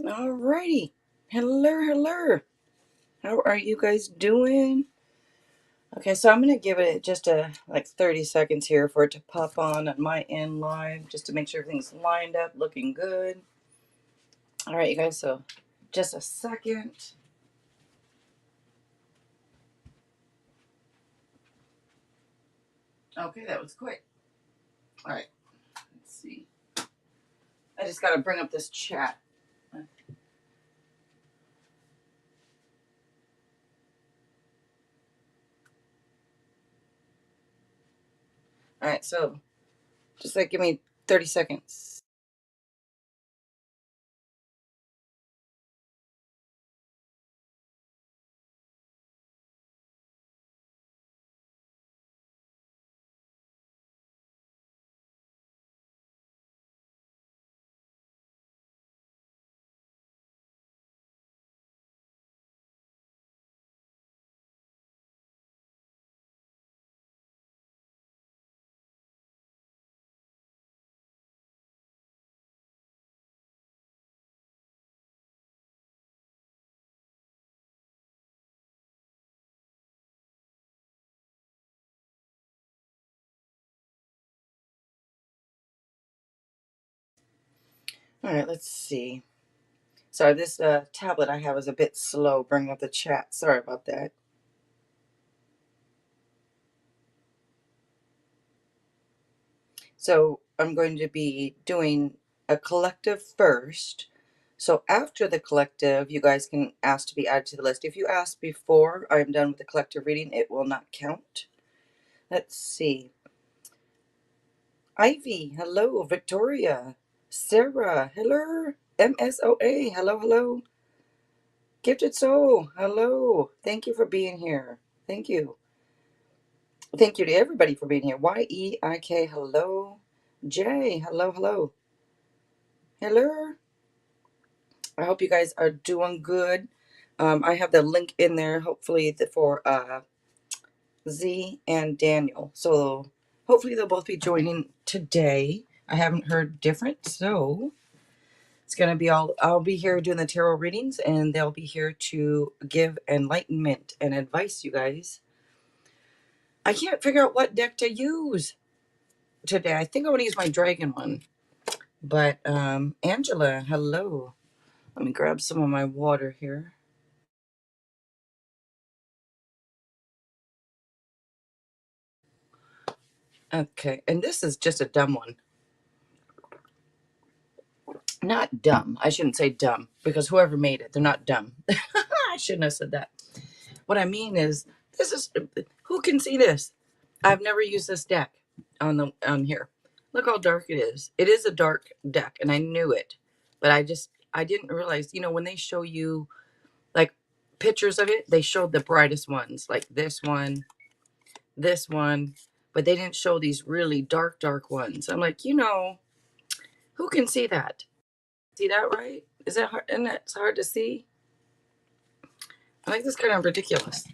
Alrighty. Hello, hello. How are you guys doing? Okay, so I'm going to give it just like 30 seconds here for it to pop on at my end live, just to make sure everything's lined up, looking good. All right, you guys, so just a second. Okay, that was quick. All right, let's see. I just got to bring up this chat. All right, so just like give me 30 seconds. All right, let's see. Sorry, this tablet I have is a bit slow bringing up the chat. Sorry about that. So I'm going to be doing a collective first. So after the collective, you guys can ask to be added to the list. If you ask before I'm done with the collective reading, it will not count. Let's see. Ivy, hello. Victoria, Sarah, hello. MSOA, hello, hello. Gifted Soul, hello. Thank you for being here. Thank you. Thank you to everybody for being here. YEIK, hello. Jay, hello, hello. Hello. I hope you guys are doing good. I have the link in there, hopefully, for Z and Daniel. So hopefully they'll both be joining today. I haven't heard different, so it's gonna be I'll be here doing the tarot readings, and they'll be here to give enlightenment and advice, you guys. I can't figure out what deck to use today. I think I want to use my dragon one. But Angela, hello. Let me grab some of my water here. Okay, and this is just a dumb one. Not dumb. I shouldn't say dumb, because whoever made it, they're not dumb. I shouldn't have said that. What I mean is, this is, who can see this? I've never used this deck on here. Look how dark it is. It is a dark deck, and I knew it, but I didn't realize. When they show you like pictures of it, they showed the brightest ones, like this one, but they didn't show these really dark ones. I'm like, who can see that? See that right? Is that hard? And that's hard to see. I think this kind of ridiculous.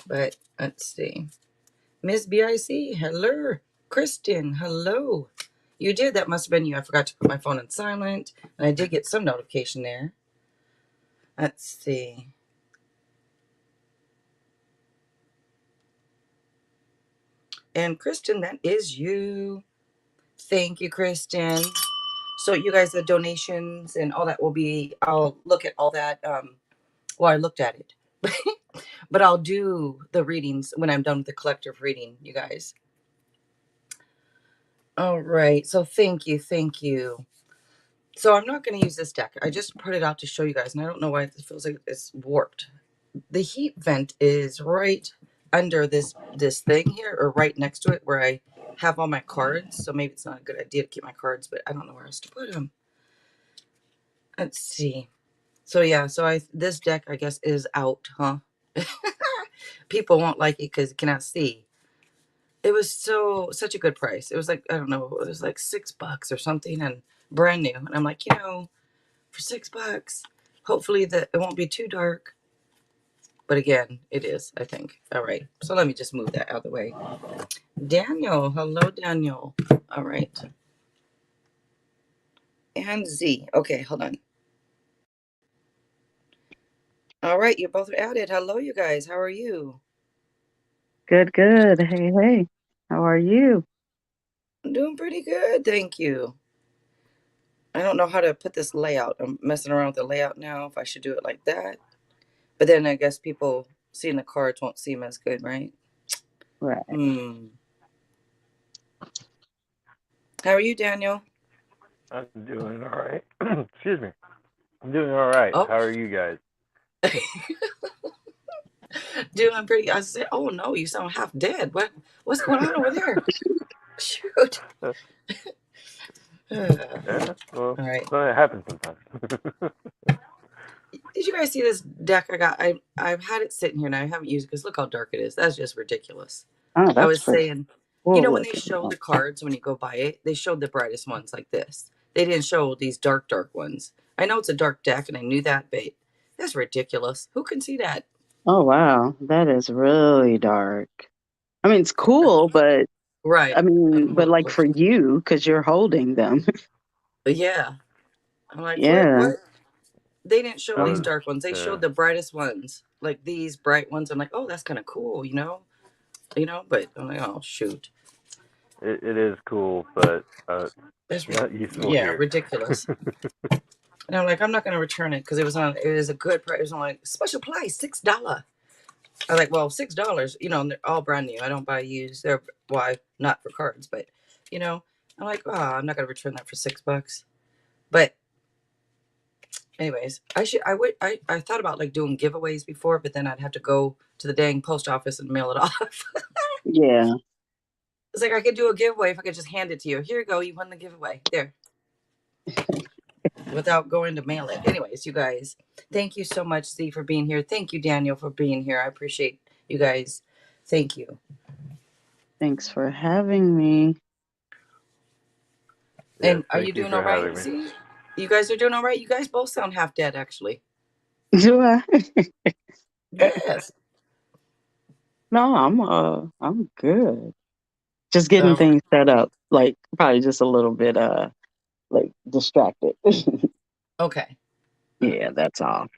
But let's see. Miss BIC, hello. Kristen, hello. You did. That must have been you. I forgot to put my phone on silent. And I did get some notification there. Let's see. And Kristen, that is you. Thank you, Kristen. So you guys, the donations and all that will be, I'll look at all that. Well, I looked at it. But I'll do the readings when I'm done with the collective reading, you guys. All right. So thank you. Thank you. So I'm not going to use this deck. I just put it out to show you guys. And I don't know why it feels like it's warped. The heat vent is right under this thing here, or right next to it where I have all my cards. So maybe it's not a good idea to keep my cards, but I don't know where else to put them. Let's see. So yeah, this deck, I guess, is out, huh? People won't like it because you cannot see. It was such a good price. It was like, I don't know, it was like $6 or something, and brand new. And I'm like, for $6, hopefully that it won't be too dark. But again, it is, I think. All right. So let me just move that out of the way. Daniel. Hello, Daniel. All right. and Z. Okay, hold on. All right, you both are added. Hello, you guys. How are you? Good, good. Hey, hey. How are you? I'm doing pretty good, thank you. I don't know how to put this layout. I'm messing around with the layout now. If I should do it like that, but then I guess people seeing the cards won't seem as good, right? Right. Hmm. How are you, Daniel? I'm doing all right. Excuse me. I'm doing all right. Oh, How are you guys? doing pretty. I said, "Oh no, you sound half dead. What's going on over there?" Shoot. Yeah, well, All right. it happens sometimes. Did you guys see this deck I got? I've had it sitting here and I haven't used it because look how dark it is. That's just ridiculous. Oh, I that's was pretty saying, cool when they looking. show the cards when you go buy it, they showed the brightest ones like this. They didn't show these dark, dark ones. I know it's a dark deck and I knew that, but that's ridiculous. Who can see that? Oh, wow. That is really dark. I mean, it's cool, but Right. I don't know but what it like looks for like. you, because you're holding them. But yeah. I'm like, what? Yeah. What? They didn't show I these was, dark ones. They yeah, showed the brightest ones, like these bright ones. I'm like, oh, that's kind of cool, But I'm like, oh shoot, it is cool, but that's not useful yeah, here. ridiculous. And I'm like, I'm not gonna return it because it was a good price. It was on like special price, $6. I was like, well, $6, and they're all brand new. I don't buy used. They're why not for cards, but you know, I'm like, oh, I'm not gonna return that for $6. But anyways, I thought about like doing giveaways before, but then I'd have to go to the dang post office and mail it off. Yeah. It's like I could do a giveaway if I could just hand it to you. Here you go, you won the giveaway. There, without going to mail it. Anyways, you guys, thank you so much, Z, for being here. Thank you, Daniel, for being here. I appreciate you guys. Thank you. Thanks for having me. Yes, And are you thank you doing all for right, having me. Z? You guys are doing all right. You guys both sound half dead, actually. Do I? Yes. No, I'm good. Just getting All right. things set up. Like probably just a little bit like distracted. Okay. All Yeah, right. that's all.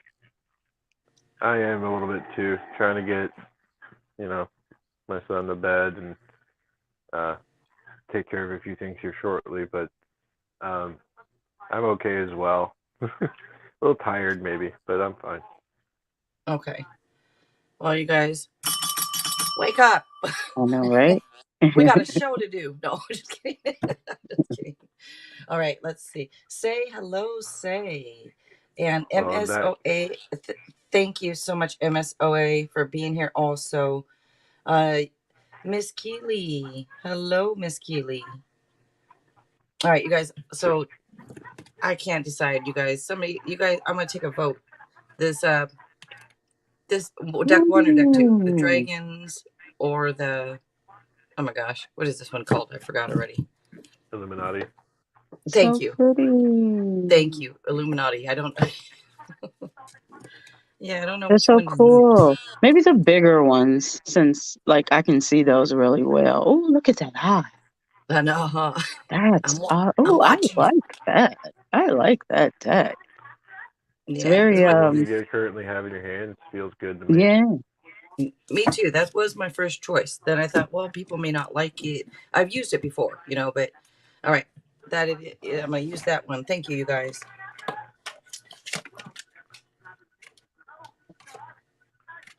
I am a little bit too, trying to get, you know, my son to bed and uh, take care of a few things here shortly, but um, I'm okay as well. A little tired maybe, but I'm fine. Okay. Well, you guys, wake up. I know, right? We got a show to do. No, just kidding. Just kidding. All right, let's see. Say hello, say. And Well, that MSOA, thank you so much, MSOA, for being here also. Uh, Miss Keeley. Hello, Miss Keeley. All right, you guys. So I can't decide, you guys. You guys, I'm gonna take a vote. This this deck one or deck two? The Ooh, dragons or the oh my gosh, what is this one called? I forgot already. Illuminati. Thank so you. Thank pretty. you. Illuminati. I don't yeah, I don't know They're which so one to use. cool. Maybe the bigger ones, since like I can see those really well. Oh, look at that eye. I know, huh? That's I'm oh, I watching you. like that. I like that tech. It's Yeah, because very The one you guys currently have in your hands feels good to me. yeah. me too. That was my first choice. Then I thought, well, people may not like it. I've used it before, but all right, I'm gonna use that one. Thank you, you guys.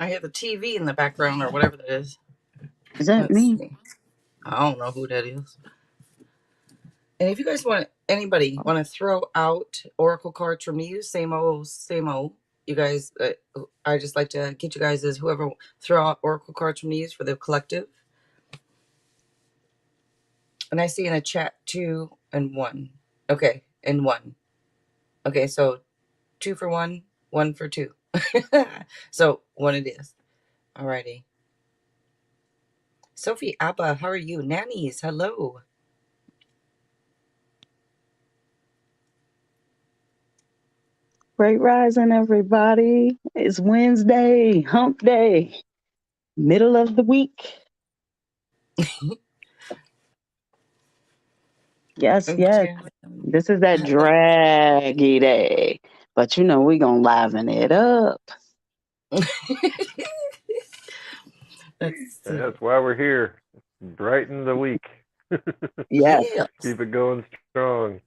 I hear the TV in the background or whatever that is. Is that Let's me? see. I don't know who that is. And if you guys anybody want to throw out oracle cards from you, same old, same old. You guys, I just like to get you guys as whoever throw out oracle cards from you for the collective. And I see in a chat 2 and 1. Okay, and 1. Okay, so 2 for 1, 1 for 2. So 1 it is. Alrighty. Sophie Abba, how are you? Nannies, hello. Great rising, everybody. It's Wednesday, hump day, middle of the week. Yes, yes. Okay. This is that draggy day. But you know, we gonna liven it up. Let's see. That's why we're here. Brighten the week. Yes. Yes. Keep it going strong.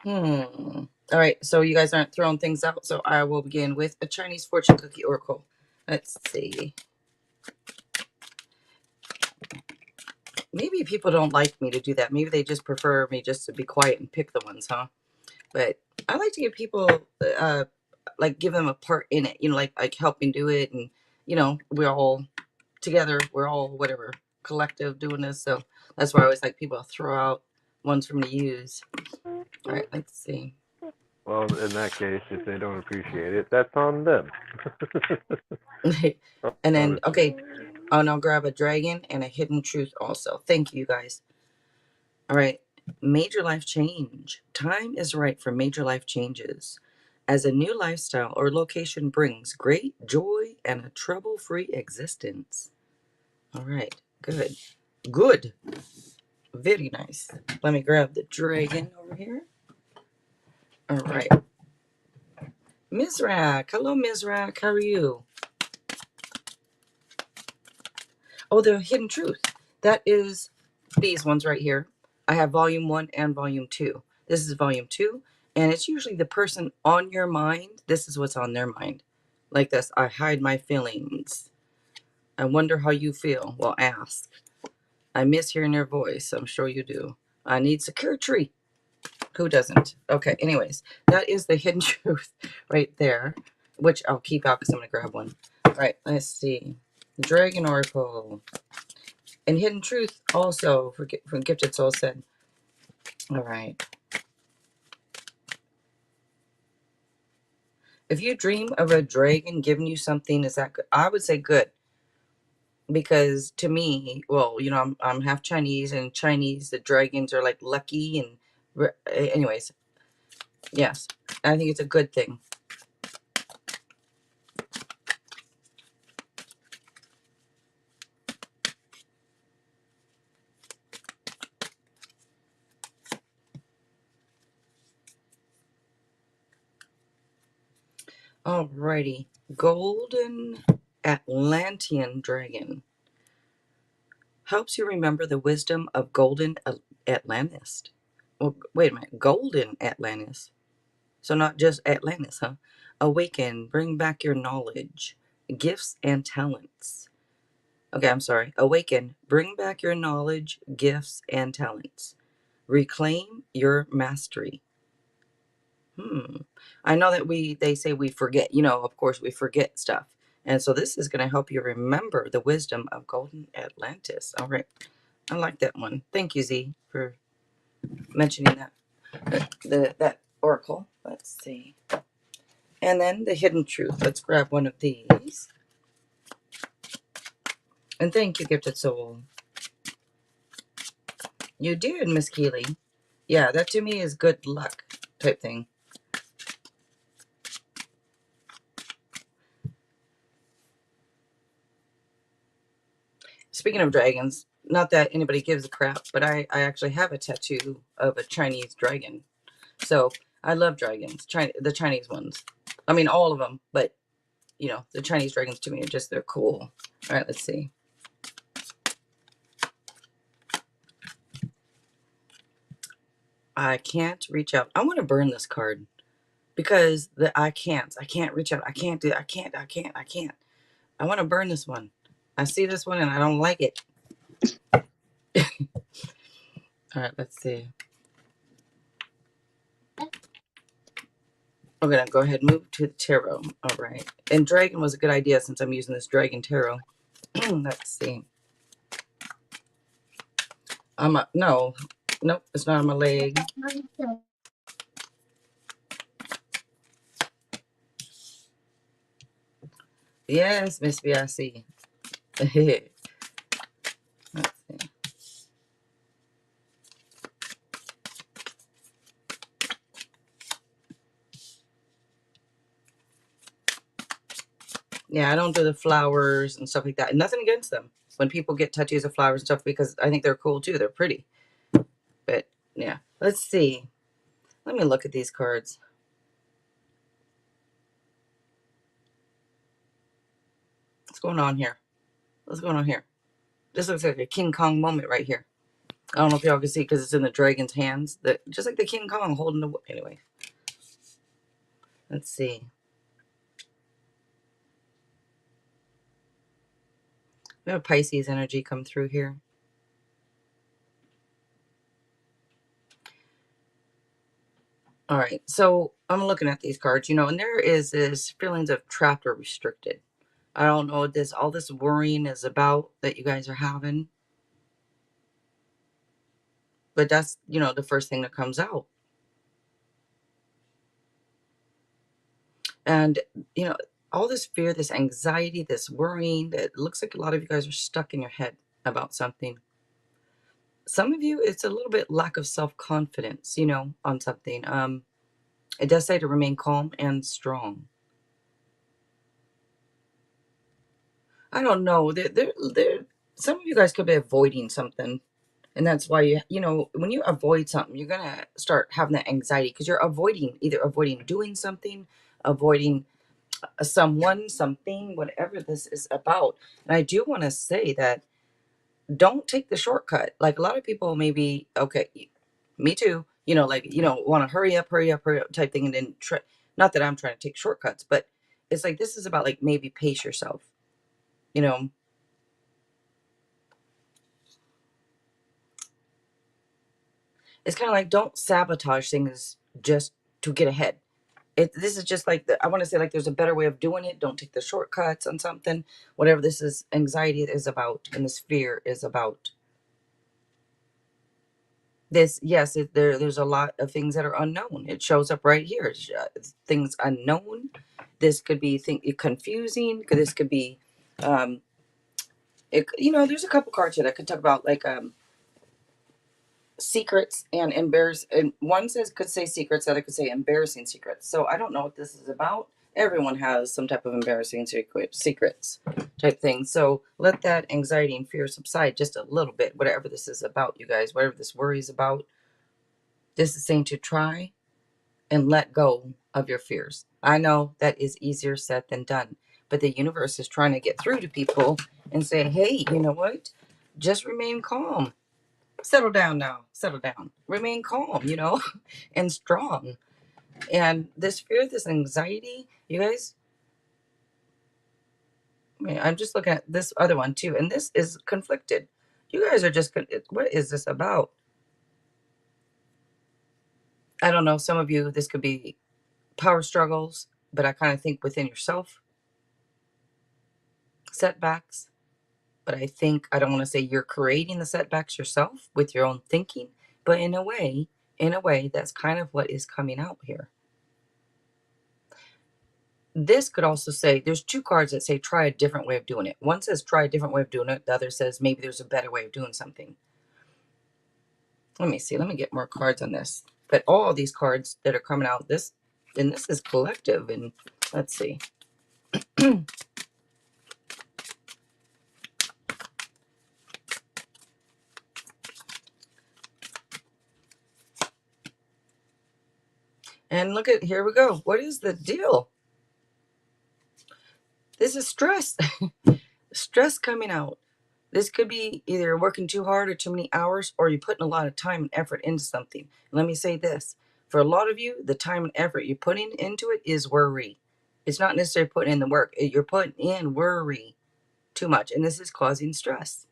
All right. So you guys aren't throwing things out. So I will begin with a Chinese fortune cookie oracle. Let's see. Maybe people don't like me to do that. Maybe they just prefer me just to be quiet and pick the ones, huh? But I like to give people, like, give them a part in it. You know, like helping do it, and we're all together. We're all whatever collective doing this. So that's why I always like people to throw out ones for me to use. All right. Let's see. Well, in that case, if they don't appreciate it, that's on them. And then Honestly. okay, and I'll grab a dragon and a hidden truth also. Thank you guys. All right. Major life change. Time is right for major life changes. As a new lifestyle or location brings great joy and a trouble free existence. All right. Good. Good. Very nice. Let me grab the dragon over here. All right. Mizrak. Hello, Mizrak. How are you? Oh, the hidden truth. That is these ones right here. I have volume 1 and volume 2. This is volume 2, and it's usually the person on your mind. This is what's on their mind. Like this. I hide my feelings. I wonder how you feel. Well, ask. I miss hearing your voice. I'm sure you do. I need security. Who doesn't? Okay, anyways, that is the hidden truth right there, which I'll keep out because I'm going to grab one. All right, let's see. Dragon Oracle. And hidden truth also from Gifted Soul said, all right. If you dream of a dragon giving you something, is that good? I would say good. Because to me, well, I'm half Chinese, and Chinese, the dragons are like lucky. And anyways, yes, I think it's a good thing. Alrighty. Golden Atlantean dragon helps you remember the wisdom of golden Atlantis. Well, wait a minute. Golden Atlantis. So not just Atlantis, huh? Awaken, bring back your knowledge, gifts, and talents. Okay, I'm sorry. Awaken, bring back your knowledge, gifts, and talents. Reclaim your mastery. I know that they say we forget, of course we forget stuff. And so this is going to help you remember the wisdom of Golden Atlantis. All right. I like that one. Thank you, Z, for mentioning that oracle. Let's see. And then the hidden truth. Let's grab one of these. And thank you, Gifted Soul. You did, Miss Keeley. Yeah, that to me is good luck type thing. Speaking of dragons, not that anybody gives a crap, but I actually have a tattoo of a Chinese dragon. So I love dragons, the Chinese ones. I mean, all of them, but the Chinese dragons to me are just, they're cool. All right, let's see. I can't reach out. I want to burn this card because I can't reach out. I can't do. I can't. I want to burn this one. I see this one and I don't like it. All right, let's see. I'm gonna go ahead and move to the tarot. All right, and dragon was a good idea since I'm using this dragon tarot. Let's see. No, nope, it's not on my leg. Yes, Miss BIC. Let's see. Yeah, I don't do the flowers and stuff like that. Nothing against them. When people get tattoos of flowers and stuff, because I think they're cool too. They're pretty. Let's see. Let me look at these cards. What's going on here? What's going on here? This looks like a King Kong moment right here. I don't know if y'all can see because it's in the dragon's hands. Just like the King Kong holding the... Anyway, let's see. We have Pisces energy come through here. All right, so I'm looking at these cards, and there is this feelings of trapped or restricted. I don't know what all this worrying is about that you guys are having, but that's, the first thing that comes out. And, all this fear, this anxiety, this worrying, that looks like a lot of you guys are stuck in your head about something. Some of you, it's a little bit lack of self-confidence, on something. It does say to remain calm and strong. I don't know. Some of you guys could be avoiding something. And that's why, when you avoid something, you're going to start having that anxiety because you're either avoiding doing something, avoiding someone, something, whatever this is about. And I do want to say that don't take the shortcut. Like a lot of people maybe, okay, me too, want to hurry up type thing. And then not that I'm trying to take shortcuts, but it's like, this is about like, maybe pace yourself, you know, it's kind of like, don't sabotage things just to get ahead. This is just like, I want to say like, there's a better way of doing it. Don't take the shortcuts on something, whatever this is, anxiety is about, and this fear is about. This, yes, there's a lot of things that are unknown. It shows up right here. Things unknown. This could be confusing. This could be, there's a couple cards here that could talk about like secrets and embarrass. And one could say secrets, the other could say embarrassing secrets. So I don't know what this is about. Everyone has some type of embarrassing secrets type thing. So let that anxiety and fear subside just a little bit. Whatever this is about, you guys. Whatever this worry is about. This is saying to try and let go of your fears. I know that is easier said than done, but the universe is trying to get through to people and say, hey, you know what? Just remain calm. Settle down now. Settle down. Remain calm, and strong. And this fear, this anxiety, you guys, I'm just looking at this other one too, and this is conflicted. You guys are just, what is this about? I don't know. Some of you, this could be power struggles, but I kind of think within yourself, setbacks. But I don't want to say you're creating the setbacks yourself with your own thinking, but in a way, that's kind of what is coming out here. This could also say, there's two cards that say try a different way of doing it. One says try a different way of doing it. The other says maybe there's a better way of doing something. Let me see. Let me get more cards on this. But all these cards that are coming out, this is collective. And let's see. And look at, here we go. What is the deal? This is stress. Stress coming out. This could be either working too hard or too many hours, or you're putting a lot of time and effort into something. And let me say this. For a lot of you, the time and effort you're putting into it is worry. It's not necessarily putting in the work. You're putting in worry too much. And this is causing stress.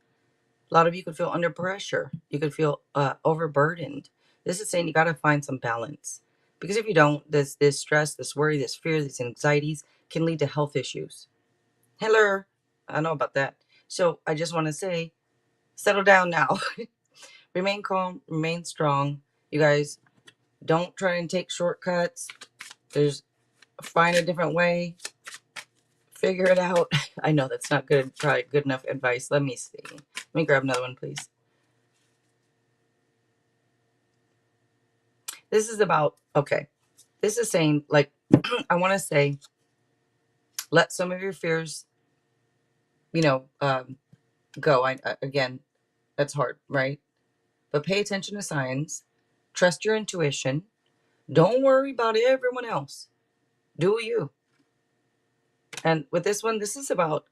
A lot of you could feel under pressure. You could feel overburdened. This is saying you got to find some balance. Because if you don't, this stress, this worry, this fear, these anxieties can lead to health issues. Hello. I know about that. So I just want to say, settle down now. Remain calm, remain strong. You guys, don't try and take shortcuts. Find a different way. Figure it out. I know that's not probably good enough advice. Let me see. Let me grab another one, please. This is about, okay. This is saying, like, I want to say, let some of your fears, go. Again, that's hard, right? But pay attention to signs. Trust your intuition. Don't worry about everyone else. Do you. And with this one, this is about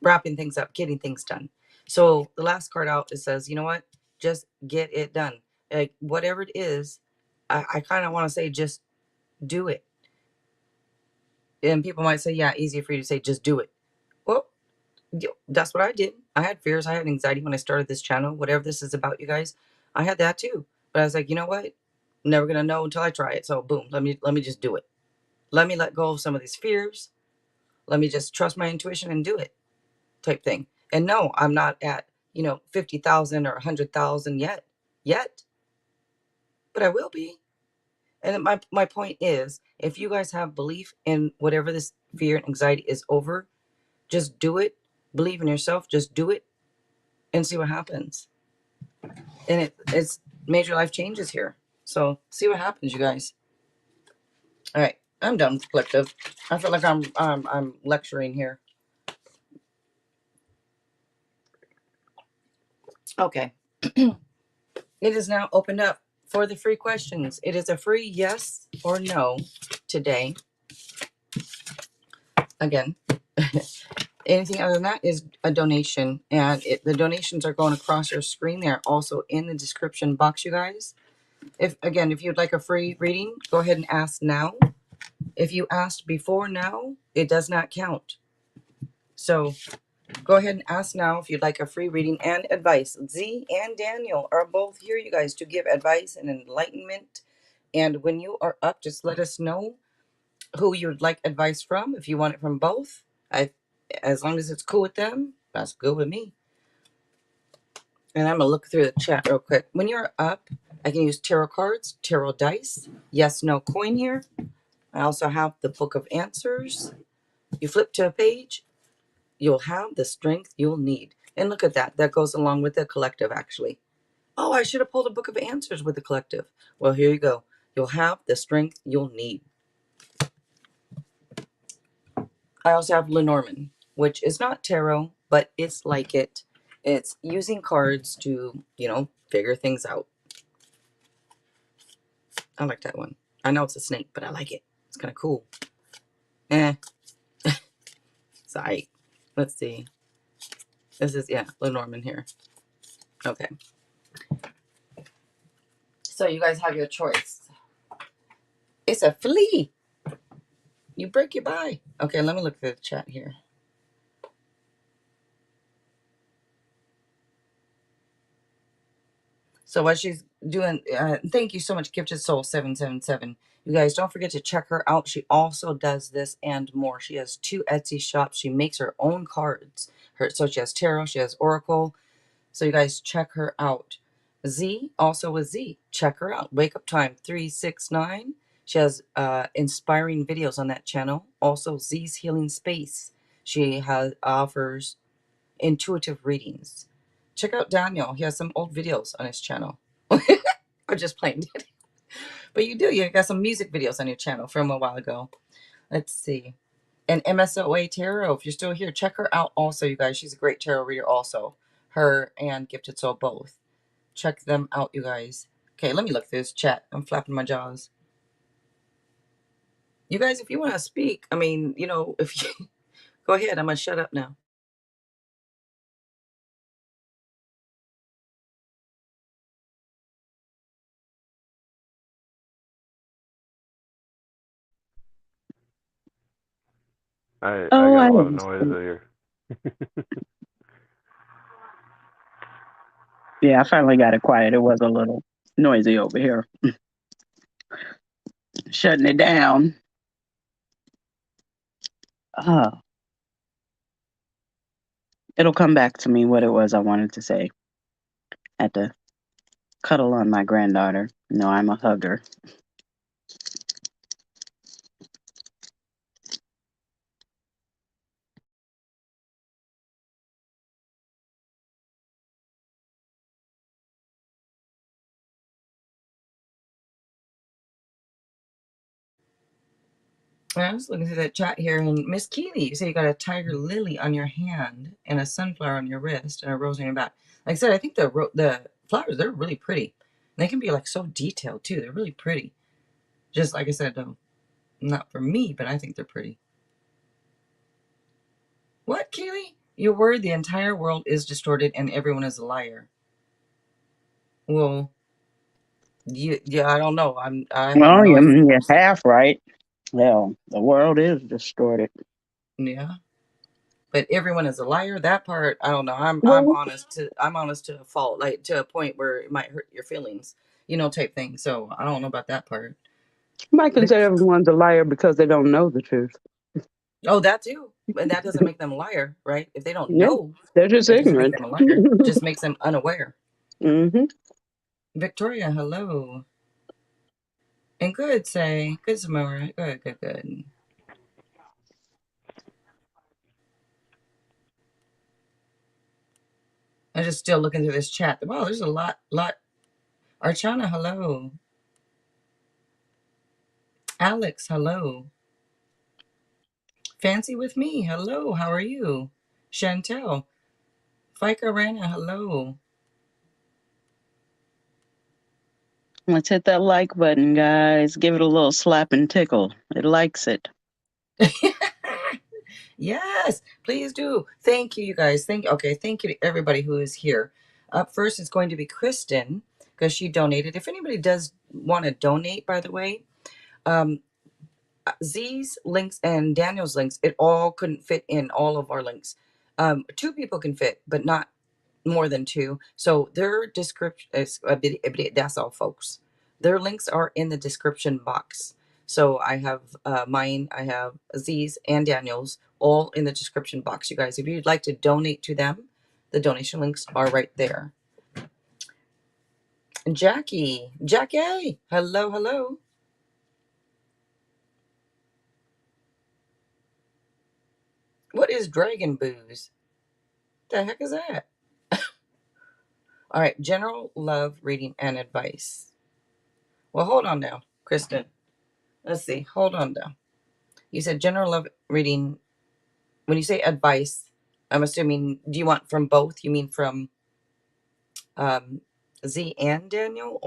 wrapping things up, getting things done. So the last card out, it says, you know what? Just get it done. Like whatever it is, I kind of want to say just do it. And people might say, yeah, easier for you to say just do it. Well, that's what I did. I had fears. I had anxiety when I started this channel. Whatever this is about, you guys, I had that too. But I was like, you know what? I'm never gonna know until I try it. So boom, let me just do it. Let me let go of some of these fears. Let me just trust my intuition and do it, type thing. And no, I'm not at 50,000 or 100,000 yet, but I will be. And my point is, if you guys have belief in whatever this fear and anxiety is over, just do it. Believe in yourself. Just do it and see what happens. And it's major life changes here. So see what happens, you guys. All right, I'm done with the collective. I feel like I'm lecturing here. Okay. It is now opened up for the free questions. It is a free yes or no today. Again, anything other than that is a donation. And the donations are going across your screen. They're also in the description box, you guys. If you'd like a free reading, go ahead and ask now. If you asked before now, it does not count. So go ahead and ask now if you'd like a free reading and advice. Z and Daniel are both here, you guys, to give advice and enlightenment. And when you are up, just let us know who you would like advice from. If you want it from both, as long as it's cool with them, that's good with me. And I'm going to look through the chat real quick. When you're up, I can use tarot cards, tarot dice, yes, no coin here. I also have the book of answers. You flip to a page, you'll have the strength you'll need. And look at that. That goes along with the collective, actually. Oh, I should have pulled a book of answers with the collective. Well, here you go. You'll have the strength you'll need. I also have Lenormand, which is not tarot, but it's like it. It's using cards to, figure things out. I like that one. I know it's a snake, but I like it. It's kind of cool. Sorry. Let's see. This is, Lenormand here. Okay. So you guys have your choice. It's a flea. You break your bye. Okay, let me look at the chat here. So what she's doing, thank you so much, Gifted Soul 777. You guys don't forget to check her out. She also does this and more. She has 2 Etsy shops. She makes her own cards. So she has tarot, she has oracle. So you guys check her out. Z, also with Z, check her out. Wake Up Time 369. She has inspiring videos on that channel. Also Z's Healing Space. She offers intuitive readings. Check out Daniel. He has some old videos on his channel. I just playing it. But you got some music videos on your channel from a while ago. Let's see. And MSOA Tarot, if you're still here, check her out also, you guys. She's a great tarot reader also. Her and Gifted Soul both. Check them out, you guys. Okay, let me look through this chat. I'm flapping my jaws. You guys, if you want to speak, if you go ahead, I'm going to shut up now. I Oh, got I a lot of was. noise here. Yeah, I finally got it quiet. It was a little noisy over here. Shutting it down. Oh, it'll come back to me what it was I wanted to say. I had to cuddle on my granddaughter. No, I'm a hugger. I was looking through that chat here, and Miss Keely, you say you got a tiger lily on your hand and a sunflower on your wrist and a rose on your back. Like I said, I think the flowers, they're really pretty. They can be like so detailed too. They're really pretty. Just like I said, though, not for me, but I think they're pretty. What, Keely? You're worried the entire world is distorted and everyone is a liar. Well, yeah, I don't know. I have Well, no idea. you're half right. Well, the world is distorted. Yeah, but everyone is a liar. That part, I don't know. I'm Well, honest to a fault, like to a point where it might hurt your feelings, type thing. So I don't know about that part. you might consider everyone's a liar because they don't know the truth. Oh, that too. But that doesn't make them a liar, right? If they don't Yeah, know, they're just it doesn't make ignorant. them a liar. It just makes them unaware. Hmm. Victoria, hello. And good, say. Good, Samara. Good, good, good. I'm just still looking through this chat. Wow, there's a lot. Archana, hello. Alex, hello. Fancy with me, hello. How are you? Chantel. Fika Rana, hello. Let's hit that like button, guys. Give it a little slap and tickle. It likes it. Yes, please do. Thank you, you guys. Thank you to everybody who is here. Up first is going to be Kristen because she donated. If anybody does want to donate, by the way, um, Z's links and Daniel's links, it all couldn't fit in all of our links. Two people can fit, but not more than two. So their description is that's all, folks. Their links are in the description box. So I have mine, I have Z's and Daniel's all in the description box, you guys. If you'd like to donate to them, the donation links are right there. Jackie, hello, hello. What is dragon booze? The heck is that? All right, general love reading and advice. Well, hold on now, Kristen. Let's see. Hold on now. You said general love reading. When you say advice, I'm assuming, do you want from both? You mean from um, Z and Daniel?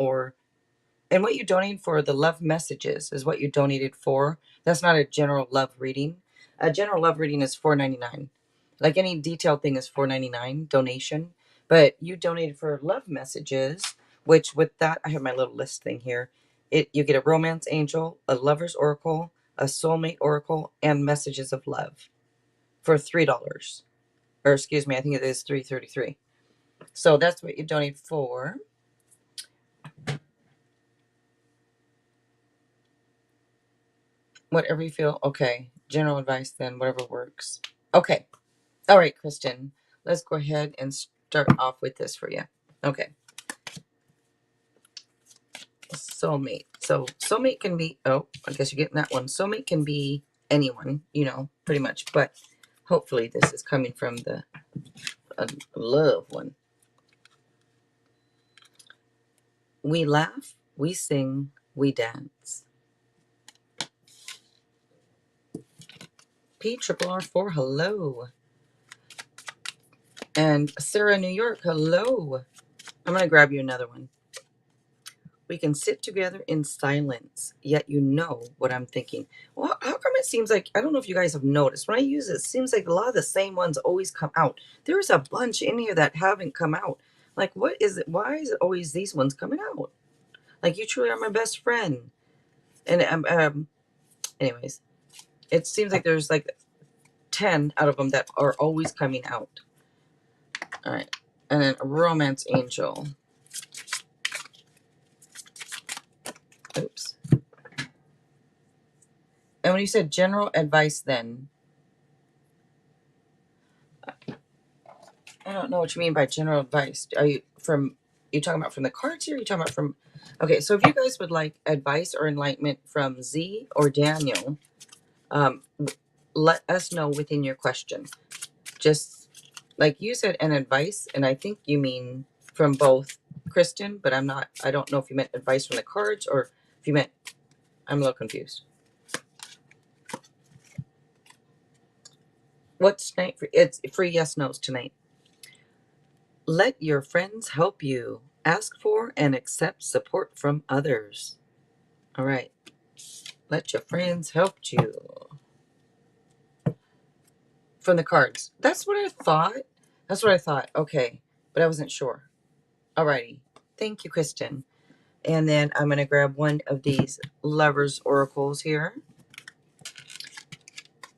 And what you donated for the love messages is what you donated for. That's not a general love reading. A general love reading is $4.99. Like any detailed thing is $4.99 donation. But you donated for love messages, which with that, I have my little list thing here. You get a romance angel, a lover's oracle, a soulmate oracle, and messages of love for $3. Or excuse me, I think it is $3.33. So that's what you donate for. Whatever you feel. Okay. General advice then, whatever works. Okay. All right, Kristen. Let's go ahead and start off with this for you. Okay. Soulmate. So soulmate can be, oh, I guess you're getting that one. Soulmate can be anyone, pretty much. But hopefully this is coming from the love one. We laugh, we sing, we dance. P R4, hello. And Sarah, New York, hello. I'm going to grab you another one. We can sit together in silence, yet you know what I'm thinking. Well, how come it seems like, I don't know if you guys have noticed, when I use it, it seems like a lot of the same ones always come out. There's a bunch in here that haven't come out. Like, what is it? Why is it always these ones coming out? Like, you truly are my best friend. And, anyways, it seems like there's like 10 out of them that are always coming out. All right. And then a romance angel. Oops. And when you said general advice, then I don't know what you mean by general advice. You talking about from the cards here? Or you talking about from? Okay, so if you guys would like advice or enlightenment from Z or Daniel, um, let us know within your question. Just like you said, an advice, and I think you mean from both, Kristen. But I'm not. I don't know if you meant advice from the cards or if you meant. I'm a little confused. What's tonight? It's free yes nos tonight. Let your friends help you Ask for and accept support from others. All right. Let your friends help you. From the cards. That's what I thought. That's what I thought. Okay. But I wasn't sure. All righty. Thank you, Kristen. And then I'm going to grab one of these Lovers Oracles here.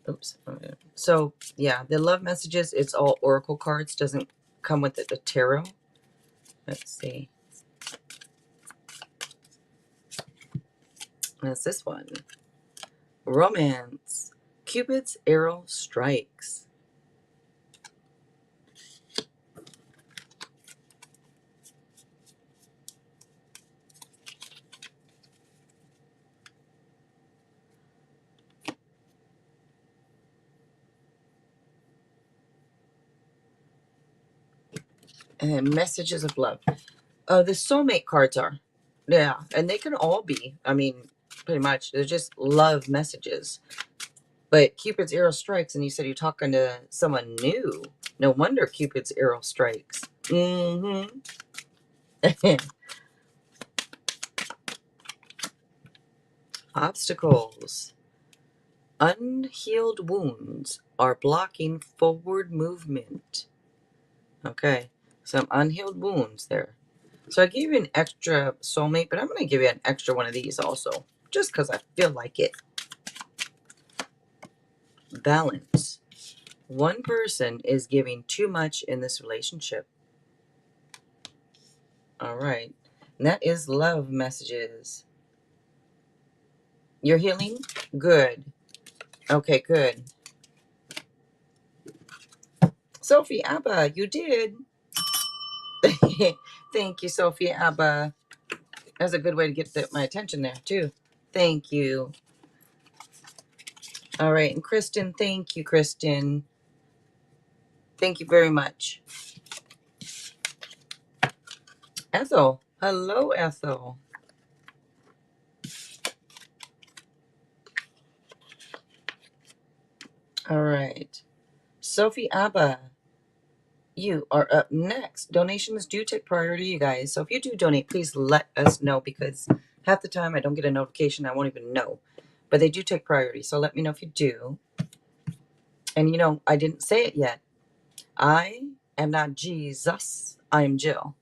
Oops. So, yeah, the love messages, it's all Oracle cards. Doesn't come with the tarot. Let's see. That's this one. Romance. Cupid's arrow strikes. And messages of love. The soulmate cards are. Yeah, and they can all be. I mean, pretty much. They're just love messages. But Cupid's arrow strikes, and you said you're talking to someone new. No wonder Cupid's arrow strikes. Mm-hmm. Obstacles. Unhealed wounds are blocking forward movement. Okay, some unhealed wounds there. So I gave you an extra soulmate, but I'm going to give you an extra one of these also, just because I feel like it. Balance. One person is giving too much in this relationship. All right. And that is love messages. You're healing? Good. Okay, good. Sophie Abba, you did. Thank you, Sophie Abba. That's a good way to get my attention there, too. Thank you. All right. And Kristen, thank you, Kristen. Thank you very much. Ethel. Hello, Ethel. All right. Sophie Abba, you are up next. Donations do take priority, you guys. So if you do donate, please let us know, because half the time I don't get a notification. I won't even know. But they do take priority. So let me know if you do. And you know, I didn't say it yet. I am not Jesus. I am Jill.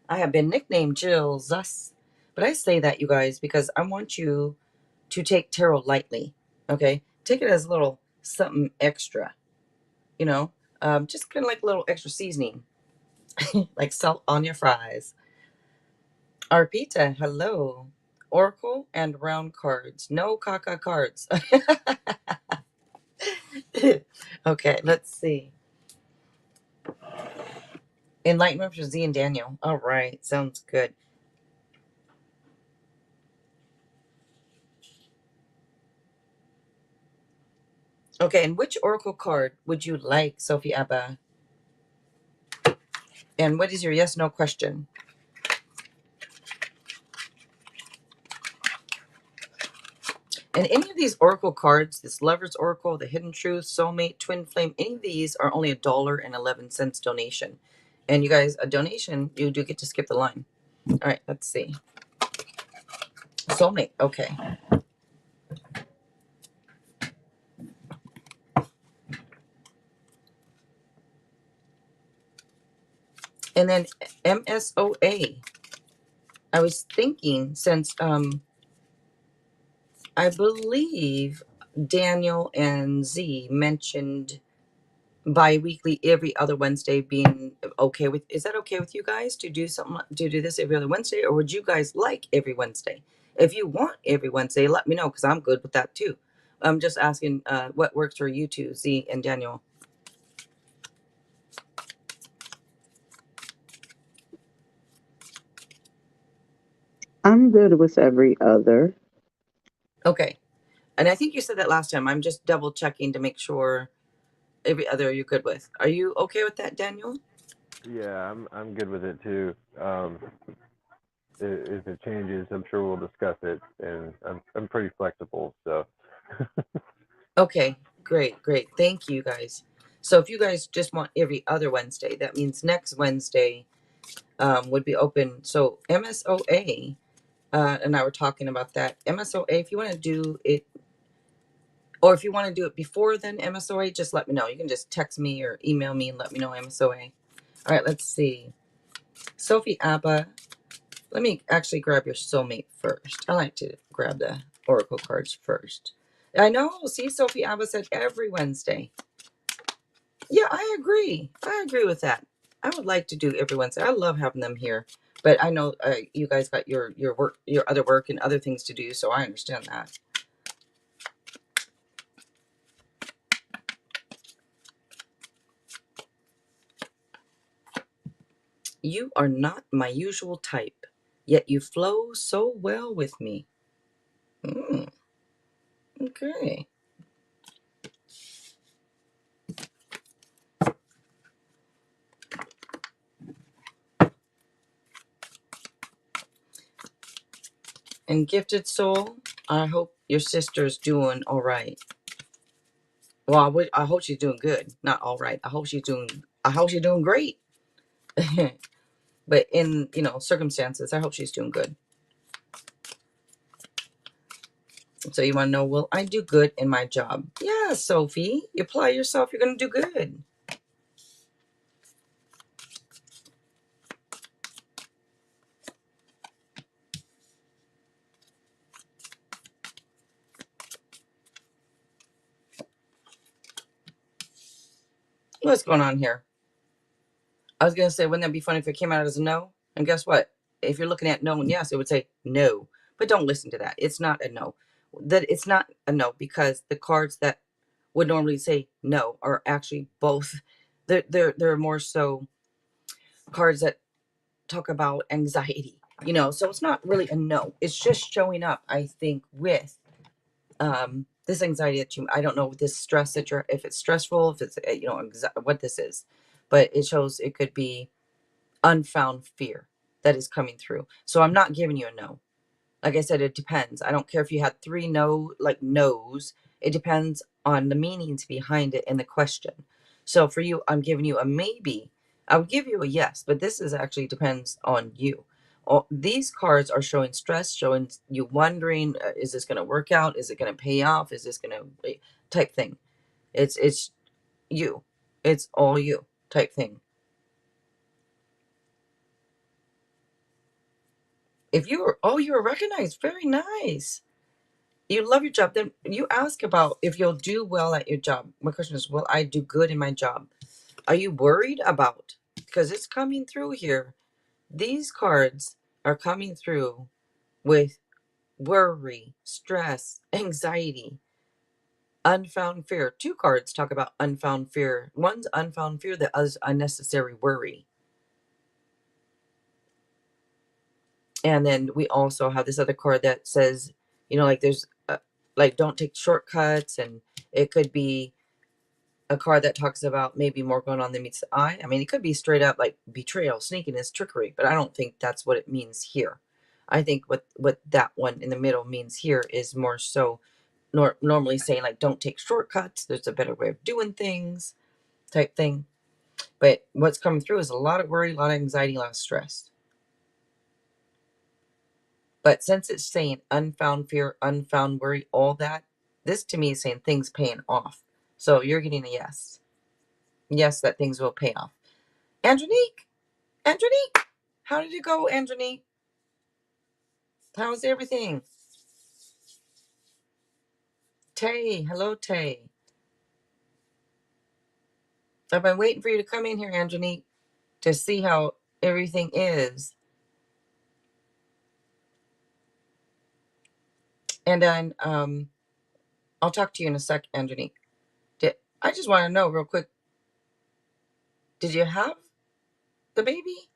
I have been nicknamed Jill Zus. But I say that, you guys, because I want you to take tarot lightly. Okay? Take it as a little something extra. You know? Just kind of like a little extra seasoning. Like salt on your fries. Arpita, hello. Oracle and round cards. No caca cards. Okay, let's see. Enlightenment for Z and Daniel. All right, sounds good. Okay, and which oracle card would you like, Sophie Abba? And what is your yes no question? And any of these oracle cards, this Lover's Oracle, the Hidden Truth, Soulmate, Twin Flame, any of these are only $1.11 donation. And you guys, a donation, you do get to skip the line. All right, let's see. Soulmate, okay. And then MSOA. I was thinking, since I believe Daniel and Z mentioned bi-weekly every other Wednesday being okay with, is that okay with you guys to do something, to do this every other Wednesday, or would you guys like every Wednesday? If you want every Wednesday, let me know, because I'm good with that too. I'm just asking what works for you two, Z and Daniel. I'm good with every other. Okay. And I think you said that last time. I'm just double checking to make sure every other you're good with. Are you okay with that, Daniel? Yeah, I'm good with it too. If it changes, I'm sure we'll discuss it, and I'm pretty flexible, so. Okay, great. Thank you, guys. So if you guys just want every other Wednesday, that means next Wednesday would be open. So MSOA, and I were talking about that. MSOA, if you want to do it, or if you want to do it before then MSOA, just let me know. You can just text me or email me and let me know MSOA. All right, let's see. Sophie Abba, let me actually grab your soulmate first. I like to grab the oracle cards first. I know. See, Sophie Abba said every Wednesday. Yeah, I agree. I agree with that. I would like to do every Wednesday. I love having them here, but I know you guys got your work, your other work, and other things to do, so I understand that. You are not my usual type, yet you flow so well with me. Okay. And gifted soul, I hope your sister's doing all right. Well, I hope she's doing good, not all right. I hope she's doing great. But in, circumstances, I hope she's doing good. So you want to know, will I do good in my job? Yeah, Sophie, you apply yourself, you're going to do good. What's going on here? I was going to say, wouldn't that be funny if it came out as a no? And guess what? If you're looking at no and yes, it would say no. But don't listen to that. It's not a no. That it's not a no, because the cards that would normally say no are actually both. They're more so cards that talk about anxiety. So it's not really a no. It's just showing up, I think, with this anxiety that I don't know, this stress that you're, if it's stressful, if it's, what this is, but it shows it could be unfound fear that is coming through. So I'm not giving you a no. Like I said, it depends. I don't care if you had three no's. It depends on the meanings behind it and the question. So for you, I'm giving you a maybe. I'll give you a yes, but this is actually depends on you. These cards are showing stress, showing you wondering, is this going to work out? Is it going to pay off? Is this going to type thing? It's you. It's all you type thing. If you were recognized, very nice. You love your job, then you ask about if you'll do well at your job. My question is, will I do good in my job? Are you worried about? Because it's coming through here. These cards are coming through with worry, stress, anxiety, unfound fear. Two cards talk about unfound fear. One's unfound fear, the other's unnecessary worry. And then we also have this other card that says, there's don't take shortcuts, and it could be a card that talks about maybe more going on than meets the eye. I mean, it could be straight up like betrayal, sneakiness, trickery, but I don't think that's what it means here. I think what that one in the middle means here is more so normally saying, like, don't take shortcuts. There's a better way of doing things type thing. But what's coming through is a lot of worry, a lot of anxiety, a lot of stress. But since it's saying unfound fear, unfound worry, all that, this to me is saying things paying off. So you're getting a yes. Yes, that things will pay off. Andronique, Andronique, how did it go, Andronique? How's everything? Tay, hello, Tay. I've been waiting for you to come in here, Andronique, to see how everything is. And then I'll talk to you in a sec, Andronique. I just want to know real quick, did you have the baby?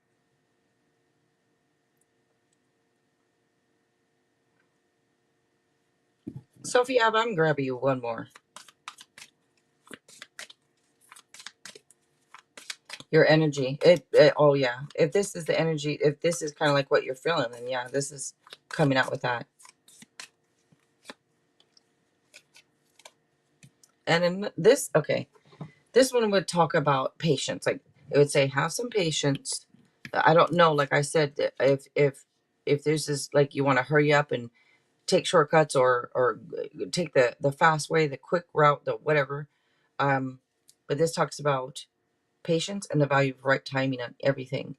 Sophie, I'm grabbing you one more. Your energy. Oh, yeah. If this is the energy, if this is kind of like what you're feeling, then yeah, this is coming out with that. And in this, okay, this one would talk about patience. Like, it would say, have some patience. I don't know. Like I said, if there's this, like, you want to hurry up and take shortcuts, or take the fast way, the quick route, the whatever. But this talks about patience and the value of right timing on everything.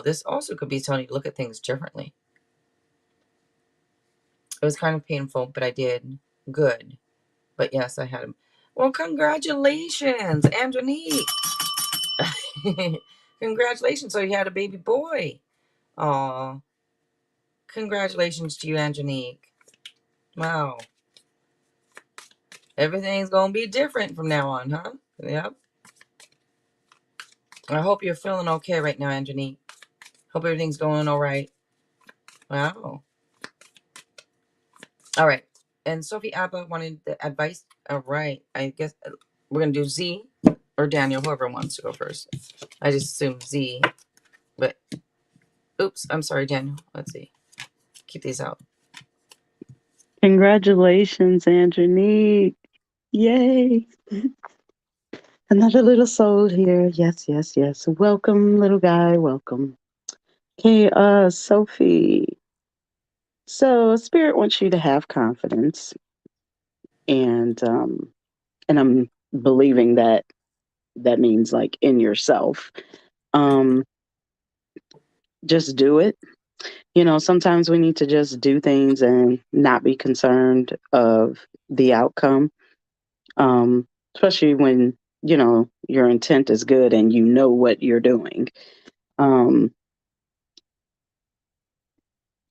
This also could be telling you to look at things differently. It was kind of painful, but I did good. But yes, I had him. Well, congratulations, Angelique. Congratulations. So you had a baby boy. Aw. Congratulations to you, Angelique. Wow. Everything's going to be different from now on, huh? Yep. I hope you're feeling okay right now, Angelique. Hope everything's going all right. Wow. All right. And Sophie Abba wanted the advice. All right. I guess we're going to do Z or Daniel, whoever wants to go first. I just assume Z. But, oops. I'm sorry, Daniel. Let's see. Keep these out. Congratulations, Andronique. Yay. Another little soul here. Yes, yes, yes. Welcome, little guy. Welcome. Okay, Sophie. So Spirit wants you to have confidence, and I'm believing that that means like in yourself. Um, just do it. Sometimes we need to just do things and not be concerned of the outcome. Especially when, your intent is good and you know what you're doing. Um,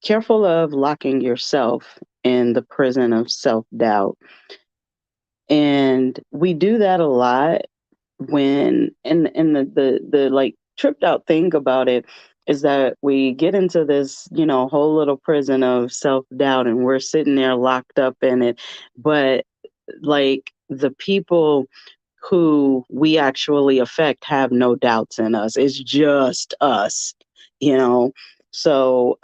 Careful of locking yourself in the prison of self doubt. And we do that a lot when, and the like tripped out thing about it is that we get into this, whole little prison of self doubt and we're sitting there locked up in it. But like the people who we actually affect have no doubts in us. It's just us, you know. So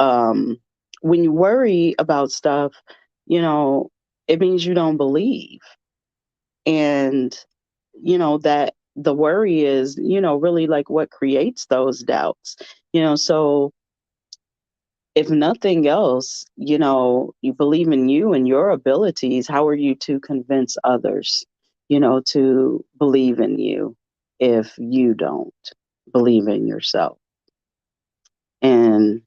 when you worry about stuff, you know, it means you don't believe. And, that the worry is, really like what creates those doubts. So if nothing else, you believe in you and your abilities, how are you to convince others, to believe in you if you don't believe in yourself? And,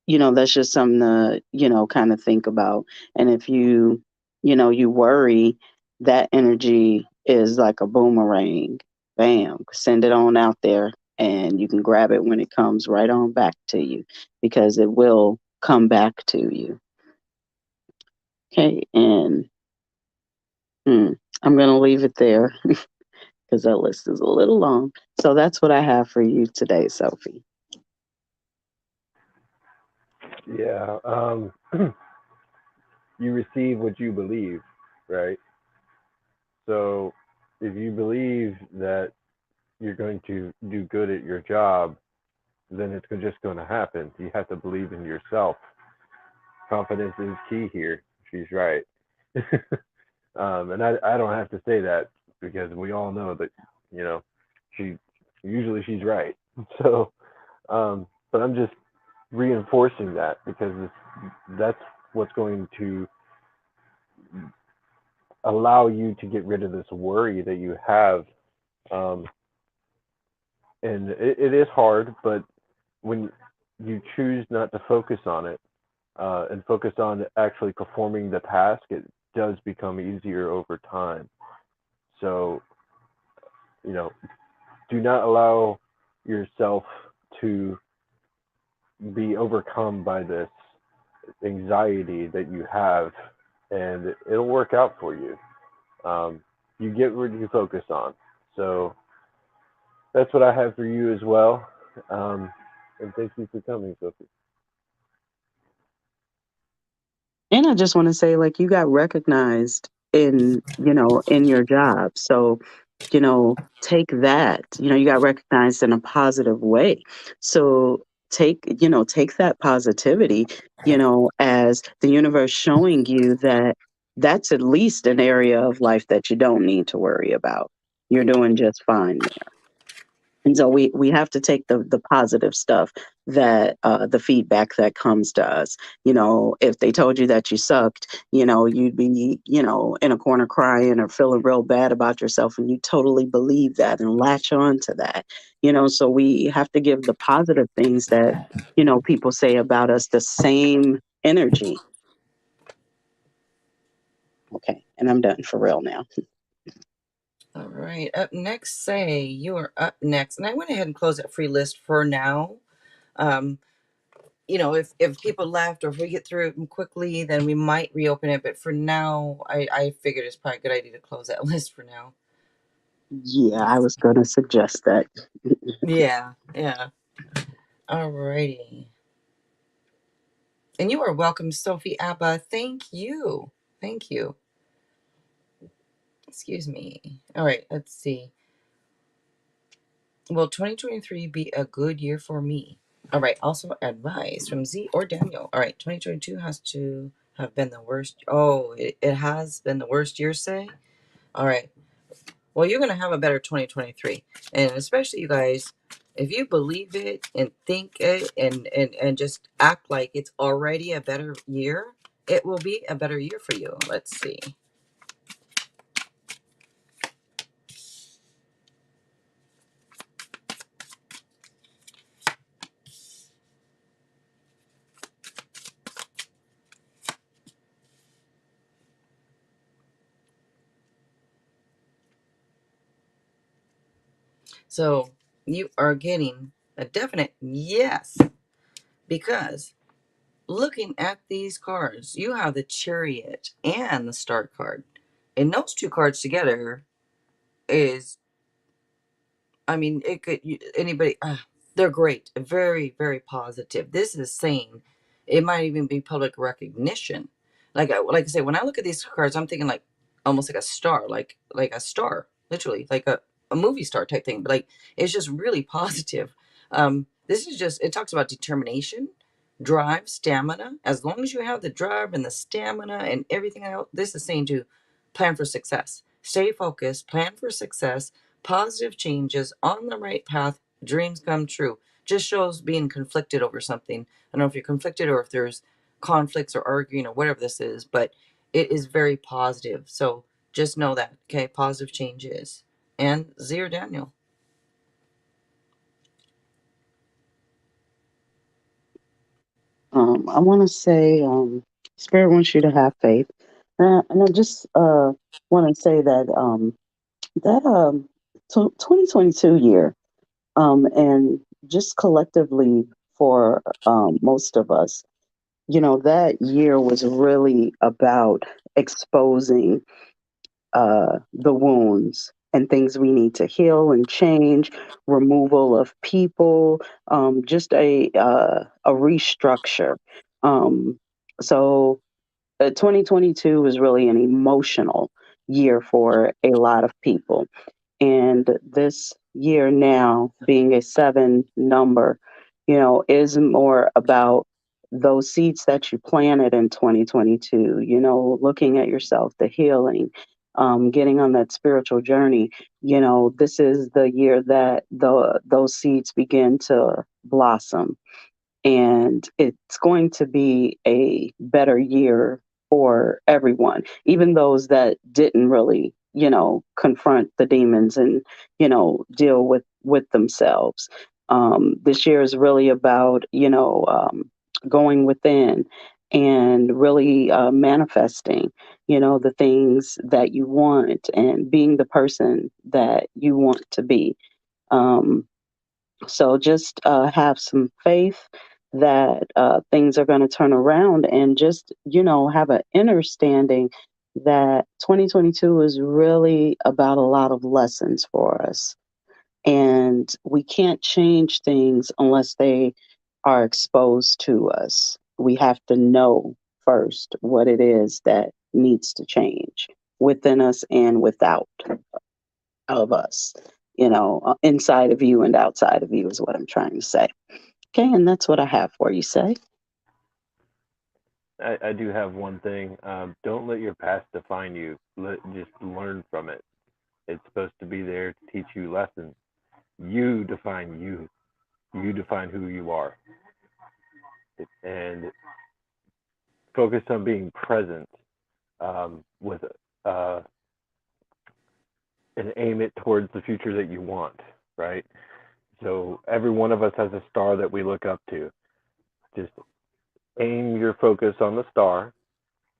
that's just something to, kind of think about. And if you worry, that energy is like a boomerang. Bam, send it on out there and you can grab it when it comes right on back to you because it will come back to you. Okay, and I'm going to leave it there because that list is a little long. So that's what I have for you today, Sophie. Yeah. You receive what you believe, right? So if you believe that you're going to do good at your job, then it's just going to happen. You have to believe in yourself. Confidence is key here. She's right. And I don't have to say that because we all know that, you know, she usually she's right. So, but I'm just reinforcing that because that's what's going to allow you to get rid of this worry that you have. Um, and it is hard, but when you choose not to focus on it and focus on actually performing the task, it does become easier over time. So, you know, do not allow yourself to be overcome by this anxiety that you have, and it'll work out for you. Um, you get what you focus on. So that's what I have for you as well. And thank you for coming, Sophie. And I just want to say, like, you got recognized in your job. So, take that, you got recognized in a positive way. So take that positivity, as the universe showing you that that's at least an area of life that you don't need to worry about. You're doing just fine there. And so we have to take the positive stuff, that the feedback that comes to us. If they told you that you sucked, you'd be, in a corner crying or feeling real bad about yourself, and you totally believe that and latch on to that. So we have to give the positive things that, people say about us the same energy. Okay, and I'm done for real now. All right. Up next, Say, you are up next. And I went ahead and closed that free list for now. Um, if people left or if we get through it quickly, then we might reopen it. But for now, I figured it's probably a good idea to close that list for now. Yeah, I was going to suggest that. Yeah, yeah. All righty. And you are welcome, Sophie Abba. Thank you. Thank you. Excuse me. All right, let's see. Will 2023 be a good year for me? All right, also advice from Z or Daniel. All right, 2022 has to have been the worst. Oh, it has been the worst year, Say? All right. Well, you're going to have a better 2023. And especially you guys, if you believe it and think it and just act like it's already a better year, it will be a better year for you. Let's see. So you are getting a definite yes, because looking at these cards, you have the Chariot and the Star card. And those two cards together is, I mean, it could anybody. They're great, very, very positive. This is saying it might even be public recognition. Like I say, when I look at these cards, I'm thinking like almost like a star, like a star, literally, like a movie star type thing. But like it's just really positive. This is just, it talks about determination, drive, stamina. As long as you have the drive and the stamina and everything else, this is saying to plan for success. Stay focused, plan for success, positive changes, on the right path, dreams come true. Just shows being conflicted over something. I don't know if you're conflicted or if there's conflicts or arguing or whatever this is, but it is very positive. So just know that, okay? Positive changes. And Zero Daniel. I want to say, Spirit wants you to have faith, and I just want to say that that 2022 year, and just collectively for most of us, that year was really about exposing the wounds and things we need to heal and change, removal of people, just a restructure. Um, so 2022 was really an emotional year for a lot of people. And this year now, being a seven number, is more about those seeds that you planted in 2022, looking at yourself, the healing, getting on that spiritual journey. This is the year that those seeds begin to blossom, and it's going to be a better year for everyone, even those that didn't really, confront the demons and, deal with themselves. This year is really about, going within and really manifesting, the things that you want and being the person that you want to be. Um, so just have some faith that things are going to turn around, and just, have an understanding that 2022 is really about a lot of lessons for us. And we can't change things unless they are exposed to us. We have to know first what it is that needs to change within us and without of us, inside of you and outside of you is what I'm trying to say. Okay, and that's what I have for you, Say. I do have one thing. Don't let your past define you. Just learn from it. It's supposed to be there to teach you lessons. You define you. You define who you are, and focus on being present with uh, and aim it towards the future that you want, right? So every one of us has a star that we look up to. Just aim your focus on the star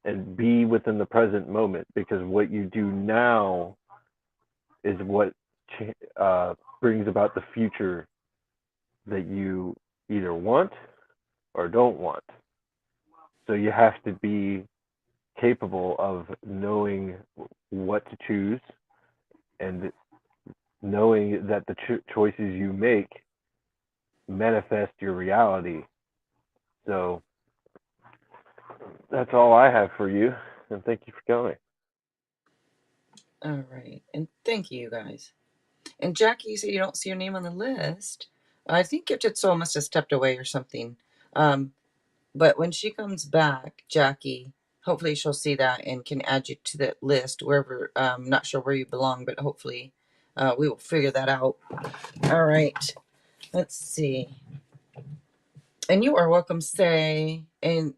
and be within the present moment, because what you do now is what brings about the future that you either want or don't want. So you have to be capable of knowing what to choose and knowing that the choices you make manifest your reality. So that's all I have for you, and thank you for coming. All right. And thank you, guys. And Jackie, you say you don't see your name on the list. I think Gifted Soul must have stepped away or something. But when she comes back, Jackie, hopefully she'll see that and can add you to the list wherever. Not sure where you belong, but hopefully we will figure that out. All right. Let's see. And you are welcome, say, and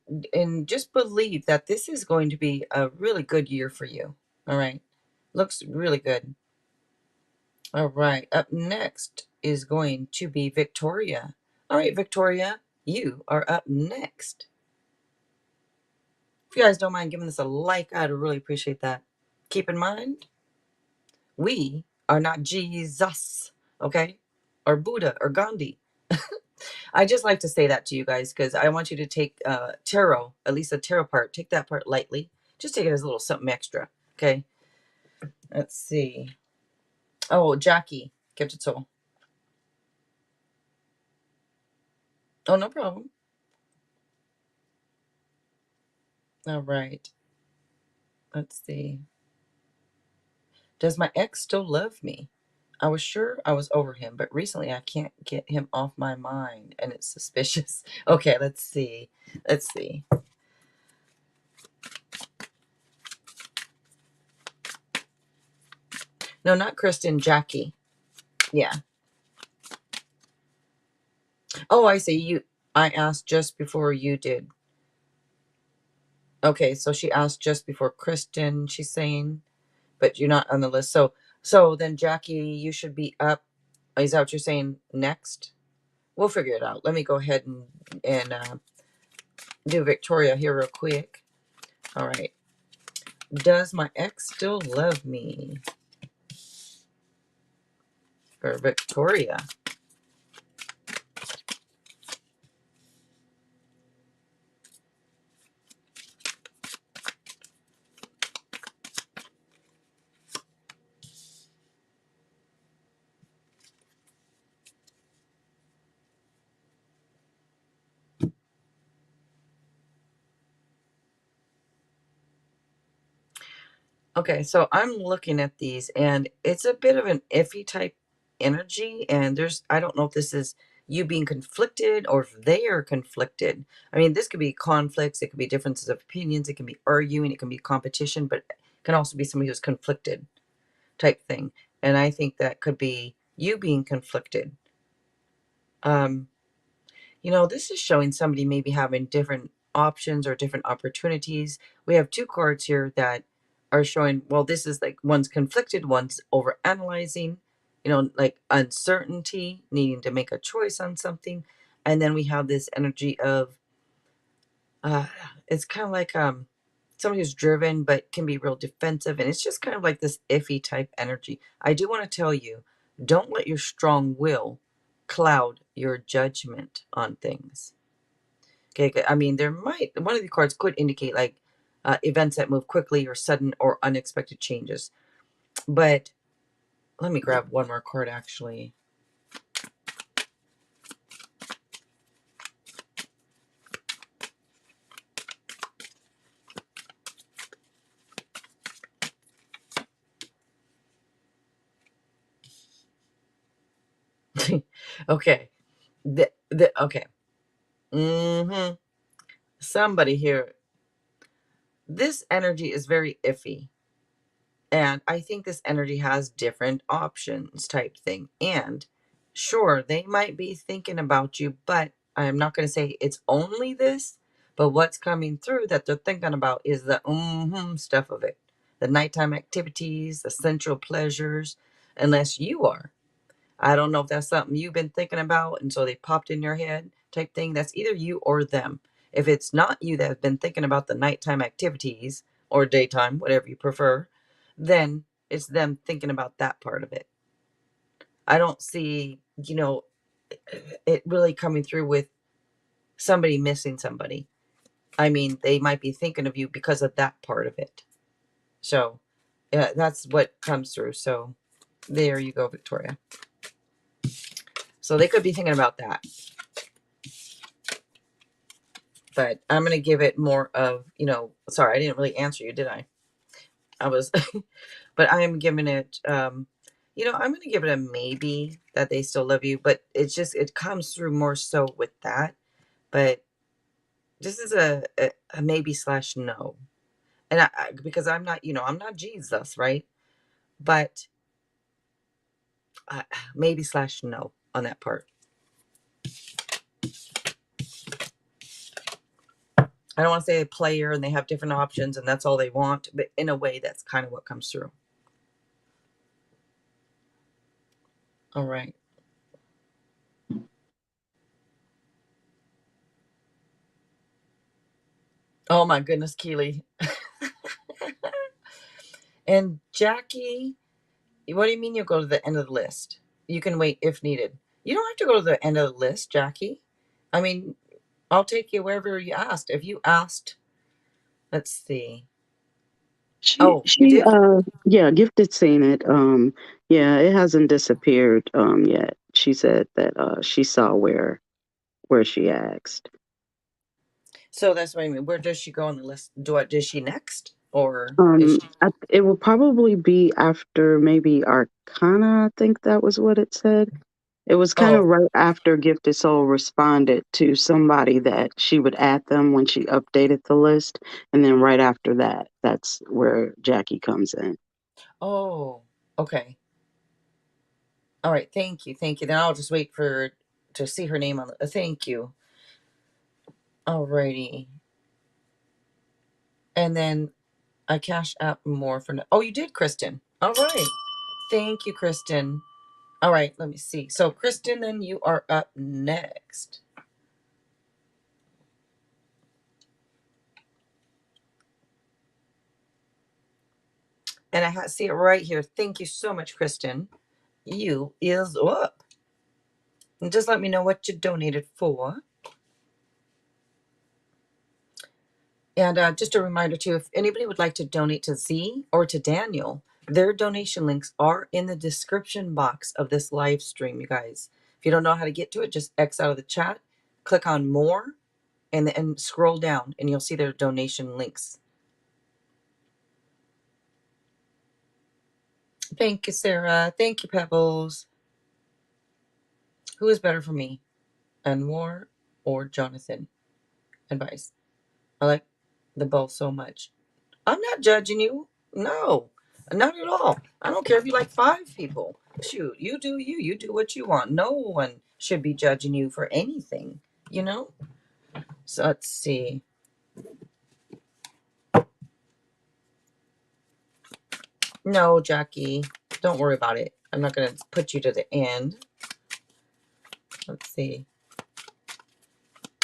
just believe that this is going to be a really good year for you. All right. Looks really good. All right. Up next is going to be Victoria. All right, Victoria, you are up next. If you guys don't mind giving this a like, I'd really appreciate that. Keep in mind, we are not Jesus, okay? Or Buddha or Gandhi. I just like to say that to you guys because I want you to take tarot, at least the tarot part, take that part lightly. Just take it as a little something extra, okay? Let's see. Oh, Jackie, Gifted Soul. Oh, no problem. All right. Let's see. Does my ex still love me? I was sure I was over him, but recently I can't get him off my mind and it's suspicious. Okay, let's see. Let's see. No, not Kristen, Jackie. Yeah. Oh, I see. I asked just before you did. Okay, so she asked just before Kristen, she's saying, but you're not on the list. So then Jackie, you should be up. Is that what you're saying next? We'll figure it out. Let me go ahead and do Victoria here real quick. All right. Does my ex still love me? For Victoria. Okay, so I'm looking at these and it's a bit of an iffy type energy. And I don't know if this is you being conflicted or if they are conflicted. I mean, this could be conflicts, it could be differences of opinions, it can be arguing, it can be competition, but it can also be somebody who's conflicted type thing. And I think that could be you being conflicted. Um, this is showing somebody maybe having different options or different opportunities. We have two cards here that are showing, well, this is like one's conflicted, one's over analyzing, like uncertainty, needing to make a choice on something. And then we have this energy of, uh, it's kind of like somebody who's driven but can be real defensive. And it's just kind of like this iffy type energy. I do want to tell you, don't let your strong will cloud your judgment on things. Okay, I mean, one of the cards could indicate like events that move quickly or sudden or unexpected changes. But let me grab one more card actually. Okay. Okay. Mm-hmm. Somebody here. This energy is very iffy. And I think this energy has different options type thing. And Sure, they might be thinking about you, but I'm not going to say it's only this. But what's coming through that they're thinking about is the stuff of it, the nighttime activities, the sensual pleasures, unless you are. I don't know if that's something you've been thinking about, and so they popped in your head type thing. That's either you or them. If it's not you that have been thinking about the nighttime activities or daytime, whatever you prefer, then it's them thinking about that part of it. I don't see, it really coming through with somebody missing somebody. I mean, they might be thinking of you because of that part of it. So, yeah, that's what comes through. So, there you go, Victoria. So, they could be thinking about that. But I'm going to give it more of, sorry, I didn't really answer you, did I? I was, but I am giving it, I'm going to give it a maybe that they still love you, but it comes through more so with that. But this is a maybe slash no. And because I'm not, I'm not Jesus, right? But maybe slash no on that part. I don't want to say a player and they have different options and that's all they want, but in a way, that's kind of what comes through. All right. Oh my goodness, Keely. And Jackie, what do you mean you'll go to the end of the list? You can wait if needed. You don't have to go to the end of the list, Jackie. I mean, I'll take you wherever you asked. If you asked, let's see. She Oh, you she did? yeah, Gifted seen it. Yeah, it hasn't disappeared yet. She said that she saw where she asked. So that's what I mean. Where does she go on the list? Does she next? Or is she? It will probably be after maybe Arcana. I think that was what it said. It was kind of Oh, right after Gifted Soul responded to somebody that she would add them when she updated the list. And then right after that, that's where Jackie comes in. oh, okay. All right. Thank you. Thank you. Then I'll just wait to see her name on the. Thank you. Alrighty. And then I cash out more for. Oh, you did, Kristen. All right. Thank you, Kristen. All right. Let me see. So, Kristen, then you are up next. And I see it right here. Thank you so much, Kristen. You is up. And just let me know what you donated for. And just a reminder too, if anybody would like to donate to Z or to Daniel, their donation links are in the description box of this live stream, you guys. If you don't know how to get to it, just X out of the chat, click on more, and then scroll down, and you'll see their donation links. Thank you, Sarah. Thank you, Pebbles. Who is better for me, Anwar or Jonathan? Advice. I like them both so much. I'm not judging you. No, not at all. I don't care if you like 5 people. Shoot, you do you. You do what you want. No one should be judging you for anything, you know? So let's see. No, Jackie, don't worry about it. I'm not going to put you to the end. Let's see.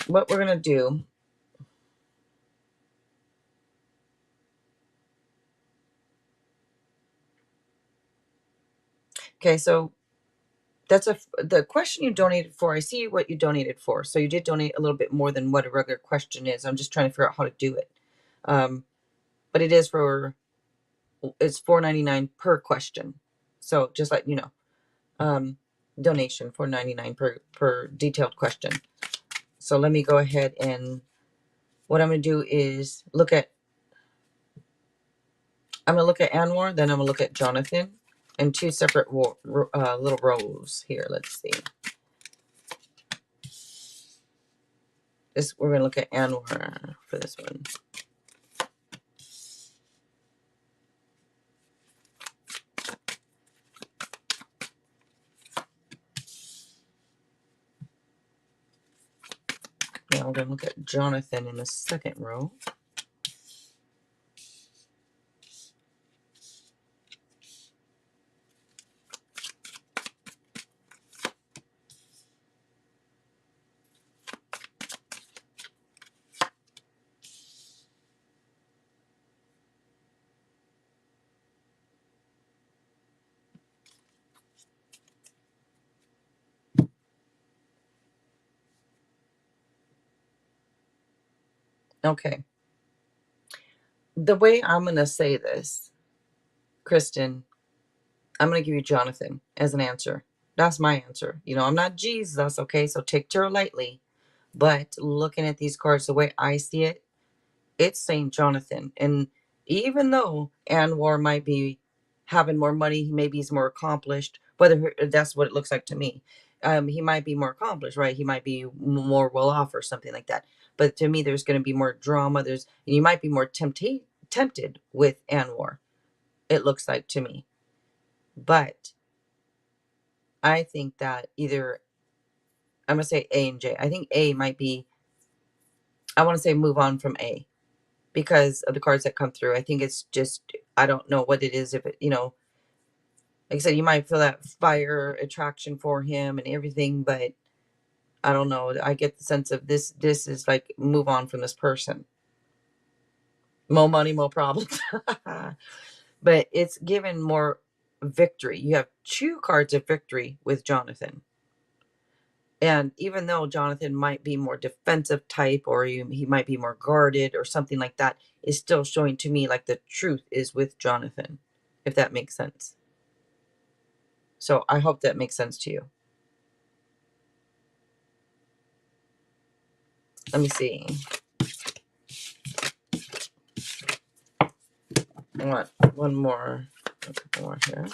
What we're going to do. Okay, so that's the question you donated for. I see what you donated for. So you did donate a little bit more than what a regular question is. I'm just trying to figure out how to do it. But it is for it's $4.99 per question. So just let you know. Donation $4.99 per detailed question. So let me go ahead and what I'm gonna do is I'm gonna look at Anwar, then I'm gonna look at Jonathan, and 2 separate little rows here. Let's see. This we're gonna look at Anwar for this one. Now we're going to look at Jonathan in the second row. Okay. The way I'm going to say this, Kristen, I'm going to give you Jonathan as an answer. That's my answer. You know, I'm not Jesus, okay? So take tarot lightly. But looking at these cards, the way I see it, it's saying Jonathan. And even though Anwar might be having more money, maybe he's more accomplished, whether that's what it looks like to me. He might be more accomplished, right? He might be more well off or something like that. But to me, there's going to be more drama. You might be more tempted with Anwar, it looks like to me. But I think that either, I'm going to say A and J. I think A might be, I want to say move on from A because of the cards that come through. I think it's just, I don't know what it is. If it, like I said, you might feel that fire attraction for him and everything, but I don't know. I get the sense of this is like move on from this person. More money, more problems. But it's given more victory. You have 2 cards of victory with Jonathan. And even though Jonathan might be more defensive type or he might be more guarded or something like that, is still showing to me like the truth is with Jonathan, if that makes sense. So I hope that makes sense to you. Let me see. I want one more. A couple more here.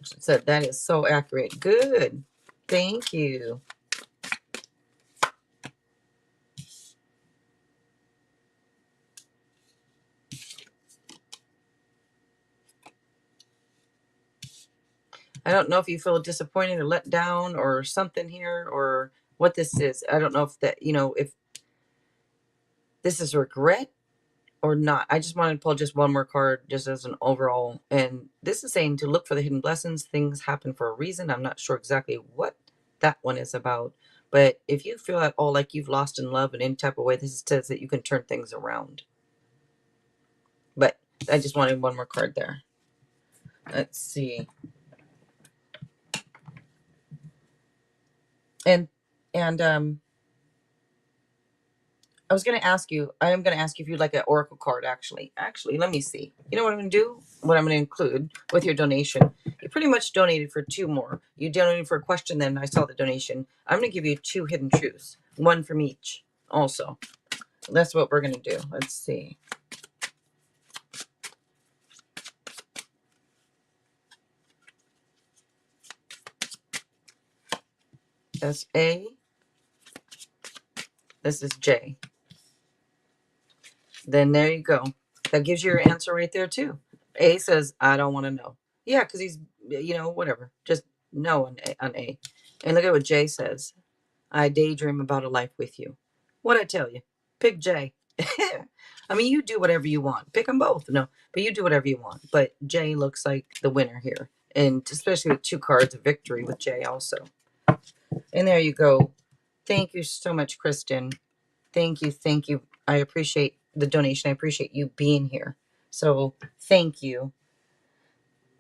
So that is so accurate. Good. Thank you. I don't know if you feel disappointed or let down or something here or what this is. I don't know if that, if this is regret or not. I just wanted to pull just one more card just as an overall. And this is saying to look for the hidden blessings. Things happen for a reason. I'm not sure exactly what that one is about. But if you feel at all like you've lost in love in any type of way, this says that you can turn things around. But I just wanted one more card there. Let's see. And I was going to ask you, I am going to ask you if you'd like an oracle card, actually. Actually, let me see. You know what I'm going to do? What I'm going to include with your donation. You pretty much donated for 2 more. You donated for a question, then I saw the donation. I'm going to give you 2 hidden truths, 1 from each also. That's what we're going to do. Let's see. That's A. This is J. Then there you go. That gives you your answer right there, too. A says, I don't want to know. Yeah, because he's, whatever. Just no on A. And look at what J says. I daydream about a life with you. What'd I tell you? Pick J. I mean, you do whatever you want. Pick them both. No, but you do whatever you want. But J looks like the winner here. And especially with 2 cards of victory with J also. And there you go. Thank you so much, Kristen. Thank you. Thank you. I appreciate the donation. I appreciate you being here. So thank you.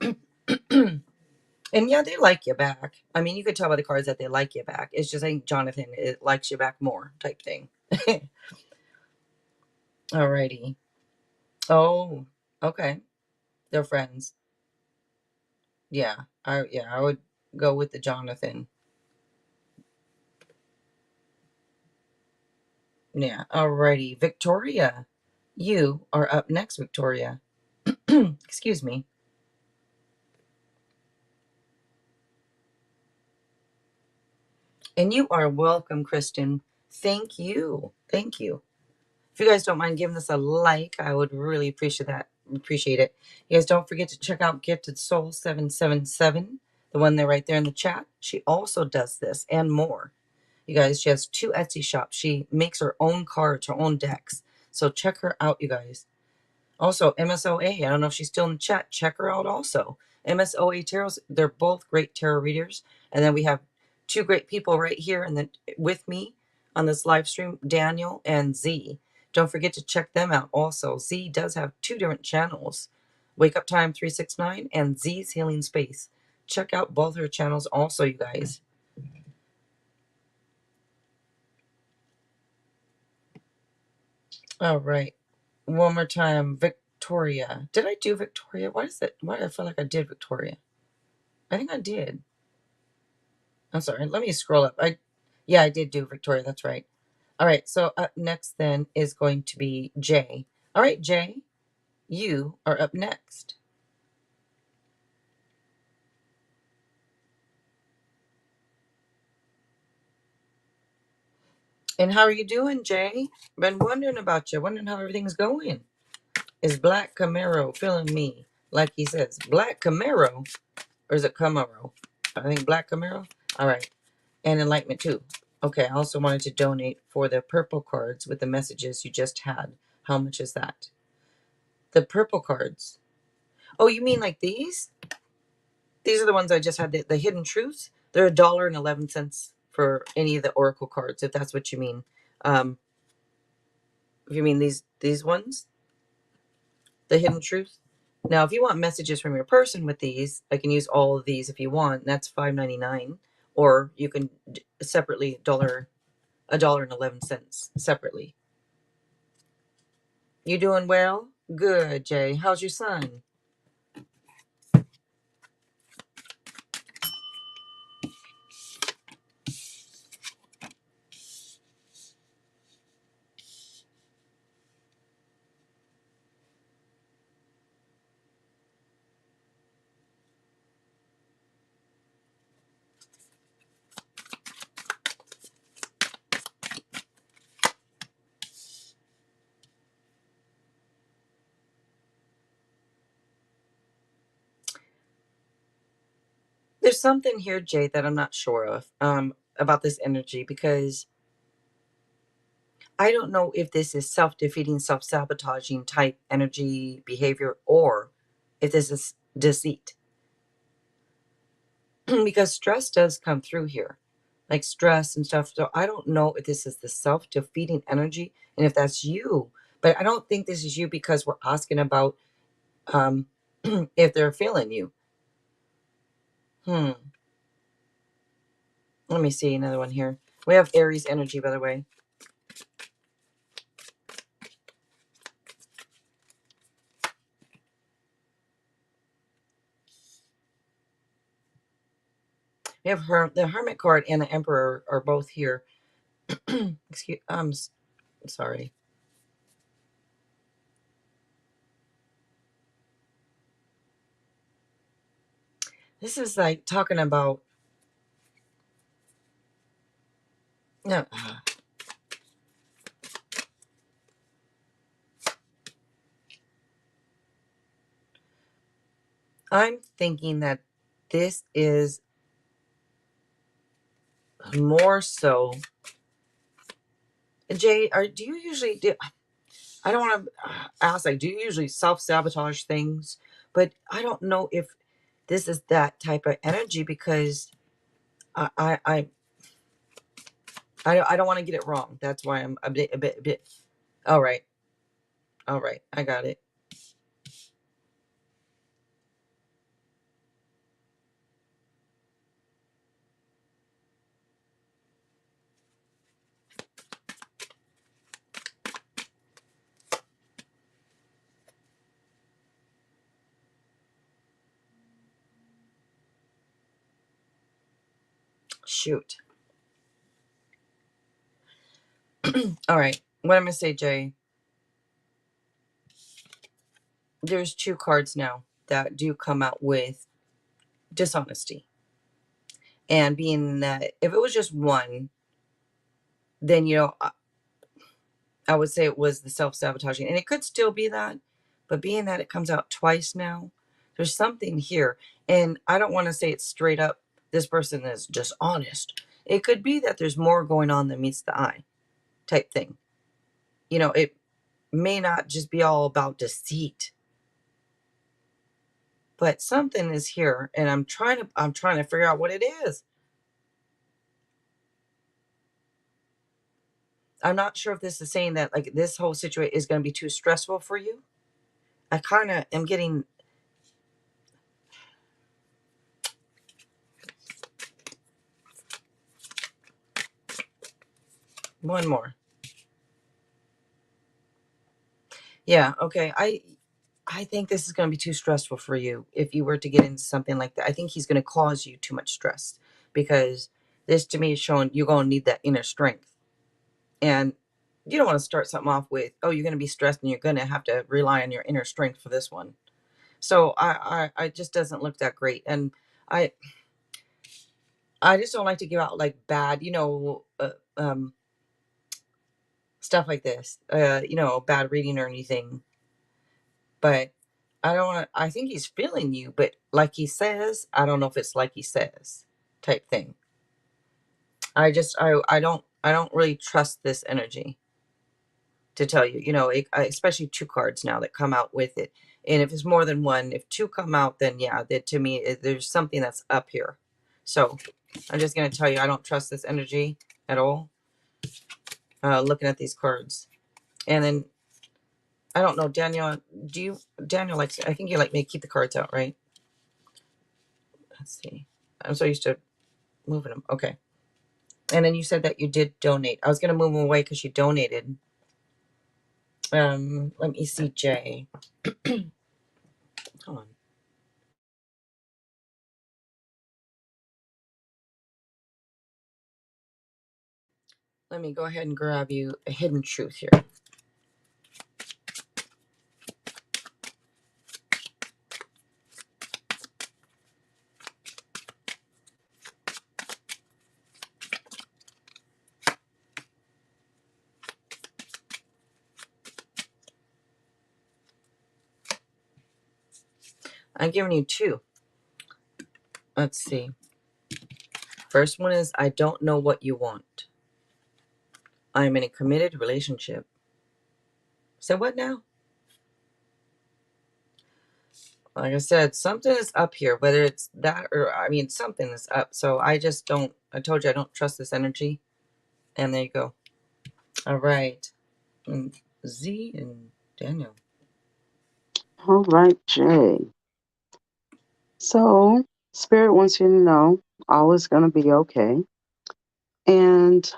And yeah, they like you back. I mean, you could tell by the cards that they like you back. It's just, I think Jonathan likes you back more type thing. Alrighty. Oh, okay. They're friends. Yeah. I would go with the Jonathan. Yeah. Alrighty. Victoria. You are up next, Victoria. Excuse me. And you are welcome, Kristen. Thank you. Thank you. If you guys don't mind giving this a like, I would really appreciate that. Appreciate it. You guys don't forget to check out Gifted Soul 777, the one there right there in the chat. She also does this and more. You guys, she has 2 Etsy shops. She makes her own cards, her own decks. So check her out, you guys. Also, MSOA, I don't know if she's still in the chat. Check her out also. MSOA Tarots, they're both great tarot readers. And then we have 2 great people right here and then with me on this live stream, Daniel and Z. Don't forget to check them out also. Z does have 2 different channels, Wake Up Time 369 and Z's Healing Space. Check out both her channels also, you guys. All right. One more time, Victoria. Did I do Victoria? Why do I feel like I did Victoria? I think I did. I'm sorry. Let me scroll up. Yeah, I did do Victoria. That's right. All right. So up next then is going to be Jay. All right, Jay, you are up next. And how are you doing, Jay? Been wondering about you. Wondering how everything's going. Is Black Camaro feeling me? Like he says, Black Camaro, or is it Camaro? I think Black Camaro. All right. And Enlightenment too. Okay, I also wanted to donate for the purple cards with the messages you just had. How much is that? The purple cards. Oh, you mean like these? These are the ones I just had. The hidden truths. They're $1.11 for any of the oracle cards, if that's what you mean. If you mean these ones, the hidden truth. Now, if you want messages from your person with these, I can use all of these if you want. That's $5.99, or you can separately $1.11 separately. You doing well? Good, Jay. How's your son? There's something here, Jay, that I'm not sure of about this energy, because I don't know if this is self-defeating, self-sabotaging type energy behavior, or if this is deceit. Because stress does come through here, like stress and stuff. So I don't know if this is the self-defeating energy and if that's you. But I don't think this is you, because we're asking about if they're feeling you. Let me see another one here. We have Aries energy, by the way. We have the Hermit card and the Emperor are both here. Excuse, sorry. This is like talking about no. I'm thinking that this is more so. Jay, do you usually do? I don't want to ask. Like, do you usually self-sabotage things? But I don't know if this is that type of energy, because I don't want to get it wrong. That's why I'm a bit. All right, I got it. Shoot. All right. What I'm gonna say, Jay. There's 2 cards now that do come out with dishonesty, and being that if it was just one, then I would say it was the self-sabotaging, and it could still be that, but being that it comes out twice now, there's something here. And I don't want to say it's straight up this person is dishonest, It could be that there's more going on than meets the eye type thing. It may not just be all about deceit, but something is here, and I'm trying to figure out what it is. I'm not sure if this is saying that like this whole situation is going to be too stressful for you. I kind of am getting one more. Yeah, okay. I think this is going to be too stressful for you if you were to get into something like that. I think he's going to cause you too much stress, because this to me is showing you're going to need that inner strength. And you don't want to start something off with, oh, you're going to be stressed and you're going to have to rely on your inner strength for this one. So I just doesn't look that great. And I I just don't like to give out like bad, stuff like this, bad reading or anything. But I don't want to, I think he's feeling you, but like he says, I don't know if it's like he says type thing. I don't really trust this energy to tell you, especially two cards now that come out with it. And if it's more than one, if two come out, then yeah, that to me, there's something that's up here. So I'm just going to tell you, I don't trust this energy at all. Looking at these cards. And then I don't know, Daniel, Daniel likes, I think you like me to keep the cards out, right? Let's see. I'm so used to moving them. Okay. And then you said that you did donate. I was going to move them away because you donated. Let me see, Jay. Hold on. Let me go ahead and grab you a hidden truth here. I'm giving you two. Let's see. First one is, I don't know what you want. I'm in a committed relationship. So what now? Like I said, something is up here, whether it's that or, I mean, something is up. So I just don't, I told you I don't trust this energy. And there you go. All right. And Z and Daniel. All right, Jay. So, Spirit wants you to know all is going to be okay. And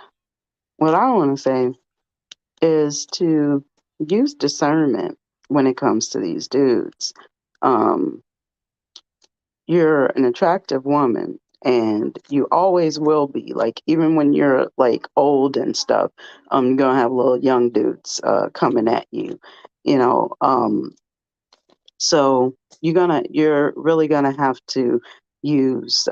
what I want to say is to use discernment when it comes to these dudes. Um, you're an attractive woman, and you always will be. Like, even when you're like old and stuff, you're gonna have little young dudes coming at you, you know. So you're really gonna have to use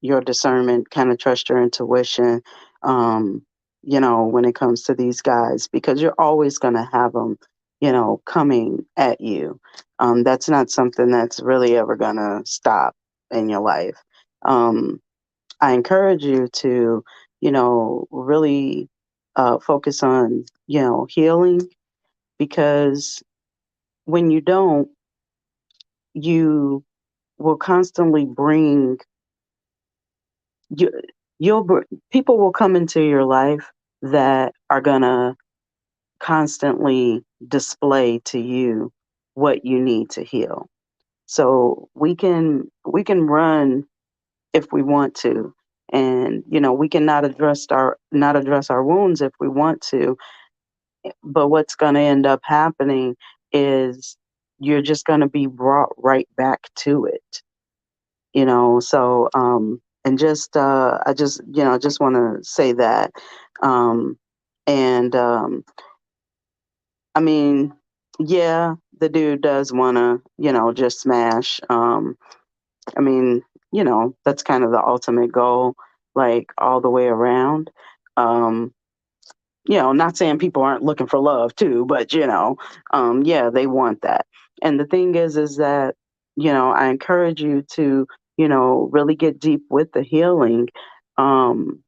your discernment, kind of trust your intuition, um, when it comes to these guys, because you're always going to have them, coming at you. That's not something that's really ever going to stop in your life. Um, I encourage you to, really focus on, healing, because when you don't, you will constantly bring you people will come into your life that are gonna constantly display to you what you need to heal. So we can run if we want to, and we can not address our wounds if we want to, but what's going to end up happening is you're just going to be brought right back to it. So and just I just want to say that. Um and I mean, yeah, the dude does want to just smash. I mean, that's kind of the ultimate goal, like all the way around. um not saying people aren't looking for love too, but yeah, they want that. And the thing is that I encourage you to really get deep with the healing, um,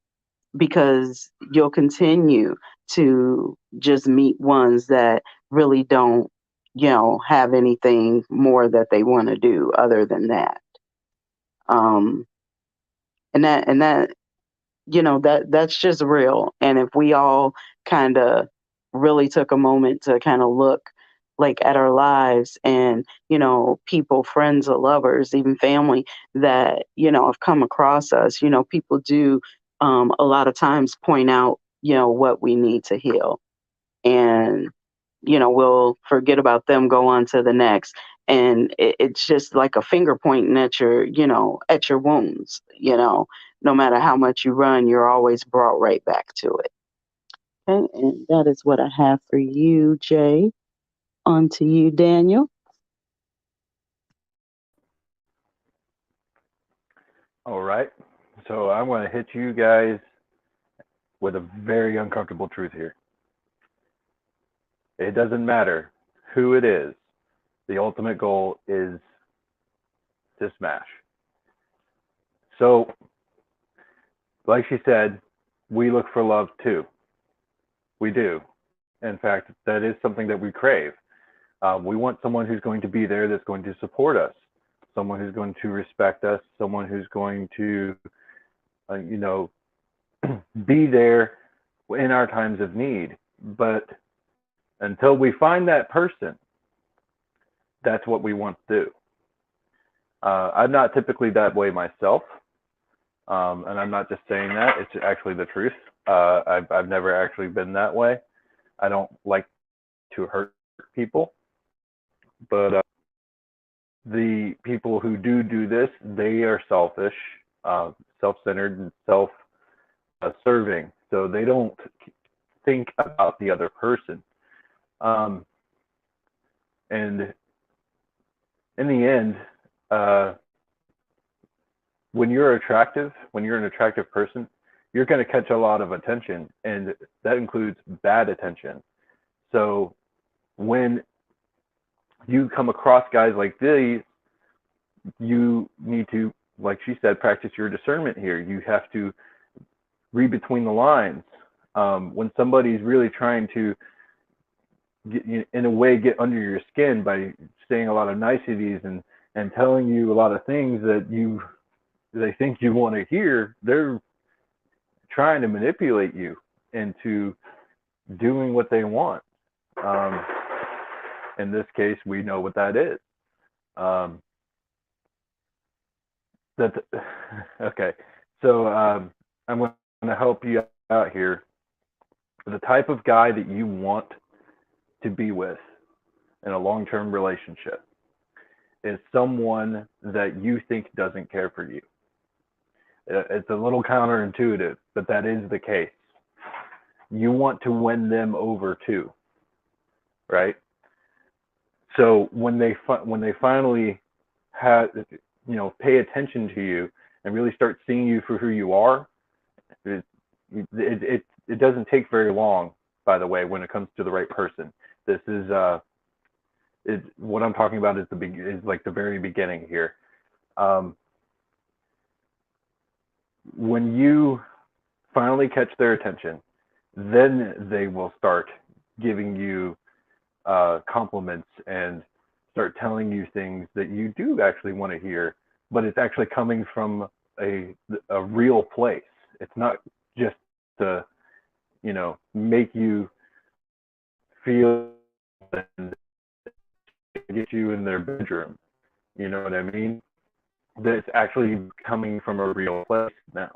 because you'll continue to just meet ones that really don't, have anything more that they want to do other than that. Um, and that that's just real. And if we all kind of really took a moment to kind of look like at our lives, and people, friends or lovers, even family that have come across us, people do a lot of times point out what we need to heal. And we'll forget about them, go on to the next. And it's just like a finger pointing at your wounds. No matter how much you run, you're always brought right back to it. Okay, and that is what I have for you, Jay. On to you, Daniel. All right. So I'm going to hit you guys with a very uncomfortable truth here. It doesn't matter who it is. The ultimate goal is to smash. So, like she said, we look for love too. We do. In fact, that is something that we crave. We want someone who's going to be there, that's going to support us, someone who's going to respect us, someone who's going to, you know, be there in our times of need. But until we find that person, that's what we want to do. I'm not typically that way myself, and I'm not just saying that. It's actually the truth. I've never actually been that way. I don't like to hurt people, but the people who do this, they are selfish, self-centered, and self-serving. So they don't think about the other person. Um, and in the end, uh, when you're attractive, when you're an attractive person, you're going to catch a lot of attention, and that includes bad attention. So when you come across guys like these, you need to, like she said, practice your discernment here. You have to read between the lines. When somebody's really trying to get, in a way, get under your skin by saying a lot of niceties and telling you a lot of things that they think you want to hear, they're trying to manipulate you into doing what they want. Um, in this case, we know what that is. That okay. So I'm going to help you out here. The type of guy that you want to be with in a long-term relationship is someone that you think doesn't care for you. It's a little counterintuitive, but that is the case. You want to win them over too, right? So when they finally have, pay attention to you and really start seeing you for who you are, it doesn't take very long, by the way, when it comes to the right person. This is what I'm talking about is like the very beginning here. When you finally catch their attention, then they will start giving you compliments and start telling you things that you do actually want to hear, but it's actually coming from a real place. It's not just to make you feel and get you in their bedroom. You know what I mean? That's actually coming from a real place now.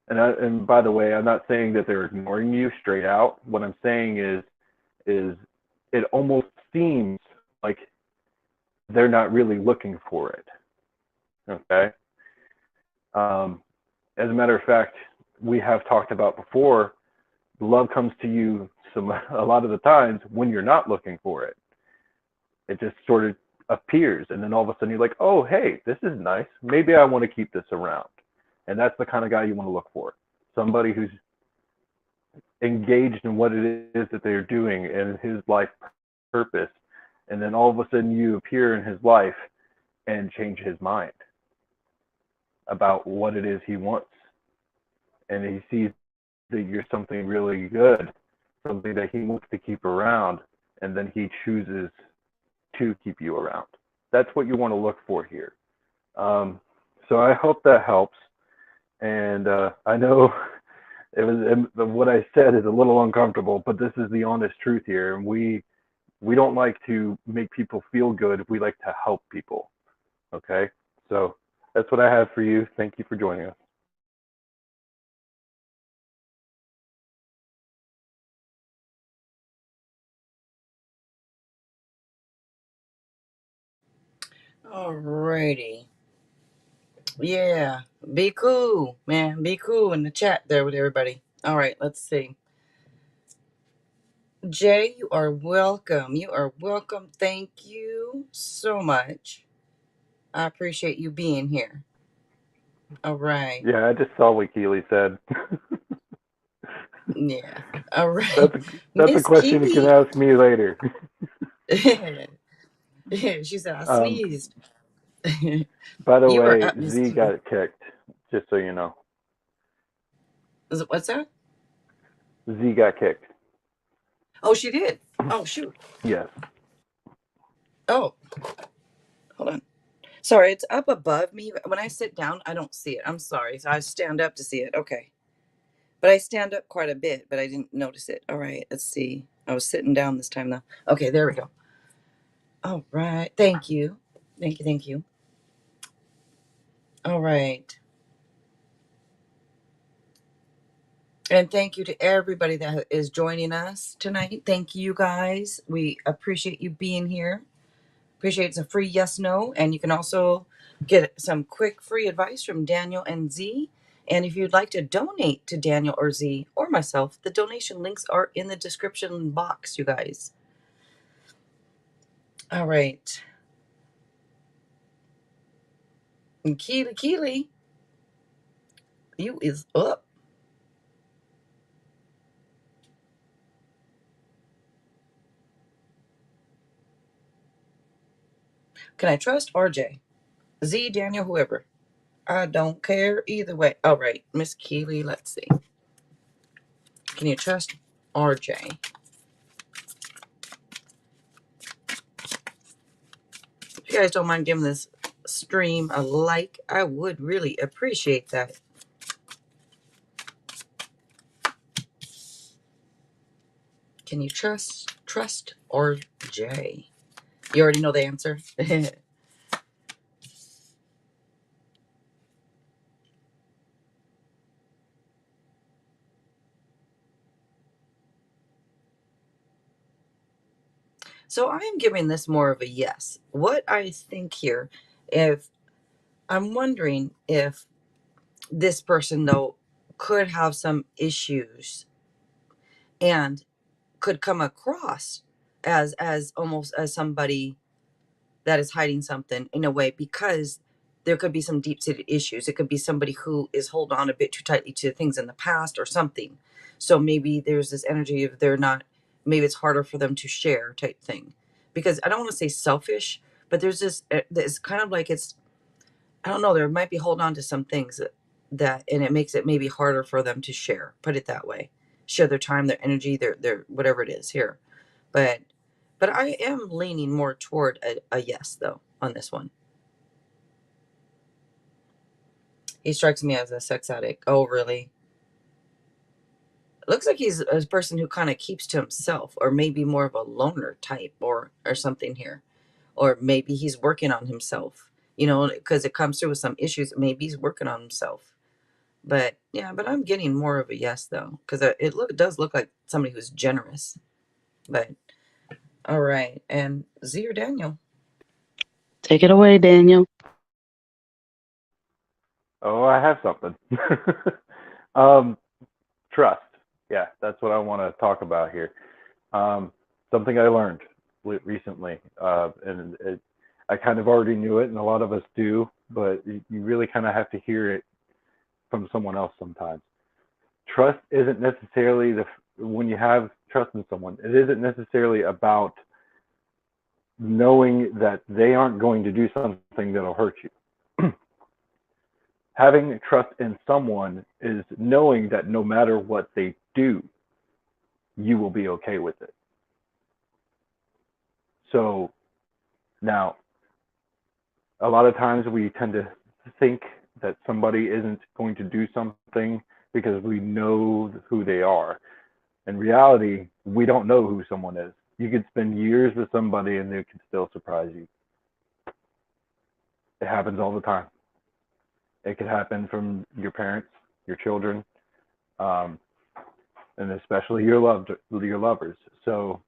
And by the way, I'm not saying that they're ignoring you straight out. What I'm saying is it almost seems like they're not really looking for it. Okay. As a matter of fact, we have talked about before, love comes to you a lot of the times when you're not looking for it. It just sort of appears, and then all of a sudden you're like, oh, hey, this is nice. Maybe I want to keep this around. And that's the kind of guy you want to look for. Somebody who's engaged in what it is that they're doing and his life purpose. And then all of a sudden you appear in his life and change his mind about what it is he wants. And he sees that you're something really good, something that he wants to keep around, and then he chooses to keep you around. That's what you want to look for here. So I hope that helps. And I know what I said is a little uncomfortable, but this is the honest truth here. And we don't like to make people feel good. We like to help people. Okay, so that's what I have for you. Thank you for joining us. Alrighty. Yeah. Be cool, man. Be cool in the chat there with everybody. All right, let's see. Jay, you are welcome. You are welcome. Thank you so much. I appreciate you being here. All right. Yeah, I just saw what Keely said. Yeah. All right. that's a, that's a Miss question you can Keely. ask me later. She said I um, sneezed. by the You are way, up, Miss Z Keely. got kicked. Just so you know, What's that? Z got kicked. Oh, she did. Oh, shoot. Yes. Oh, hold on. Sorry, it's up above me. When I sit down, I don't see it. I'm sorry. So I stand up to see it. Okay. But I stand up quite a bit, but I didn't notice it. All right. Let's see. I was sitting down this time, though. Okay. There we go. All right. Thank you. Thank you. Thank you. All right. And thank you to everybody that is joining us tonight. Thank you guys. We appreciate you being here. Appreciate it's a free yes no. And you can also get some quick free advice from Daniel and Z. And if you'd like to donate to Daniel or Z or myself, the donation links are in the description box, you guys. All right. And Keely, you is up. Can I trust RJ? Z, Daniel, whoever. I don't care either way. All right, Miss Keely, let's see. Can you trust RJ? If you guys don't mind giving this stream a like, I would really appreciate that. Can you trust RJ? You already know the answer. So I am giving this more of a yes. What I think here, if I'm wondering if this person though could have some issues and could come across as almost as somebody that is hiding something in a way, because there could be some deep-seated issues. It could be somebody who is holding on a bit too tightly to things in the past or something. So maybe there's this energy of they're not, maybe it's harder for them to share type thing. Because I don't want to say selfish, but there's this kind of like it's, I don't know, there might be holding on to some things that and it makes it maybe harder for them to share. Put it that way. Share their time, their energy, their whatever it is here. But I am leaning more toward a yes though on this one. He strikes me as a sex addict. Oh, really? Looks like he's a person who kind of keeps to himself, or maybe more of a loner type, or something here, or maybe he's working on himself. You know, because it comes through with some issues. Maybe he's working on himself. But yeah, but I'm getting more of a yes though, because it does look like somebody who's generous. But all right, and Z or Daniel? Take it away, Daniel. Oh, I have something. um, trust. Yeah, that's what I want to talk about here. Something I learned recently, I kind of already knew it, and a lot of us do, but you really kind of have to hear it from someone else sometimes. Trust isn't necessarily when you have trust in someone, it isn't necessarily about knowing that they aren't going to do something that'll hurt you. Having trust in someone is knowing that no matter what they do, you will be okay with it. So now, a lot of times we tend to think that somebody isn't going to do something because we know who they are. In reality, we don't know who someone is. You could spend years with somebody and they can still surprise you. It happens all the time. It could happen from your parents, your children, um, and especially your lovers. So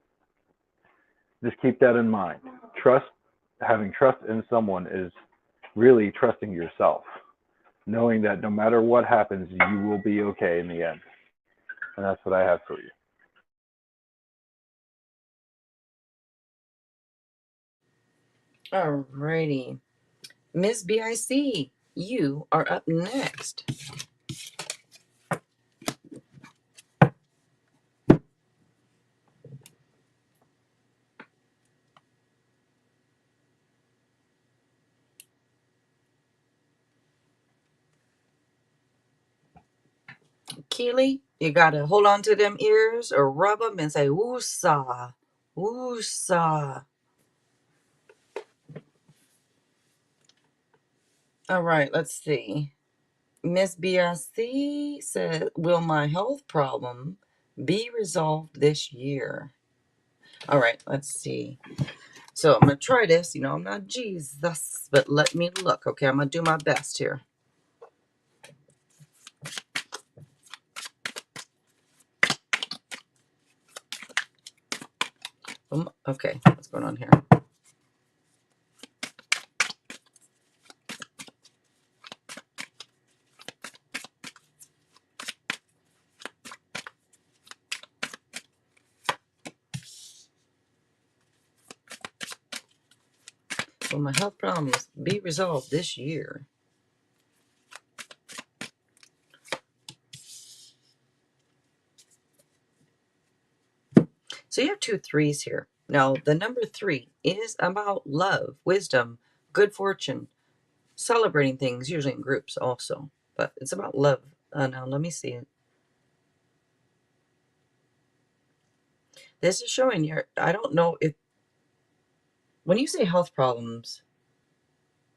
just keep that in mind. Trust, having trust in someone is really trusting yourself, knowing that no matter what happens, you will be okay in the end. And that's what I have for you. Alrighty. Miss BIC, you are up next. Keely, you gotta hold on to them ears or rub them and say woosah, woosah. All right, let's see. Miss BRC said, will my health problem be resolved this year? All right, let's see. So I'm gonna try this. You know, I'm not Jesus, but let me look. Okay, I'm gonna do my best here. Okay, what's going on here? Will my health problems be resolved this year? So you have 2 3s here. Now, the number 3 is about love, wisdom, good fortune, celebrating things, usually in groups also. But it's about love. Now, let me see. This is showing your, I don't know if, when you say health problems,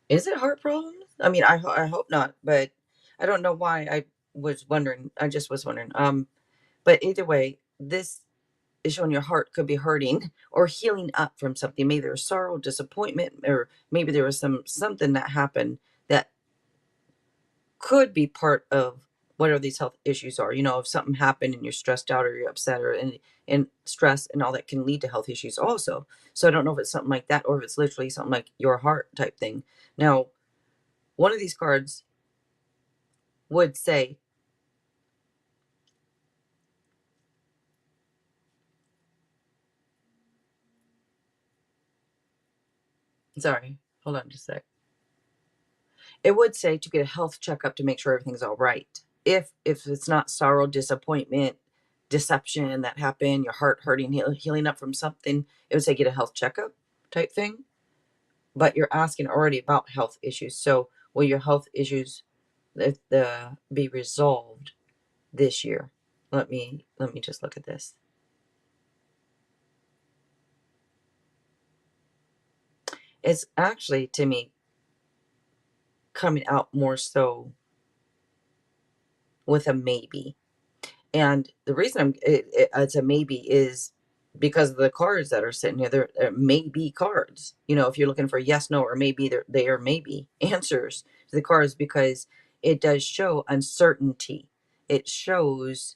is it heart problems? I mean, I hope not, but I don't know why I was wondering. I just was wondering. But either way, this is showing your heart could be hurting or healing up from something. Maybe there was sorrow, disappointment, or maybe there was something that happened that could be part of whatever these health issues are. You know, if something happened and you're stressed out or you're upset or and stress and all that can lead to health issues also. So I don't know if it's something like that or if it's literally something like your heart type thing. Now, one of these cards would say, sorry, hold on just a sec. It would say to get a health checkup to make sure everything's all right. If it's not sorrow, disappointment, deception that happened, your heart hurting, healing up from something, it would say get a health checkup type thing. But you're asking already about health issues. So will your health issues be resolved this year? Let me just look at this. It's actually to me coming out more so with a maybe. And the reason it's a maybe is because of the cards that are sitting here. They're maybe cards. You know, if you're looking for yes, no, or maybe, they are maybe answers to the cards because it does show uncertainty. It shows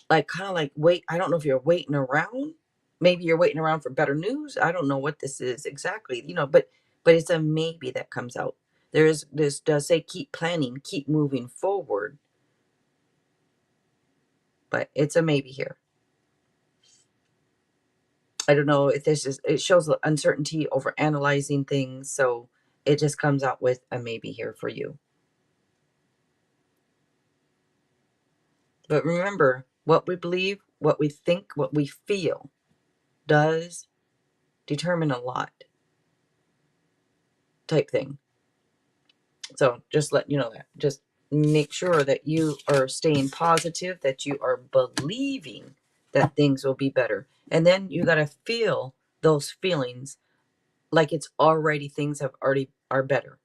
like kind of like wait. I don't know if you're waiting around. Maybe you're waiting around for better news. I don't know what this is exactly. You know, but it's a maybe that comes out. This does say keep planning, keep moving forward, but it's a maybe here. I don't know if this is, it shows uncertainty over analyzing things. So it just comes out with a maybe here for you. But remember, what we believe, what we think, what we feel does determine a lot type thing. So just let you know that. Just make sure that you are staying positive, that you are believing that things will be better. And then you got to feel those feelings like it's already, things have already are better.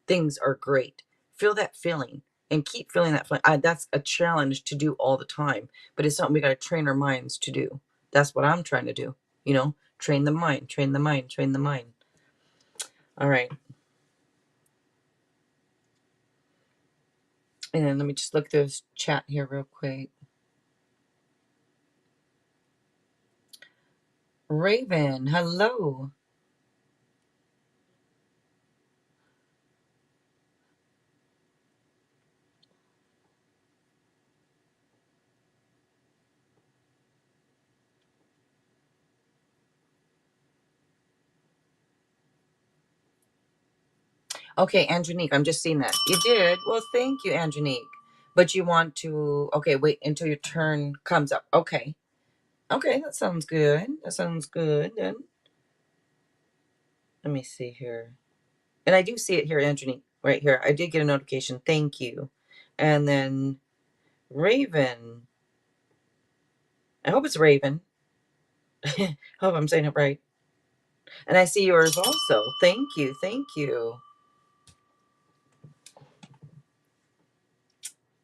Things are great. Feel that feeling and keep feeling that feeling. That's a challenge to do all the time, but it's something we got to train our minds to do. That's what I'm trying to do. Train the mind, train the mind, train the mind. All right. And let me just look through this chat here real quick. Raven, hello. Okay, Angenique, I'm just seeing that. You did? Well, thank you, Angenique. But you want to, okay, wait until your turn comes up. Okay. Okay, that sounds good. That sounds good. Then let me see here. And I do see it here, Angenique, right here. I did get a notification. Thank you. And then Raven. I hope it's Raven. Hope I'm saying it right. And I see yours also. Thank you. Thank you.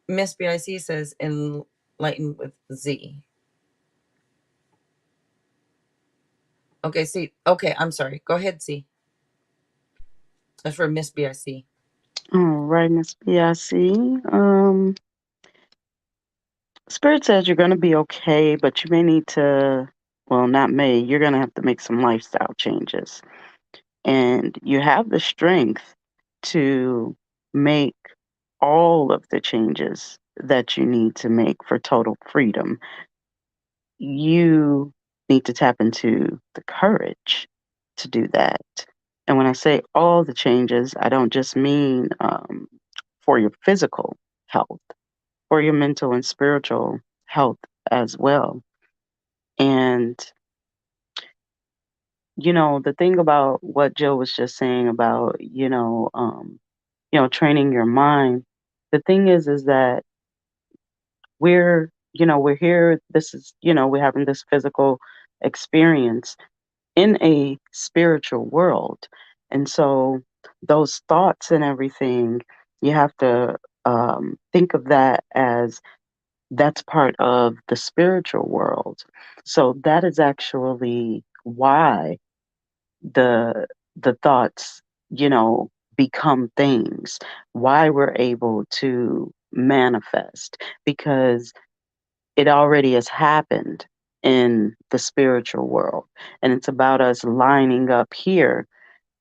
Miss BIC says enlighten with Z. Okay, see. Okay, I'm sorry. Go ahead, Z. That's for Miss BIC. All right, Miss BIC. Spirit says you're going to be okay, but you may need to, well, not may, you're going to have to make some lifestyle changes. And you have the strength to make all of the changes that you need to make for total freedom. You need to tap into the courage to do that. And when I say all the changes, I don't just mean for your physical health, for your mental and spiritual health as well. And, the thing about what Jill was just saying about, training your mind, the thing is that we're here, this is, we're having this physical experience in a spiritual world. And so those thoughts and everything, you have to think of that as that's part of the spiritual world. So that is actually why the thoughts, become things, why we're able to manifest, because it already has happened in the spiritual world. And it's about us lining up here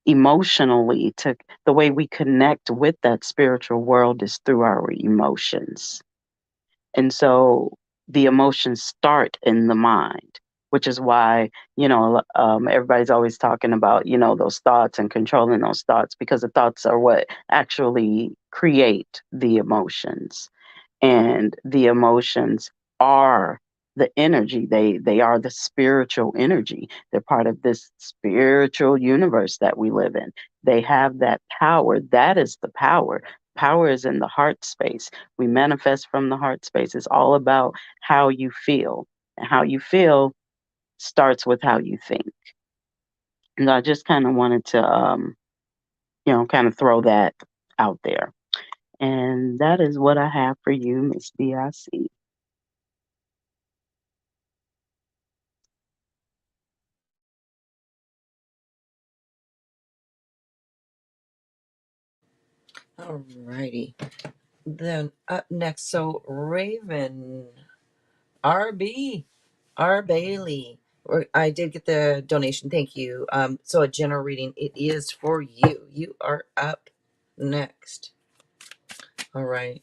emotionally to the way we connect with that spiritual world is through our emotions. And so the emotions start in the mind, which is why, everybody's always talking about, those thoughts and controlling those thoughts, because the thoughts are what actually create the emotions, and the emotions are the energy. They are the spiritual energy. They're part of this spiritual universe that we live in. They have that power. That is the power. Power is in the heart space. We manifest from the heart space. It's all about how you feel, and how you feel starts with how you think. And I just kind of wanted to kind of throw that out there. And that is what I have for you, Miss BIC. All righty. Then up next, so Raven, RB, R Bailey. I did get the donation. Thank you. So a general reading. It is for you. You are up next. All right.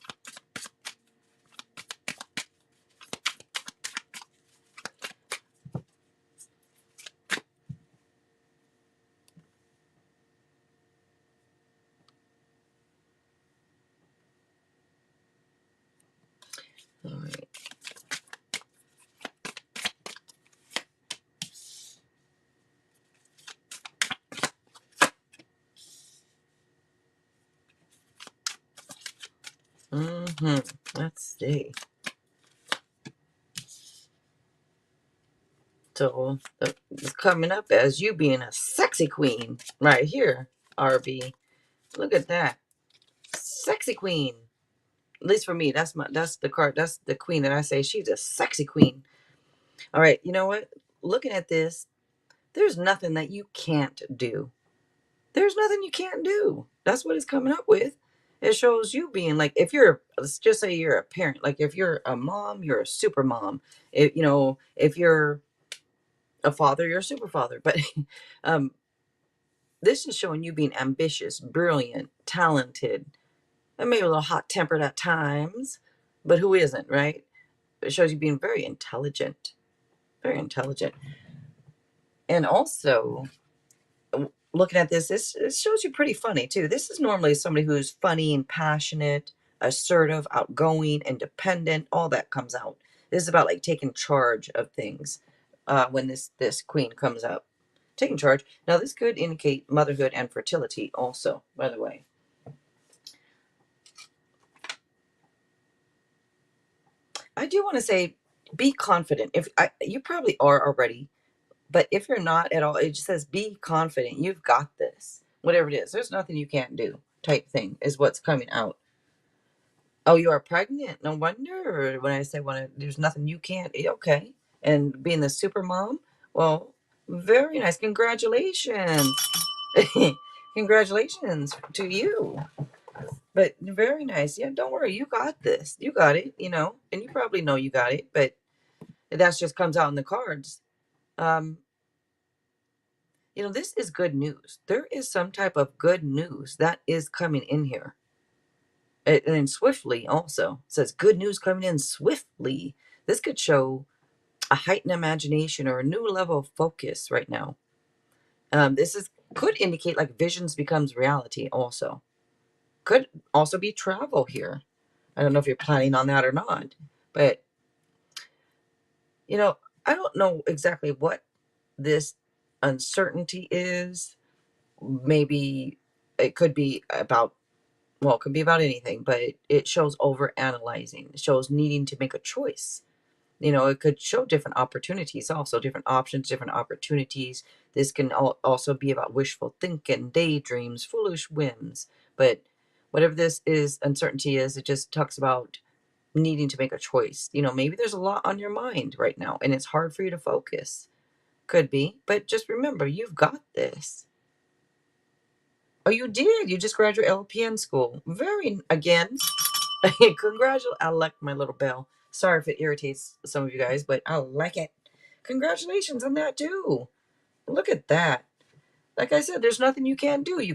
All right. Let's see. So it's coming up as you being a sexy queen right here, RB. Look at that. Sexy queen. At least for me, that's the card. That's the queen that I say she's a sexy queen. All right, you know what? Looking at this, there's nothing that you can't do. There's nothing you can't do. That's what it's coming up with. It shows you being like, if you're, let's just say you're a parent, like if you're a mom, you're a super mom. If you're a father, you're a super father. But um, this is showing you being ambitious, brilliant, talented, and maybe a little hot tempered at times. But who isn't, right? It shows you being very intelligent, very intelligent. And also, looking at this shows you pretty funny too. This is normally somebody who's funny and passionate, assertive, outgoing, independent. All that comes out. This is about like taking charge of things. When this queen comes up, taking charge. Now this could indicate motherhood and fertility, also. By the way, I do want to say, be confident. If you probably are already, but if you're not at all, it just says be confident. You've got this. Whatever it is, there's nothing you can't do. Type thing is what's coming out. Oh, you are pregnant? No wonder. When I say there's nothing you can't. Okay. And being the super mom, well, very nice. Congratulations. Congratulations to you. But very nice. Yeah, don't worry. You got this. You got it, and you probably know you got it, but that just comes out in the cards. Um, this is good news. There is some type of good news that is coming in here. And swiftly also. It says good news coming in swiftly. This could show a heightened imagination or a new level of focus right now. Could indicate like visions becomes reality also. Could also be travel here. I don't know if you're planning on that or not, but I don't know exactly what this uncertainty is. Maybe it could be about, well, it could be about anything, but it shows over analyzing. It shows needing to make a choice. It could show different opportunities, also different options, different opportunities. This can also be about wishful thinking, daydreams, foolish whims. But whatever this is, uncertainty is, it just talks about needing to make a choice. Maybe there's a lot on your mind right now and it's hard for you to focus. Could be, but just remember, you've got this. Oh, you did. You just graduated LPN school. Again, congratulations. I like my little bell. Sorry if it irritates some of you guys, but I like it. Congratulations on that too. Look at that. Like I said, there's nothing you can't do. You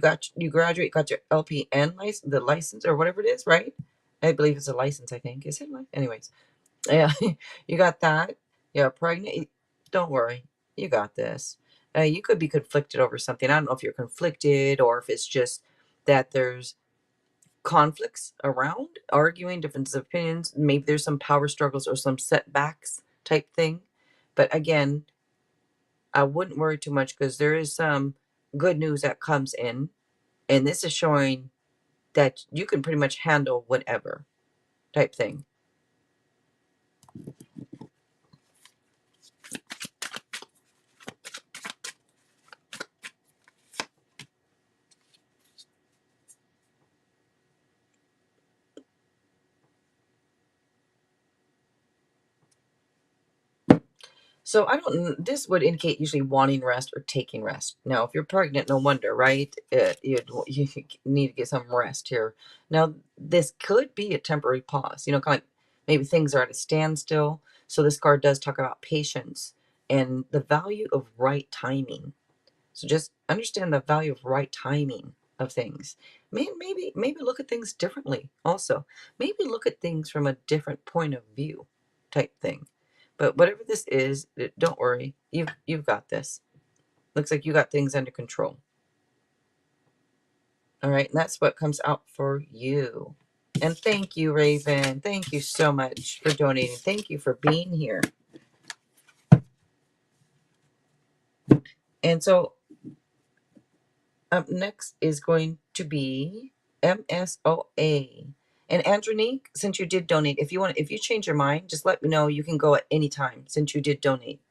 graduate, got your LPN license, the license or whatever it is, right? I believe it's a license, I think. Is it anyways? Yeah, you got that. You're pregnant. Don't worry. You got this. You could be conflicted over something. I don't know if you're conflicted or if it's just that there's conflicts around, arguing, differences of opinions. Maybe there's some power struggles or some setbacks type thing. But again, I wouldn't worry too much because there is some good news that comes in. And this is showing that you can pretty much handle whatever type thing. So this would indicate usually wanting rest or taking rest. Now, if you're pregnant, no wonder, right? You need to get some rest here. Now, this could be a temporary pause, kind of like maybe things are at a standstill. So this card does talk about patience and the value of right timing. So just understand the value of right timing of things. Maybe look at things differently also. Maybe look at things from a different point of view type thing. But whatever this is, don't worry. You've got this. Looks like you got things under control. All right, and that's what comes out for you. And thank you, Raven. Thank you so much for donating. Thank you for being here. And so up next is going to be MSOA. And Andronique, since you did donate, if you change your mind, just let me know. You can go at any time since you did donate.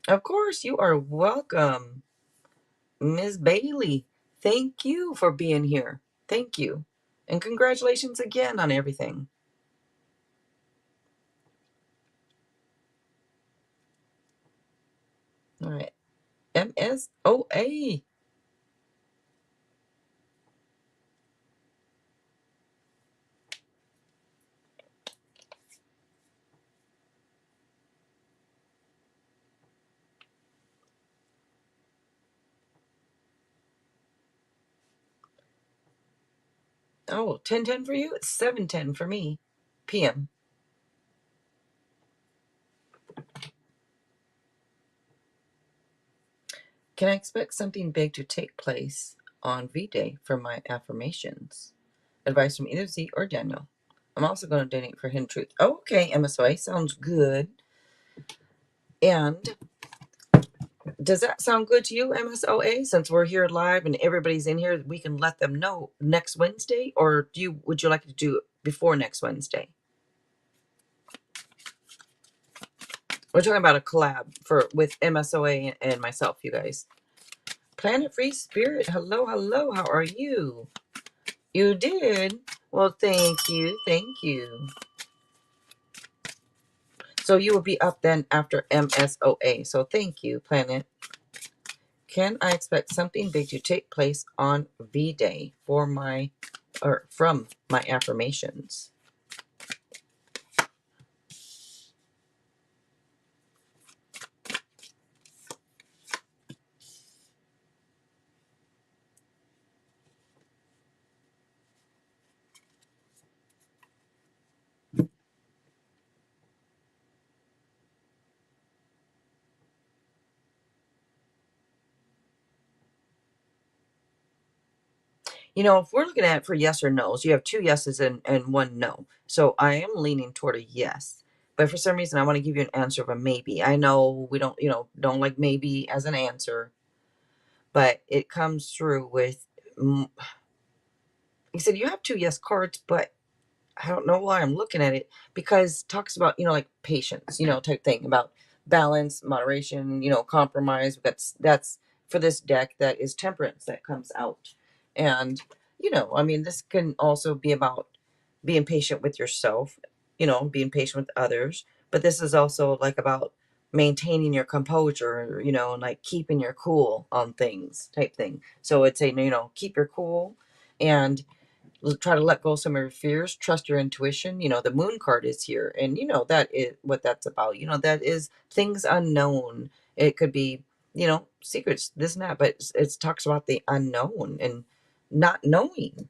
Of course, you are welcome, Ms. Bailey. Thank you for being here. Thank you. And congratulations again on everything. All right. MSOA. Oh, 10:10 for you? It's 7:10 for me. PM. Can I expect something big to take place on V-Day for my affirmations? Advice from either Z or Daniel. I'm also going to donate for Hidden Truth. Okay, MSOA. Sounds good. And does that sound good to you, MSOA? Since we're here live and everybody's in here, we can let them know next Wednesday, or would you like to do it before next Wednesday? We're talking about a collab with MSOA and myself, you guys. Planet Free Spirit, hello, hello. How are you? You did? Well, thank you, thank you. So you will be up then after MSOA. So thank you, Planet. Can I expect something big to take place on V-Day from my affirmations? You know, if we're looking at it for yes or no's, you have two yeses and one no. So I am leaning toward a yes. But for some reason, I want to give you an answer of a maybe. I know we don't like maybe as an answer, but it comes through with. He said you have two yes cards, but I don't know why I'm looking at it, because it talks about, like patience, type thing, about balance, moderation, compromise. That's for this deck, that is temperance that comes out. And, I mean, this can also be about being patient with yourself, being patient with others. But this is also like about maintaining your composure, and like keeping your cool on things type thing. So it's a, keep your cool and try to let go of some of your fears, trust your intuition. The moon card is here, and that is what that's about. That is things unknown. It could be, secrets, this and that, but it talks about the unknown and not knowing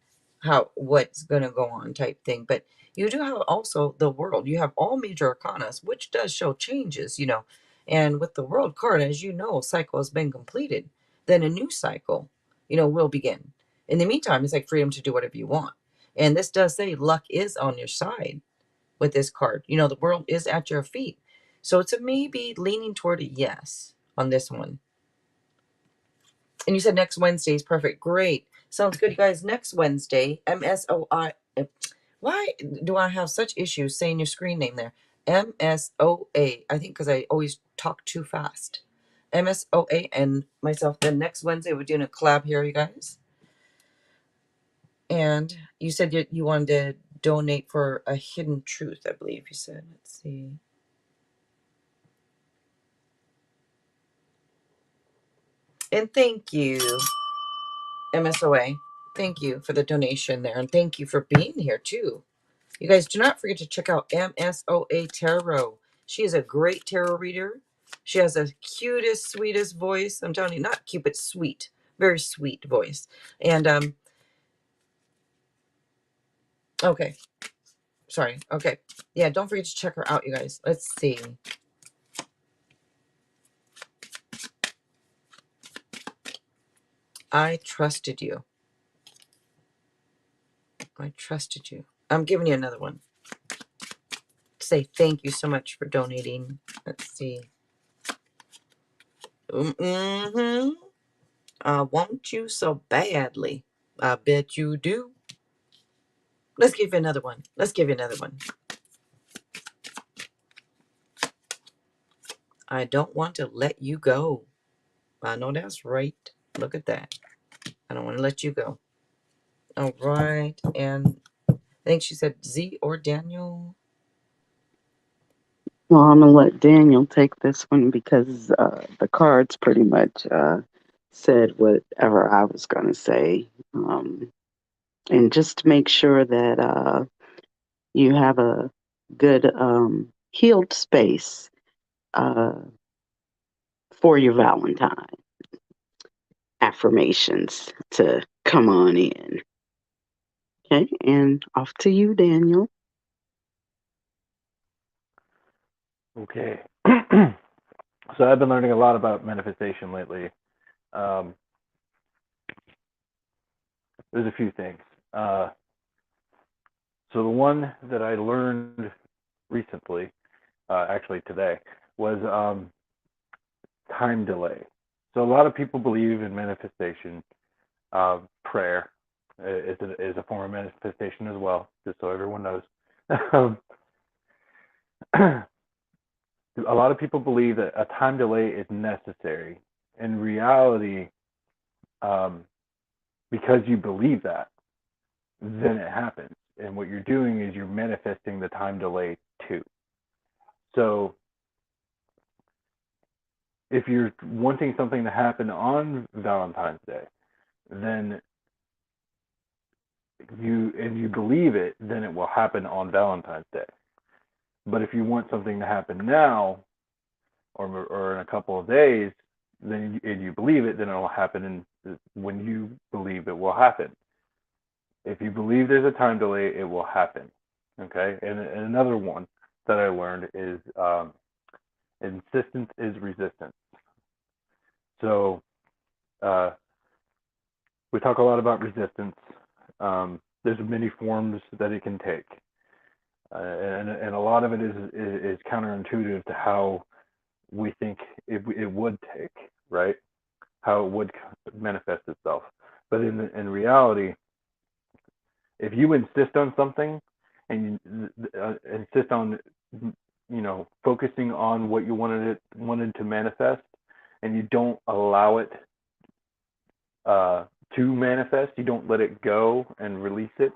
what's going to go on type thing. But you do have also the world. You have all major arcana, which does show changes, and with the world card, as you know, cycle has been completed, then a new cycle, will begin. In the meantime, it's like freedom to do whatever you want. And this does say luck is on your side with this card. The world is at your feet. So it's a maybe leaning toward a yes on this one. And you said next Wednesday is perfect. Great. Sounds good, you guys. Next Wednesday, MSOI. Why do I have such issues saying your screen name there? MSOA. I think because I always talk too fast. MSOA and myself. Then next Wednesday, we're doing a collab here, you guys. And you said you wanted to donate for a hidden truth, I believe you said. Let's see. And thank you, MSOA. Thank you for the donation there. And thank you for being here, too. You guys, do not forget to check out MSOA Tarot. She is a great tarot reader. She has the cutest, sweetest voice. I'm telling you, not cute, but sweet. Very sweet voice. And, okay. Sorry. Okay. Yeah, don't forget to check her out, you guys. Let's see. I trusted you. I trusted you. I'm giving you another one. Say thank you so much for donating. Let's see. Mm-hmm. I want you so badly. I bet you do. Let's give you another one. Let's give you another one. I don't want to let you go. I know that's right. Look at that. I don't want to let you go. All right. And I think she said Z or Daniel. Well, I'm gonna let Daniel take this one because the cards pretty much said whatever I was gonna say, and just to make sure that you have a good healed space uh, for your Valentine affirmations to come on in. Okay, and off to you, Daniel. Okay. So I've been learning a lot about manifestation lately. Um, there's a few things. So the one that I learned recently, actually today, was time delay. So a lot of people believe in manifestation. Prayer is a form of manifestation as well, just so everyone knows. A lot of people believe that a time delay is necessary. In reality, um, because you believe that, then it happens. And what you're doing is you're manifesting the time delay too. So if you're wanting something to happen on Valentine's Day, then you believe it, then it will happen on Valentine's Day. But if you want something to happen now or in a couple of days, then and you believe it, then it will happen when you believe it will happen. If you believe there's a time delay, it will happen. Okay. And another one that I learned is insistence is resistance. So uh, we talk a lot about resistance. There's many forms that it can take, and a lot of it is counterintuitive to how we think it would take, right? How it would manifest itself. But in reality, if you insist on something and you insist on focusing on what you wanted to manifest, and you don't allow it to manifest, you don't let it go and release it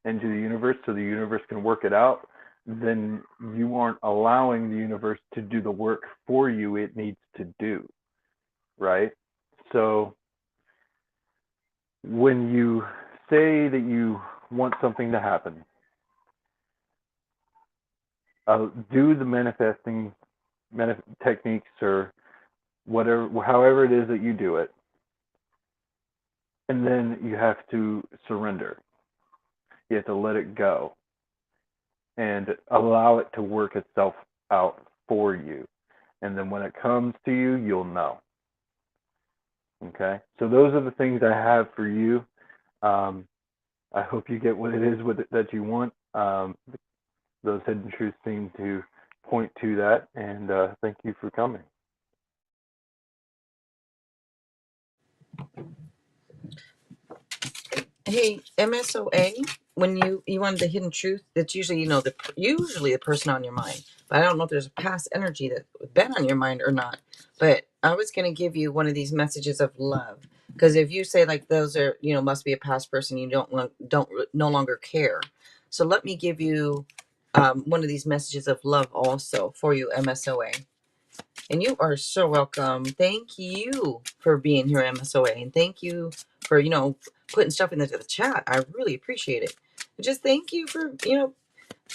into the universe so the universe can work it out, then you aren't allowing the universe to do the work for you it needs to do, right? So when you say that you want something to happen, do the manifesting techniques or whatever, however it is that you do it, and then you have to surrender. You have to let it go and allow it to work itself out for you. And then when it comes to you, you'll know. Okay? So those are the things I have for you. I hope you get what it is that you want. Those hidden truths seem to point to that. And thank you for coming. Hey, MSOA, when you wanted the hidden truth, that's usually usually the person on your mind. But I don't know if there's a past energy that's been on your mind or not. But I was gonna give you one of these messages of love, because if you say like those are must be a past person, you don't no longer care. So let me give you one of these messages of love also for you, MSOA. And you are so welcome. Thank you for being here, MSOA. And thank you for, putting stuff in the chat. I really appreciate it. Just thank you for,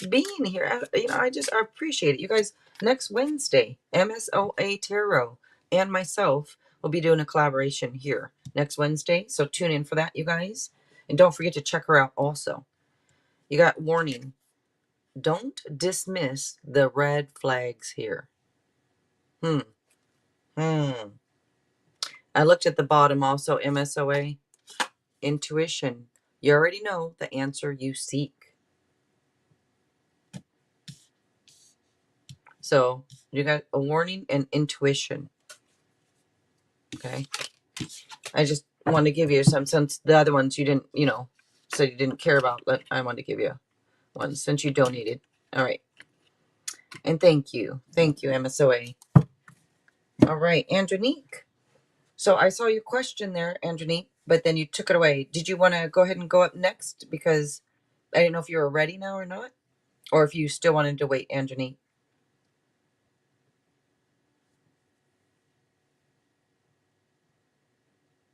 being here. I appreciate it. You guys, next Wednesday, MSOA Tarot and myself will be doing a collaboration here next Wednesday. So tune in for that, you guys. And don't forget to check her out also. You got warning. Don't dismiss the red flags here. Hmm. I looked at the bottom also, MSOA. Intuition. You already know the answer you seek. So you got a warning and intuition. Okay. I just want to give you some, since the other ones you didn't, So you didn't care about, I wanted to give you one since you donated. All right. And thank you. Thank you, MSOA. All right, Andronique. So I saw your question there, Andronique, but then you took it away. Did you want to go ahead and go up next? Because I didn't know if you were ready now or not, or if you still wanted to wait, Andronique.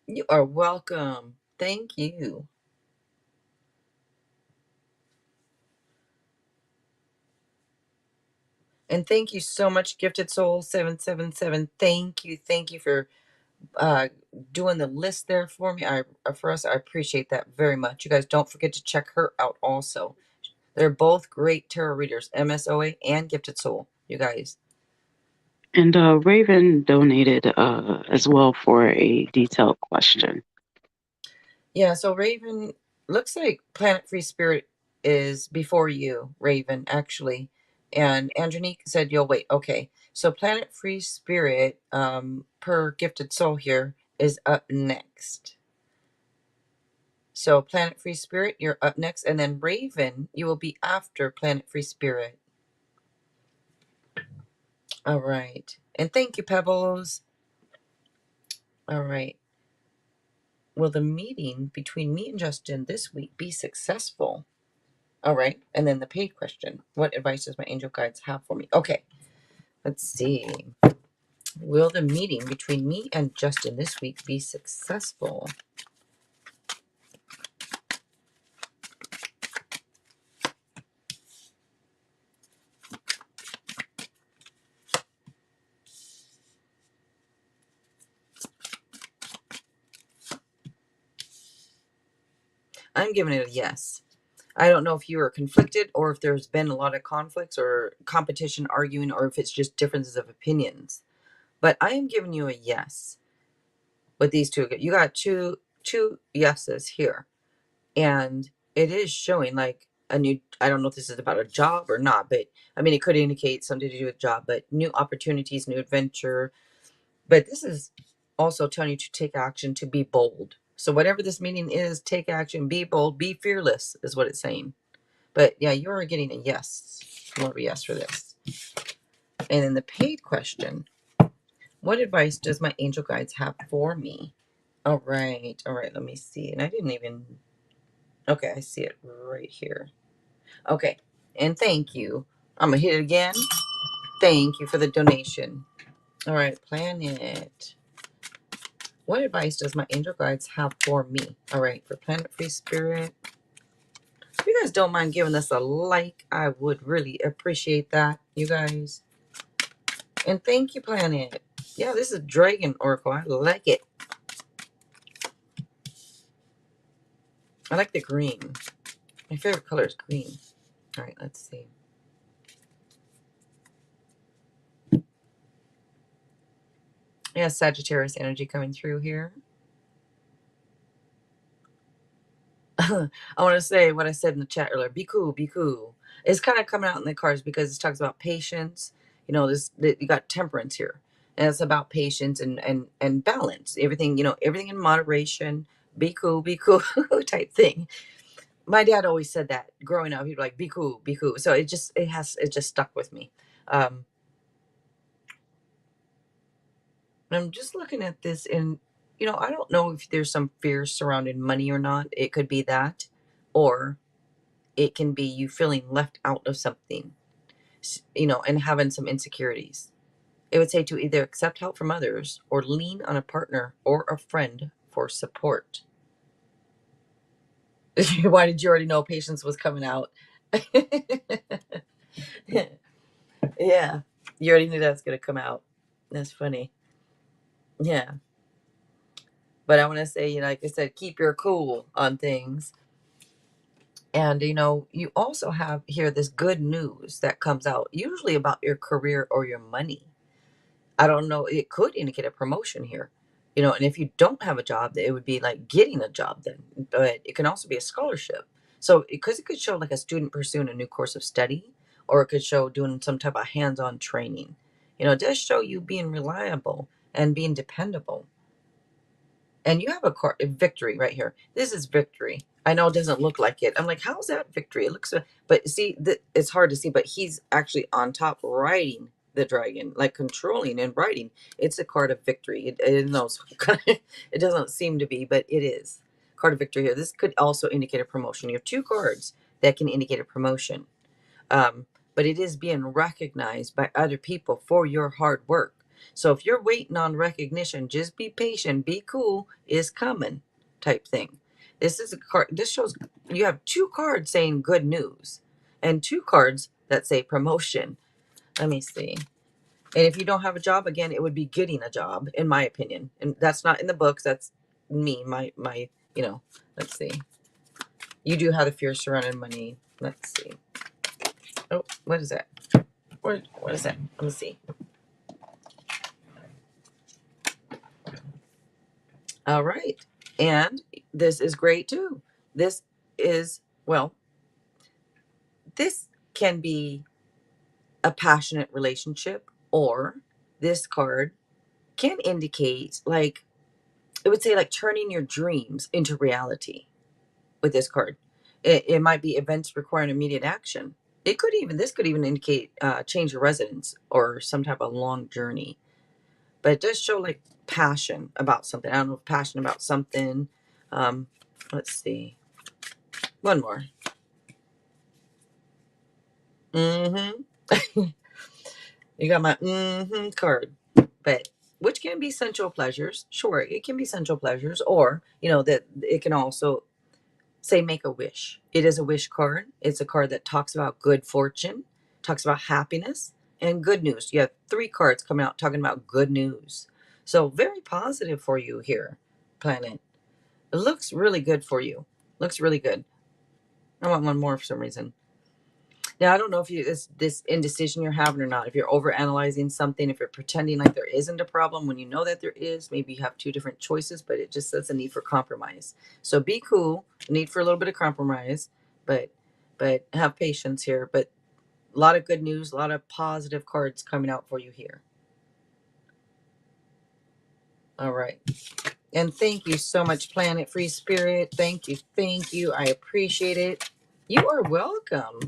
You are welcome. Thank you. And thank you so much, Gifted Soul 777. Thank you. Thank you for uh, doing the list there for me. For us, I appreciate that very much. You guys don't forget to check her out also. They're both great tarot readers, MSOA and Gifted Soul, you guys. And Raven donated as well for a detailed question. Yeah, so Raven, looks like Planet Free Spirit is before you, Raven, actually. And Andronique said you'll wait. Okay. So Planet Free Spirit, per Gifted Soul here, is up next. So Planet Free Spirit, you're up next. And then Raven, you will be after Planet Free Spirit. All right. And thank you, Pebbles. All right. Will the meeting between me and Justin this week be successful? All right. And then the paid question. What advice does my angel guides have for me? Okay. Let's see. Will the meeting between me and Justin this week be successful? I'm giving it a yes. I don't know if you are conflicted or if there's been a lot of conflicts or competition arguing or if it's just differences of opinions. But I am giving you a yes with these two. You got two yeses here. And it is showing like a new, I don't know if this is about a job or not, but I mean, it could indicate something to do with job, but new opportunities, new adventure. But this is also telling you to take action, to be bold. So whatever this meaning is, take action, be bold, be fearless is what it's saying. But yeah, you're getting a yes. More of a yes for this. And then the paid question, what advice does my angel guides have for me? All right. All right. Let me see. And I didn't even, okay, I see it right here. Okay. And thank you. I'm going to hit it again. Thank you for the donation. All right. Planet. What advice does my angel guides have for me? All right. For Planet Free Spirit. If you guys don't mind giving us a like, I would really appreciate that, you guys. And thank you, Planet. Yeah, this is Dragon Oracle. I like it. I like the green. My favorite color is green. All right. Let's see. Yeah, Sagittarius energy coming through here. I want to say what I said in the chat earlier. Be cool, be cool. It's kind of coming out in the cards because it talks about patience. You know, you got temperance here, and it's about patience and balance. Everything, you know, everything in moderation. Be cool, type thing. My dad always said that growing up. He'd be like, be cool, be cool. So it just stuck with me. Um, and I'm just looking at this, and you know, I don't know if there's some fears surrounding money or not. It could be that, or it can be you feeling left out of something, you know, and having some insecurities. It would say to either accept help from others or lean on a partner or a friend for support. Why did you already know patience was coming out? Yeah, you already knew that's going to come out. That's funny. Yeah. But I want to say, you know, like I said, keep your cool on things. And, you know, you also have here this good news that comes out, usually about your career or your money. I don't know. It could indicate a promotion here, you know. And if you don't have a job, it would be like getting a job then. But it can also be a scholarship. So because it could show like a student pursuing a new course of study, or it could show doing some type of hands-on training. You know, it does show you being reliable and being dependable. And you have a card, a victory right here. This is victory. I know it doesn't look like it. I'm like, how's that victory? It looks so, but see, it's hard to see, but he's actually on top riding the dragon, like controlling and riding. It's a card of victory. It knows, it doesn't seem to be, but it is. Card of victory here. This could also indicate a promotion. You have two cards that can indicate a promotion. Um, but it is being recognized by other people for your hard work. So if you're waiting on recognition, just be patient, be cool, is coming type thing. This is a card, this shows you have two cards saying good news and two cards that say promotion. Let me see. And if you don't have a job, again, it would be getting a job, in my opinion. And that's not in the books, that's me, my, let's see. You do have the fear surrounding money. Let's see. Oh, what is that? What is that? Let me see. All right. And this is great too. This is, well, this can be a passionate relationship, or this card can indicate, like, it would say, like, turning your dreams into reality with this card. It might be events requiring immediate action. This could even indicate change of residence or some type of long journey. But it does show like passion about something. I don't know if passion about something. Um, let's see. One more. Mm-hmm. You got my mm-hmm card. But which can be sensual pleasures. Sure, it can be sensual pleasures, or that it can also say make a wish. It is a wish card. It's a card that talks about good fortune, talks about happiness, and good news. You have three cards coming out talking about good news. So very positive for you here, planet. It looks really good for you. Looks really good. I want one more for some reason. Now, I don't know if this indecision you're having or not. If you're over analyzing something, if you're pretending like there isn't a problem when you know that there is, maybe you have two different choices, but it just says a need for compromise. So be cool. Need for a little bit of compromise, but have patience here. But a lot of good news, a lot of positive cards coming out for you here. All right. And thank you so much, Planet Free Spirit. Thank you. Thank you. I appreciate it. You are welcome.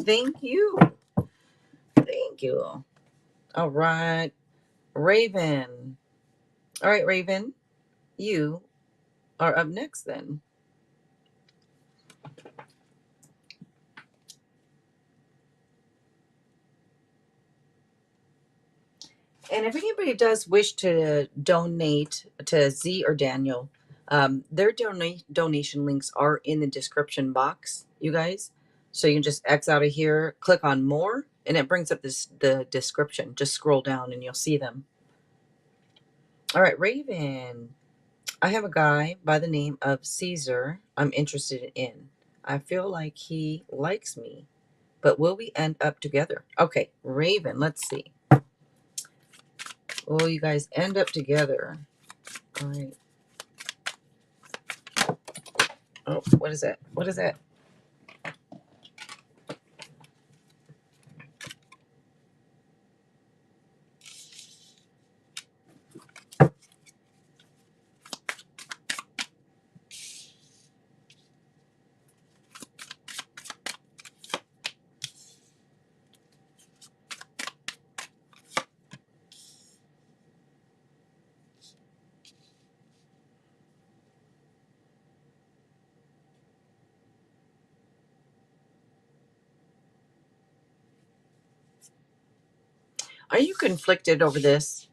Thank you. Thank you. All right. Raven. All right, Raven. You are up next then. And if anybody does wish to donate to Z or Daniel, their donation links are in the description box, you guys. So you can just X out of here, click on more, and it brings up the description. Just scroll down and you'll see them. All right, Raven. I have a guy by the name of Caesar I'm interested in. I feel like he likes me, but will we end up together? Okay, Raven, let's see. Will you guys end up together? All right. Oh, what is that? What is that? Are you conflicted over this?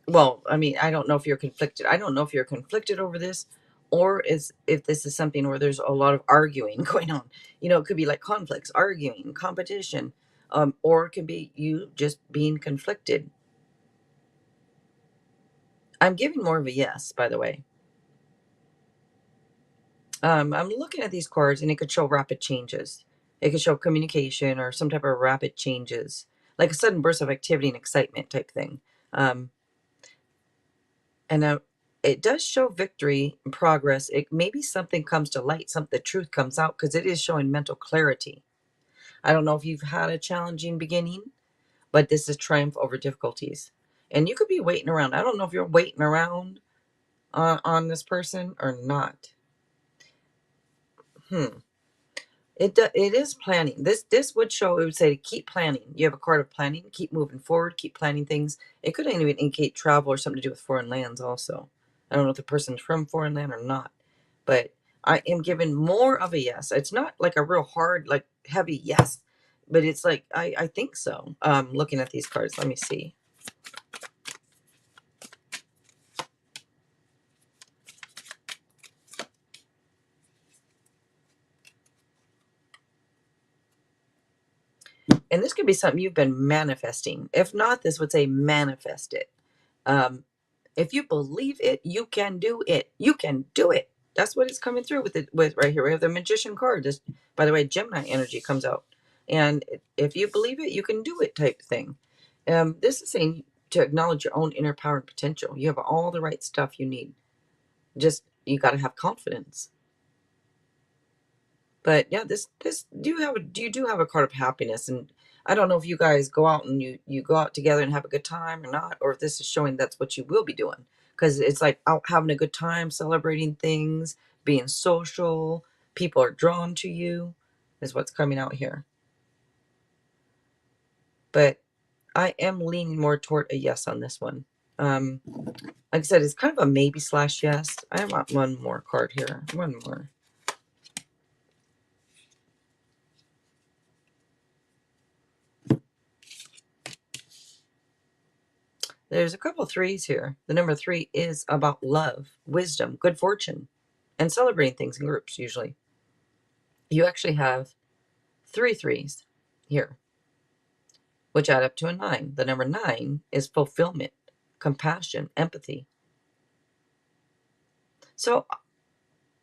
Well, I mean, I don't know if you're conflicted. I don't know if you're conflicted over this, or if this is something where there's a lot of arguing going on. It could be like conflicts, arguing, competition, or it can be you just being conflicted. I'm giving more of a yes, by the way. I'm looking at these cards, and it could show rapid changes. It could show communication or some type of rapid changes, like a sudden burst of activity and excitement type thing. Um, and it does show victory and progress. It maybe something comes to light, the truth comes out, because it is showing mental clarity. I don't know if you've had a challenging beginning, but this is triumph over difficulties. And you could be waiting around. I don't know if you're waiting around on this person or not? It is planning. This would show, it would say to keep planning. You have a card of planning, keep moving forward, keep planning things. It could even indicate travel or something to do with foreign lands also. I don't know if the person's from foreign land or not, but I am given more of a yes. It's not like a real hard, like heavy yes, but it's like I think so. Looking at these cards, let me see. And this could be something you've been manifesting. If not, this would say manifest it. If you believe it, you can do it. You can do it. That's what it's coming through with it. With right here, we have the Magician card. This, by the way, Gemini energy comes out, and if you believe it, you can do it. Type thing. This is saying to acknowledge your own inner power and potential. You have all the right stuff you need. Just you got to have confidence. But yeah, this you do have a card of happiness, and I don't know if you guys go out and you go out together and have a good time or not, or if this is showing that's what you will be doing, because it's like out having a good time, celebrating things, being social. People are drawn to you, is what's coming out here. But I am leaning more toward a yes on this one. Like I said, it's kind of a maybe slash yes. I want one more card here. One more. There's a couple threes here. The number 3 is about love, wisdom, good fortune, and celebrating things in groups, usually. You actually have 3 threes here, which add up to a 9. The number 9 is fulfillment, compassion, empathy. So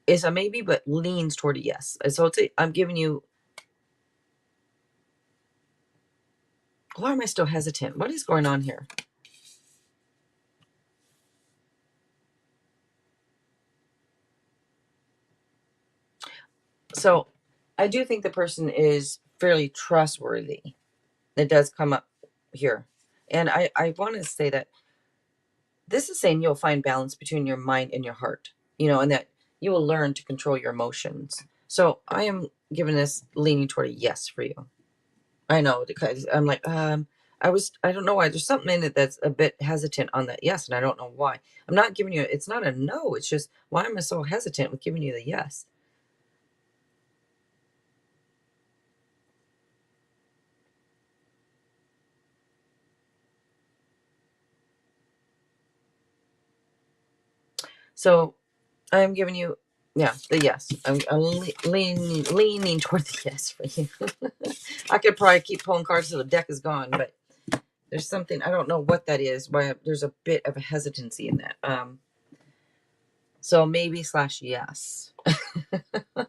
it's a maybe, but leans toward a yes. So I'm giving you. Why am I still hesitant? What is going on here? So I do think the person is fairly trustworthy. It does come up here. And I want to say that this is saying you'll find balance between your mind and your heart, and that you will learn to control your emotions. So I am giving this leaning toward a yes for you. I know, because I'm like, I don't know why. There's something in it that's a bit hesitant on that yes, and I don't know why. I'm not giving you, it's not a no. It's just, why am I so hesitant with giving you the yes? So I'm giving you, yeah, the yes. I'm leaning toward the yes for you. I could probably keep pulling cards till the deck is gone, but there's something, I don't know what that is, why there's a bit of a hesitancy in that. So maybe slash yes. All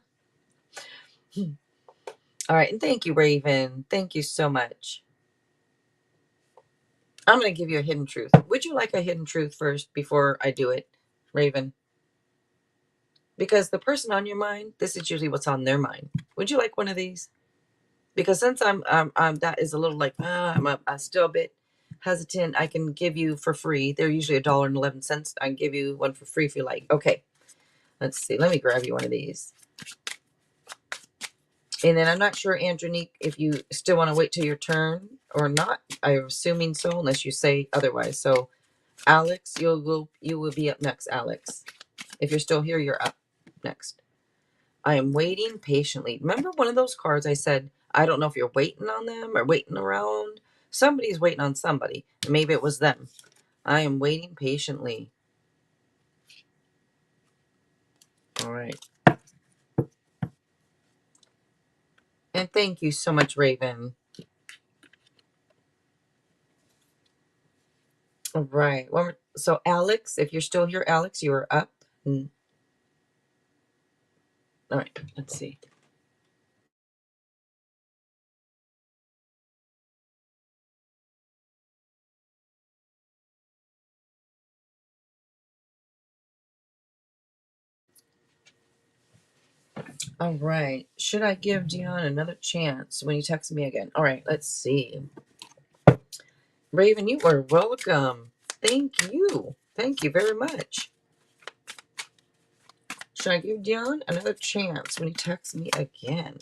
right, and thank you, Raven. Thank you so much. I'm going to give you a hidden truth. Would you like a hidden truth first before I do it, Raven? Because the person on your mind, this is usually what's on their mind. Would you like one of these? Because since I'm that is a little like, I'm still a bit hesitant. I can give you for free. They're usually $1.11. I can give you one for free if you like. Okay, let's see. Let me grab you one of these. And then I'm not sure, Andronique, if you still want to wait till your turn or not. I'm assuming so, unless you say otherwise. So, Alex, you will be up next, Alex. If you're still here, you're up next. I am waiting patiently. Remember one of those cards I said, I don't know if you're waiting on them or waiting around. Somebody's waiting on somebody. Maybe it was them. I am waiting patiently. All right. And thank you so much, Raven. All right. So, Alex, if you're still here, Alex, you are up. All right. Let's see. All right. Should I give Dion another chance when you text me again? All right. Let's see. Raven, you are welcome. Thank you. Thank you very much. Should I give Dion another chance when he texts me again?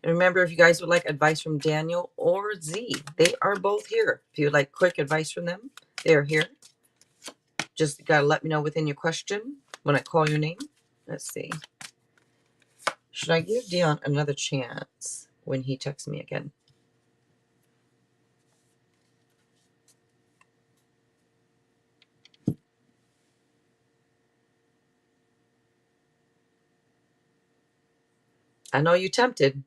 And remember, if you guys would like advice from Daniel or Z, they are both here. If you would like quick advice from them, they're here. Just got to let me know within your question when I call your name. Let's see. Should I give Dion another chance when he texts me again? I know you tempted.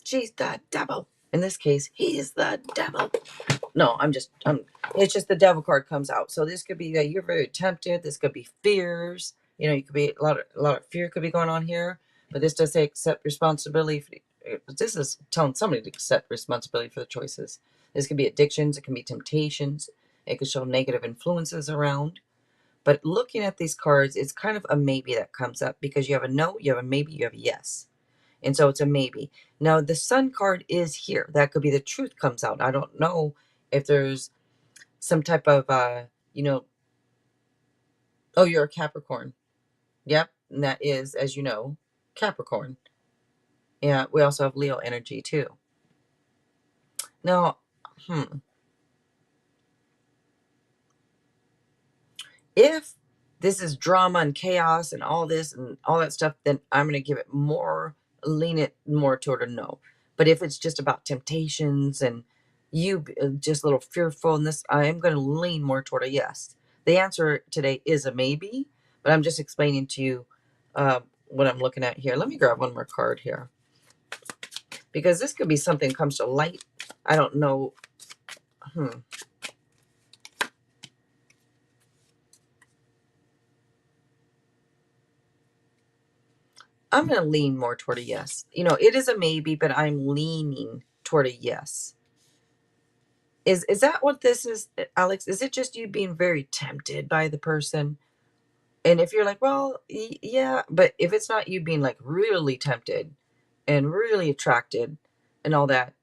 She's the devil. In this case, he's the devil. No, it's just the devil card comes out. So this could be that you're very tempted. This could be fears. You know, you could be a lot of fear could be going on here. But this does say accept responsibility. This is telling somebody to accept responsibility for the choices. This could be addictions. It can be temptations. It could show negative influences around. But looking at these cards, it's kind of a maybe that comes up because you have a no, you have a maybe, you have a yes. And so it's a maybe. Now, the sun card is here. That could be the truth comes out. I don't know if there's some type of, you know, oh, you're a Capricorn. Yep. And that is, as you know, Capricorn. Yeah. We also have Leo energy too. Now, if this is drama and chaos and all this and all that stuff, then I'm going to give it more, lean it more toward a no. But if it's just about temptations and you just a little fearful in this, I am going to lean more toward a yes. The answer today is a maybe, but I'm just explaining to you what I'm looking at here. Let me grab one more card here because this could be something that comes to light. I don't know. I'm going to lean more toward a yes. You know, it is a maybe, but I'm leaning toward a yes. Is that what this is, Alex? Is it just you being very tempted by the person? And if you're like, well, yeah, but if it's not you being like really tempted and really attracted and all that,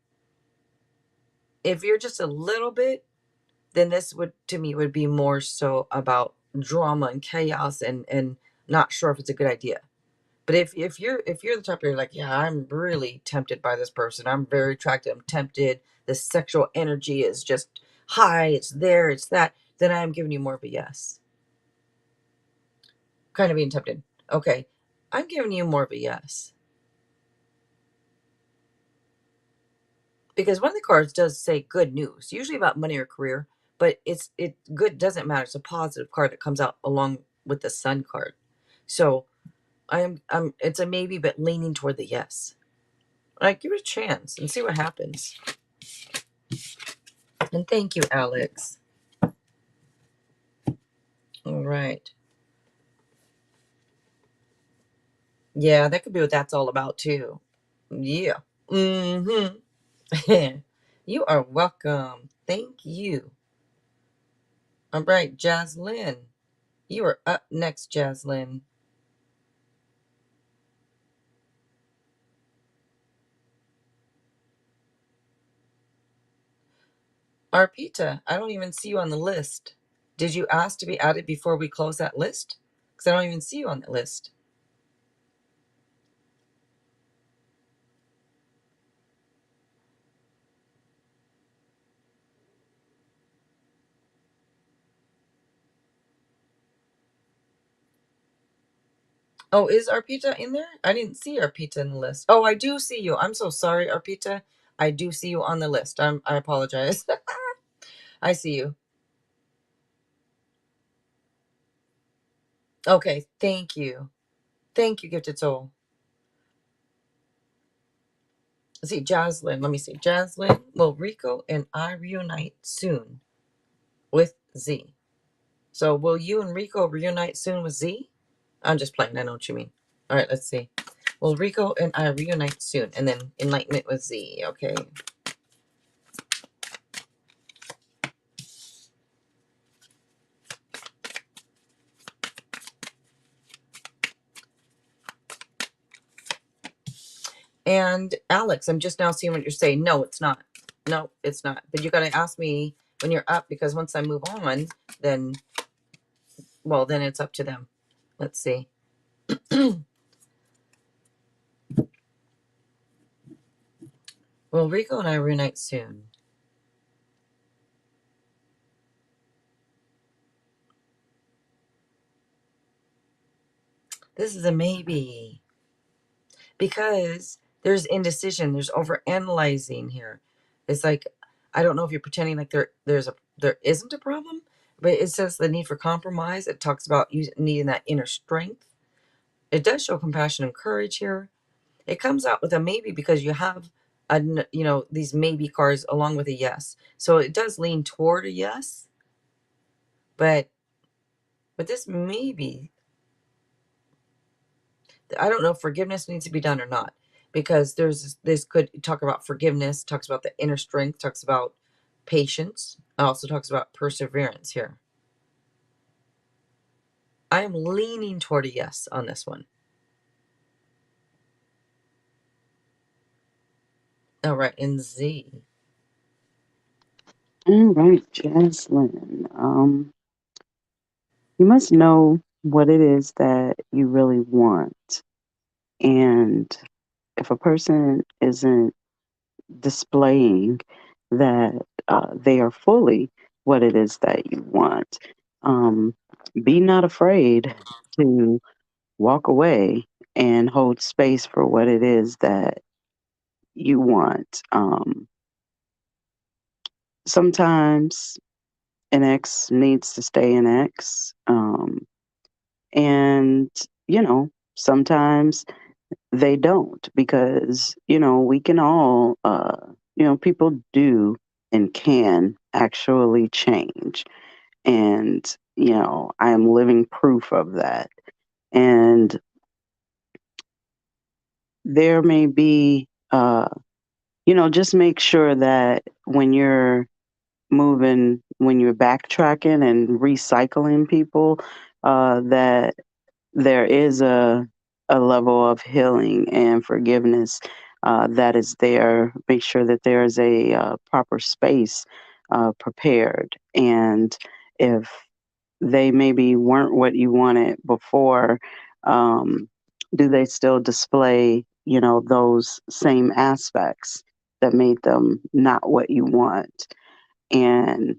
if you're just a little bit, then this would, to me, would be more so about drama and chaos and not sure if it's a good idea. But if you're the type of, you're like, yeah, I'm really tempted by this person. I'm very attracted. I'm tempted. The sexual energy is just high. It's there. It's that. Then I'm giving you more of a yes. Kind of being tempted. Okay. I'm giving you more of a yes. Because one of the cards does say good news, usually about money or career, but it good doesn't matter. It's a positive card that comes out along with the sun card. So I'm it's a maybe, but leaning toward the yes. Like, give it a chance and see what happens. And thank you, Alex. All right. Yeah, that could be what that's all about too. Yeah. Mm-hmm. You are welcome. Thank you. All right, Jaslyn. You are up next, Jaslyn. Arpita, I don't even see you on the list. Did you ask to be added before we close that list? Because I don't even see you on that list. Oh, is Arpita in there? I didn't see Arpita in the list. Oh, I do see you. I'm so sorry, Arpita. I do see you on the list. I apologize. I see you. Okay, thank you. Thank you, Gifted Soul. See, Jaslyn. Let me see. Jaslyn, will Rico and I reunite soon with Z? So, will you and Rico reunite soon with Z? I'm just playing. I know what you mean. All right, let's see. Will Rico and I reunite soon? And then Enlightenment with Z. Okay. And Alex, I'm just now seeing what you're saying. No, it's not. No, it's not. But you got to ask me when you're up, because once I move on, then, well, then it's up to them. Let's see. Well, Rico and I reunite soon. This is a maybe. Because there's indecision, there's overanalyzing here. It's like, I don't know if you're pretending like there isn't a problem, but it says the need for compromise. It talks about you needing that inner strength. It does show compassion and courage here. It comes out with a maybe because you have these maybe cards along with a yes. So it does lean toward a yes, but this maybe, I don't know if forgiveness needs to be done or not, because there's this could talk about forgiveness, talks about the inner strength, talks about patience, it also talks about perseverance here. I am leaning toward a yes on this one. All right, and Z. All right, Jaslyn. You must know what it is that you really want. And if a person isn't displaying that they are fully what it is that you want, um, be not afraid to walk away and hold space for what it is that you want. Sometimes an ex needs to stay an ex. And, sometimes they don't because, we can all, people do and can actually change. And, I am living proof of that. And there may be, just make sure that when you're backtracking and recycling people, that there is a level of healing and forgiveness that is there. Make sure that there is a proper space prepared. And if they maybe weren't what you wanted before, um, do they still display, those same aspects that made them not what you want? And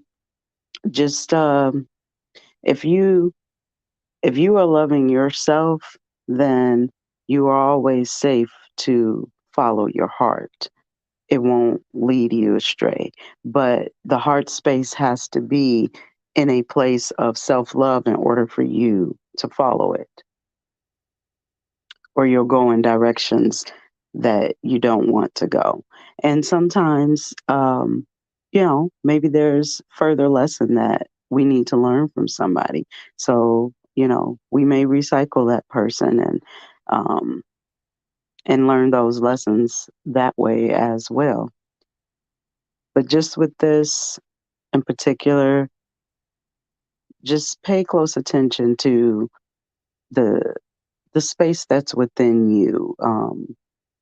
just if you if you are loving yourself, then you are always safe to follow your heart. It won't lead you astray. But the heart space has to be in a place of self love in order for you to follow it, or you'll go in directions that you don't want to go. And sometimes, maybe there's further lesson that we need to learn from somebody. So, we may recycle that person um, and learn those lessons that way as well. But just with this in particular, just pay close attention to the the space that's within you,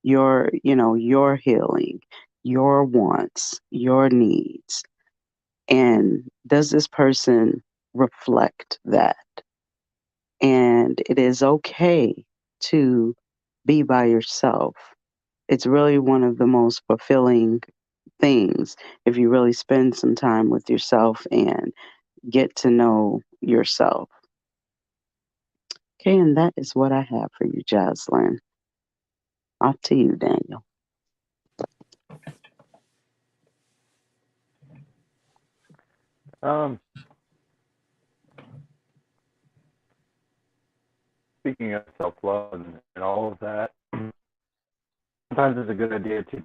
your healing, your wants, your needs, and does this person reflect that? And it is okay to be by yourself. It's really one of the most fulfilling things if you really spend some time with yourself and get to know yourself. Okay, and that is what I have for you, Jocelyn. Off to you, Daniel. Um, Speaking of self-love and all of that, sometimes it's a good idea to,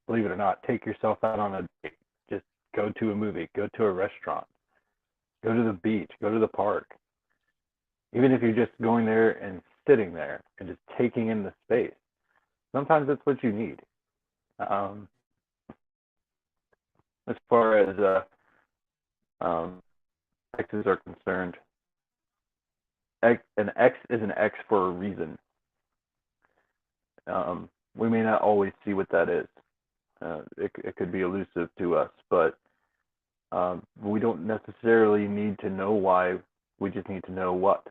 believe it or not, take yourself out on a date. Just go to a movie, go to a restaurant, go to the beach, go to the park. Even if you're just going there and sitting there and just taking in the space, sometimes that's what you need. Um, as far as um, exes are concerned, an ex is an ex for a reason. We may not always see what that is. It could be elusive to us, but we don't necessarily need to know why. We just need to know what.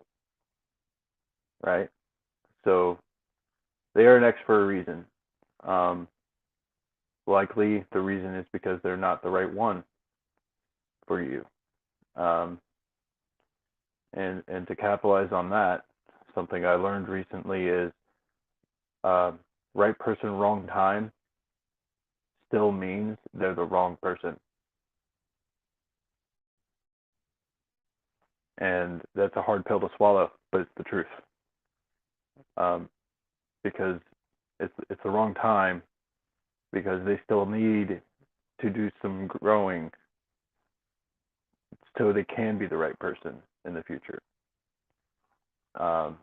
right? So they are an X for a reason. Um, Likely the reason is because they're not the right one for you. Um, and to capitalize on that, something I learned recently is uh, right person, wrong time still means they're the wrong person. And that's a hard pill to swallow, but it's the truth. Um, because it's the wrong time because they still need to do some growing so they can be the right person in the future. Um,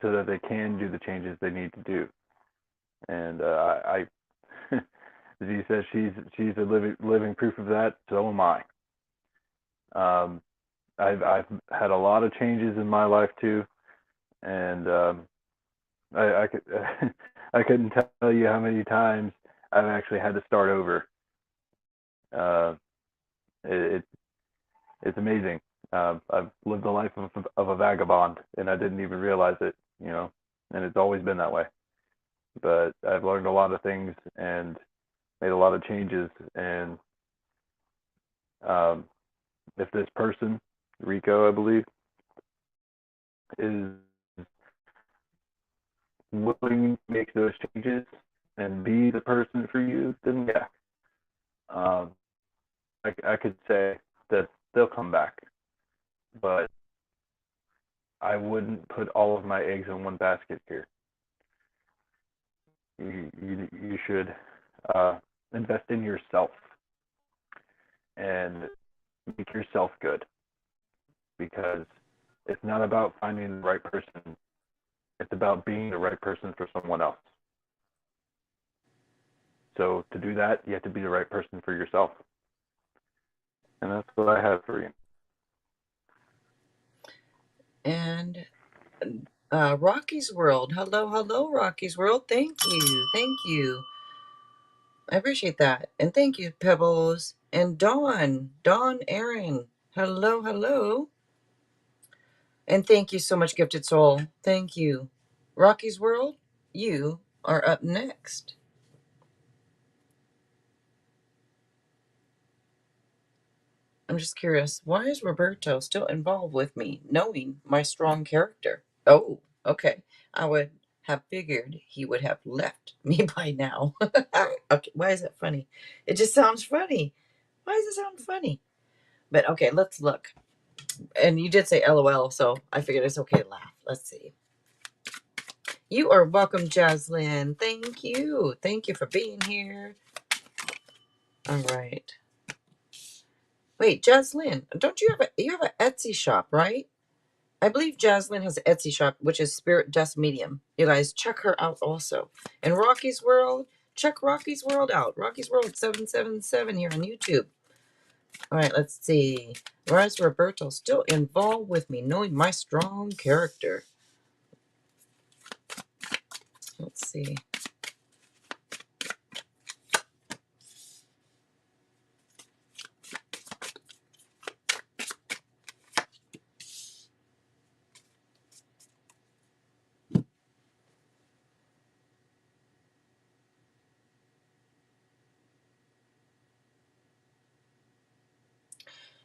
so that they can do the changes they need to do. And Z says she's a living proof of that. So am I. Um, I've had a lot of changes in my life too, and I could I couldn't tell you how many times I've actually had to start over. Uh, it it's amazing. I've lived a life of a vagabond, and I didn't even realize it, you know, and it's always been that way. But I've learned a lot of things and made a lot of changes. And um, if this person, Rico, I believe, is willing to make those changes and be the person for you, then yeah, um, I could say that they'll come back. But I wouldn't put all of my eggs in one basket here. You should invest in yourself and make yourself good, because it's not about finding the right person. It's about being the right person for someone else. So to do that, you have to be the right person for yourself. And that's what I have for you. And Rocky's World. Hello, hello, Rocky's World. Thank you. Thank you. I appreciate that. And thank you, Pebbles. And Dawn Aaron. Hello, hello. And thank you so much, Gifted Soul. Thank you. Rocky's World, you are up next. I'm just curious, why is Roberto still involved with me, knowing my strong character? Oh, okay. I would have figured he would have left me by now. Okay, why is that funny? It just sounds funny. Why does it sound funny? But okay, let's look. And you did say LOL, so I figured it's okay to laugh. Let's see. You are welcome, Jaslyn. Thank you. Thank you for being here. All right. Wait, Jaslyn, don't you have an Etsy shop, right? I believe Jaslyn has an Etsy shop, which is Spirit Dust Medium. You guys check her out also. And Rocky's World, check Rocky's World out. Rocky's World 777 here on YouTube. All right, let's see. Why is Roberto still involved with me, knowing my strong character? Let's see.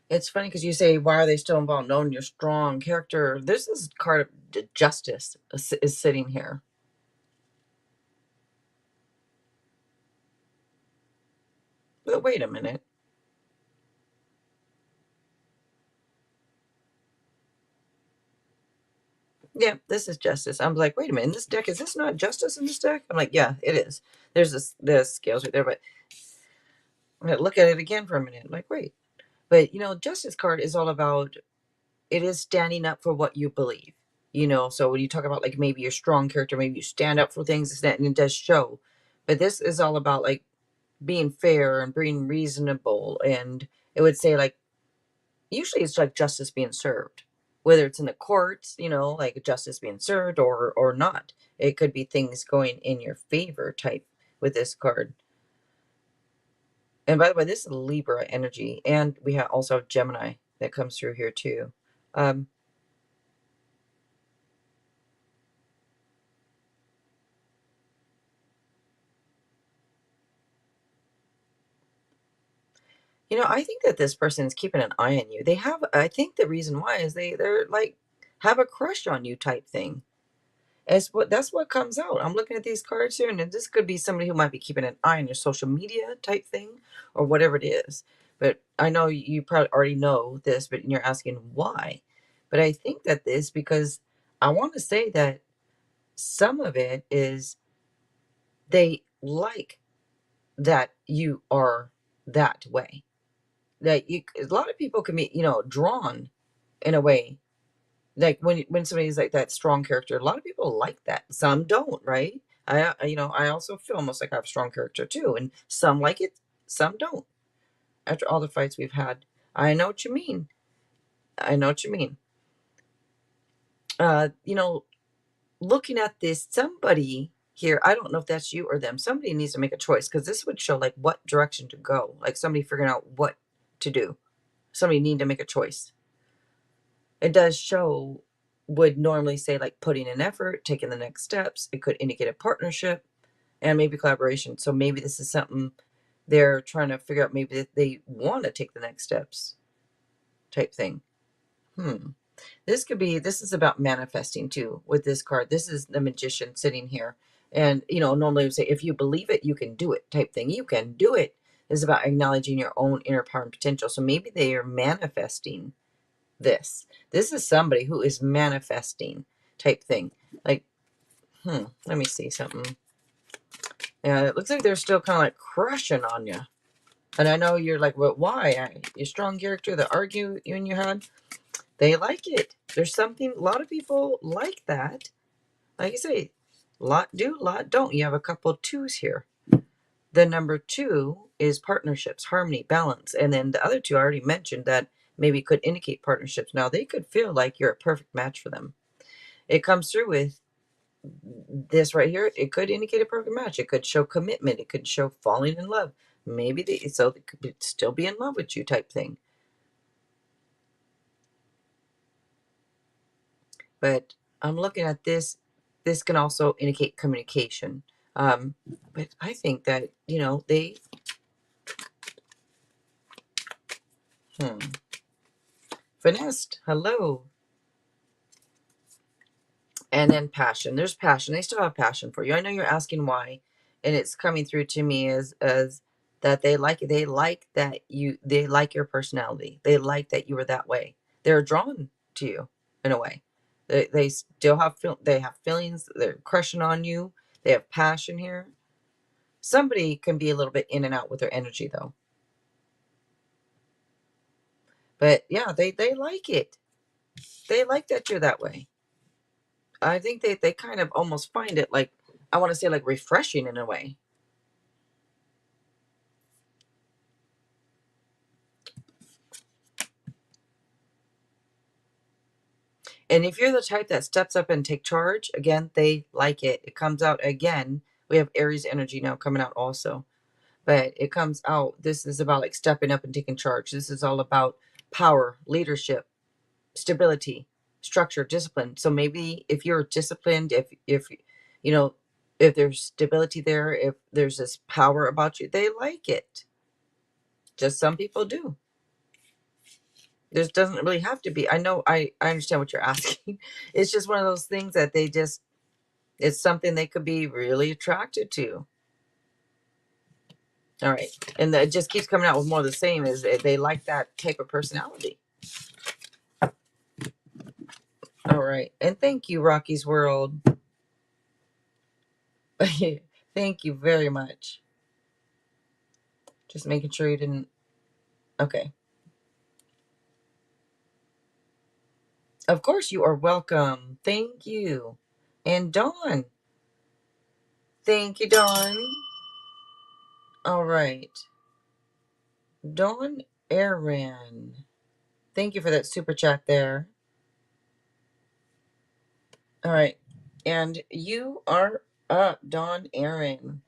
It's funny because you say, why are they still involved, knowing your strong character? This is card of justice is sitting here. But wait a minute. Yeah, this is justice. I'm like, wait a minute, in this deck, is this not justice in this deck? I'm like, yeah, it is. There's the scales right there, but I'm gonna look at it again for a minute. I'm like, wait. But justice card is all about, it is standing up for what you believe. So when you talk about like maybe your strong character, maybe you stand up for things, and it does show. But this is all about like being fair and being reasonable. And it would say like, usually it's like justice being served, whether it's in the courts, like justice being served or not. It could be things going in your favor type with this card. And by the way, this is Libra energy, and we also have, Gemini that comes through here too. Um, You know, I think that this person is keeping an eye on you. They have, I think the reason why is they're like have a crush on you type thing. That's what comes out. I'm looking at these cards here, and this could be somebody who might be keeping an eye on your social media type thing, or whatever it is. But I know you probably already know this, but you're asking why. But I think that this because I want to say that some of it is they like that you are that way. That you, a lot of people can be, drawn in a way like when somebody's like that strong character. A lot of people like that, some don't, right? I also feel almost like I have strong character too, and some like it, some don't. After all the fights we've had, I know what you mean. I know what you mean. uh you know Looking at this, somebody here, I don't know if that's you or them, somebody needs to make a choice, because this would show like what direction to go, like somebody figuring out what to do. Somebody need to make a choice. It does show, would normally say like putting in effort, taking the next steps. It could indicate a partnership and maybe collaboration. So maybe this is something they're trying to figure out. Maybe that they want to take the next steps type thing. This is about manifesting too with this card. This is the magician sitting here. And, normally we say, if you believe it, you can do it type thing. You can do it. This is about acknowledging your own inner power and potential. So maybe they are manifesting this. This is somebody who is manifesting type thing. Like, let me see something. Yeah, it looks like they're still kind of like crushing on you. And I know you're like, well, why? Your strong character, the argue you and your head, they like it. There's something, a lot of people like that. Like you say, lot do, lot don't. You have a couple of twos here. The number two is partnerships, harmony, balance. And then the other two I already mentioned that maybe could indicate partnerships. Now they could feel like you're a perfect match for them. It comes through with this right here. It could indicate a perfect match. It could show commitment. It could show falling in love. Maybe they could still be in love with you type thing. But I'm looking at this. This can also indicate communication. But I think that, they, finessed. Hello. And then passion. There's passion. They still have passion for you. I know you're asking why, and it's coming through to me as that they like it. They like that you. They like your personality. They like that you were that way. They're drawn to you in a way. They still have they have feelings. They're crushing on you. They have passion here. Somebody can be a little bit in and out with their energy though. But yeah, they like it. They like that you're that way. I think they kind of almost find it like, I want to say like refreshing in a way. And if you're the type that steps up and take charge, again, they like it. It comes out again. We have Aries energy now coming out also. But it comes out. This is about like stepping up and taking charge. This is all about power, leadership, stability, structure, discipline. So maybe if you're disciplined, if you know, if there's stability there, if there's this power about you, they like it. Just some people do. This doesn't really have to be. I know I understand what you're asking. It's just one of those things that they just, it's something they could be really attracted to. All right. And it just keeps coming out with more of the same, is they like that type of personality. All right. And thank you, Rocky's World. Thank you very much. Just making sure you didn't. Okay. Of course, you are welcome. Thank you. And Dawn. Thank you, Dawn. All right. Dawn Aaron. Thank you for that super chat there. All right. And you are up, Dawn Aaron.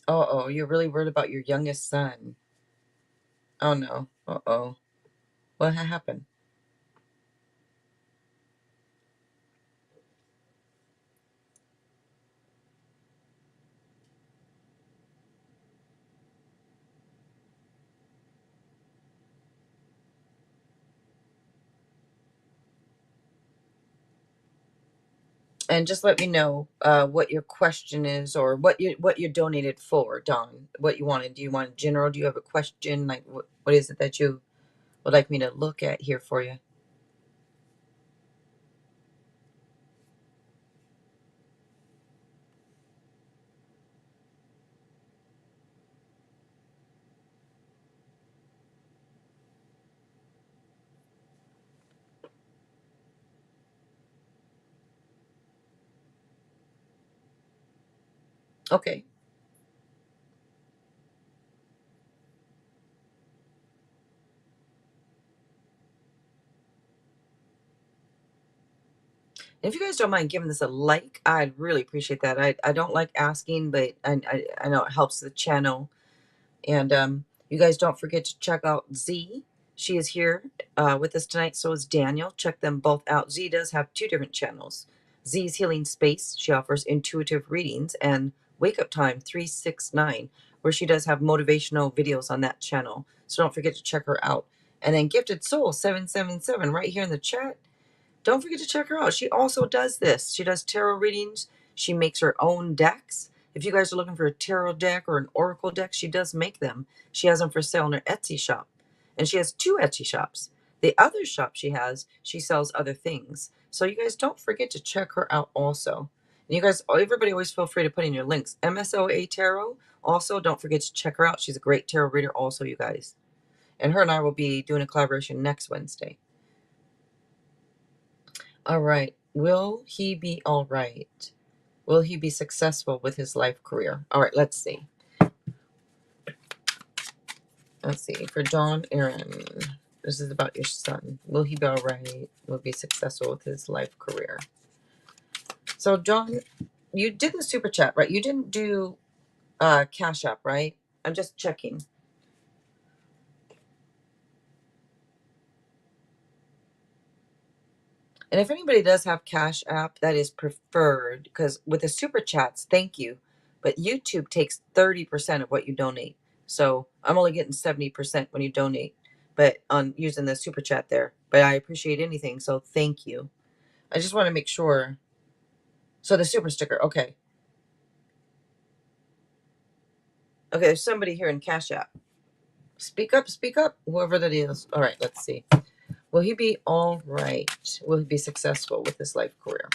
Oh, you're really worried about your youngest son. Oh no. Uh-oh. What happened? And just let me know what your question is, or what you donated for, Don. What you wanted. Do you want general? Do you have a question? Like, what is it that you would like me to look at here for you? Okay. If you guys don't mind giving this a like, I'd really appreciate that. I don't like asking, but I know it helps the channel. And you guys don't forget to check out Z. She is here with us tonight. So is Daniel. Check them both out. Z does have two different channels. Z's Healing Space. She offers intuitive readings, and Wake Up Time 369, where she does have motivational videos on that channel. So don't forget to check her out. And then Gifted Soul 777 right here in the chat. Don't forget to check her out. She also does this. She does tarot readings. She makes her own decks. If you guys are looking for a tarot deck or an oracle deck, she does make them. She has them for sale in her Etsy shop. And she has two Etsy shops. The other shop she has, she sells other things. So you guys don't forget to check her out also. And you guys, everybody always feel free to put in your links. MSOA Tarot. Also, don't forget to check her out. She's a great tarot reader also, you guys. And her and I will be doing a collaboration next Wednesday. All right. Will he be all right? Will he be successful with his life career? All right, let's see. Let's see. For John Aaron, this is about your son. Will he be all right? Will he be successful with his life career? So, John, you did the super chat, right? You didn't do Cash App, right? I'm just checking. And if anybody does have Cash App, that is preferred, because with the super chats, thank you. But YouTube takes 30% of what you donate. So I'm only getting 70% when you donate, but on using the super chat there. But I appreciate anything, so thank you. I just want to make sure. So the super sticker, okay. Okay, there's somebody here in Cash App. Speak up, whoever that is. All right, let's see. Will he be all right? Will he be successful with his life career?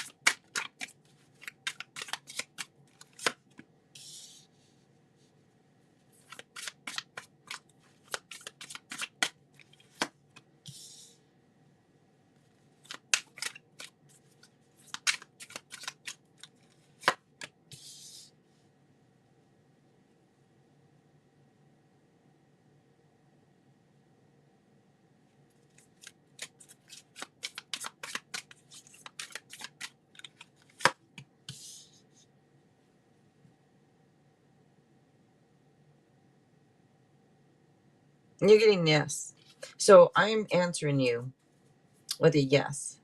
You're getting yes. So I am answering you with a yes.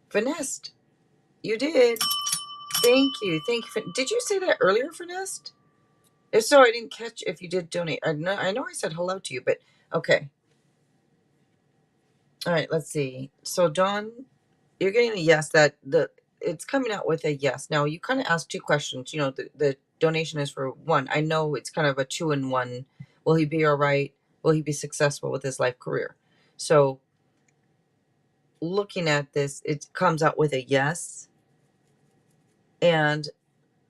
Finessed. You did. Thank you. Thank you. Did you say that earlier, Finessed? If so, I didn't catch if you did donate. I know I said hello to you, but okay. All right, let's see. So, Dawn, you're getting a yes. That it's coming out with a yes. Now, you kind of asked two questions. You know, the donation is for one. I know it's kind of a 2-in-1. Will he be all right? Will he be successful with his life career? So, looking at this, it comes out with a yes. And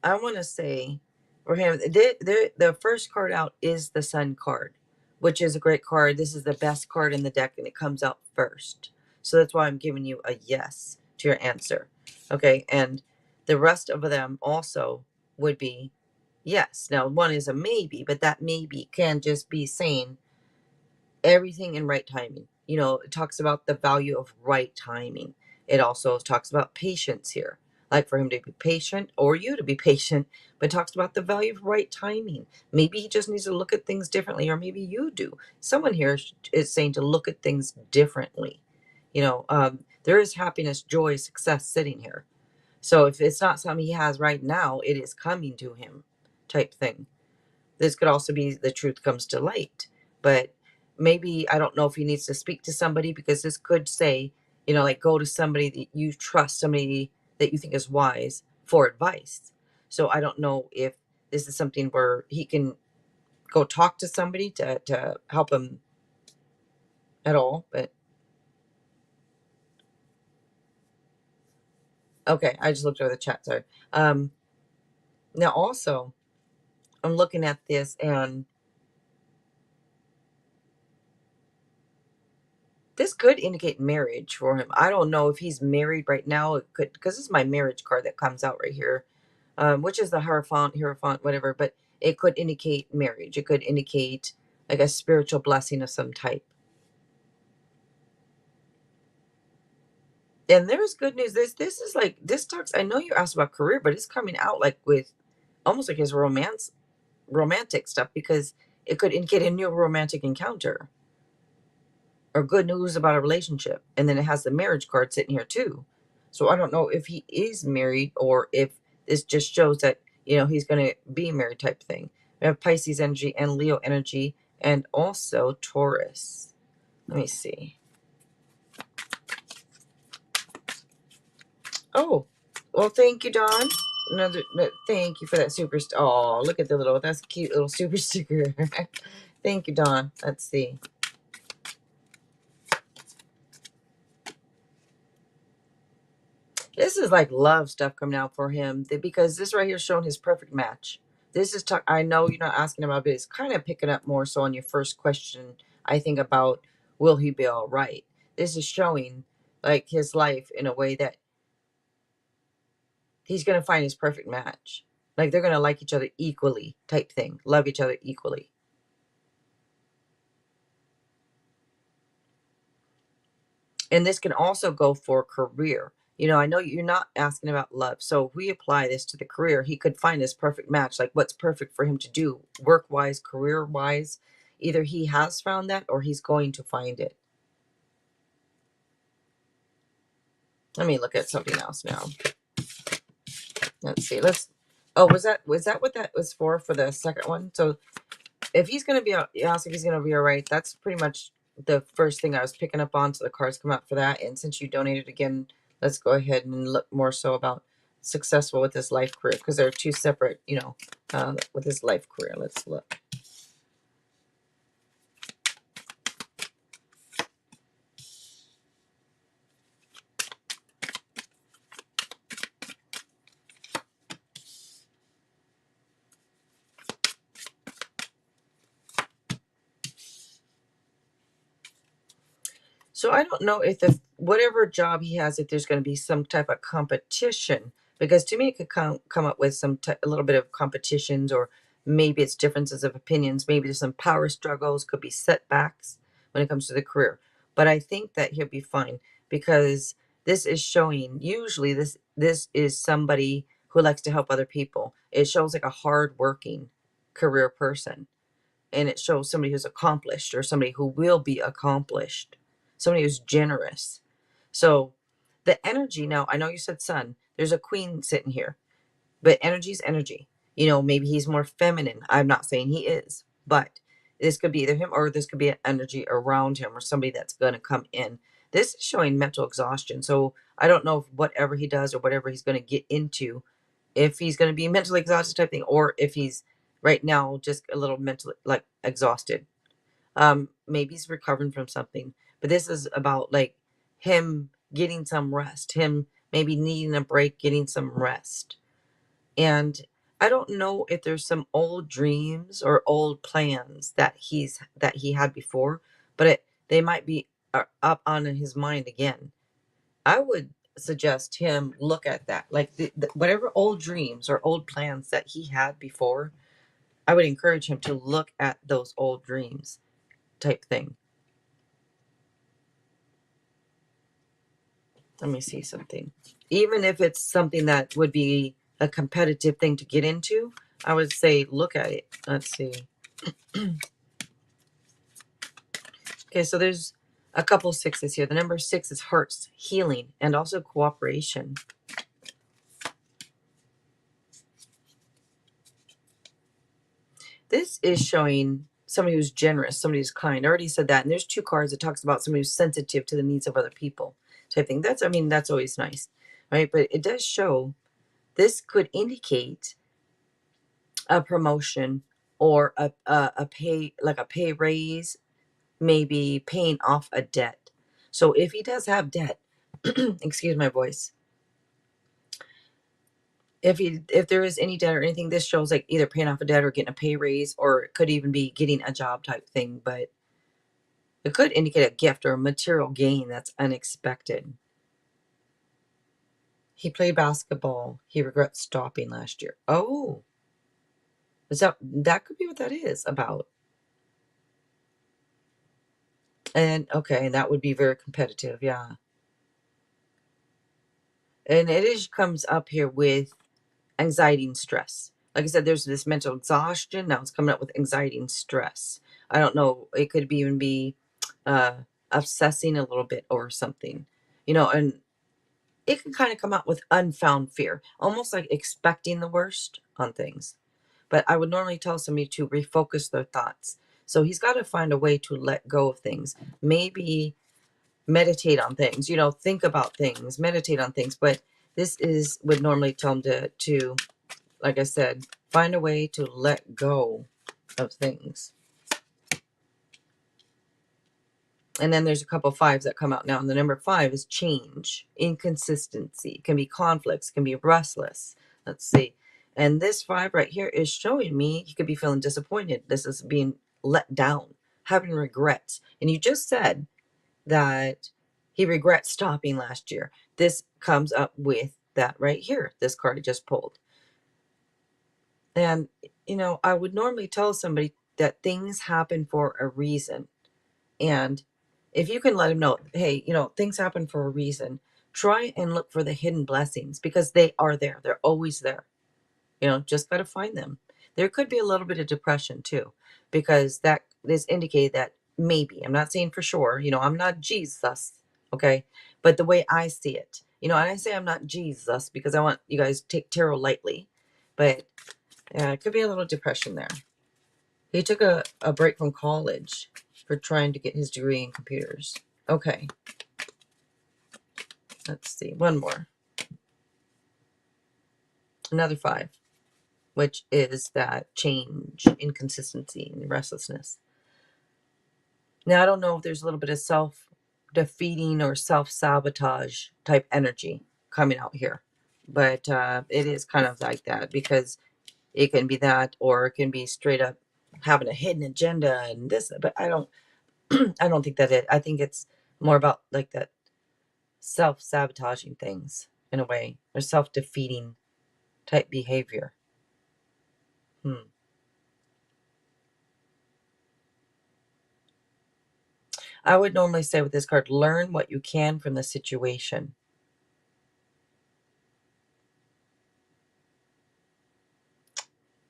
I want to say for him, the first card out is the Sun card, which is a great card. This is the best card in the deck, and it comes out first. So that's why I'm giving you a yes to your answer. Okay, and the rest of them also would be yes. Now, one is a maybe, but that maybe can just be saying everything in right timing. You know, it talks about the value of right timing. It also talks about patience here, like for him to be patient or you to be patient, but talks about the value of right timing. Maybe he just needs to look at things differently, or maybe you do. Someone here is saying to look at things differently. You know, there is happiness, joy, success sitting here. So if it's not something he has right now, it is coming to him, type thing. This could also be the truth comes to light, but maybe I don't know if he needs to speak to somebody, because this could say You know, like go to somebody that you trust, somebody that you think is wise for advice. So I don't know if this is something where he can go talk to somebody to help him at all. But okay, I just looked over the chat. Sorry. Um, Now also, I'm looking at this, and this could indicate marriage for him. I don't know if he's married right now. It could, because this is my marriage card that comes out right here, which is the Hierophant, whatever. But it could indicate marriage. It could indicate like a spiritual blessing of some type. And there's good news. This is like this talks. I know you asked about career, but it's coming out like with almost like his romantic stuff, because it could indicate a new romantic encounter or good news about a relationship. And then it has the marriage card sitting here too. So I don't know if he is married or if this just shows that, you know, he's going to be married type thing. We have Pisces energy and Leo energy and also Taurus. Let me see. Oh, well, thank you, Don. Thank you for that super. Oh, look at that's a cute little super sticker. Thank you, Don. Let's see. This is like love stuff coming out for him, because this right here is showing his perfect match. This is I know you're not asking about, but it's kind of picking up more so on your first question. I think about, will he be all right? This is showing like his life in a way that he's going to find his perfect match. Like they're going to like each other equally type thing, love each other equally. And this can also go for career. You know, I know you're not asking about love. So if we apply this to the career, he could find this perfect match, like what's perfect for him to do work wise, career wise. Either he has found that or he's going to find it. Let me look at something else now. Let's see. Oh, was that what that was for the second one? So if he's going to be, you ask if he's going to be all right. That's pretty much the first thing I was picking up on. So the cards come out for that. And since you donated again, let's go ahead and look more so about successful with his life career, because there are two separate, you know, with his life career. Let's look. So I don't know if whatever job he has, if there's going to be some type of competition, because to me it could come up with a little bit of competitions, or maybe it's differences of opinions. Maybe there's some power struggles, could be setbacks when it comes to the career. But I think that he'll be fine, because this is showing, usually this is somebody who likes to help other people. It shows like a hard-working career person, and it shows somebody who's accomplished, or somebody who will be accomplished, somebody who's generous. So the energy, now I know you said sun, there's a queen sitting here, but energy is energy. You know, maybe he's more feminine. I'm not saying he is, but this could be either him, or this could be an energy around him, or somebody that's going to come in. This is showing mental exhaustion. So I don't know if whatever he does or whatever he's going to get into, if he's going to be mentally exhausted type thing, or if he's right now just a little mentally like exhausted. Maybe he's recovering from something, but this is about like him getting some rest, him maybe needing a break, getting some rest. And I don't know if there's some old dreams or old plans that he had before, but they might be up on his mind again. I would suggest him look at that, like whatever old dreams or old plans that he had before. I would encourage him to look at those old dreams type thing. Let me see something. Even if it's something that would be a competitive thing to get into, I would say look at it. Let's see. Okay, so there's a couple sixes here. The number 6 is hearts, healing, and also cooperation. This is showing somebody who's generous, somebody who's kind. I already said that. And there's 2 cards that talks about somebody who's sensitive to the needs of other people. type thing. That's, I mean, that's always nice, right? But it does show this could indicate a promotion or a pay, like a pay raise, maybe paying off a debt. So if he does have debt, excuse my voice, if there is any debt or anything, this shows like either paying off a debt or getting a pay raise, or it could even be getting a job type thing. But it could indicate a gift or a material gain that's unexpected. He played basketball. He regrets stopping last year. Oh, that could be what that is about. And okay, that would be very competitive, yeah. And it is comes up here with anxiety and stress. Like I said, there's this mental exhaustion. Now it's coming up with anxiety and stress. I don't know. It could even be uh, obsessing a little bit over something, and it can kind of come out with unfound fear, almost like expecting the worst on things. But I would normally tell somebody to refocus their thoughts. So he's got to find a way to let go of things. Maybe meditate on things, think about things, meditate on things. But this would normally tell him to, like I said, find a way to let go of things. And then there's a couple fives that come out now. And the number 5 is change, inconsistency. It can be conflicts, can be restless. Let's see. And this 5 right here is showing me he could be feeling disappointed. This is being let down, having regrets. And you just said that he regrets stopping last year. This comes up with that right here, this card I just pulled. And, I would normally tell somebody that things happen for a reason. And if you can let him know, hey, things happen for a reason, try and look for the hidden blessings, because they are there. They're always there. Just got to find them. There could be a little bit of depression too, because that is indicated that maybe, I'm not saying for sure, I'm not Jesus, okay? But the way I see it, and I say I'm not Jesus because I want you guys to take tarot lightly, but it could be a little depression there. He took a break from college for trying to get his degree in computers. Okay. Let's see. One more. Another 5, which is that change, inconsistency, and restlessness. Now, I don't know if there's a little bit of self-defeating or self-sabotage type energy coming out here. But it is kind of like that, because it can be that, or it can be straight up having a hidden agenda and this. But I don't think that I think it's more about like that self-sabotaging things in a way, or self-defeating type behavior. I would normally say with this card, learn what you can from the situation.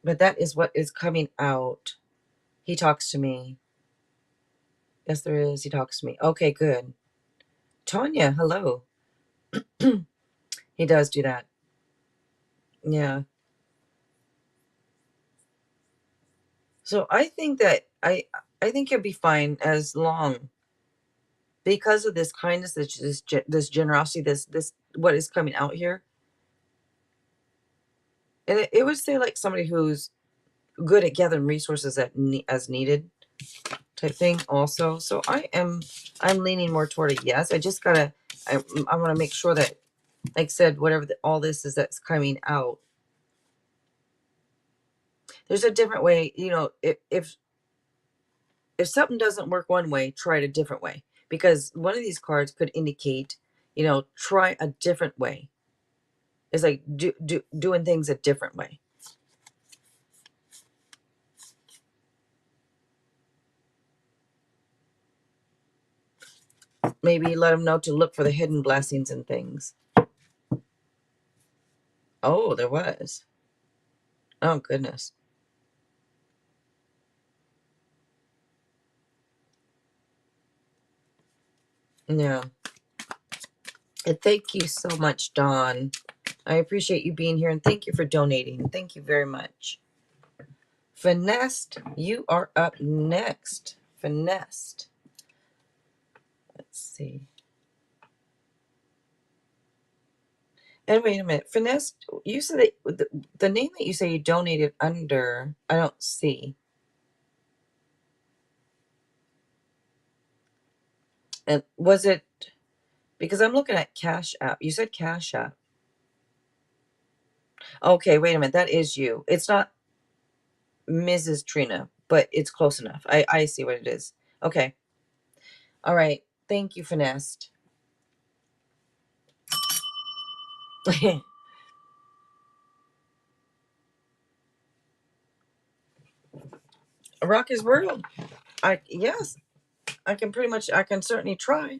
But that is what is coming out. He talks to me. Yes, there is. He talks to me. Okay, good. Tanya, hello. He does do that. Yeah. So I think that I think you'll be fine, as long, because of this kindness, this generosity, this what is coming out here. And it would say like somebody who's good at gathering resources as needed type thing also. So I'm leaning more toward a yes. I just gotta I want to make sure that, like I said, whatever all this is that's coming out, there's a different way. If something doesn't work one way, try it a different way, because one of these cards could indicate, try a different way. It's like doing things a different way. Maybe let them know to look for the hidden blessings and things. Oh, there was. Oh, goodness. Yeah. And thank you so much, Dawn. I appreciate you being here, and thank you for donating. Thank you very much. Finessed, you are up next. Finessed. Let's see. And wait a minute, Finesse, you said that the name that you say you donated under, I don't see. And was it, because I'm looking at Cash App. You said Cash App. Okay, wait a minute. That is you. It's not Mrs. Trina, but it's close enough. I see what it is. Okay. All right. Thank you, Finesse. Rock is world. Yes, I can pretty much, I can certainly try.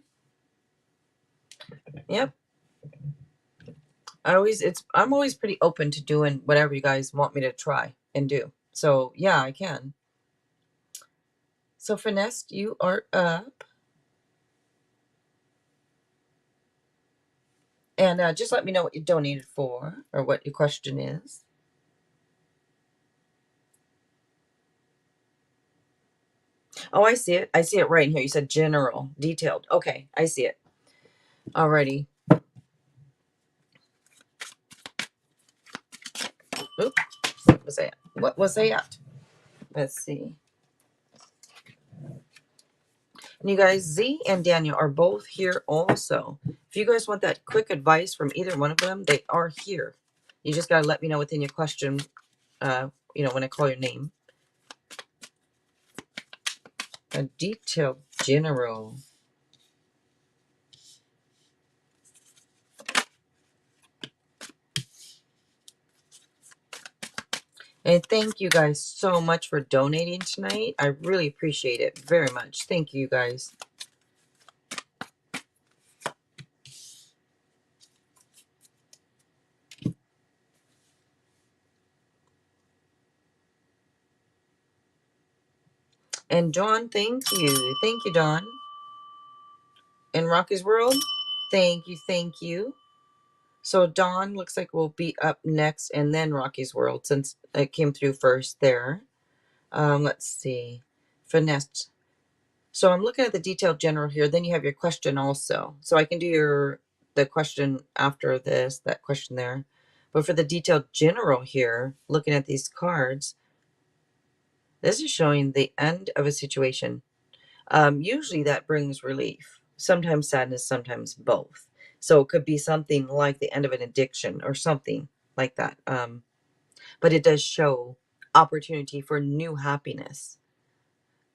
Yep. I'm always pretty open to doing whatever you guys want me to try and do. So yeah, I can. So Finesse, you are up. And just let me know what you donated for or what your question is. Oh, I see it. I see it right in here. You said general, detailed. Okay, I see it. Alrighty. Oop. What was that? What was that? Let's see. And you guys, Z and Daniel are both here also. If you guys want that quick advice from either one of them, they are here. You just got to let me know within your question, when I call your name. A detailed general. And thank you guys so much for donating tonight. I really appreciate it very much. Thank you guys. And Dawn, thank you. Thank you, Dawn. And Rocky's World, thank you, thank you. So Dawn looks like we'll be up next and then Rocky's World since it came through first there. Let's see. Finesse. So I'm looking at the detailed general here. Then you have your question also. So I can do the question after this, that question there. But for the detailed general here, looking at these cards, this is showing the end of a situation. Usually that brings relief. Sometimes sadness, sometimes both. So it could be something like the end of an addiction or something like that. But it does show opportunity for new happiness.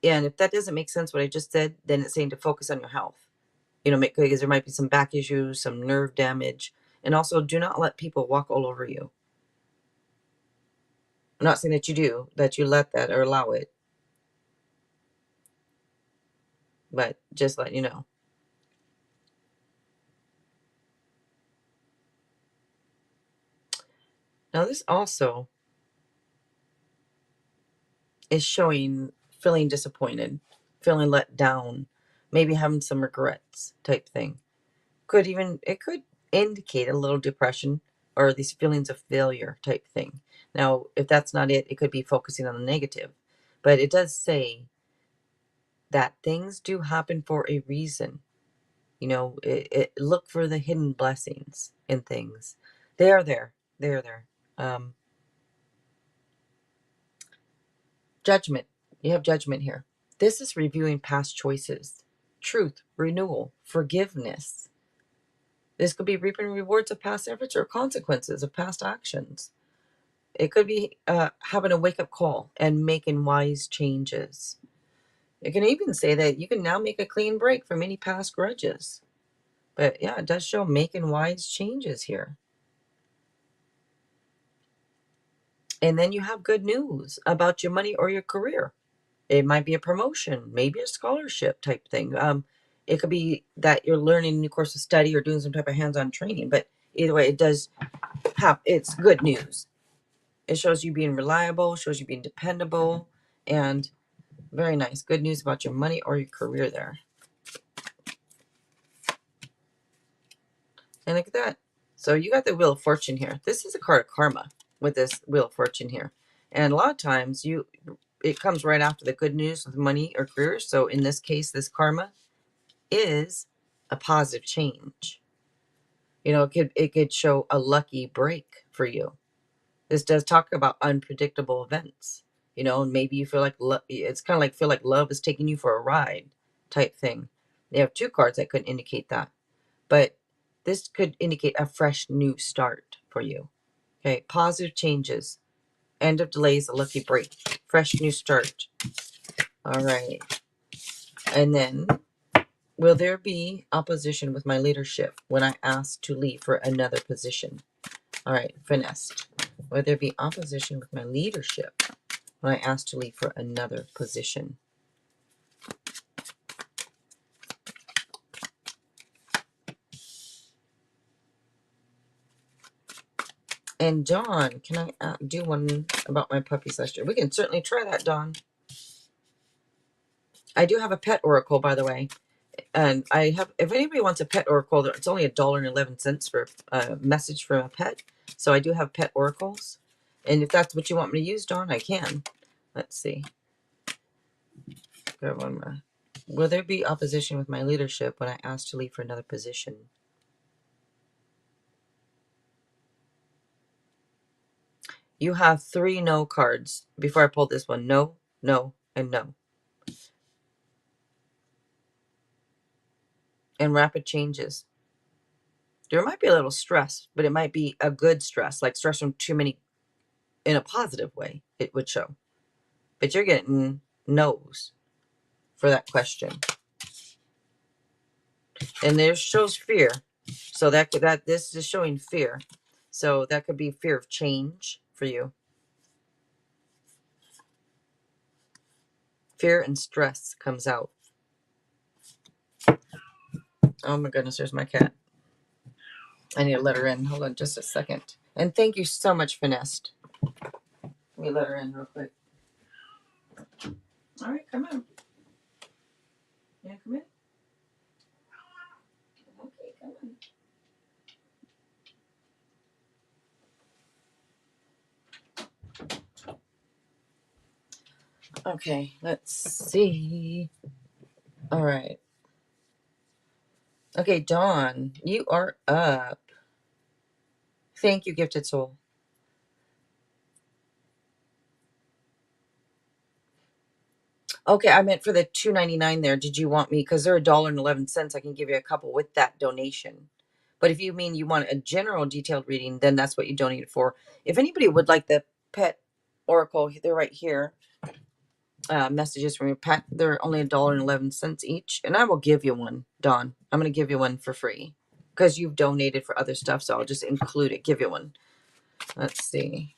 And if that doesn't make sense, what I just said, then it's saying to focus on your health. Because there might be some back issues, some nerve damage. And also, do not let people walk all over you. I'm not saying that you do, that you let that or allow it. But just letting you know. Now, this also is showing feeling disappointed, feeling let down, maybe having some regrets type thing. It could indicate a little depression or these feelings of failure type thing. Now, if that's not it, it could be focusing on the negative. But it does say that things do happen for a reason. Look for the hidden blessings in things. They are there. They are there. Judgment. You have judgment here. This is reviewing past choices, truth, renewal, forgiveness. This could be reaping rewards of past efforts or consequences of past actions. It could be having a wake up call and making wise changes. It can even say that you can now make a clean break from any past grudges. But yeah, it does show making wise changes here. And then you have good news about your money or your career. It might be a promotion, maybe a scholarship type thing. It could be that you're learning a new course of study or doing some type of hands-on training. But either way, it's good news. It shows you being reliable, shows you being dependable, and very nice. Good news about your money or your career there. And look at that. So you got the Wheel of Fortune here. This is a card of karma with this Wheel of Fortune here. And a lot of times it comes right after the good news with money or career. So in this case, this karma is a positive change. You know, it could show a lucky break for you. This does talk about unpredictable events. You know, and maybe you feel like it's kind of like feel like love is taking you for a ride type thing. They have two cards that could indicate that, but this could indicate a fresh new start for you. Okay, positive changes, end of delays, a lucky break, fresh new start. All right, and then will there be opposition with my leadership when I ask to leave for another position? All right, finessed. Will there be opposition with my leadership when I ask to leave for another position? And Dawn, can I do one about my puppies last year? We can certainly try that, Dawn. I do have a pet oracle, by the way. And I have, if anybody wants a pet oracle, it's only $1.11 for a message from a pet. So I do have pet oracles. And if that's what you want me to use, Dawn, I can. Let's see. Grab one more. Will there be opposition with my leadership when I ask to leave for another position? You have 3 no cards. Before I pull this one, no, no, and no. And rapid changes. There might be a little stress, but it might be a good stress, like stress from too many in a positive way, it would show. But you're getting no's for that question. And there shows fear. So that this is showing fear. So that could be fear of change for you. Fear and stress comes out. Oh my goodness, there's my cat. I need to let her in. Hold on just a second. And thank you so much, Finessed. Let me let her in real quick. All right, come on. Yeah, come in. Okay, come on. Okay, let's see. All right. Okay, Dawn, you are up. Thank you, Gifted Soul. Okay, I meant for the $2.99 there. Did you want me, because they're $1.11, I can give you a couple with that donation. But if you mean you want a general detailed reading, then that's what you donate it for. If anybody would like the pet oracle, they're right here. Messages from your pet. They're only $1.11 each, and I will give you one, Dawn. I'm going to give you one for free because you've donated for other stuff, so I'll just include it. Give you one. Let's see.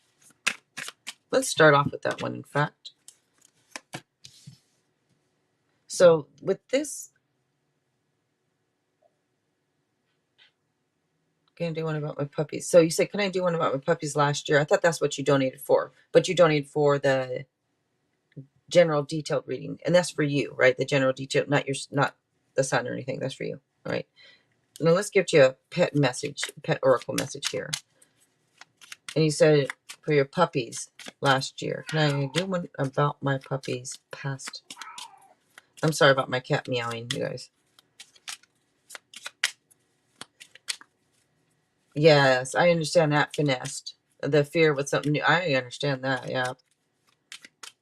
Let's start off with that one, in fact. So with this, can I do one about my puppies? So you said, can I do one about my puppies last year? I thought that's what you donated for, but you donated for the general detailed reading, and that's for you, right? The general detail, not the sun or anything. That's for you, all right? Now let's give you a pet message, pet oracle message here. And you said for your puppies last year. Can I do one about my puppies past? I'm sorry about my cat meowing, you guys. Yes, I understand that, Finessed. The fear with something new. I understand that, yeah.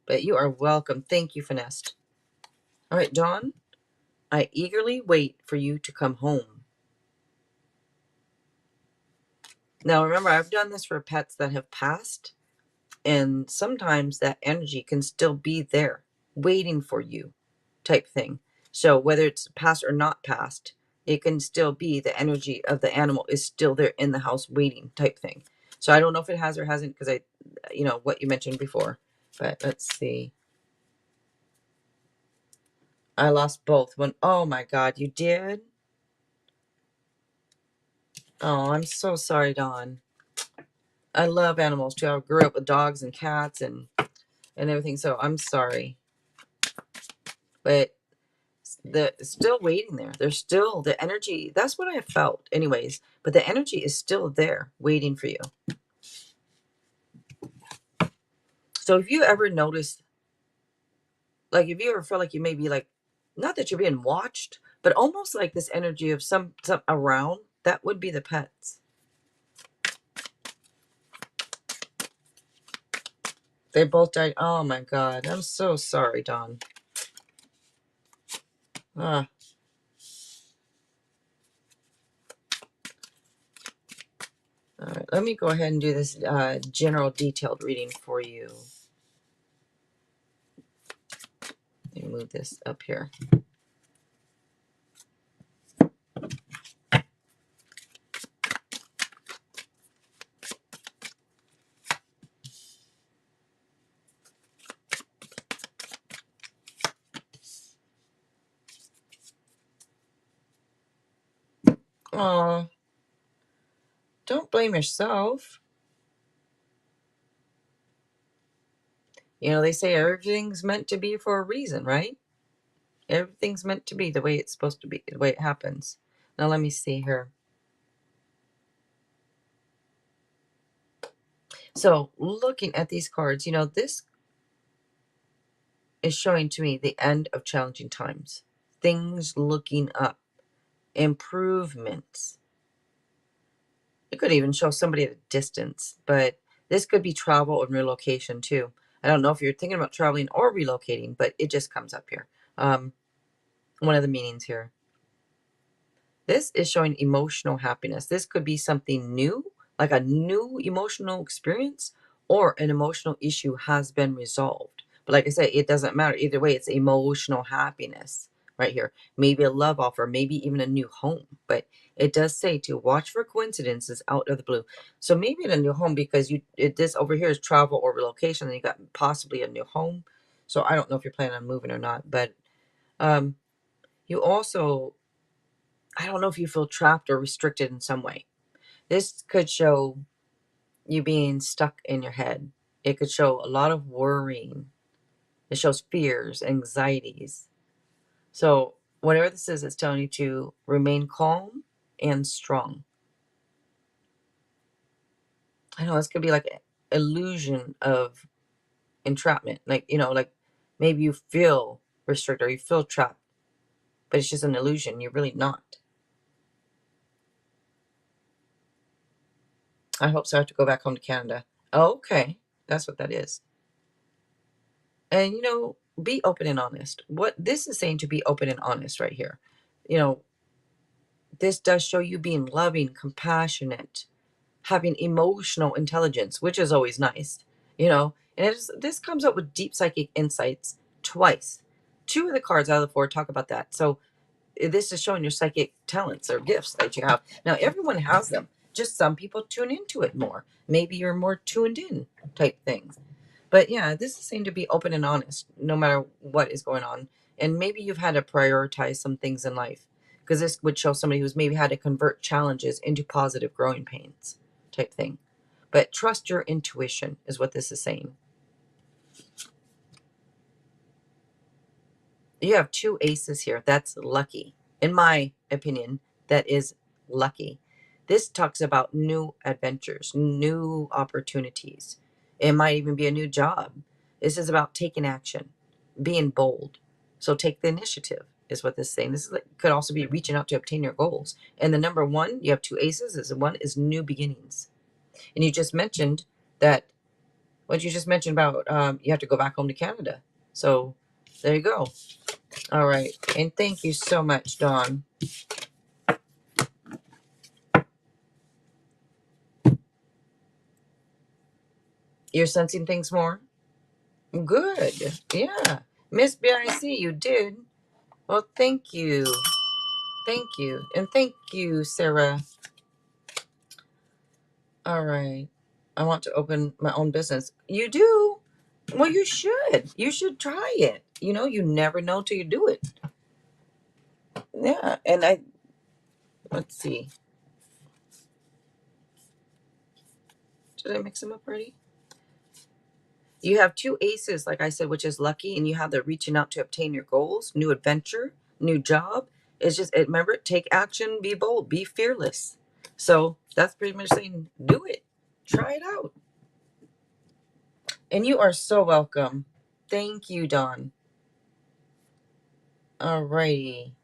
But you are welcome. Thank you, Finessed. All right, Dawn, I eagerly wait for you to come home. Now, remember, I've done this for pets that have passed, and sometimes that energy can still be there, waiting for you, type thing. So whether it's past or not past, it can still be the energy of the animal is still there in the house waiting, type thing. So I don't know if it has or hasn't, because what you mentioned before. But let's see. I lost both. Oh my God, you did? Oh, I'm so sorry, Dawn. I love animals too. I grew up with dogs and cats and everything. So I'm sorry, but the still waiting there. There's still the energy. That's what I felt, anyways. But the energy is still there, waiting for you. So if you ever notice, like if you ever feel like you may be like, not that you're being watched, but almost like this energy of some around, That would be the pets. They both died. Oh my God. I'm so sorry, Dawn. Ah. All right. Let me go ahead and do this general detailed reading for you. Let me move this up here. Oh, don't blame yourself. You know, they say everything's meant to be for a reason, right? Everything's meant to be the way it's supposed to be, the way it happens. Now, let me see here. So, looking at these cards, you know, this is showing to me the end of challenging times, things looking up, improvements. It could even show somebody at a distance, but this could be travel and relocation too. I don't know if you're thinking about traveling or relocating, but it just comes up here. One of the meanings here. This is showing emotional happiness. This could be something new, like a new emotional experience, or an emotional issue has been resolved. But like I said, it doesn't matter. Either way, it's emotional happiness right here. Maybe a love offer, maybe even a new home. But it does say to watch for coincidences out of the blue. So maybe in a new home, because this over here is travel or relocation, and you got possibly a new home. So I don't know if you're planning on moving or not, but you also, I don't know if you feel trapped or restricted in some way. This could show you being stuck in your head. It could show a lot of worrying. It shows fears, anxieties. So, whatever this is, it's telling you to remain calm and strong. I know this could be like an illusion of entrapment. Like, you know, like maybe you feel restricted or you feel trapped, but it's just an illusion. You're really not. I hope so. I have to go back home to Canada. Oh, okay. That's what that is. And, you know, be open and honest. What this is saying, to be open and honest right here. You know, this does show you being loving, compassionate, having emotional intelligence, which is always nice, you know. And this comes up with deep psychic insights twice. Two of the cards out of the four talk about that. So this is showing your psychic talents or gifts that you have. Now, everyone has them. Just some people tune into it more. Maybe you're more tuned in type thing. But yeah, this is saying to be open and honest no matter what is going on. And maybe you've had to prioritize some things in life, because this would show somebody who's maybe had to convert challenges into positive growing pains type thing. But trust your intuition is what this is saying. You have two aces here. That's lucky. In my opinion, that is lucky. This talks about new adventures, new opportunities. It might even be a new job. This is about taking action, being bold. So take the initiative is what this is saying. This is could also be reaching out to obtain your goals. And the number one, you have two aces. Is one is new beginnings. And you just mentioned that what you just mentioned about you have to go back home to Canada. So there you go. All right. And thank you so much, Dawn. You're sensing things more? Good. Yeah. Miss BIC, you did. Well, thank you. Thank you. And thank you, Sarah. All right. I want to open my own business. You do? Well, you should. You should try it. You know, you never know till you do it. Yeah. And let's see. Did I mix them up already? You have two aces, like I said, which is lucky, and you have the reaching out to obtain your goals, new adventure, new job. It's just, remember, take action, be bold, be fearless. So that's pretty much saying, do it, try it out. And you are so welcome. Thank you, Dawn. All righty.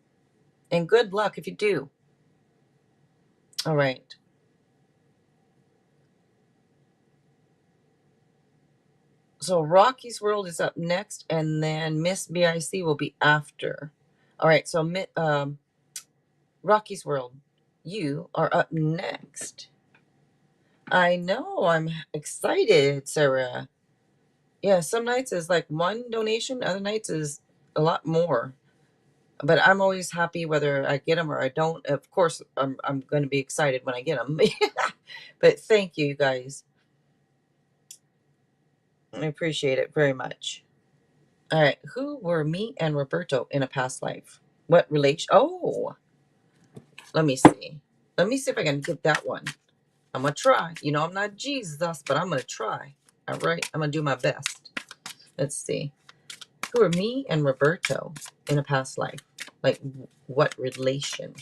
And good luck if you do. All right. So Rocky's World is up next, and then Miss BIC will be after. All right. So Rocky's World, you are up next. I know. I'm excited, Sarah. Yeah, some nights is like one donation, other nights is a lot more. But I'm always happy whether I get them or I don't. Of course, I'm going to be excited when I get them. But thank you, you guys. I appreciate it very much. All right, who were me and Roberto in a past life? What relation? Oh, let me see. Let me see if I can get that one. I'm gonna try. You know, I'm not Jesus, but I'm gonna try. All right, I'm gonna do my best. Let's see. Who are me and Roberto in a past life? Like, what relation?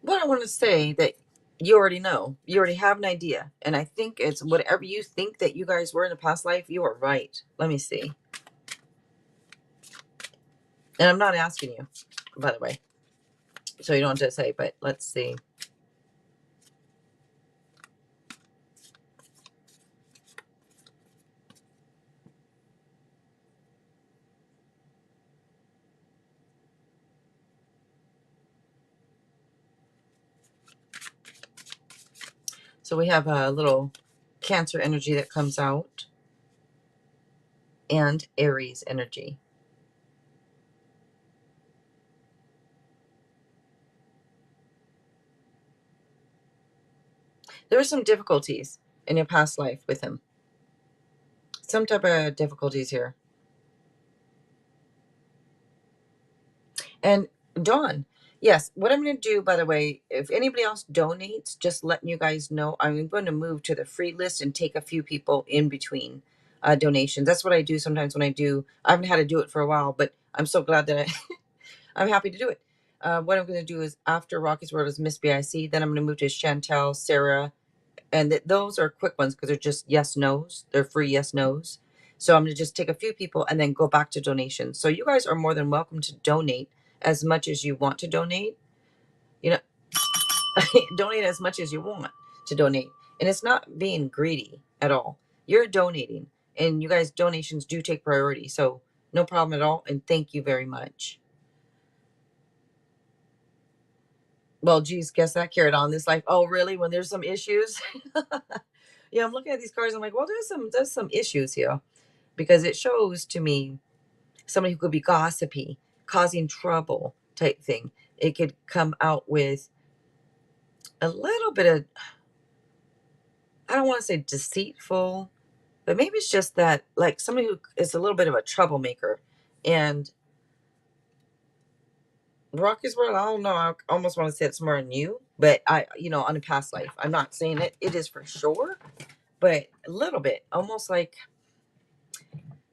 What I want to say that you already know, you already have an idea, and I think it's whatever you think that you guys were in a past life. You are right. Let me see. And I'm not asking you, by the way, so you don't have to say. But let's see. So we have a little Cancer energy that comes out, and Aries energy. There were some difficulties in your past life with him. Some type of difficulties here. And Dawn, yes, what I'm going to do, by the way, if anybody else donates, just letting you guys know, I'm going to move to the free list and take a few people in between donations. That's what I do sometimes when I do. I haven't had to do it for a while, but I'm so glad that I'm happy to do it. What I'm going to do is after Rocky's World is Miss BIC, then I'm going to move to Chantel, Sarah, and those are quick ones because they're just yes nos. They're free yes nos. So I'm going to just take a few people and then go back to donations. So you guys are more than welcome to donate as much as you want to donate. You know, donate as much as you want to donate. And it's not being greedy at all. You're donating, and you guys donations do take priority. So no problem at all. And thank you very much. Well, geez, guess that carried on this life. Oh, really? When there's some issues? Yeah, I'm looking at these cards. I'm like, well, there's some issues here because it shows to me somebody who could be gossipy, causing trouble type thing. It could come out with a little bit of, I don't want to say deceitful, but maybe it's just that like somebody who is a little bit of a troublemaker. And Rocky's World, I don't know. I almost want to say it's more on you, but on a past life, I'm not saying it is for sure, but a little bit, almost like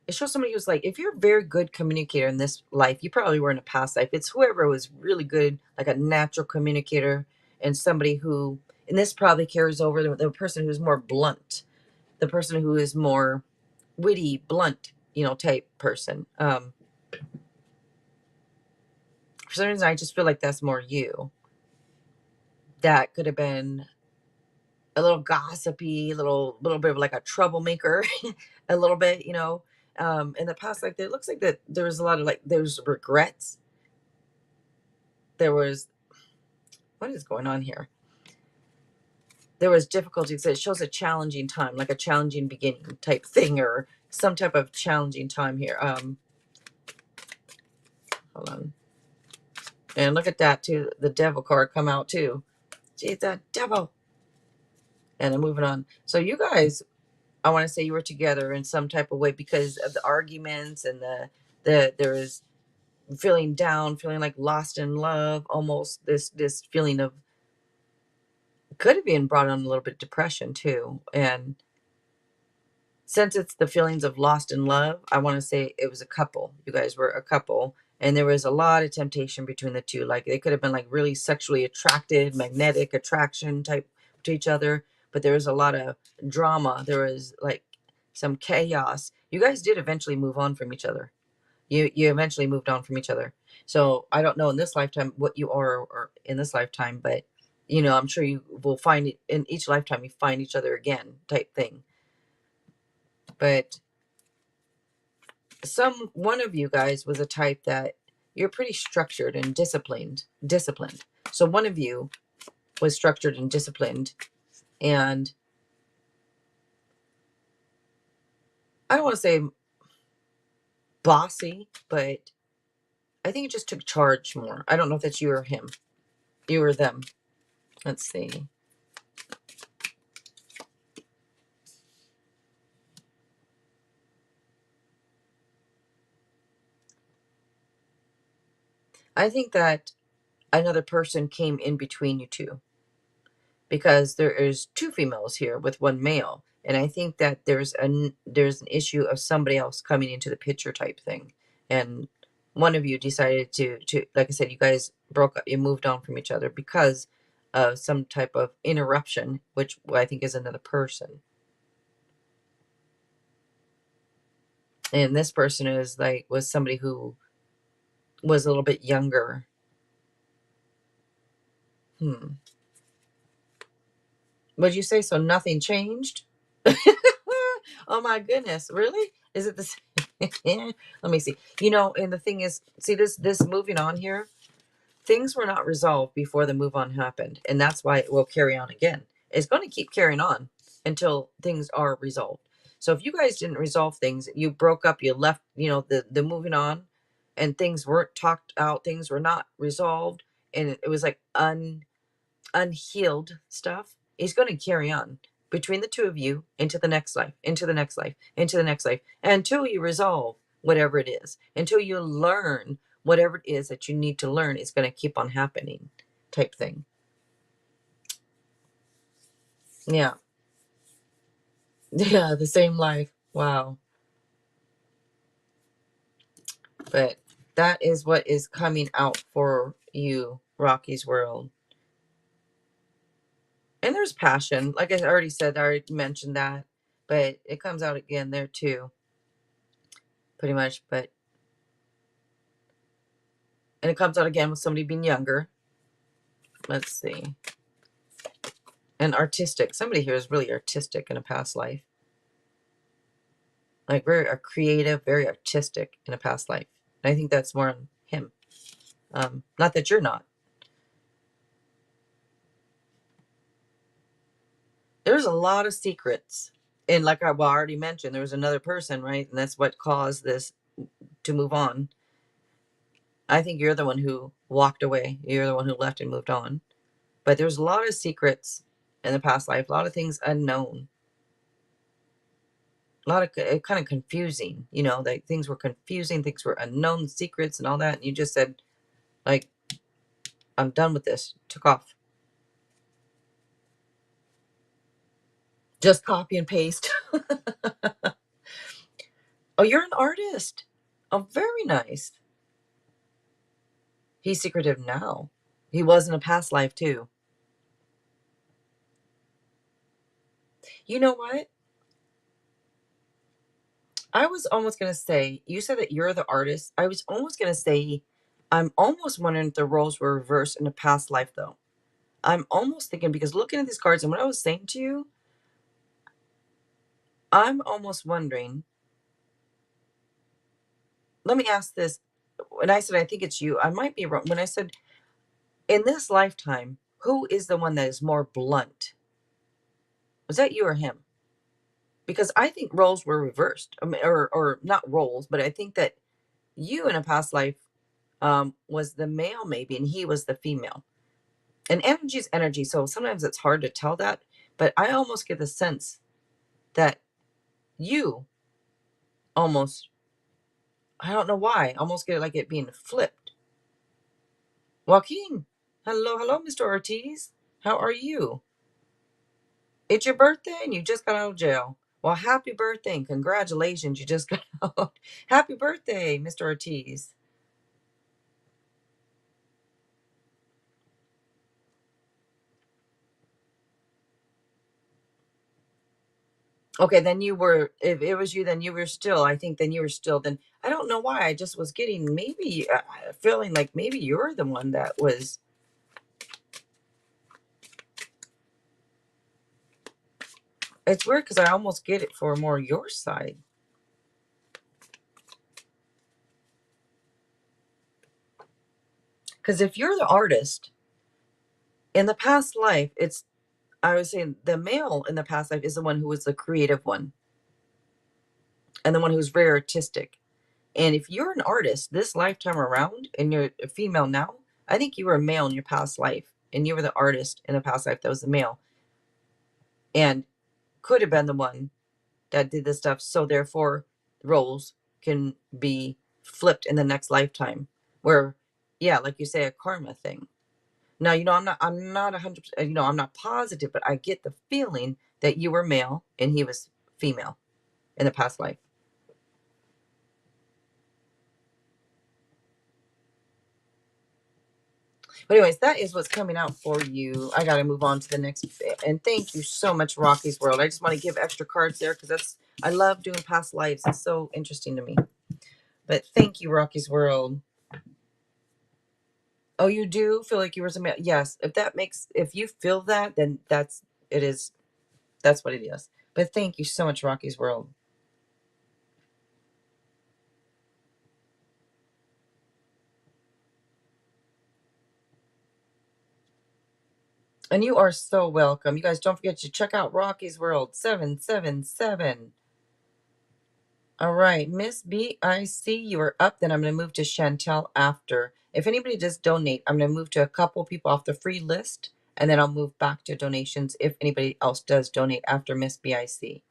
it shows somebody who's like, if you're a very good communicator in this life, you probably were in a past life. It's whoever was really good, like a natural communicator, and somebody who, and this probably carries over the person who's more blunt, the person who is more witty, blunt, type person. For some reason, I just feel like that's more you. That could have been a little gossipy, little bit of like a troublemaker, a little bit, in the past, like it looks like that there was a lot of like there's regrets. There was what is going on here? There was difficulties. It shows a challenging time, like a challenging beginning type thing, or some type of challenging time here. Hold on. And look at that too. The devil card come out too. Gee, the devil. And I'm moving on. So you guys, I want to say you were together in some type of way because of the arguments and there was feeling down, feeling like lost in love, almost this feeling of could have been brought on a little bit of depression too. And since it's the feelings of lost in love, I want to say it was a couple. You guys were a couple, and there was a lot of temptation between the two. Like they could have been like really sexually attracted, magnetic attraction type to each other, but there was a lot of drama. There was like some chaos. You guys did eventually move on from each other. You eventually moved on from each other. So I don't know in this lifetime what you are or in this lifetime, but you know, I'm sure you will find it in each lifetime. You find each other again, type thing. But one of you guys was a type that you're pretty structured and disciplined. So one of you was structured and disciplined, and I don't want to say bossy, but I think it just took charge more. I don't know if that's you or him. You or them. Let's see. I think that another person came in between you two, because there is two females here with one male, and I think that there's an issue of somebody else coming into the picture type thing, and one of you decided to like I said, you guys broke up, you moved on from each other because of some type of interruption, which I think is another person. And this person was somebody who was a little bit younger. Would you say so? Nothing changed? Oh my goodness, really? Is it the same? Let me see. You know, and the thing is, see this moving on here, things were not resolved before the move on happened, and that's why it will carry on again. It's going to keep carrying on until things are resolved. So if you guys didn't resolve things, you broke up, you left, you know, the moving on, and things weren't talked out, things were not resolved, and it was like unhealed stuff, is going to carry on between the two of you into the next life, into the next life, into the next life, until you resolve whatever it is, until you learn whatever it is that you need to learn. Is going to keep on happening, type thing. Yeah. Yeah, the same life. Wow. But that is what is coming out for you, Rocky's world. And there's passion. Like I already said, I already mentioned that, but it comes out again there too, pretty much. But and it comes out again with somebody being younger. Let's see. And artistic. Somebody here is really artistic in a past life. Like very creative, very artistic in a past life. And I think that's more on him. Not that you're not. There's a lot of secrets. And like I already mentioned, there was another person, right? And that's what caused this to move on. I think you're the one who walked away. You're the one who left and moved on. But there's a lot of secrets in the past life, a lot of things unknown. A lot of kind of confusing, you know, like things were confusing, things were unknown secrets and all that. And you just said, like, I'm done with this. Took off. Just copy and paste. Oh, you're an artist. Oh, very nice. He's secretive now. He was in a past life too. You know what? I was almost going to say, you said that you're the artist. I was almost going to say, I'm almost wondering if the roles were reversed in a past life, though. I'm almost thinking, because looking at these cards and what I was saying to you, I'm almost wondering. Let me ask this. When I said I think it's you, I might be wrong. When I said in this lifetime, who is the one that is more blunt? Was that you or him? Because I think roles were reversed, or not roles, but I think that you in a past life was the male maybe, and he was the female. And energy is energy, so sometimes it's hard to tell that. But I almost get the sense that you almost, I don't know why, almost get like it being flipped. Joaquin, hello, hello, Mr. Ortiz. How are you? It's your birthday and you just got out of jail. Well, happy birthday and congratulations. You just got out. Happy birthday, Mr. Ortiz. Okay, then you were, if it was you, then you were still, I think then you were still, then I don't know why. I just was getting maybe feeling like maybe you're the one that was, it's weird because I almost get it for more your side. Because if you're the artist, in the past life, it's, I was saying the male in the past life is the one who was the creative one and the one who's very artistic. And if you're an artist this lifetime around and you're a female now, I think you were a male in your past life and you were the artist in the past life that was the male and could have been the one that did this stuff. So therefore, roles can be flipped in the next lifetime where, yeah, like you say, a karma thing. Now, I'm not 100%, I'm not positive, but I get the feeling that you were male and he was female in the past life. But anyways, that is what's coming out for you. I got to move on to the next bit. And thank you so much, Rocky's World. I just want to give extra cards there because I love doing past lives. It's so interesting to me. But thank you, Rocky's World. Oh, you do feel like you were somebody? Yes. If you feel that, then that's what it is. But thank you so much, Rocky's World. And you are so welcome. You guys don't forget to check out Rocky's World 777. All right, Miss BIC, you are up. Then I'm going to move to Chantel after. If anybody does donate, I'm going to move to a couple people off the free list, and then I'll move back to donations if anybody else does donate after Miss BIC.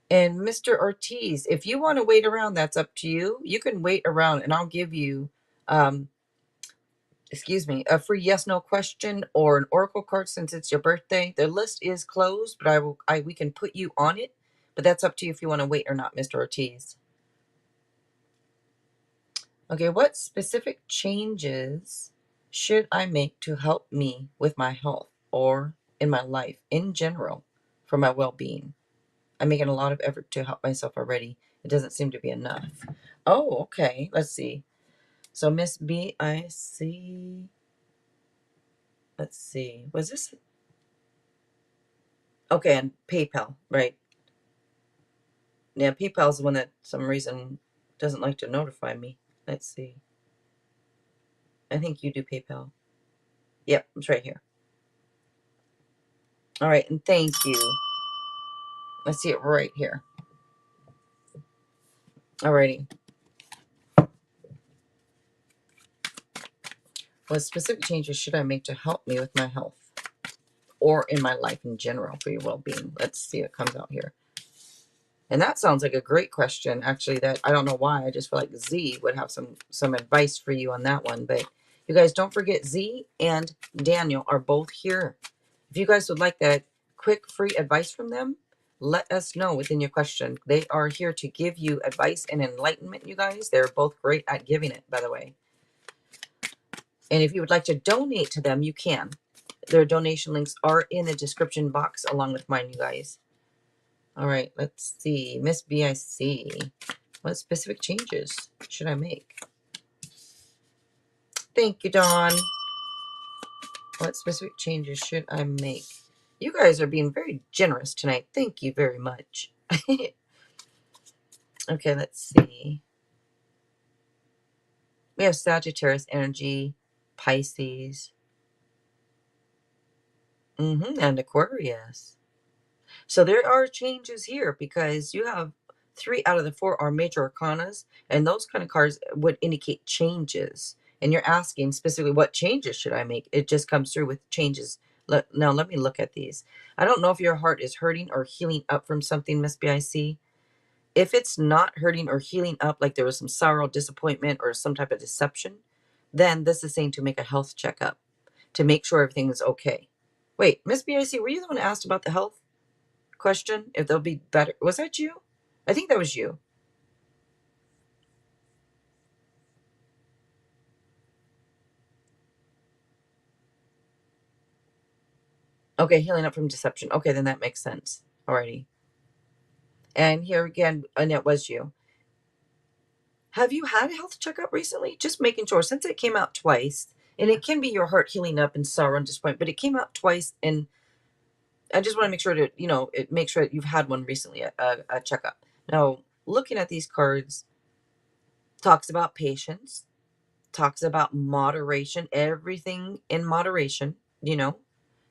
And Mr. Ortiz, if you want to wait around, that's up to you. You can wait around, and I'll give you, a free yes/no question or an oracle card since it's your birthday. The list is closed, but we can put you on it. But that's up to you if you want to wait or not, Mr. Ortiz. Okay, what specific changes should I make to help me with my health or in my life in general for my well-being? I'm making a lot of effort to help myself already. It doesn't seem to be enough. Oh, okay. Let's see. So Miss BIC, let's see. Was this? Okay, and PayPal, right? Yeah, PayPal is the one that some reason doesn't like to notify me. Let's see. I think you do PayPal. Yep, it's right here. All right, and thank you. I see it right here. Alrighty. What specific changes should I make to help me with my health or in my life in general for your well-being? Let's see what comes out here. And that sounds like a great question, actually, that I don't know why. I just feel like Z would have some advice for you on that one. But you guys don't forget Z and Daniel are both here. If you guys would like that quick free advice from them, let us know within your question. They are here to give you advice and enlightenment, you guys. They're both great at giving it, by the way. And if you would like to donate to them, you can. Their donation links are in the description box along with mine, you guys. All right, let's see. Miss BIC, what specific changes should I make? Thank you, Dawn. What specific changes should I make? You guys are being very generous tonight. Thank you very much. Okay, let's see. We have Sagittarius energy, Pisces, and Aquarius. So there are changes here because you have 3 out of the 4 are major arcanas, and those kind of cards would indicate changes. And you're asking specifically, what changes should I make? It just comes through with changes. Now, let me look at these. I don't know if your heart is hurting or healing up from something, Miss BIC. If it's not hurting or healing up, like there was some sorrow, disappointment, or some type of deception, then this is saying to make a health checkup to make sure everything is okay. Wait, Miss BIC, were you the one who asked about the health question? If they'll be better? Was that you? I think that was you. Okay, healing up from deception. Okay, then that makes sense. Alrighty. And here again, and it was you. Have you had a health checkup recently? Just making sure, since it came out twice, and it can be your heart healing up and sorrow and disappointment, but it came out twice, and I just want to make sure to, make sure that you've had one recently, a checkup. Now, looking at these cards, talks about patience, talks about moderation, everything in moderation,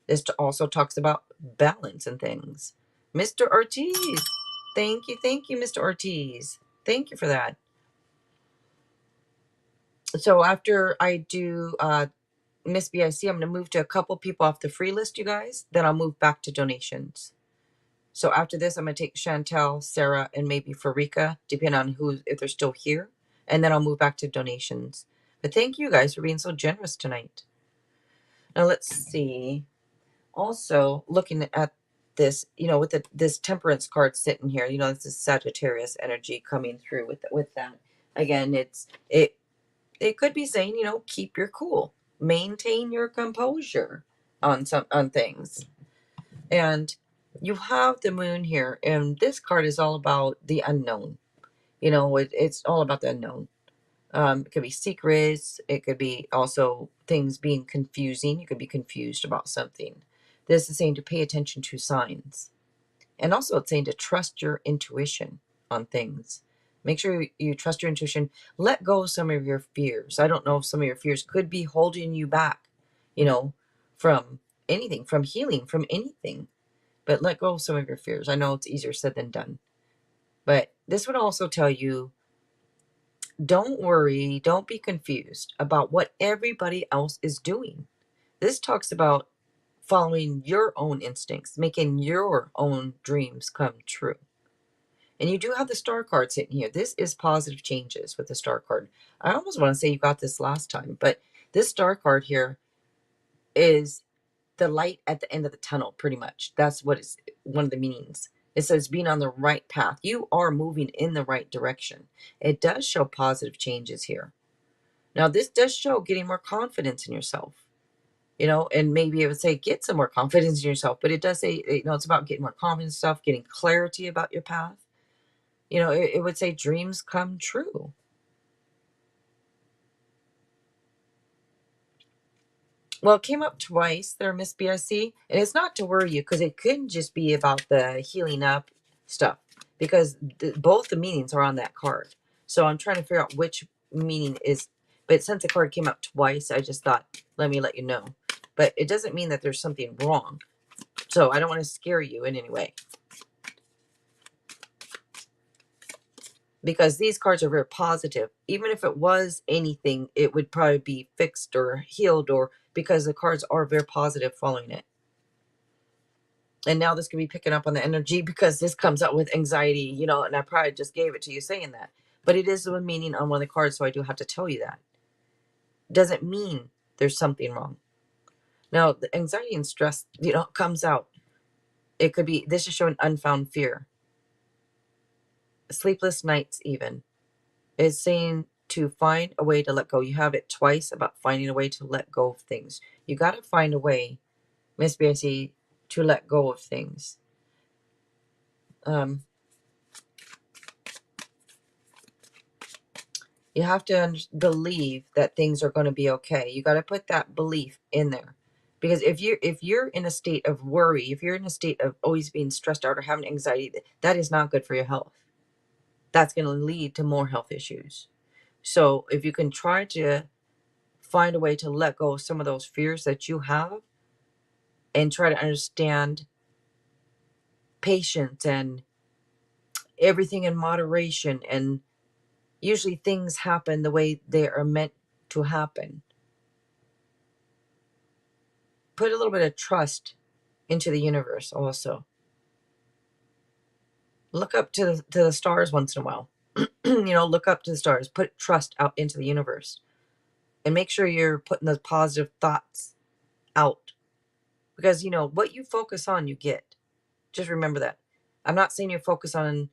This also talks about balance and things. Mr. Ortiz, thank you, Mr. Ortiz. Thank you for that. So after I do Miss BIC, I'm going to move to a couple people off the free list, you guys. Then I'll move back to donations. So after this, I'm going to take Chantel, Sarah, and maybe Farika, depending on if they're still here. And then I'll move back to donations. But thank you guys for being so generous tonight. Now let's see. Also, looking at this, with this temperance card sitting here, this is Sagittarius energy coming through with that. Again, it could be saying, keep your cool, maintain your composure on things. And you have the moon here, and this card is all about the unknown. It's all about the unknown. It could be secrets. It could be also things being confusing. You could be confused about something. This is saying to pay attention to signs. And also it's saying to trust your intuition on things. Make sure you trust your intuition. Let go of some of your fears. I don't know if some of your fears could be holding you back, from anything, from healing, from anything. But let go of some of your fears. I know it's easier said than done. But this would also tell you, don't worry, don't be confused about what everybody else is doing. This talks about following your own instincts, making your own dreams come true. And you do have the star card sitting here. This is positive changes with the star card. I almost want to say you got this last time, but this star card here is the light at the end of the tunnel, pretty much. That's what is one of the meanings. It says being on the right path. You are moving in the right direction. It does show positive changes here. Now, this does show getting more confidence in yourself, and maybe it would say get some more confidence in yourself, but it does say, it's about getting more confidence in stuff, getting clarity about your path. It would say dreams come true. Well, it came up twice there, Miss BIC, and it's not to worry you because it couldn't just be about the healing up stuff because both the meanings are on that card. So I'm trying to figure out which meaning is, but since the card came up twice, I just thought, let me let you know. But it doesn't mean that there's something wrong. So I don't want to scare you in any way. Because these cards are very positive. Even if it was anything, it would probably be fixed or healed, or because the cards are very positive following it. And now this could be picking up on the energy because this comes out with anxiety, and I probably just gave it to you saying that. But it is a meaning on one of the cards, so I do have to tell you that. Doesn't mean there's something wrong. Now, the anxiety and stress, comes out. It could be, this is showing unfound fear. Sleepless nights even. Is saying to find a way to let go. You have it twice about finding a way to let go of things. You got to find a way, Miss BIC, to let go of things. You have to believe that things are going to be okay. You got to put that belief in there. Because if you're in a state of worry, if you're in a state of always being stressed out or having anxiety, that is not good for your health. That's going to lead to more health issues. So if you can try to find a way to let go of some of those fears that you have and try to understand patience and everything in moderation, and usually things happen the way they are meant to happen. Put a little bit of trust into the universe also. Look up to the stars once in a while. Look up to the stars. Put trust out into the universe. And make sure you're putting those positive thoughts out. because what you focus on, you get. Just remember that. I'm not saying you focus on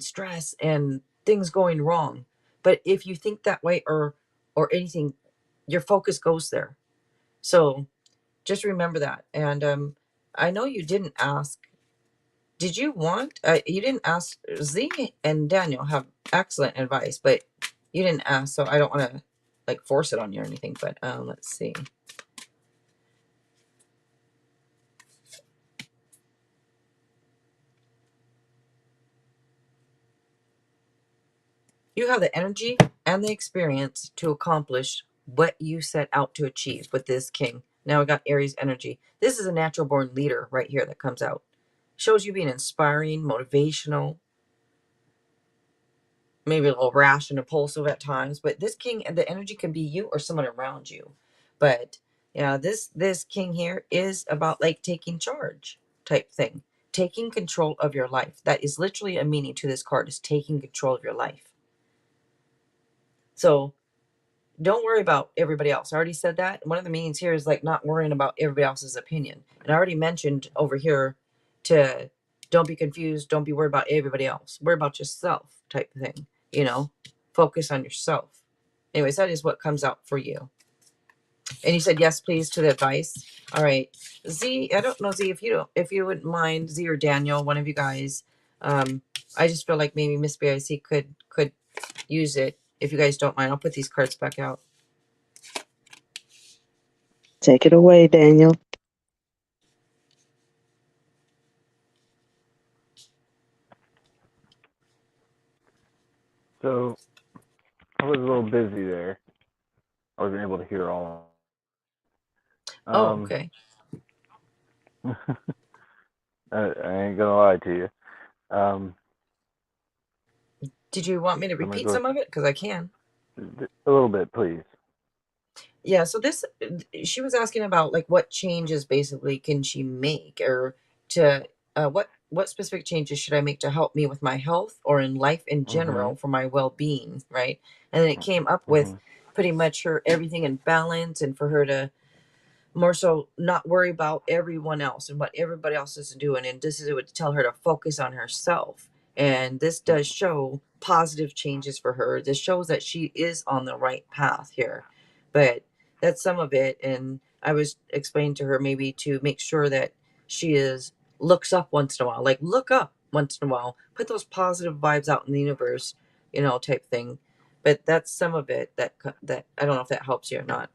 stress and things going wrong, but if you think that way, or anything, your focus goes there. So just remember that. And I know you didn't ask. Did you want? You didn't ask. Z and Daniel have excellent advice, but you didn't ask, so I don't want to like force it on you or anything. But let's see. You have the energy and the experience to accomplish what you set out to achieve with this king. Now we got Aries energy. This is a natural born leader right here that comes out. Shows you being inspiring, motivational, maybe a little rash and impulsive at times. But this king and the energy can be you or someone around you. But yeah, this king here is about like taking charge type thing. Taking control of your life. That is literally a meaning to this card, is taking control of your life. So don't worry about everybody else. I already said that. One of the meanings here is like not worrying about everybody else's opinion. And I already mentioned over here to don't be confused. Don't be worried about everybody else. Worry about yourself type of thing. Focus on yourself. Anyways, that is what comes out for you. And you said yes, please, to the advice. All right. Z, I don't know, Z, if you wouldn't mind, Z or Daniel, one of you guys. I just feel like maybe Miss BIC could use it. If you guys don't mind, I'll put these cards back out. Take it away, Daniel. So I was a little busy there. I wasn't able to hear all. Oh, okay. I ain't gonna lie to you. Did you want me to I'm gonna repeat go some of it? Because I can. a little bit, please. Yeah, so she was asking about like what changes basically can she make, or to what specific changes should I make to help me with my health or in life in Mhm. general for my well-being, right? And then it came up with Mhm. pretty much her everything in balance, and for her to more so not worry about everyone else and what everybody else is doing, and this is it would tell her to focus on herself. And this does show positive changes for her. This shows that she is on the right path here. But that's some of it. And I was explaining to her maybe to make sure that she is looks up once in a while, like look up once in a while, put those positive vibes out in the universe, type thing. But that's some of it that I don't know if that helps you or not.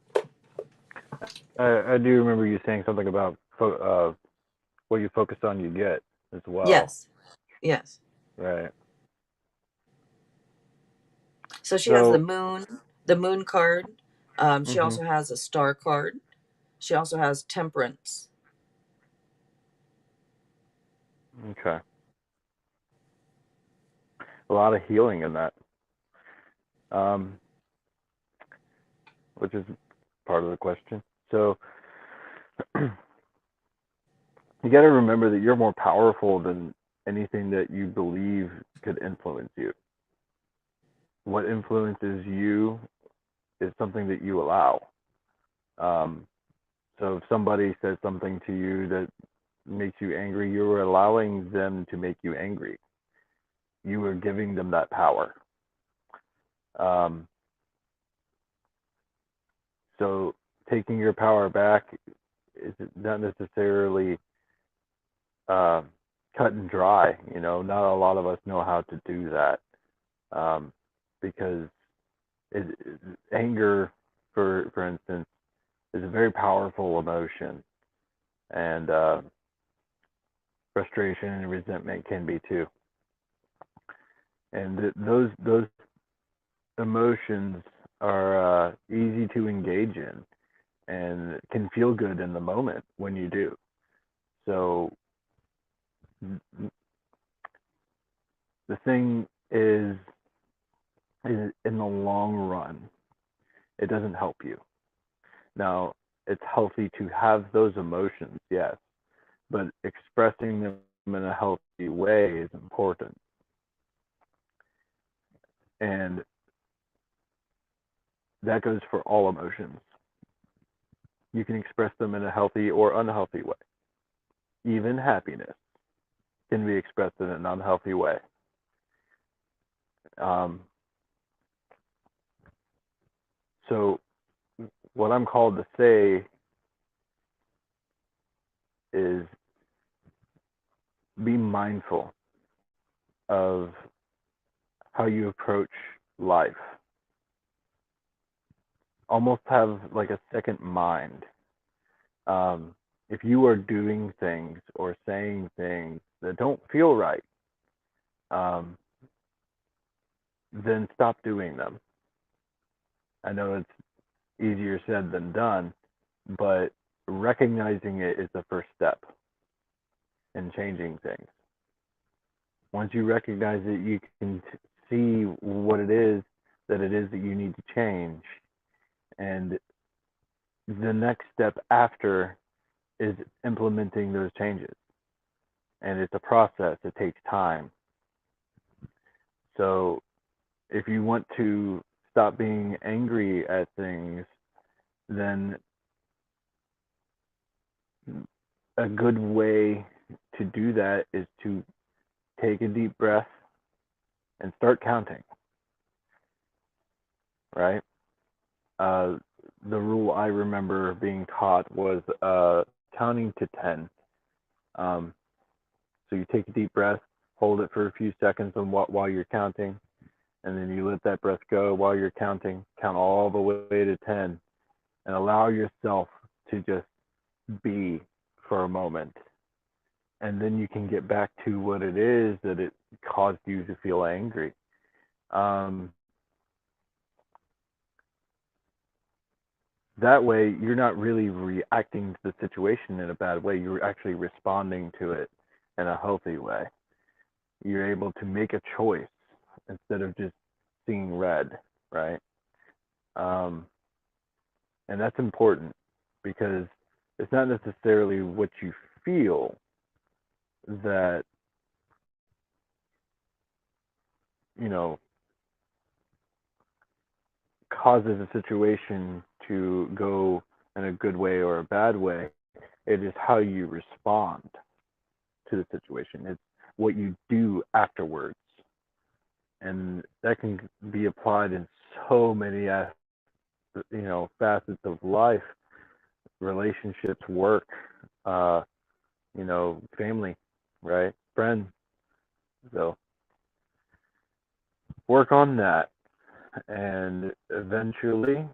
I do remember you saying something about what you focus on, you get as well, Yes. Yes. right? So she has So, the moon card. She mhm. also has a star card. She also has temperance. Okay. A lot of healing in that, um, which is part of the question. So, you got to remember that you're more powerful than anything that you believe could influence you. What influences you is something that you allow. Um, so if somebody says something to you that makes you angry, you are allowing them to make you angry. You are giving them that power. Um, so taking your power back is not necessarily uh, cut and dry. Not a lot of us know how to do that, because anger, for instance, is a very powerful emotion, and frustration and resentment can be too. And those emotions are easy to engage in and can feel good in the moment when you do. So the thing is in the long run, it doesn't help you. Now, it's healthy to have those emotions, yes, but expressing them in a healthy way is important. And that goes for all emotions. You can express them in a healthy or unhealthy way. Even happiness can be expressed in an unhealthy way. Um, so, what I'm called to say is be mindful of how you approach life. Almost have like a second mind. If you are doing things or saying things that don't feel right, um, then stop doing them. I know it's easier said than done, but recognizing it is the first step in changing things. Once you recognize it, you can see what it is that you need to change. And the next step after is implementing those changes. And it's a process, it takes time. So if you want to stop being angry at things, then a good way to do that is to take a deep breath and start counting, right? Uh, the rule I remember being taught was counting to 10. Um, so you take a deep breath, hold it for a few seconds while you're counting, and then you let that breath go while you're counting. Count all the way to 10, and allow yourself to just be for a moment. And then you can get back to what it is that it caused you to feel angry. Um, that way, you're not really reacting to the situation in a bad way. You're actually responding to it in a healthy way. You're able to make a choice instead of just seeing red, right? Um, and that's important because it's not necessarily what you feel that, you know, causes a situation to go in a good way or a bad way. It is how you respond to the situation. It's what you do afterwards. And that can be applied in so many facets of life, relationships, work, uh, family, right? Friends. So work on that. And eventually,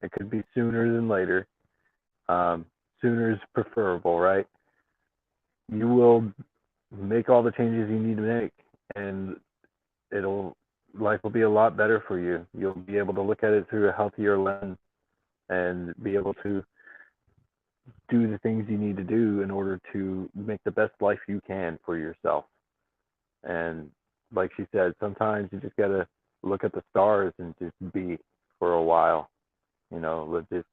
it could be sooner than later. Sooner is preferable, right? You will make all the changes you need to make, and it'll life will be a lot better for you. You'll be able to look at it through a healthier lens and be able to do the things you need to do in order to make the best life you can for yourself. And like she said, sometimes you just gotta look at the stars and just be for a while. Let's just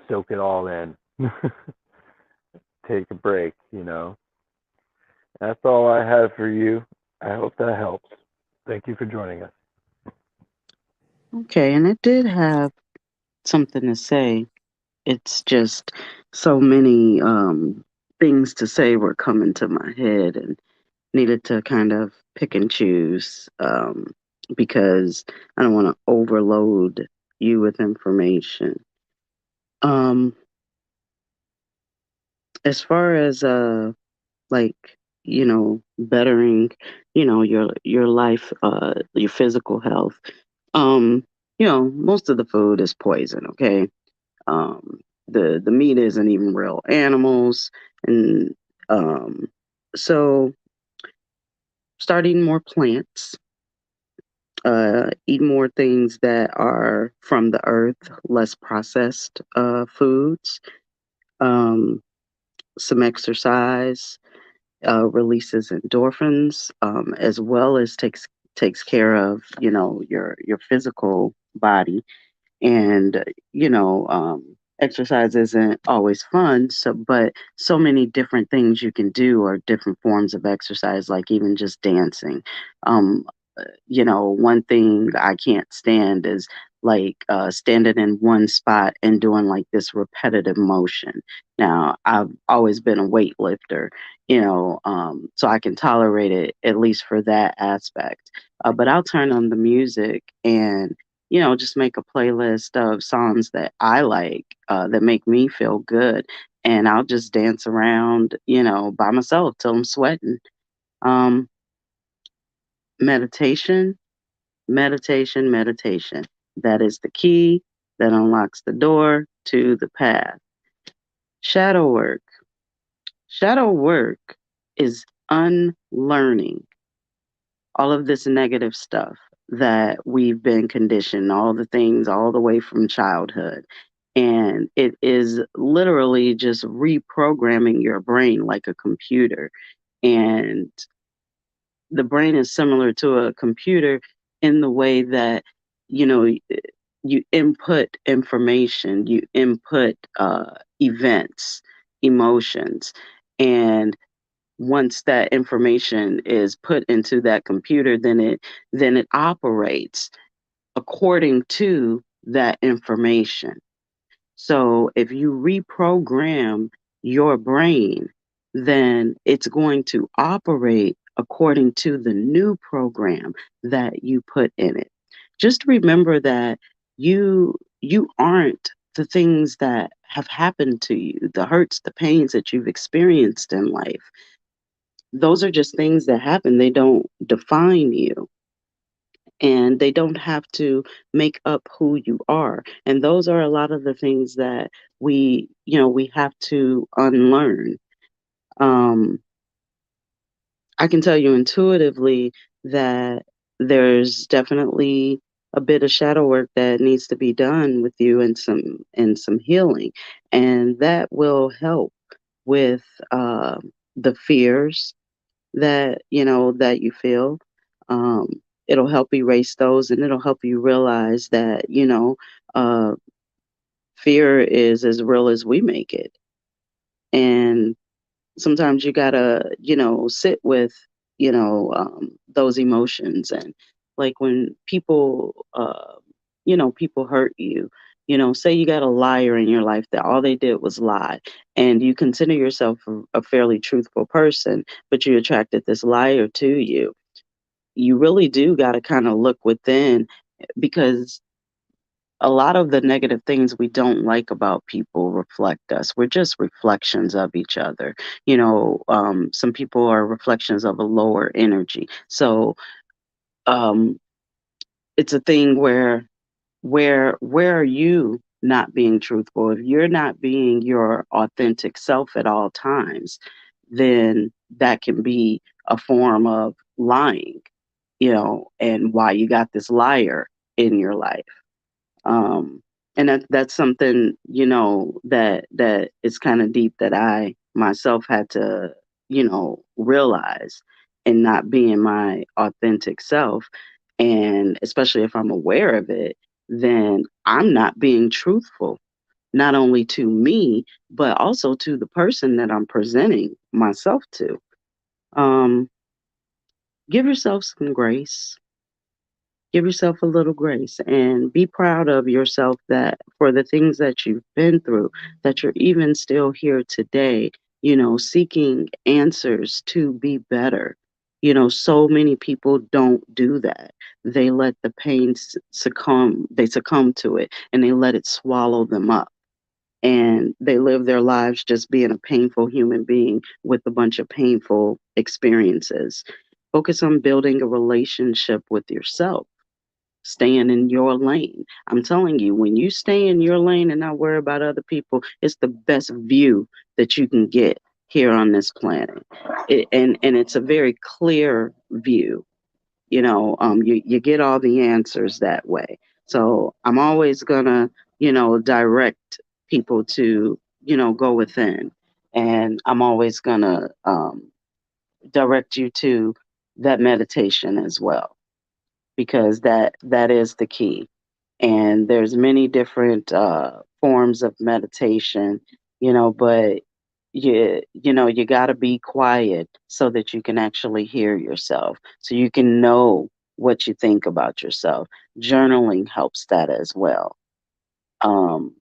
soak it all in. Take a break. That's all I have for you. I hope that helps. Thank you for joining us. Okay, and it did have something to say. It's just so many things to say were coming to my head and needed to kind of pick and choose because I don't want to overload you with information. Um, as far as like bettering your life, your physical health, um, most of the food is poison. Okay, um, the meat isn't even real animals, and um, so start eating more plants, eat more things that are from the earth, less processed foods, um, some exercise, releases endorphins, as well as takes care of your physical body. And exercise isn't always fun, but so many different things you can do, or different forms of exercise, like even just dancing. um one thing I can't stand is like standing in one spot and doing like this repetitive motion. Now, I've always been a weightlifter, so I can tolerate it at least for that aspect. But I'll turn on the music and just make a playlist of songs that I like, that make me feel good. And I'll just dance around, by myself till I'm sweating. Um, meditation, meditation, meditation. That is the key that unlocks the door to the path. Shadow work. Shadow work is unlearning all of this negative stuff that we've been conditioned, all the things all the way from childhood. And it is literally just reprogramming your brain like a computer. And the brain is similar to a computer in the way that, you know, you input information, you input events, emotions, and once that information is put into that computer, then it operates according to that information. So if you reprogram your brain, then it's going to operate according to the new program that you put in it. Just remember that you aren't the things that have happened to you, the hurts, the pains that you've experienced in life. Those are just things that happen. They don't define you, and they don't have to make up who you are. And those are a lot of the things that we have to unlearn. Um, I can tell you intuitively that there's definitely a bit of shadow work that needs to be done with you, and some healing, and that will help with the fears that you feel. Um, it'll help erase those, and it'll help you realize that uh, fear is as real as we make it. And sometimes you gotta sit with those emotions. And like when people hurt you, say you got a liar in your life that all they did was lie, and you consider yourself a fairly truthful person, but you attracted this liar to you. You really do got to kind of look within, because a lot of the negative things we don't like about people reflect us. We're just reflections of each other. Some people are reflections of a lower energy. So um, it's a thing where are you not being truthful? If you're not being your authentic self at all times, then that can be a form of lying, and why you got this liar in your life. um and that's something that is kind of deep, that I myself had to realize, and not being my authentic self. And especially if I'm aware of it, then I'm not being truthful, not only to me but also to the person that I'm presenting myself to. um give yourself some grace. Give yourself a little grace and be proud of yourself, that for the things that you've been through, that you're even still here today, seeking answers to be better. So many people don't do that. They let the pain succumb to it, and they let it swallow them up. And they live their lives just being a painful human being with a bunch of painful experiences. Focus on building a relationship with yourself, staying in your lane. I'm telling you, when you stay in your lane and not worry about other people, it's the best view that you can get here on this planet. And it's a very clear view. You get all the answers that way. So I'm always gonna, direct people to, go within. And I'm always gonna direct you to that meditation as well, because that is the key. And there's many different forms of meditation, but you got to be quiet so that you can actually hear yourself, so you can know what you think about yourself. Journaling helps that as well. Um,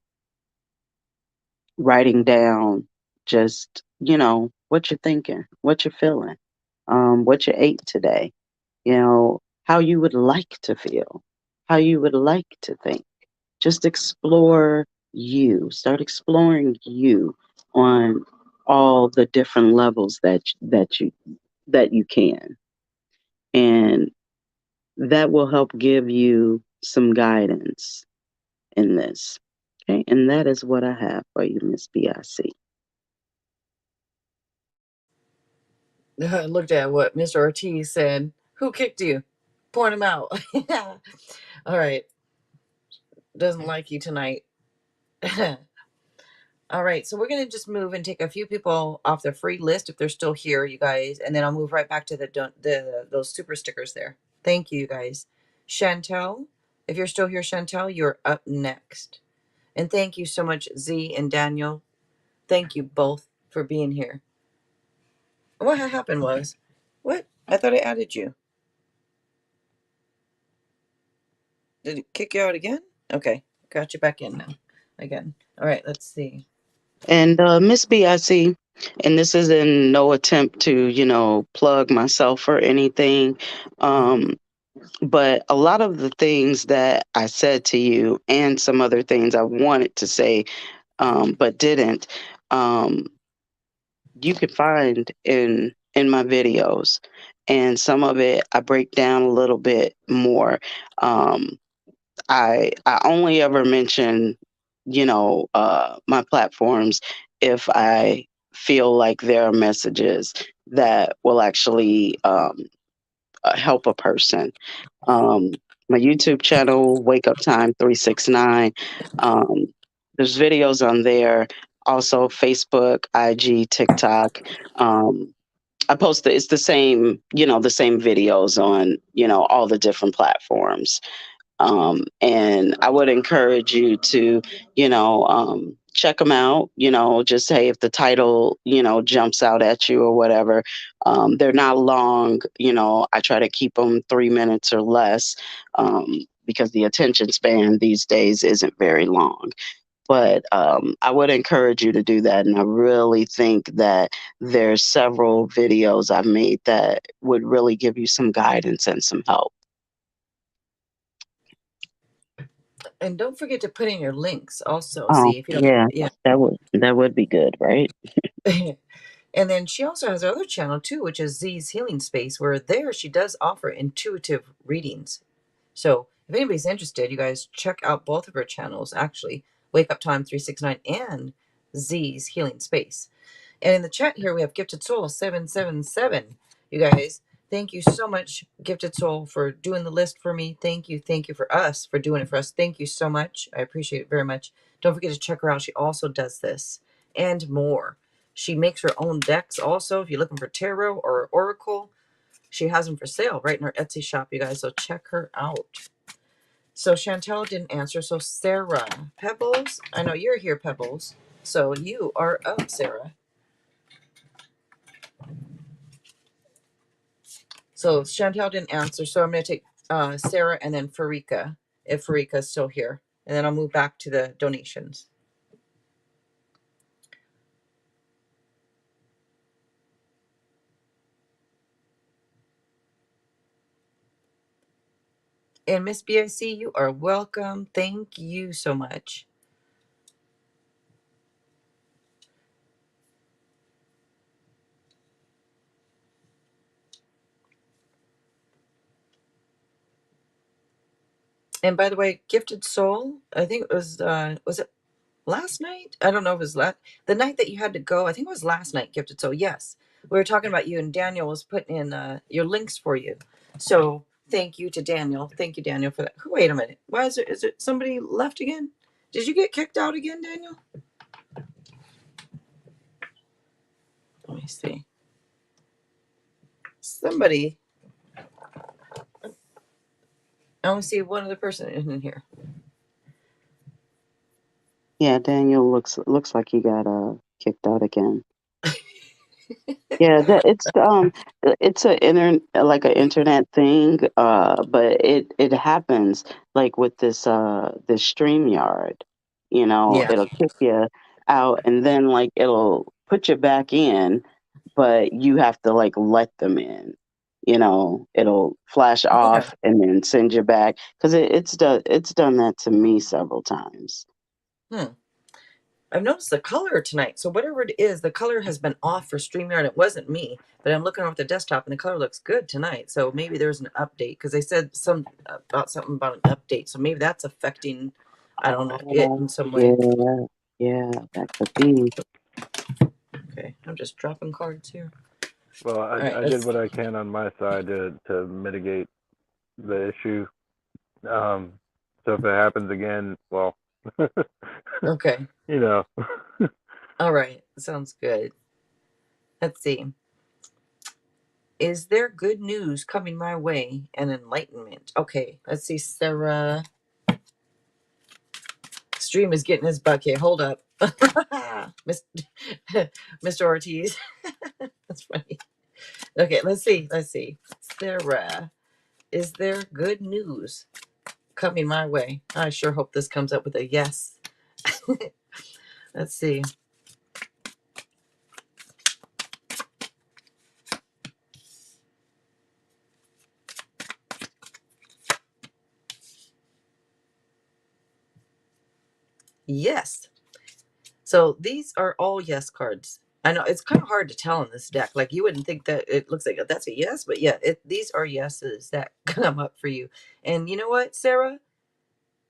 Writing down just, what you're thinking, what you're feeling, what you ate today, how you would like to feel, how you would like to think. Just explore you. Start exploring you on all the different levels that you can. And that will help give you some guidance in this. Okay, and that is what I have for you, Miss BIC. I looked at what Mr. Ortiz said. Who kicked you? Point him out. All right. Doesn't like you tonight. All right, so we're gonna just move and take a few people off the free list if they're still here, you guys, and then I'll move right back to the those super stickers there. Thank you, you guys. Chantel, if you're still here, Chantel, you're up next. And thank you so much, Z and Daniel. Thank you both for being here. What happened was, what? I thought I added you. Did it kick you out again? Okay, got you back in now. Again. All right, let's see. And Miss BIC, and this is in no attempt to, plug myself or anything. But a lot of the things that I said to you and some other things I wanted to say, but didn't, um, you can find in my videos. And some of it I break down a little bit more. Um, I only ever mention, my platforms if I feel like there are messages that will actually help a person. My YouTube channel, Wake Up Time 369. Um, there's videos on there. Also, Facebook, IG, TikTok. Um, I post it's the same, the same videos on, all the different platforms. And I would encourage you to, check them out. Just say if the title, jumps out at you or whatever. They're not long. I try to keep them 3 minutes or less because the attention span these days isn't very long. But I would encourage you to do that. And I really think that there's several videos I've made that would really give you some guidance and some help. And don't forget to put in your links also. Oh, See if you don't. yeah, Yeah. that would be good, right? And then she also has her other channel too, which is Z's Healing Space, where there she does offer intuitive readings. So if anybody's interested, you guys check out both of her channels, actually, Wake Up Time 369 and Z's Healing Space. And in the chat here, we have Gifted Soul 777. You guys, thank you so much, Gifted Soul, for doing the list for me. Thank you. Thank you for us, for doing it for us. Thank you so much. I appreciate it very much. Don't forget to check her out. She also does this and more. She makes her own decks also. If you're looking for tarot or oracle, she has them for sale right in her Etsy shop, you guys. So check her out. So Chantel didn't answer. So Sarah, Pebbles, I know you're here, Pebbles. So you are up, Sarah. So Chantel didn't answer. So I'm going to take Sarah and then Farika, if Farika's still here. And then I'll move back to the donations. And Miss BIC, you are welcome. Thank you so much. And by the way, Gifted Soul, I think it was it last night? I don't know if it was the night that you had to go. I think it was last night, Gifted Soul. Yes. We were talking about you, and Daniel was putting in your links for you. So thank you to Daniel. Thank you, Daniel, for that. Wait a minute. Why is it somebody left again? Did you get kicked out again, Daniel? Let me see. Somebody. I only see one other person in here. Yeah, Daniel looks like he got kicked out again. Yeah, that it's a like an internet thing, but it happens like with this StreamYard. Yeah. It'll kick you out and then like it'll put you back in, but you have to like let them in. It'll flash Yeah. off and then send you back because it's done that to me several times. Hmm. I've noticed the color tonight. So whatever it is, the color has been off for StreamYard. It wasn't me, but I'm looking off the desktop and the color looks good tonight. So maybe there's an update because they said something about an update. So maybe that's affecting, I don't know, it Oh, in some way. yeah, yeah, that could be. Okay, I'm just dropping cards here. Well, All right, I did let's what see. I can on my side to mitigate the issue. Um, so if it happens again, well, Okay, you know. all right, sounds good. Let's see. Is there good news coming my way and enlightenment? Okay, let's see. Sarah. Stream is getting his bucket. Hold up. Mr. Ortiz. That's funny. Okay, let's see. Let's see. Sarah, is there good news coming my way? I sure hope this comes up with a yes. Let's see. Yes. So these are all yes cards. I know it's kind of hard to tell in this deck. Like you wouldn't think that it looks like that's a yes, but yeah, these are yeses that come up for you. And you know what, Sarah?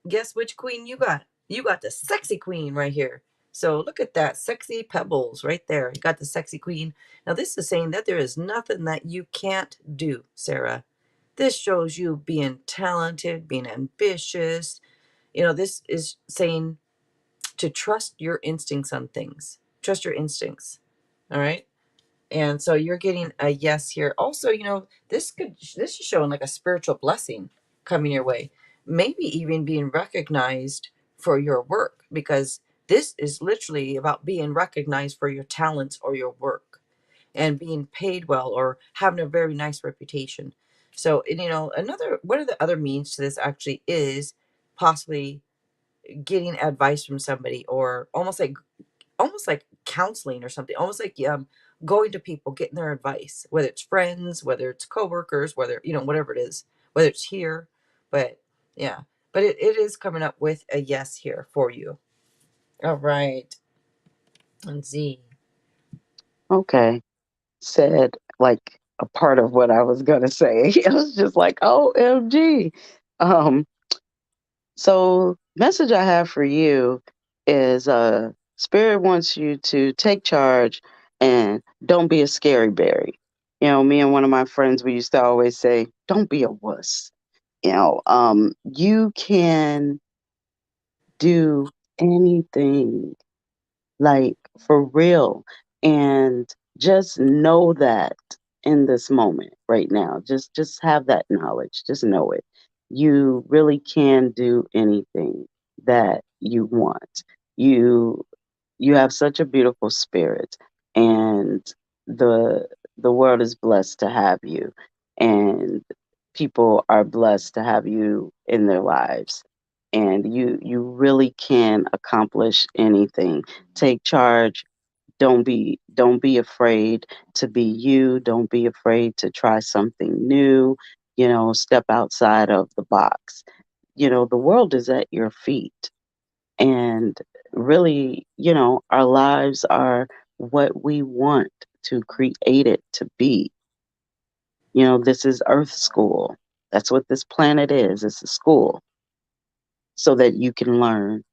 Guess which queen you got? You got the sexy queen right here. So look at that sexy pebbles right there. You got the sexy queen. Now this is saying that there is nothing that you can't do, Sarah. This shows you being talented, being ambitious. This is saying to trust your instincts on things. Trust your instincts. All right. And so you're getting a yes here. Also, this is showing like a spiritual blessing coming your way. Maybe even being recognized for your work, because this is literally about being recognized for your talents or your work and being paid well or having a very nice reputation. So, and, another one of the other means to this actually is possibly getting advice from somebody, or almost like counseling or something, almost like going to people, getting their advice, whether it's friends, whether it's coworkers, whether whatever it is, whether it's here. But yeah, but it is coming up with a yes here for you. All right. And Z. Okay. Said like a part of what I was gonna say. It was just like, OMG. Um, so message I have for you is Spirit wants you to take charge and don't be a scary berry. Me and one of my friends, we used to always say, don't be a wuss. You can do anything, like for real. And just know that in this moment right now. Just have that knowledge. Just know it. You really can do anything that you want. You you have such a beautiful spirit, and the the world is blessed to have you, and people are blessed to have you in their lives, and you really can accomplish anything. Take charge. Don't be afraid to be you. Don't be afraid to try something new. Step outside of the box. The world is at your feet, and really, our lives are what we want to create it to be. This is Earth School. That's what this planet is. It's a school so that you can learn.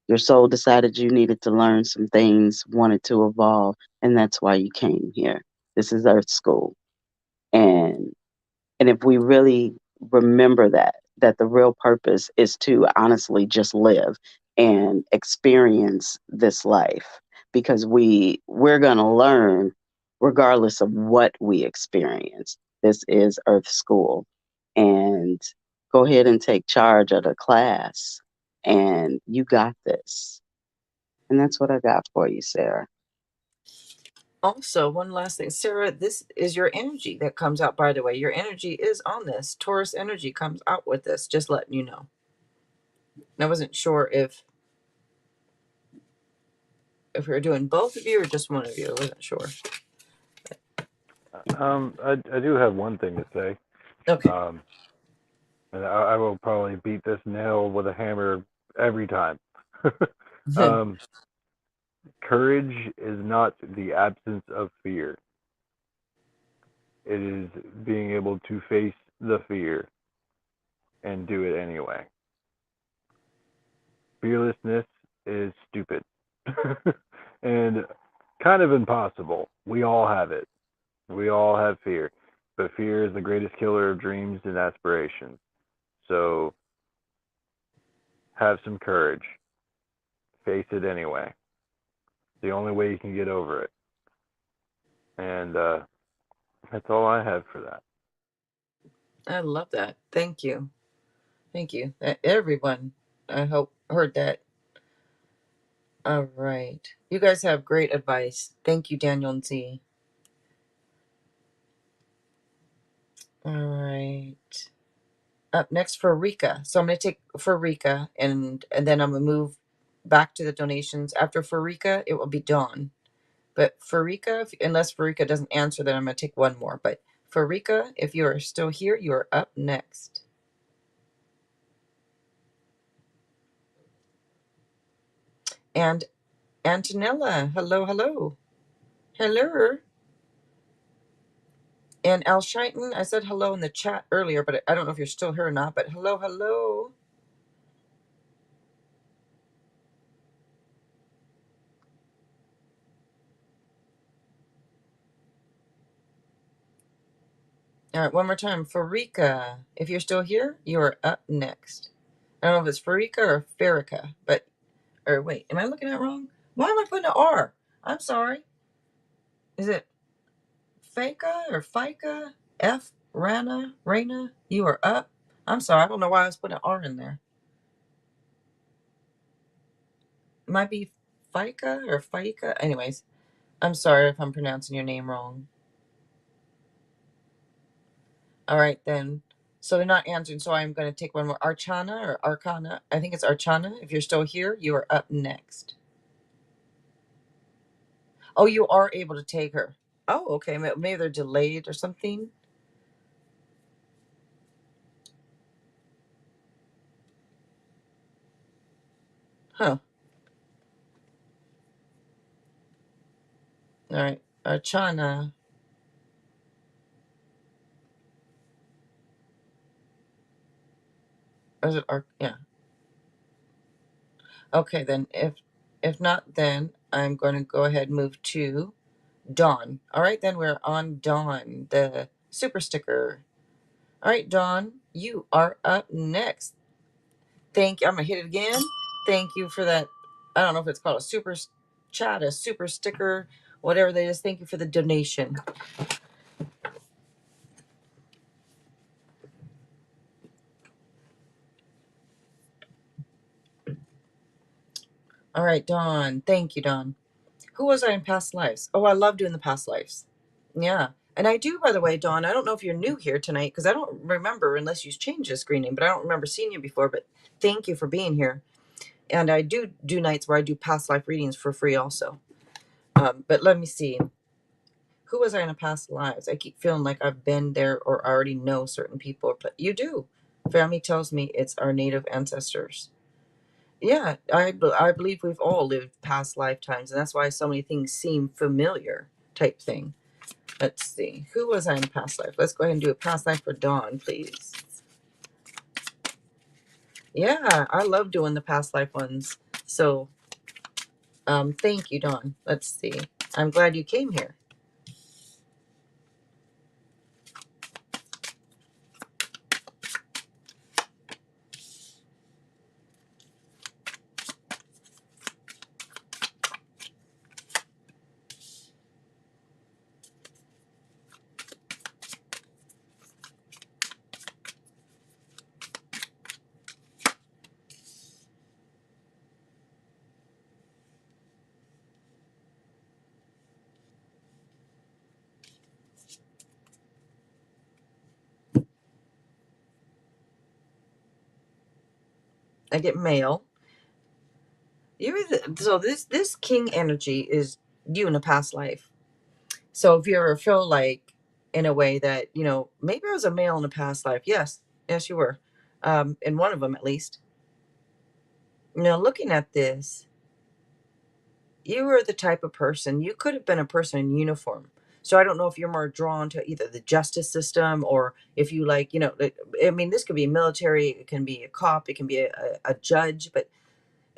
Your soul decided you needed to learn some things, wanted to evolve, and that's why you came here. This is Earth School. And And if we really remember that the real purpose is to honestly just live and experience this life, because we're going to learn regardless of what we experience. This is Earth School. And go ahead and take charge of the class. And you got this. And that's what I got for you, Sarah. Also, one last thing, Sarah, this is your energy that comes out, by the way. Your energy is on this. Taurus energy comes out with this, just letting you know. I wasn't sure if we were doing both of you or just one of you. I wasn't sure. I do have one thing to say. Okay. Um, and I will probably beat this nail with a hammer every time. um, Courage is not the absence of fear. It is being able to face the fear and do it anyway. Fearlessness is stupid and kind of impossible. We all have it. We all have fear. But fear is the greatest killer of dreams and aspirations. So have some courage. Face it anyway. It's the only way you can get over it. And that's all I have for that. I love that. Thank you. Thank you. Everyone, I hope, heard that. All right. You guys have great advice. Thank you, Daniel and Z. All right. Up next for Rika. So I'm going to take for Rika and then I'm going to move back to the donations. After Farika, it will be Dawn. But Farika, unless Farika doesn't answer, then I'm going to take one more. But Farika, if you are still here, you are up next. And Antonella, hello, hello. Hello. And Al Shaitan, I said hello in the chat earlier, but I don't know if you're still here or not. But hello, hello. All right, one more time. Farika, if you're still here, you are up next. I don't know if it's Farika or Farika, but, or wait, am I looking at it wrong? Why am I putting an R? I'm sorry. Is it Faka or Fika? F, Rana, Raina, you are up. I'm sorry, I don't know why I was putting an R in there. It might be Fika or Fika. Anyways, I'm sorry if I'm pronouncing your name wrong. All right, then. So they're not answering, so I'm going to take one more. Archana or Arcana. I think it's Archana. If you're still here, you are up next. Oh, you are able to take her. Oh, okay. Maybe they're delayed or something. Huh. All right. Archana. Or is it yeah. Okay, then if not, then I'm going to go ahead and move to Dawn. All right, then we're on Dawn, the super sticker. All right, Dawn, you are up next. Thank you. I'm gonna hit it again. Thank you for that. I don't know if it's called a super chat, a super sticker, whatever that is. Thank you for the donation. All right, Dawn. Thank you, Dawn. Who was I in past lives? Oh, I love doing the past lives. Yeah. And I do, by the way, Dawn, I don't know if you're new here tonight because I don't remember, unless you changed the screening, but I don't remember seeing you before. But thank you for being here. And I do nights where I do past life readings for free also. But let me see. Who was I in a past lives? I keep feeling like I've been there or already know certain people. But you do. Family tells me it's our native ancestors. Yeah, I believe we've all lived past lifetimes. And that's why so many things seem familiar type thing. Let's see. Who was I in past life? Let's go ahead and do a past life for Dawn, please. Yeah, I love doing the past life ones. So, thank you, Dawn. Let's see. I'm glad you came here. I get male. So this king energy is you in a past life. So if you ever feel like, in a way that, maybe I was a male in a past life. Yes, you were, in one of them at least. Looking at this, you were the type of person, you could have been a person in uniform. So I don't know if you're more drawn to either the justice system, or if you like, I mean, this could be military, it can be a cop, it can be a judge, but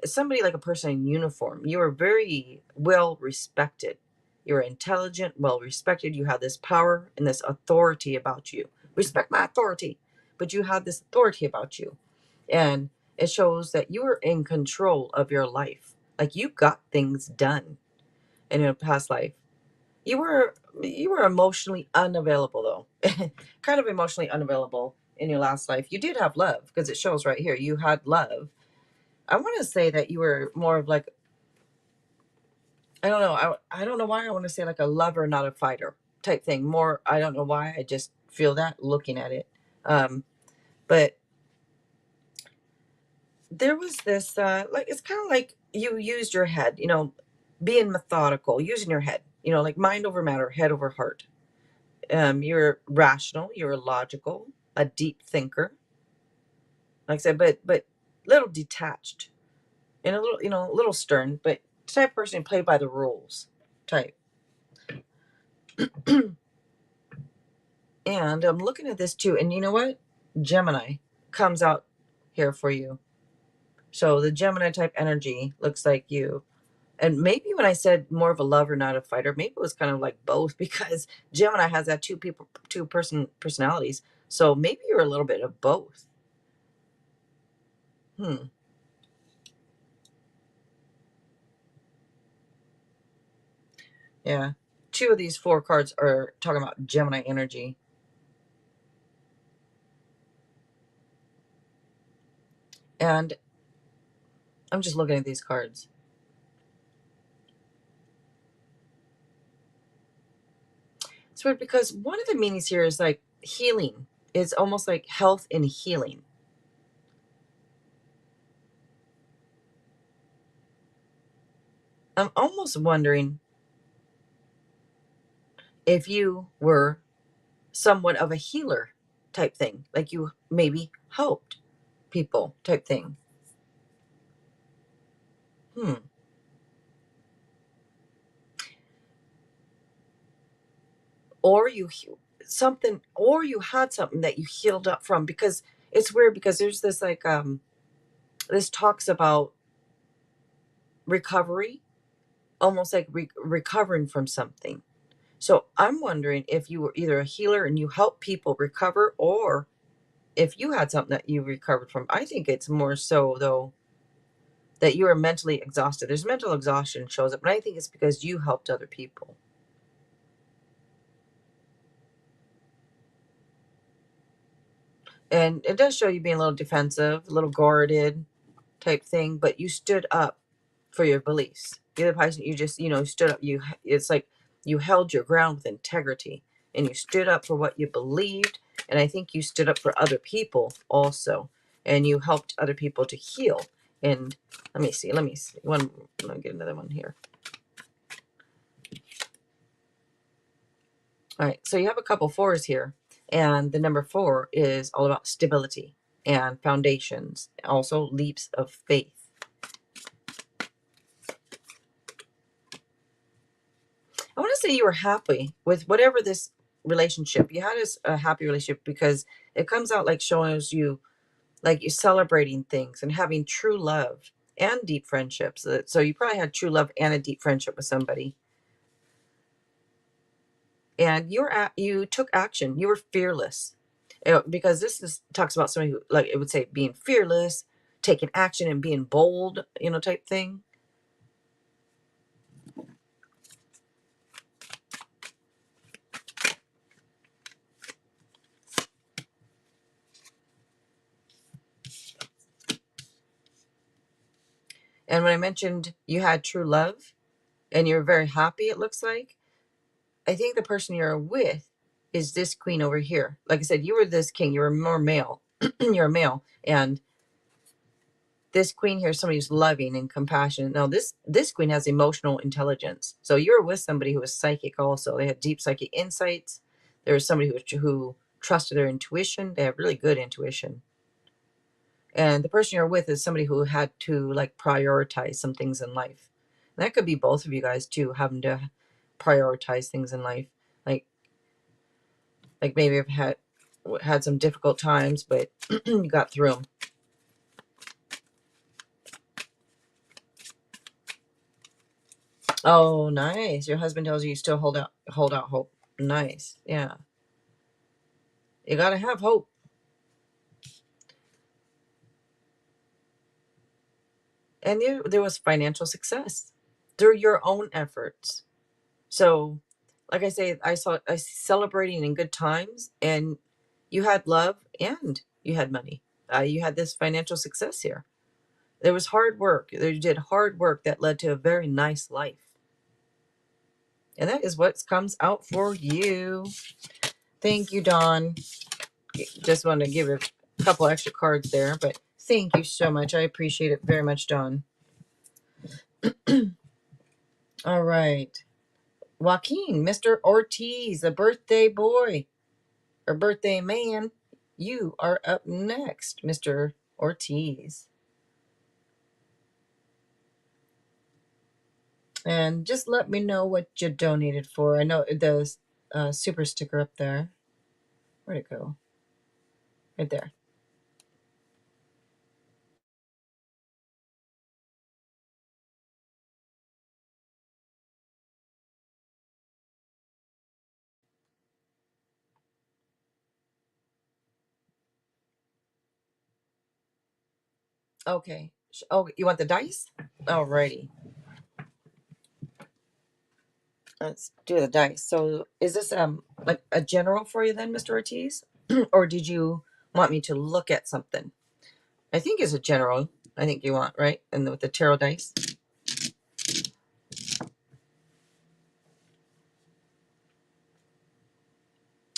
somebody like a person in uniform. You are very well respected. You're intelligent, well respected. You have this power and this authority about you. Respect my authority. But you have this authority about you. And it shows that you are in control of your life. Like, you got things done in a past life. You were emotionally unavailable though. Kind of emotionally unavailable in your last life. You did have love, because it shows right here. You had love. I want to say that you were more of like, I don't know. I don't know why I want to say like a lover, not a fighter type thing. More, I don't know why. I just feel that looking at it. But there was this, like, it's kind of like you used your head, being methodical, using your head, like mind over matter, head over heart. You're rational, you're logical, a deep thinker, like I said, but little detached and a little stern, but type of person, play by the rules type. And I'm looking at this too. And you know what? Gemini comes out here for you. So the Gemini type energy looks like you. And maybe when I said more of a lover, not a fighter, maybe it was kind of like both, because Gemini has that personalities. So maybe you're a little bit of both. Yeah. Two of these four cards are talking about Gemini energy. And I'm just looking at these cards. It's weird because one of the meanings here is like healing. It's almost like health and healing. I'm almost wondering if you were somewhat of a healer type thing, like you maybe helped people type thing. Or or you had something that you healed up from, because it's weird, because there's this like, this talks about recovery, almost like recovering from something. So I'm wondering if you were either a healer and you help people recover, or if you had something that you recovered from. I think it's more so though that you are mentally exhausted. There's mental exhaustion shows up, and I think it's because you helped other people. And it does show you being a little defensive, a little guarded type thing, but you stood up for your beliefs. The other person, you just, stood up. It's like you held your ground with integrity, and you stood up for what you believed. And I think you stood up for other people also, and you helped other people to heal. And let me see. Let me get another one here. All right, so you have a couple fours here, and the number 4 is all about stability and foundations, also leaps of faith. I want to say you were happy with whatever this relationship you had, is a happy relationship, because it comes out like shows you like you celebrating things and having true love and deep friendships. So you probably had true love and a deep friendship with somebody. And you took action. You were fearless, because talks about somebody who, like, it would say being fearless, taking action, and being bold, type thing. And when I mentioned you had true love and you're very happy, it looks like, I think the person you're with is this queen over here. Like I said, you were this king. You were more male. You're a male, and this queen here is somebody who's loving and compassionate. Now, this queen has emotional intelligence. So you're with somebody who is psychic also. They have deep psychic insights. There's somebody who trusted their intuition. They have really good intuition. And the person you're with is somebody who had to like prioritize some things in life. And that could be both of you guys too, having to prioritize things in life. Like maybe I've had some difficult times, but you got through them. Oh, nice. Your husband tells you still hold out hope. Nice. Yeah. You got to have hope. And there was financial success through your own efforts. So, like I say, I celebrating in good times, and you had love and you had money. You had this financial success here. There was hard work. You did hard work that led to a very nice life. And that is what comes out for you. Thank you, Dawn. Just wanted to give a couple extra cards there, but thank you so much. I appreciate it very much, Dawn. All right. Joaquin, Mr. Ortiz, a birthday boy or birthday man. You are up next, Mr. Ortiz. And just let me know what you donated for. I know the super sticker up there. Where'd it go? Right there. Okay. Oh, you want the dice? Alrighty. Let's do the dice. So is this like a general for you then, Mr. Ortiz? Or did you want me to look at something? I think it's a general. I think you want, right? And with the tarot dice.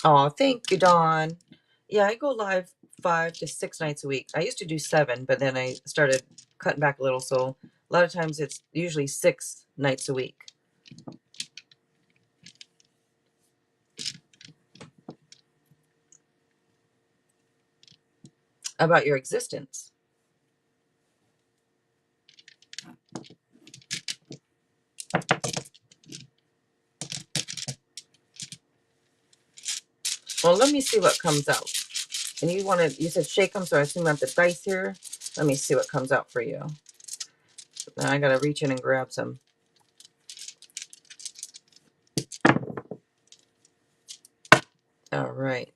Oh, thank you, Dawn. Yeah, I go live 5 to 6 nights a week. I used to do 7, but then I started cutting back a little. So a lot of times it's usually 6 nights a week. About your existence. Well, let me see what comes out. And you said shake them, so I assume I have the dice here. Let me see what comes out for you. Now I gotta reach in and grab some. All right.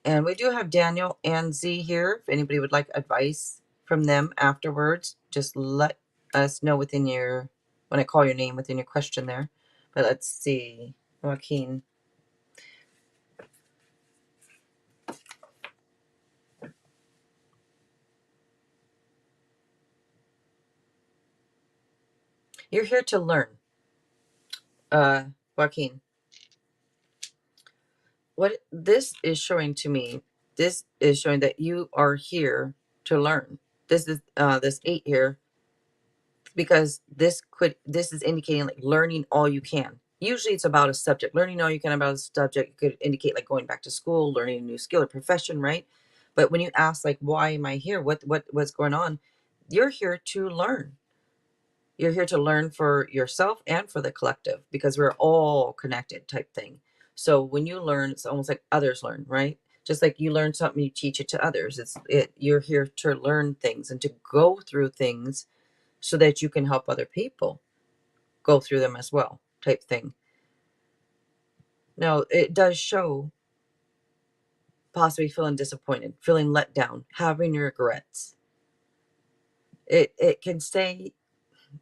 And we do have Daniel and Z here. If anybody would like advice from them afterwards, just let us know when I call your name within your question there. But let's see. Joaquin. You're here to learn. Joaquin. What this is showing to me, this is showing that you are here to learn. This is this 8 here, because this is indicating like learning all you can. Usually it's about a subject. Learning all you can about a subject could indicate like going back to school, learning a new skill or profession, right? But when you ask like, why am I here, what's going on, you're here to learn. You're here to learn for yourself and for the collective, because we're all connected type thing. So when you learn, it's almost like others learn, right? Just like you learn something, you teach it to others. You're here to learn things and to go through things so that you can help other people go through them as well, type thing. Now, it does show possibly feeling disappointed, feeling let down, having regrets. It can say,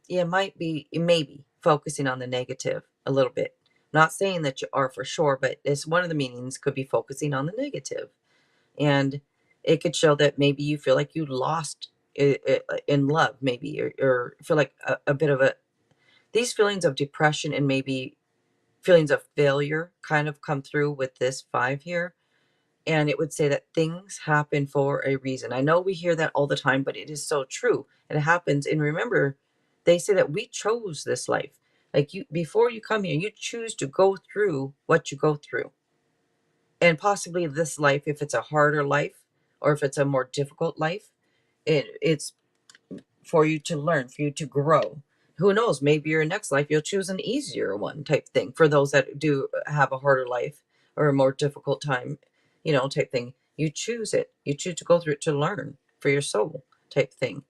yeah, maybe focusing on the negative a little bit. Not saying that you are for sure, but it's one of the meanings could be focusing on the negative. And it could show that maybe you feel like you lost in love, maybe, or feel like a bit of these feelings of depression and maybe feelings of failure kind of come through with this 5 here. And it would say that things happen for a reason. I know we hear that all the time, but it is so true. It happens. And remember, they say that we chose this life. Like, you, before you come here, you choose to go through what you go through. And possibly this life, if it's a harder life or if it's a more difficult life, it's for you to learn, for you to grow. Who knows? Maybe your next life you'll choose an easier one, type thing. For those that do have a harder life or a more difficult time, type thing. You choose it. You choose to go through it to learn for your soul, type thing.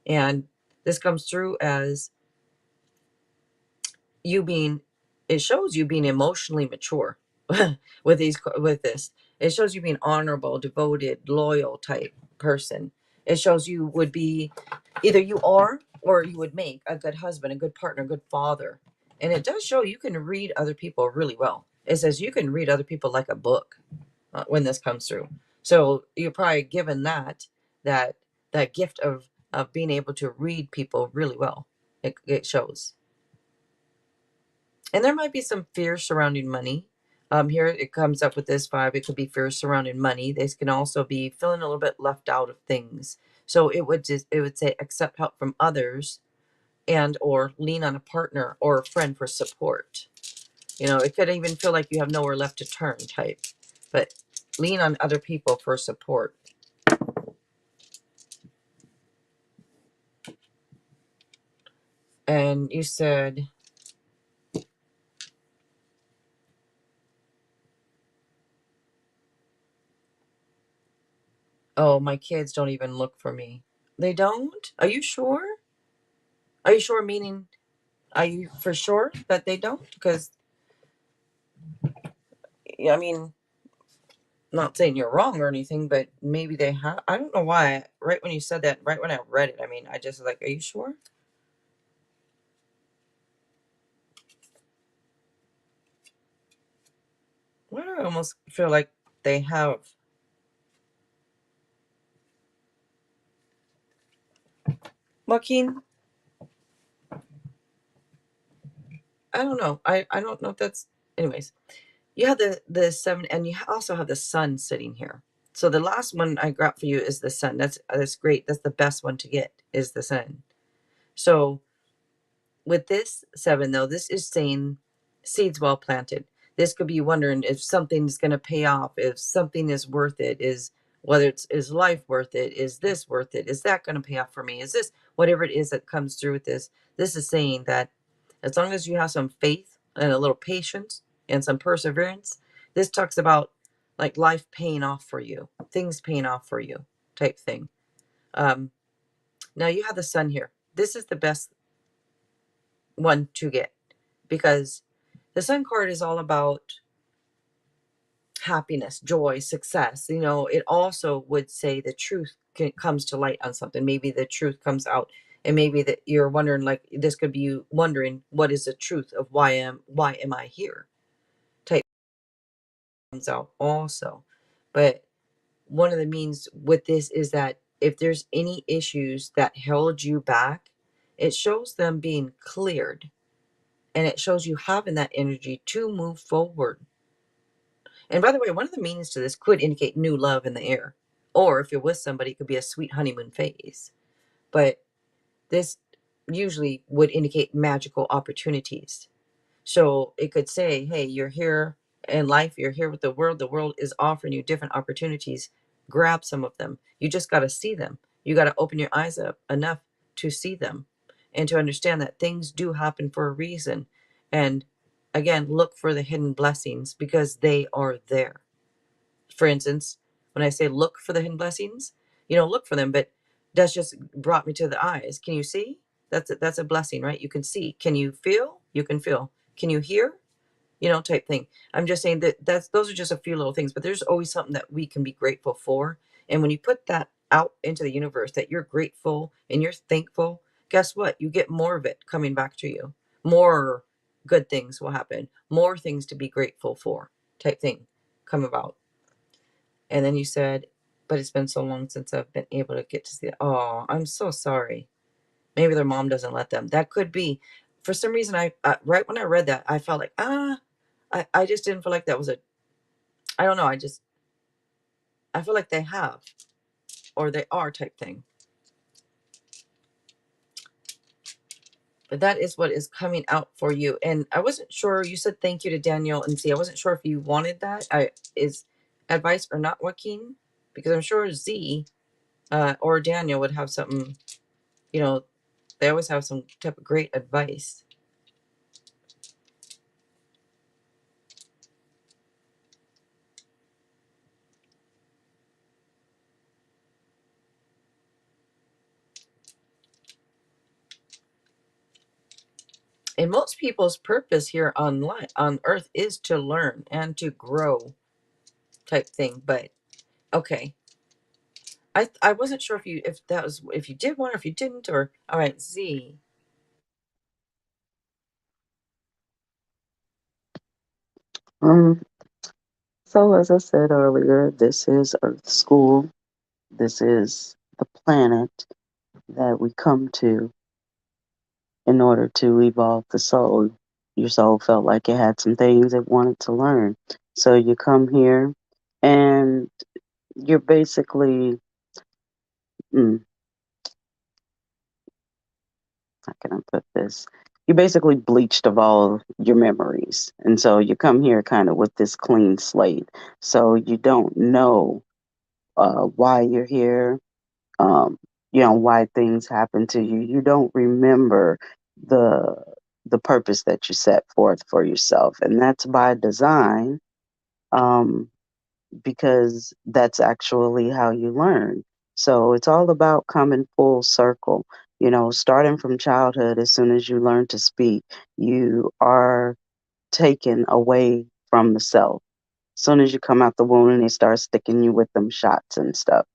And this comes through as you being, it shows you being emotionally mature with this. It shows you being honorable, devoted, loyal type person. It shows you would be, either you are or you would make a good husband, a good partner, a good father. And it does show you can read other people really well. It says you can read other people like a book when this comes through. So you're probably given that that gift of being able to read people really well. It shows. And there might be some fear surrounding money. Here it comes up with this 5. It could be fear surrounding money. This can also be feeling a little bit left out of things. So it would say accept help from others, and or lean on a partner or a friend for support. It could even feel like you have nowhere left to turn type, but lean on other people for support. And you said, oh, my kids don't even look for me. They don't? Are you sure? Are you sure? Meaning, are you for sure that they don't? Because, I mean, not saying you're wrong or anything, but maybe they have. I don't know why. Right when you said that, right when I read it, I mean, I just was like, are you sure? Why do I almost feel like they have? Joaquin, I don't know. I don't know if that's. Anyways, you have the 7, and you also have the sun sitting here. So the last one I got for you is the sun. That's great. That's the best one to get, is the sun. So with this 7, though, this is saying seeds well planted. This could be wondering if something's going to pay off, if something is worth it, whether is life worth it, is this worth it, is that going to pay off for me, is this, whatever it is that comes through with this is saying that as long as you have some faith and a little patience and some perseverance, this talks about like life paying off for you, things paying off for you, type thing. Now you have the sun here. This is the best one to get, because the sun card is all about happiness, joy, success. It also would say the truth comes to light on something. Maybe the truth comes out, and maybe that you're wondering, like, this could be you wondering, what is the truth of why am I here, type comes out also. But one of the means with this is that if there's any issues that held you back, it shows them being cleared, and it shows you having that energy to move forward. And by the way, one of the meanings to this could indicate new love in the air. Or if you're with somebody, it could be a sweet honeymoon phase. But this usually would indicate magical opportunities. So it could say, hey, you're here in life, you're here with the world is offering you different opportunities. Grab some of them. You just got to see them. You got to open your eyes up enough to see them and to understand that things do happen for a reason. And again, look for the hidden blessings, because they are there. For instance, when I say look for the hidden blessings, look for them, but that's just brought me to the eyes. Can you see? That's a blessing, right? You can see. Can you feel? You can feel. Can you hear? Type thing. I'm just saying those are just a few little things, but there's always something that we can be grateful for. And when you put that out into the universe, that you're grateful and you're thankful, guess what? You get more of it coming back to you. More good things will happen. More things to be grateful for, type thing, come about. And then you said, but it's been so long since I've been able to get to see it. Oh, I'm so sorry. Maybe their mom doesn't let them. That could be. For some reason, right when I read that, I felt like, I just didn't feel like that was a, I don't know, I feel like they have, or they are type thing. But that is what is coming out for you. And I wasn't sure, you said thank you to Daniel and Z. I wasn't sure if you wanted that. Is advice or not, Joaquin? Because I'm sure Z or Daniel would have something, you know, they always have some type of great advice. And most people's purpose here on earth is to learn and to grow type thing. But okay. I wasn't sure if that was, if you did one or if you didn't, or all right, Z. Um, so as I said earlier, this is Earth School. This is the planet that we come to in order to evolve the soul. Your soul felt like it had some things it wanted to learn. So you come here and you're basically, mm, how can I put this? You're basically bleached of all your memories. And so you come here kind of with this clean slate. So you don't know why you're here, um, why things happen to you. You don't remember the the purpose that you set forth for yourself, and that's by design, um, because that's actually how you learn. So it's all about coming full circle. Starting from childhood, as soon as you learn to speak, you are taken away from the self. As soon as you come out the womb and they start sticking you with them shots and stuff,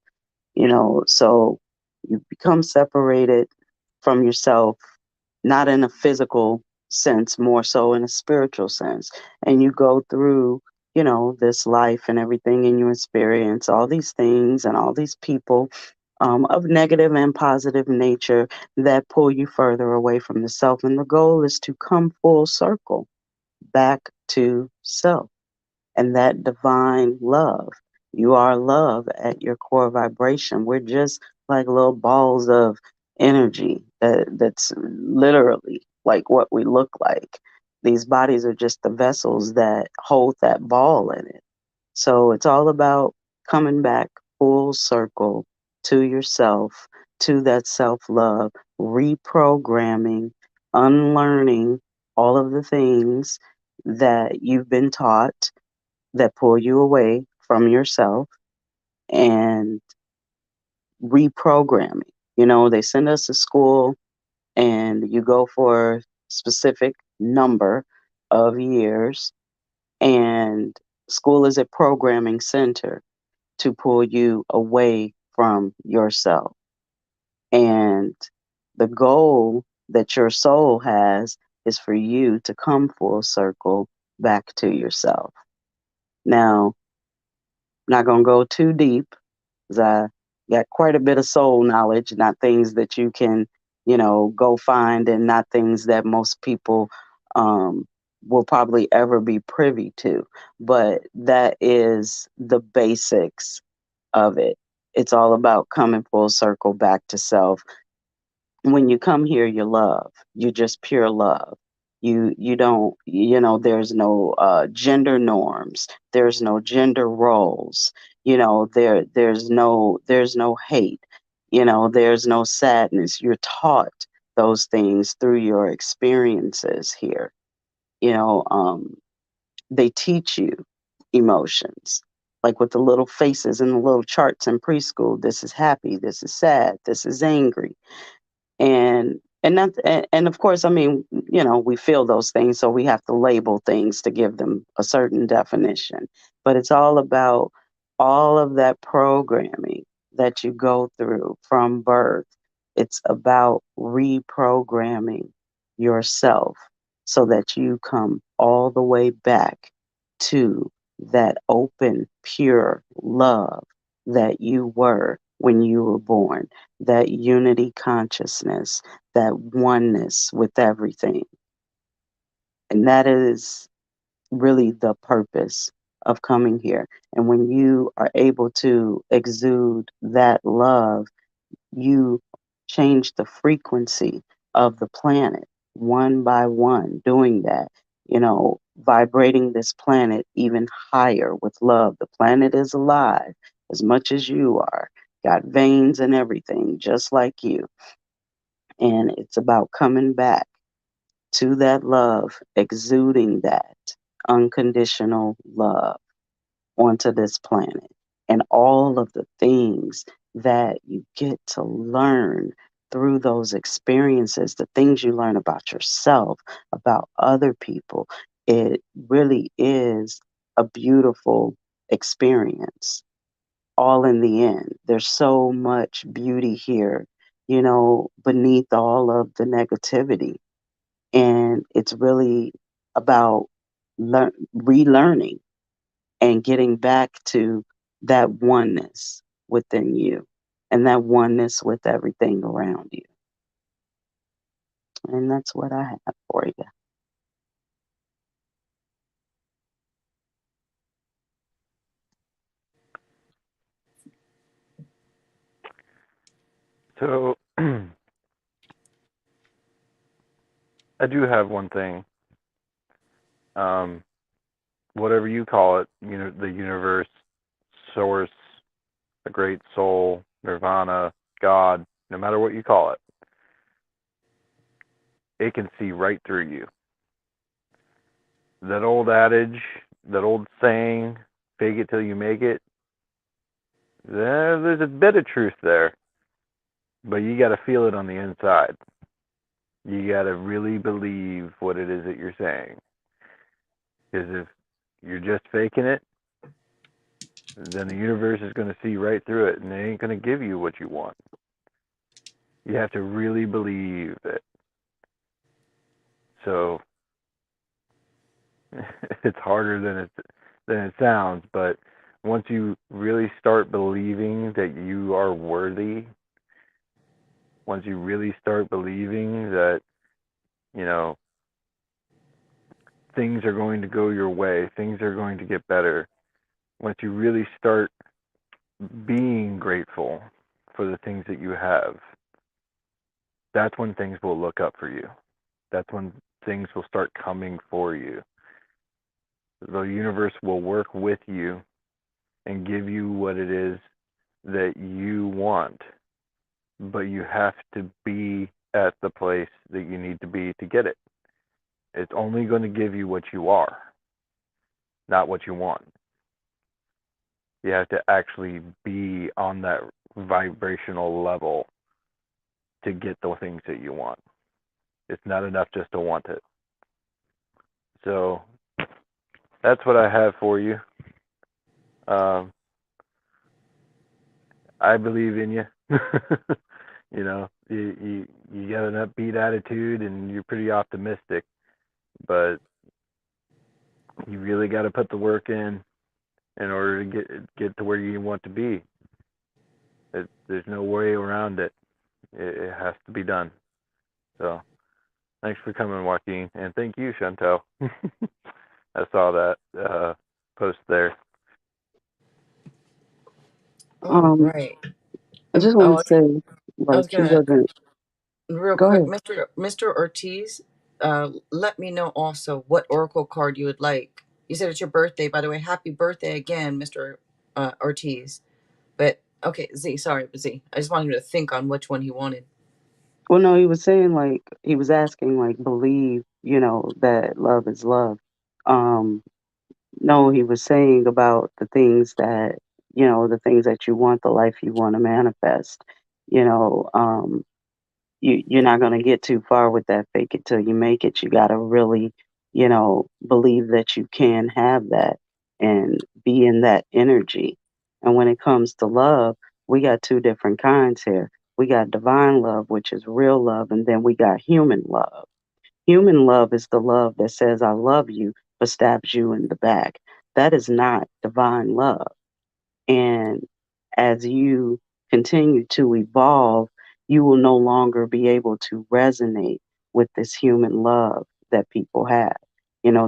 so you become separated from yourself, not in a physical sense, more so in a spiritual sense. And you go through, this life and everything, and you experience all these things and all these people, of negative and positive nature that pull you further away from the self. And the goal is to come full circle back to self and that divine love. You are love at your core vibration. We're just like little balls of energy that's literally like what we look like. These bodies are just the vessels that hold that ball in it. So it's all about coming back full circle to yourself, to that self love, reprogramming, unlearning all of the things that you've been taught that pull you away from yourself, and reprogramming. They send us to school and you go for a specific number of years, and school is a programming center to pull you away from yourself. And the goal that your soul has is for you to come full circle back to yourself. Now, I'm not going to go too deep, 'cause I got quite a bit of soul knowledge, not things that you can, go find, and not things that most people um, will probably ever be privy to. But that is the basics of it. It's all about coming full circle back to self. When you come here, you're love. You're just pure love. You don't, there's no gender norms. There's no gender roles. There's no hate. There's no sadness. You're taught those things through your experiences here. You know, um, they teach you emotions, like with the little faces and the little charts in preschool. This is happy. This is sad. This is angry. And of course, I mean, we feel those things, so we have to label things to give them a certain definition. But it's all about all of that programming that you go through from birth. It's about reprogramming yourself so that you come all the way back to that open, pure love that you were when you were born, that unity consciousness, that oneness with everything. And that is really the purpose of coming here. And when you are able to exude that love, you change the frequency of the planet one by one, doing that, vibrating this planet even higher with love. The planet is alive as much as you are, got veins and everything, just like you. And it's about coming back to that love, exuding that unconditional love onto this planet, and all of the things that you get to learn through those experiences, the things you learn about yourself, about other people. It really is a beautiful experience, all in the end. There's so much beauty here, beneath all of the negativity. And it's really about relearning and getting back to that oneness within you and that oneness with everything around you. And that's what I have for you. So I do have one thing. Um, Whatever you call it, the universe, source, the great soul, nirvana, God, no matter what you call it can see right through you. That old adage, that old saying, fake it till you make it, there's a bit of truth there, but you got to feel it on the inside. You got to really believe what it is that you're saying. Because if you're just faking it, then the universe is going to see right through it and they ain't going to give you what you want. You have to really believe it. So it's harder than it sounds, but once you really start believing that you are worthy, once you really start believing that, you know, things are going to go your way, things are going to get better, once you really start being grateful for the things that you have, that's when things will look up for you. That's when things will start coming for you. The universe will work with you and give you what it is that you want, but you have to be at the place that you need to be to get it. It's only going to give you what you are, not what you want. You have to actually be on that vibrational level to get the things that you want. It's not enough just to want it. So that's what I have for you. Um, I believe in you. You got an upbeat attitude and you're pretty optimistic, but you really got to put the work in order to get to where you want to be. There's no way around it. It has to be done. So thanks for coming, Joaquin, and thank you, Chantel. I saw that post there. All Um, right. I just want Oh, to say, I like, was he gonna wasn't. real Go quick, ahead. Mr. Ortiz. Let me know also what oracle card you would like. You said it's your birthday, by the way. Happy birthday again, Mr. Ortiz. But okay, Z. Sorry, but Z. I just wanted him to think on which one he wanted. Well, no, he was saying, like, he was asking, like, believe, that love is love. Um, no, he was saying about the things that, the things that you want, the life you want to manifest. You know, um, you're not going to get too far with that fake it till you make it. You got to really, believe that you can have that and be in that energy. And when it comes to love, we got two different kinds here. We got divine love, which is real love, and then we got human love. Human love is the love that says I love you but stabs you in the back. That is not divine love. And as you continue to evolve, you will no longer be able to resonate with this human love that people have.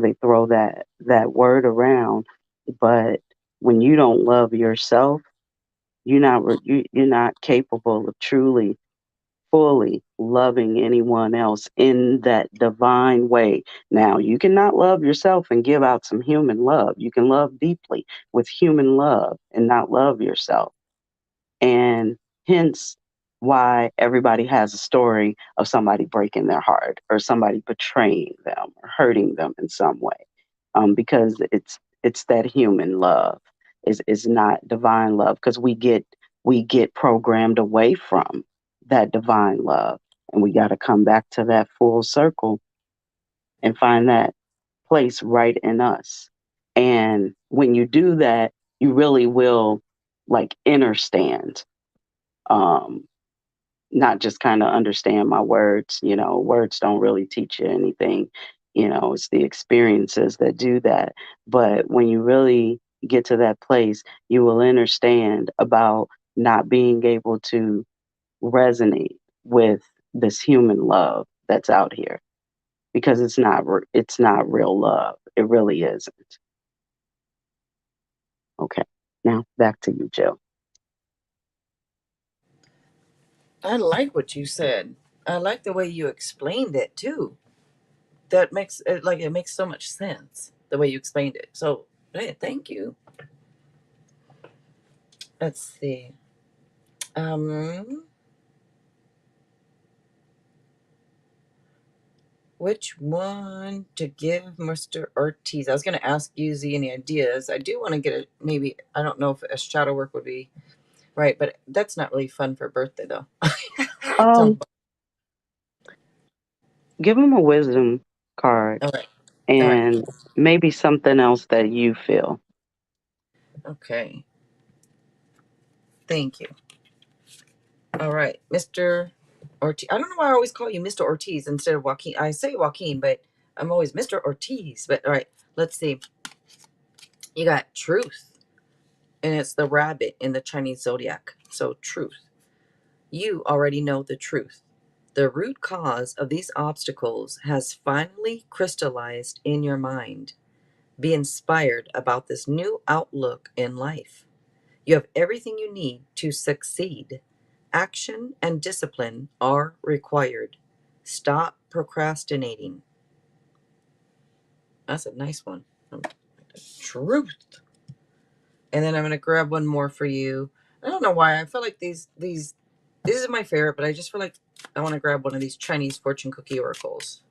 They throw that word around, but when you don't love yourself, you're not capable of truly fully loving anyone else in that divine way. Now, you cannot love yourself and give out some human love. You can love deeply with human love and not love yourself. And hence why everybody has a story of somebody breaking their heart or somebody betraying them or hurting them in some way, because it's that human love is not divine love, because we get programmed away from that divine love, and we got to come back to that full circle and find that place right in us. And when you do that, you really will like understand, um, not just kind of understand my words. Words don't really teach you anything. It's the experiences that do that. But when you really get to that place, you will understand about not being able to resonate with this human love that's out here, because it's not real love. It really isn't. Okay. Now back to you, Jill. I like what you said. I like the way you explained it too. That makes it like it makes so much sense the way you explained it. So, hey, thank you. Let's see. Um, which one to give Mr. Ortiz? I was going to ask you, Z, any ideas. I do want to get it. Maybe I don't know if a shadow work would be right, but that's not really fun for birthday though. So, Um, Give them a wisdom card all right, all right, and maybe something else that you feel. okay. Thank you. All right, Mr. Ortiz. I don't know why I always call you Mr. Ortiz instead of Joaquin. I say Joaquin, but I'm always Mr. Ortiz. But all right, let's see. You got truth, and it's the rabbit in the Chinese zodiac. So, truth. You already know the truth. The root cause of these obstacles has finally crystallized in your mind. Be inspired about this new outlook in life. You have everything you need to succeed. Action and discipline are required. Stop procrastinating. That's a nice one. Truth. And then I'm going to grab one more for you. I don't know why. I feel like these this is my favorite, but I just feel like I want to grab one of these Chinese fortune cookie oracles.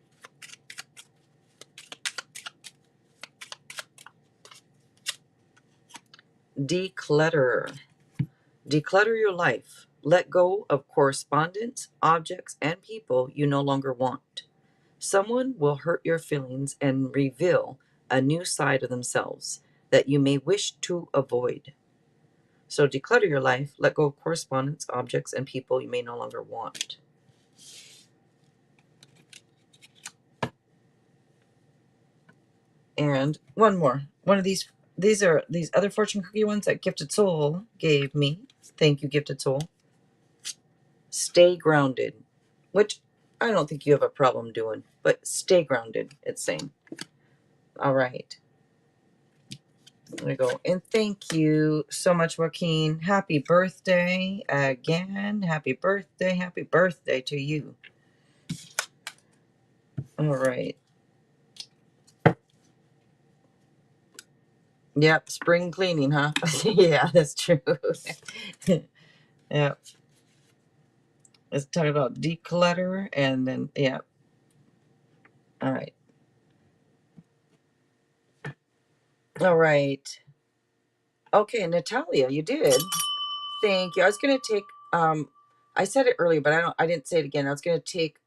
Declutter. Declutter your life. Let go of correspondence, objects, and people you no longer want. Someone will hurt your feelings and reveal a new side of themselves that you may wish to avoid. So declutter your life. Let go of correspondence, objects, and people you may no longer want. And one more. One of these are these other fortune cookie ones that Gifted Soul gave me. Thank you, Gifted Soul. Stay grounded, which I don't think you have a problem doing, but stay grounded, it's saying. All right. There we go. And thank you so much, Joaquin. Happy birthday again. Happy birthday. Happy birthday to you. All right. Yep. Spring cleaning, huh? Yeah, that's true. Yeah. Let's talk about declutter and then, yeah. All right. All right. Okay, Natalia, you did. Thank you. I was gonna take I said it earlier, but I didn't say it again. I was gonna take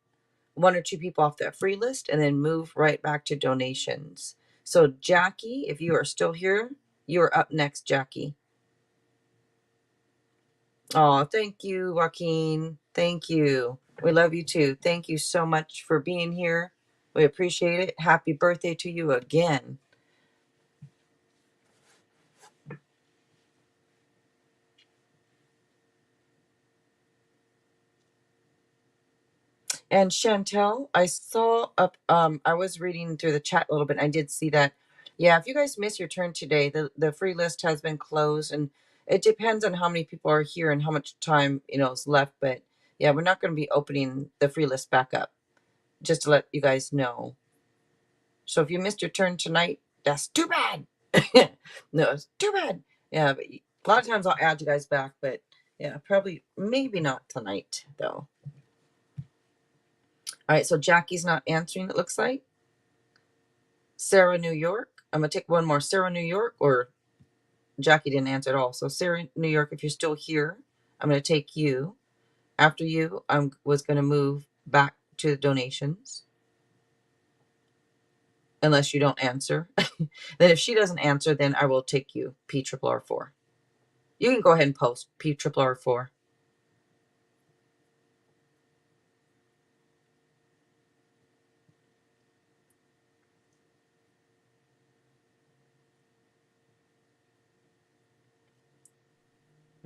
one or two people off that free list and then move right back to donations. So Jackie, if you are still here, you are up next, Jackie. Oh, thank you, Joaquin. Thank you. We love you too. Thank you so much for being here. We appreciate it. Happy birthday to you again. And Chantel, I saw up, I was reading through the chat a little bit. And I did see that. Yeah, if you guys miss your turn today, the free list has been closed, and it depends on how many people are here and how much time, is left. But yeah, we're not going to be opening the free list back up, just to let you guys know. So if you missed your turn tonight, that's too bad. No, it's too bad. Yeah, but a lot of times I'll add you guys back, but yeah, probably, maybe not tonight, though. All right, so Jackie's not answering, it looks like. Sarah, New York. I'm going to take one more. Sarah, New York, or Jackie didn't answer at all. So Sarah, New York, if you're still here, I'm going to take you. After you, I was going to move back to the donations. Unless you don't answer. Then if she doesn't answer, then I will take you, P4R4. You can go ahead and post P4R4.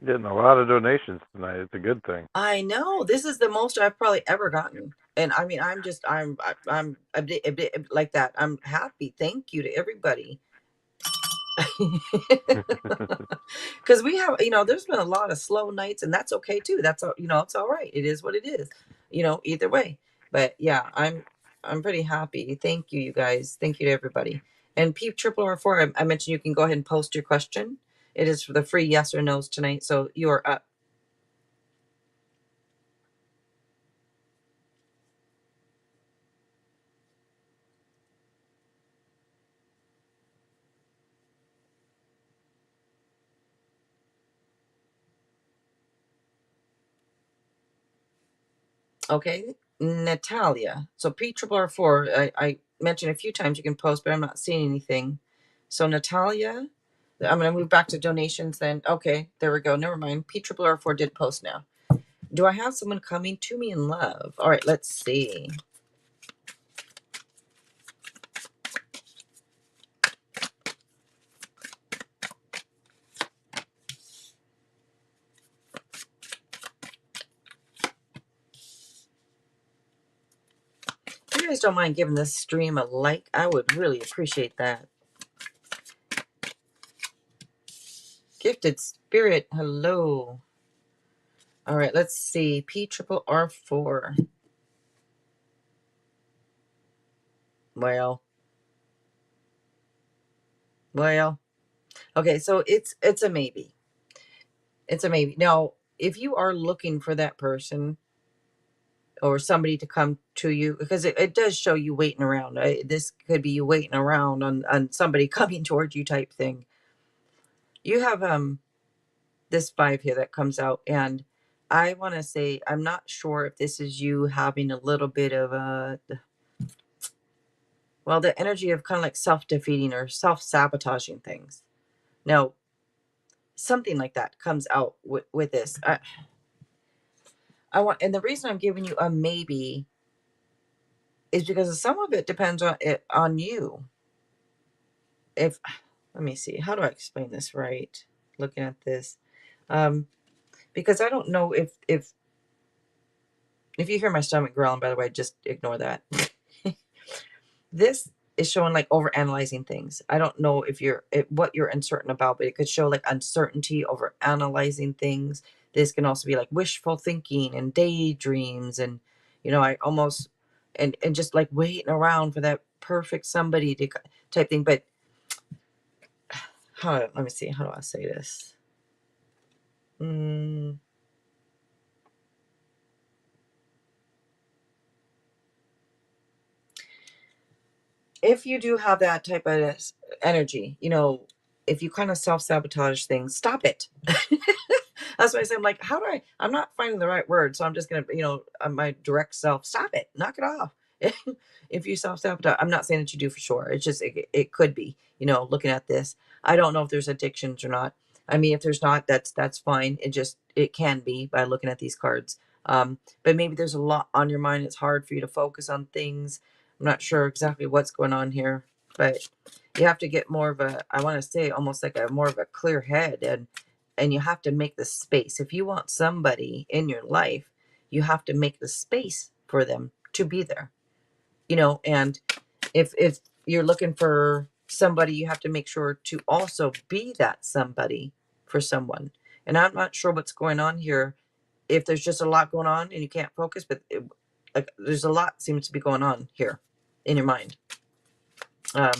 Getting a lot of donations tonight. It's a good thing. I know, this is the most I've probably ever gotten, and I mean, I'm a bit like that. I'm happy. Thank you to everybody. Because we have, there's been a lot of slow nights, and that's okay too. That's all, it's all right. It is what it is, either way. But yeah, I'm pretty happy. Thank you, you guys. Thank you to everybody. And P4R4, I mentioned you can go ahead and post your question. It is for the free yes or no's tonight, so you are up. Okay, Natalia. So P4R4, I mentioned a few times you can post, but I'm not seeing anything. So Natalia, I'm going to move back to donations then. Okay, there we go. Never mind. P4R4 did post now. Do I have someone coming to me in love? All right, let's see. If you guys don't mind giving this stream a like, I would really appreciate that. Gifted Spirit, hello. All right, let's see. P4R4. Well. Okay, so it's a maybe. It's a maybe. Now, if you are looking for that person or somebody to come to you, because it does show you waiting around. This could be you waiting around on somebody coming towards you type thing. You have this 5 here that comes out, and I want to say, I'm not sure if this is you having a little bit of the energy of kind of like self-defeating or self-sabotaging things. Now, something like that comes out with this. I want, and the reason I'm giving you a maybe is because some of it depends on you. If, let me see, how do I explain this right? Looking at this, because I don't know if you hear my stomach growling, by the way, just ignore that. This is showing like over analyzing things. I don't know if what you're uncertain about, but it could show like uncertainty over analyzing things. This can also be like wishful thinking and daydreams, and I almost and just like waiting around for that perfect somebody to type thing. But let me see, how do I say this? If you do have that type of energy, if you kind of self-sabotage things, stop it. That's why I said, I'm like, I'm not finding the right word, so I'm just going to, my direct self, stop it, knock it off. If you self-sabotage, I'm not saying that you do for sure. It's just, it could be, looking at this. I don't know if there's addictions or not. I mean, if there's not, that's fine. It can be by looking at these cards. But maybe there's a lot on your mind. It's hard for you to focus on things. I'm not sure exactly what's going on here, but you have to get more of I want to say almost like more of a clear head, and you have to make the space. If you want somebody in your life, you have to make the space for them to be there, and if you're looking for somebody, you have to make sure to also be that somebody for someone. And I'm not sure what's going on here, if there's just a lot going on and you can't focus, but like there's a lot seems to be going on here in your mind. I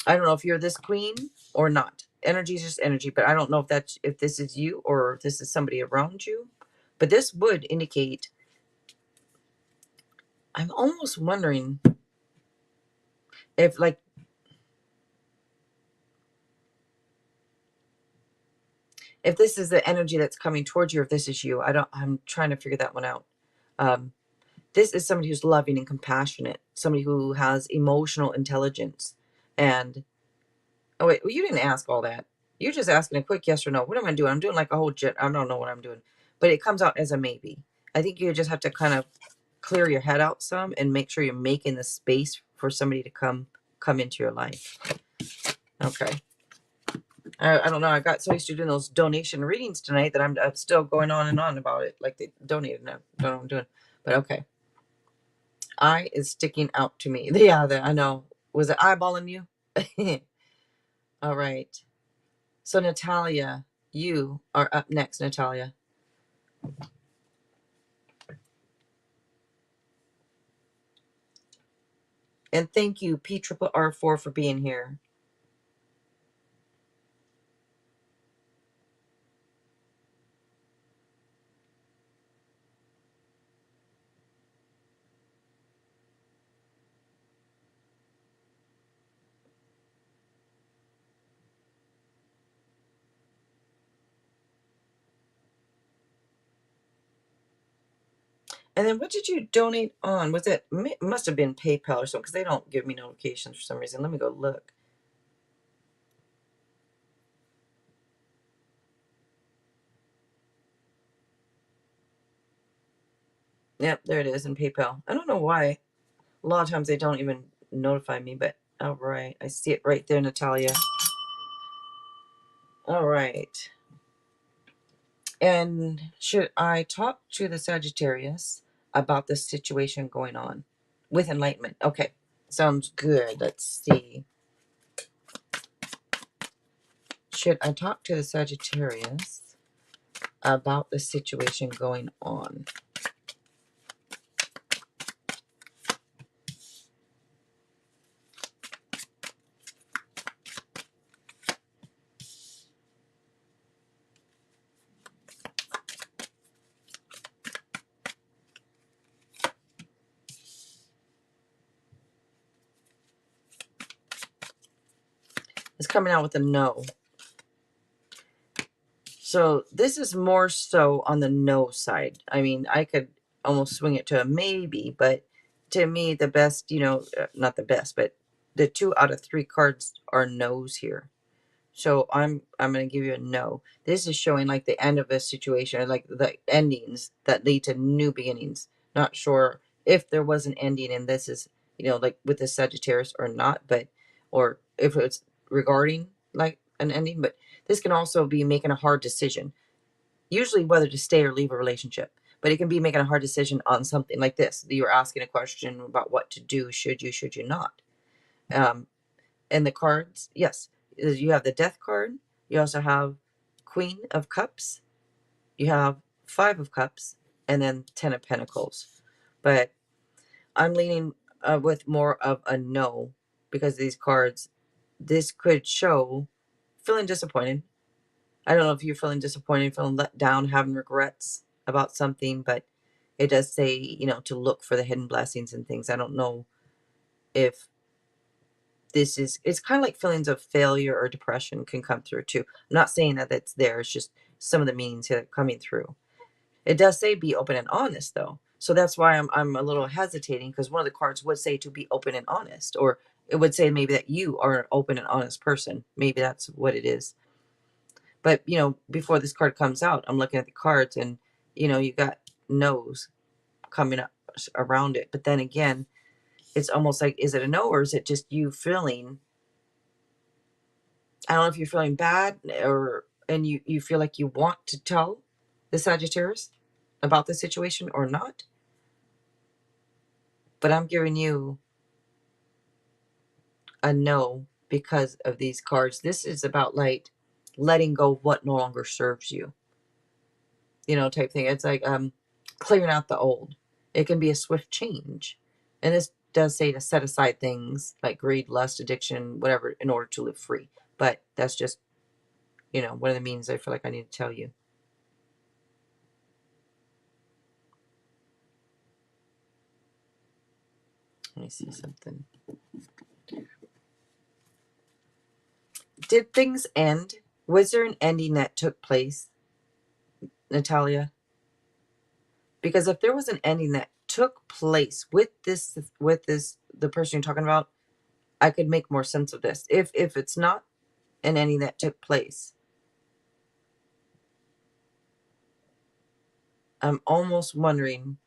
don't know if you're this queen or not. Energy is just energy, but I don't know if this is you or if this is somebody around you. But this would indicate, I'm almost wondering if if this is the energy that's coming towards you, or if this is you. I'm trying to figure that one out. This is somebody who's loving and compassionate, somebody who has emotional intelligence. And oh wait, well, you didn't ask all that. You're just asking a quick yes or no. What am I doing? I'm doing like a whole I don't know what I'm doing, but it comes out as a maybe. I think you just have to kind of clear your head out some and make sure you're making the space for somebody to come into your life. Okay. I don't know. I got so used to doing those donation readings tonight that I'm still going on and on about it. Like they donated and I don't know what I'm doing. But okay. Eye is sticking out to me. Yeah, I know. Was it eyeballing you? All right. So Natalia, you are up next, Natalia. And thank you, P R4, for being here. And then what did you donate on? Was it must have been PayPal or something, because they don't give me notifications for some reason. Let me go look. Yep, there it is in PayPal. I don't know why. A lot of times they don't even notify me, but all right. I see it right there, Natalia. All right. And should I talk to the Sagittarius about the situation going on with Enlightenment? Okay, sounds good. Let's see. Should I talk to the Sagittarius about the situation going on? It's coming out with a no. So this is more so on the no side. I mean, I could almost swing it to a maybe, but to me, the best, not the best, but the 2 out of 3 cards are no's here. So I'm going to give you a no. This is showing like the end of a situation, or like the endings that lead to new beginnings. Not sure if there was an ending and this is, like with the Sagittarius or not, but, or if it's regarding like an ending, but this can also be making a hard decision, usually whether to stay or leave a relationship. But it can be making a hard decision on something like this. You're asking a question about what to do. Should you not? And the cards, yes, you have the Death card. You also have Queen of Cups. You have 5 of Cups, and then 10 of Pentacles. But I'm leaning with more of a no, because these cards, this could show feeling disappointed. I don't know if you're feeling disappointed, feeling let down, having regrets about something, but it does say, to look for the hidden blessings and things. I don't know if it's kind of like feelings of failure or depression can come through too. I'm not saying that it's there. It's just some of the meanings here coming through. It does say be open and honest though. So that's why I'm a little hesitating, because one of the cards would say to be open and honest, or it would say maybe that you are an open and honest person. Maybe that's what it is. But, before this card comes out, I'm looking at the cards and, you got no's coming up around it. But then again, it's almost like, is it a no, or is it just you feeling, I don't know if you're feeling bad or and you feel like you want to tell the Sagittarius about the situation or not. But I'm giving you a no because of these cards. This is about like letting go of what no longer serves you, you know, type thing. It's like clearing out the old. It can be a swift change. And this does say to set aside things like greed, lust, addiction, whatever, in order to live free. But that's just, you know, one of the means I feel like I need to tell you. Let me see something. Did things end? Was there an ending that took place, Natalia? Because if there was an ending that took place with this, the person you're talking about, I could make more sense of this. If it's not an ending that took place, I'm almost wondering.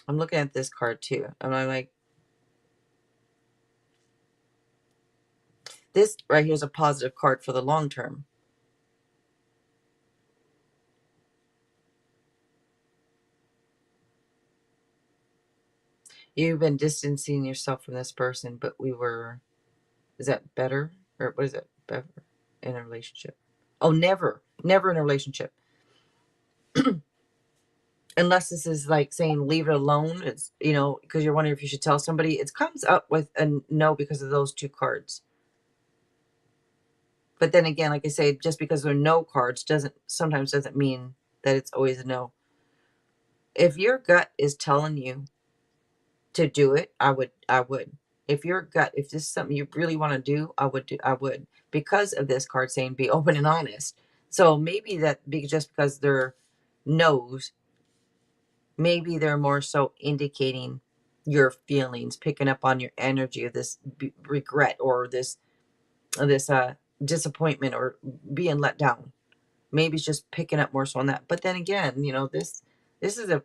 I'm looking at this card too, and I'm like, this right here is a positive card for the long term. You've been distancing yourself from this person, but we were, is that better? Or what is it? Better in a relationship? Oh, never in a relationship. Unless this is like saying leave it alone. It's, you know, because you're wondering if you should tell somebody. It comes up with a no because of those two cards. But then again, like I say, just because there are no cards sometimes doesn't mean that it's always a no. If your gut is telling you to do it, I would. If your gut, if this is something you really want to do, I would. Because of this card saying be open and honest. So maybe that just because they're no's, maybe they're more so indicating your feelings, picking up on your energy of this regret or this disappointment or being let down. Maybe it's just picking up more so on that. But then again, you know, this is a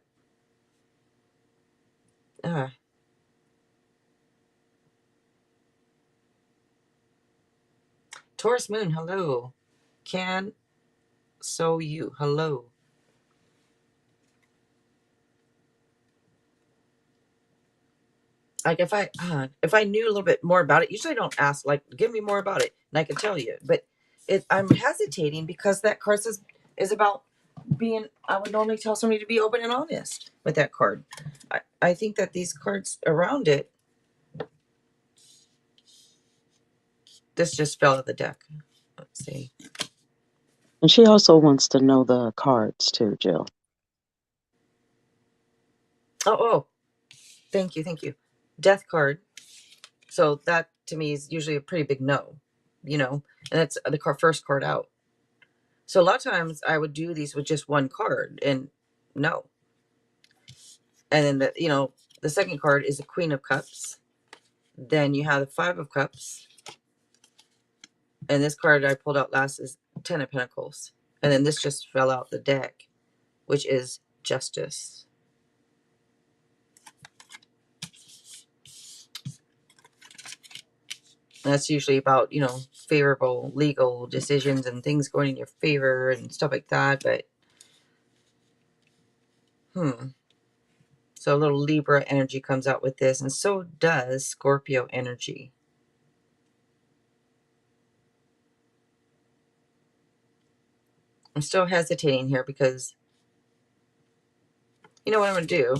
Taurus moon. Hello, you hello. Like if I knew a little bit more about it, usually I don't ask like give me more about it and I can tell you. But I'm hesitating because that card is about being. I would normally tell somebody to be open and honest with that card. I think that these cards around it. This just fell out of the deck. Let's see. And she also wants to know the cards too, Jill. Oh, thank you. Death card. So that to me is usually a pretty big no, you know, and that's the first card out. So a lot of times I would do these with just one card and no. And then the second card is the Queen of Cups. Then you have the Five of Cups. And this card I pulled out last is Ten of Pentacles. And then this just fell out the deck, which is Justice. And that's usually about, favorable legal decisions and things going in your favor and stuff like that. But, so a little Libra energy comes out with this. And so does Scorpio energy. I'm still hesitating here because, you know what I'm going to do?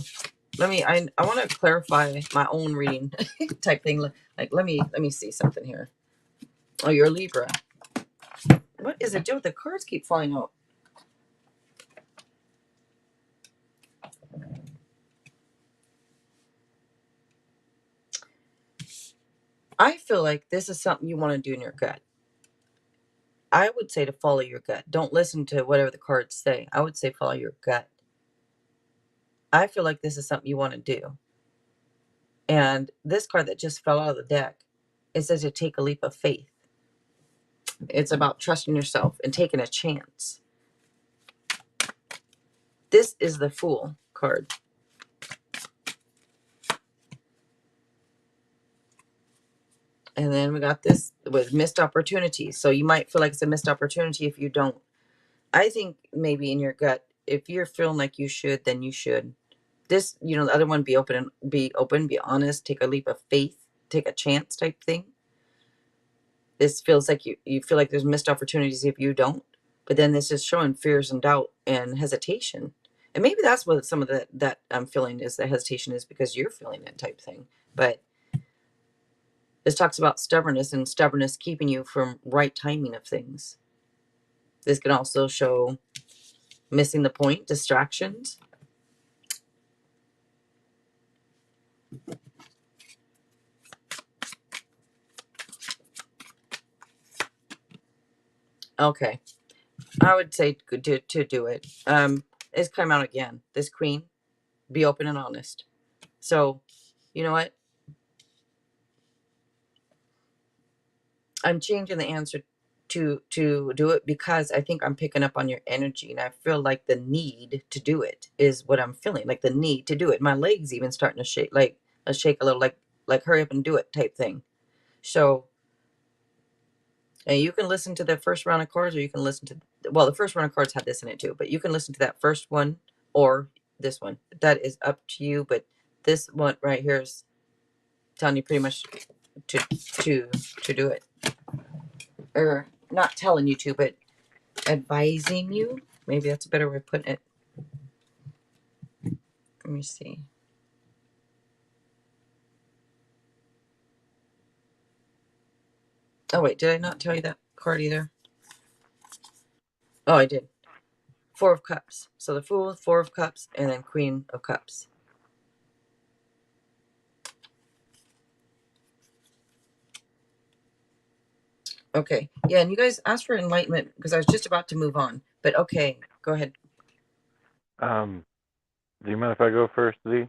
I want to clarify my own reading type thing. Like, let me see something here. Oh, you're a Libra. What is it doing? The cards keep falling out. I feel like this is something you want to do in your gut. I would say to follow your gut. Don't listen to whatever the cards say. I would say follow your gut. I feel like this is something you want to do. And this card that just fell out of the deck, it says to take a leap of faith. It's about trusting yourself and taking a chance. This is the Fool card. And then we got this with missed opportunities. So you might feel like it's a missed opportunity if you don't. I think maybe in your gut, if you're feeling like you should, then you should. This, the other one, be honest, take a leap of faith, take a chance type thing. This feels like you feel like there's missed opportunities if you don't. But then this is showing fears and doubt and hesitation. And maybe that's what some of that I'm feeling is the hesitation is because you're feeling it type thing. But this talks about stubbornness and stubbornness keeping you from right timing of things. This can also show missing the point, distractions. Okay. I would say to do it. It's come out again. This queen, be open and honest. So, you know what? I'm changing the answer to do it because I think I'm picking up on your energy and I feel like the need to do it is what I'm feeling. Like the need to do it. My legs even starting to shake, like a little, like hurry up and do it type thing. So, and you can listen to the first round of cards, or you can listen to, well, the first round of cards had this in it too, but you can listen to that first one or this one. That is up to you. But this one right here is telling you pretty much to to do it, or not telling you to, but advising you. Maybe that's a better way of putting it. Let me see. Oh wait, did I not tell you that card either? Oh, I did. Four of Cups. So the Fool, Four of Cups, and then Queen of Cups. Okay. Yeah, and you guys asked for enlightenment because I was just about to move on. But okay, go ahead. Do you mind if I go first, Z?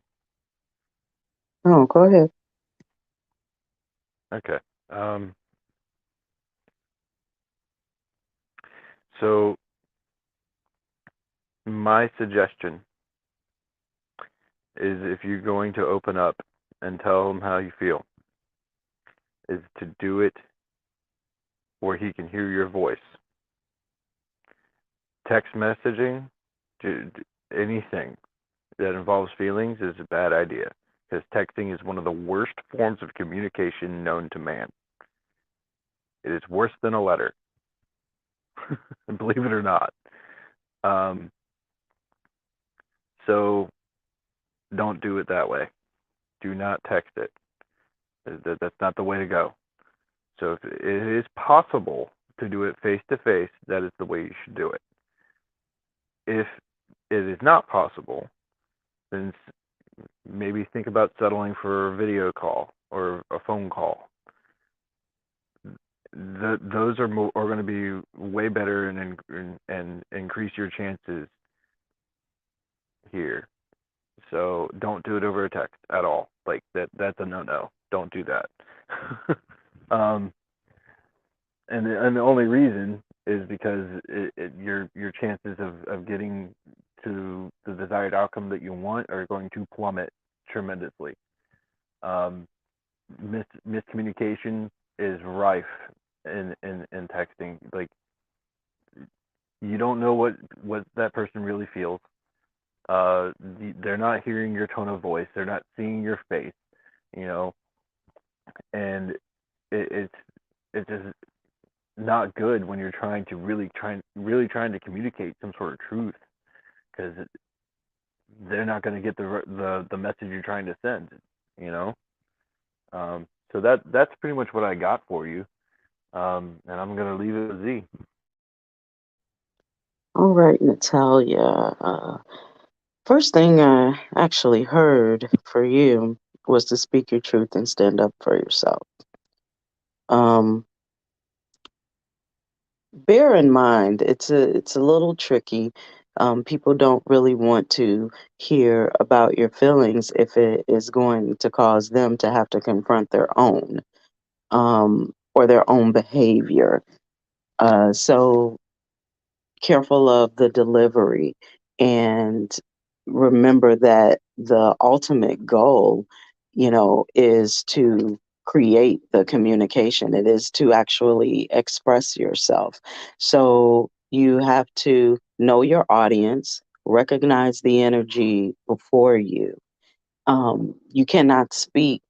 Oh, go ahead. Okay. So my suggestion is if you're going to open up and tell him how you feel, is to do it where he can hear your voice. Text messaging, anything that involves feelings is a bad idea because texting is one of the worst forms of communication known to man. It is worse than a letter, believe it or not. So don't do it that way. Do not text it. That's not the way to go. So if it is possible to do it face to face, that is the way you should do it. If it is not possible, then maybe think about settling for a video call or a phone call. Those are going to be way better and increase your chances here. So don't do it over a text at all. Like that's a no. Don't do that. And the only reason is because your chances of getting to the desired outcome that you want are going to plummet tremendously. Miscommunication is rife in texting. Like you don't know what that person really feels. They're not hearing your tone of voice. They're not seeing your face. You know, and it's just not good when you're trying to really trying to communicate some sort of truth because they're not going to get the message you're trying to send. You know, so that's pretty much what I got for you, and I'm going to leave it with Z. All right, Natalia. First thing I actually heard for you was to speak your truth and stand up for yourself. Um, bear in mind, it's a little tricky. People don't really want to hear about your feelings if it is going to cause them to have to confront their own, or their own behavior. So careful of the delivery and remember that the ultimate goal, is to create the communication. It is to actually express yourself. So you have to know your audience, recognize the energy before you. You cannot speak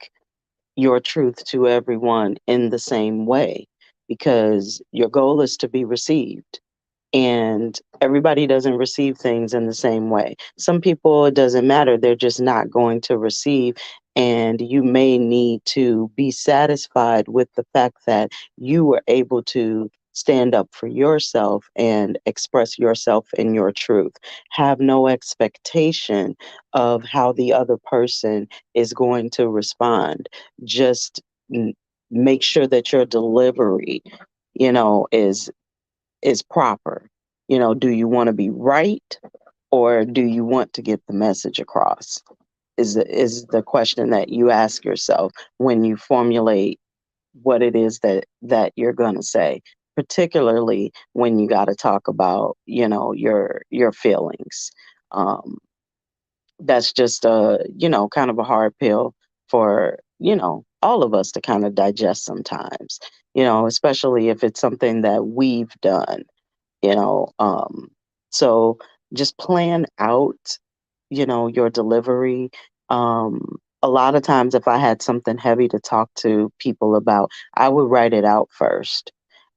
your truth to everyone in the same way because your goal is to be received, and everybody doesn't receive things in the same way. Some people, it doesn't matter, they're just not going to receive. And you may need to be satisfied with the fact that you were able to stand up for yourself and express yourself in your truth. Have no expectation of how the other person is going to respond. Just mm, make sure that your delivery, is proper. Do you want to be right, or do you want to get the message across? Is the question that you ask yourself when you formulate what it is that you're going to say, particularly when you got to talk about, your feelings. Um, that's just kind of a hard pill for, all of us to kind of digest sometimes, especially if it's something that we've done, you know um so just plan out, your delivery. A lot of times if I had something heavy to talk to people about, I would write it out first.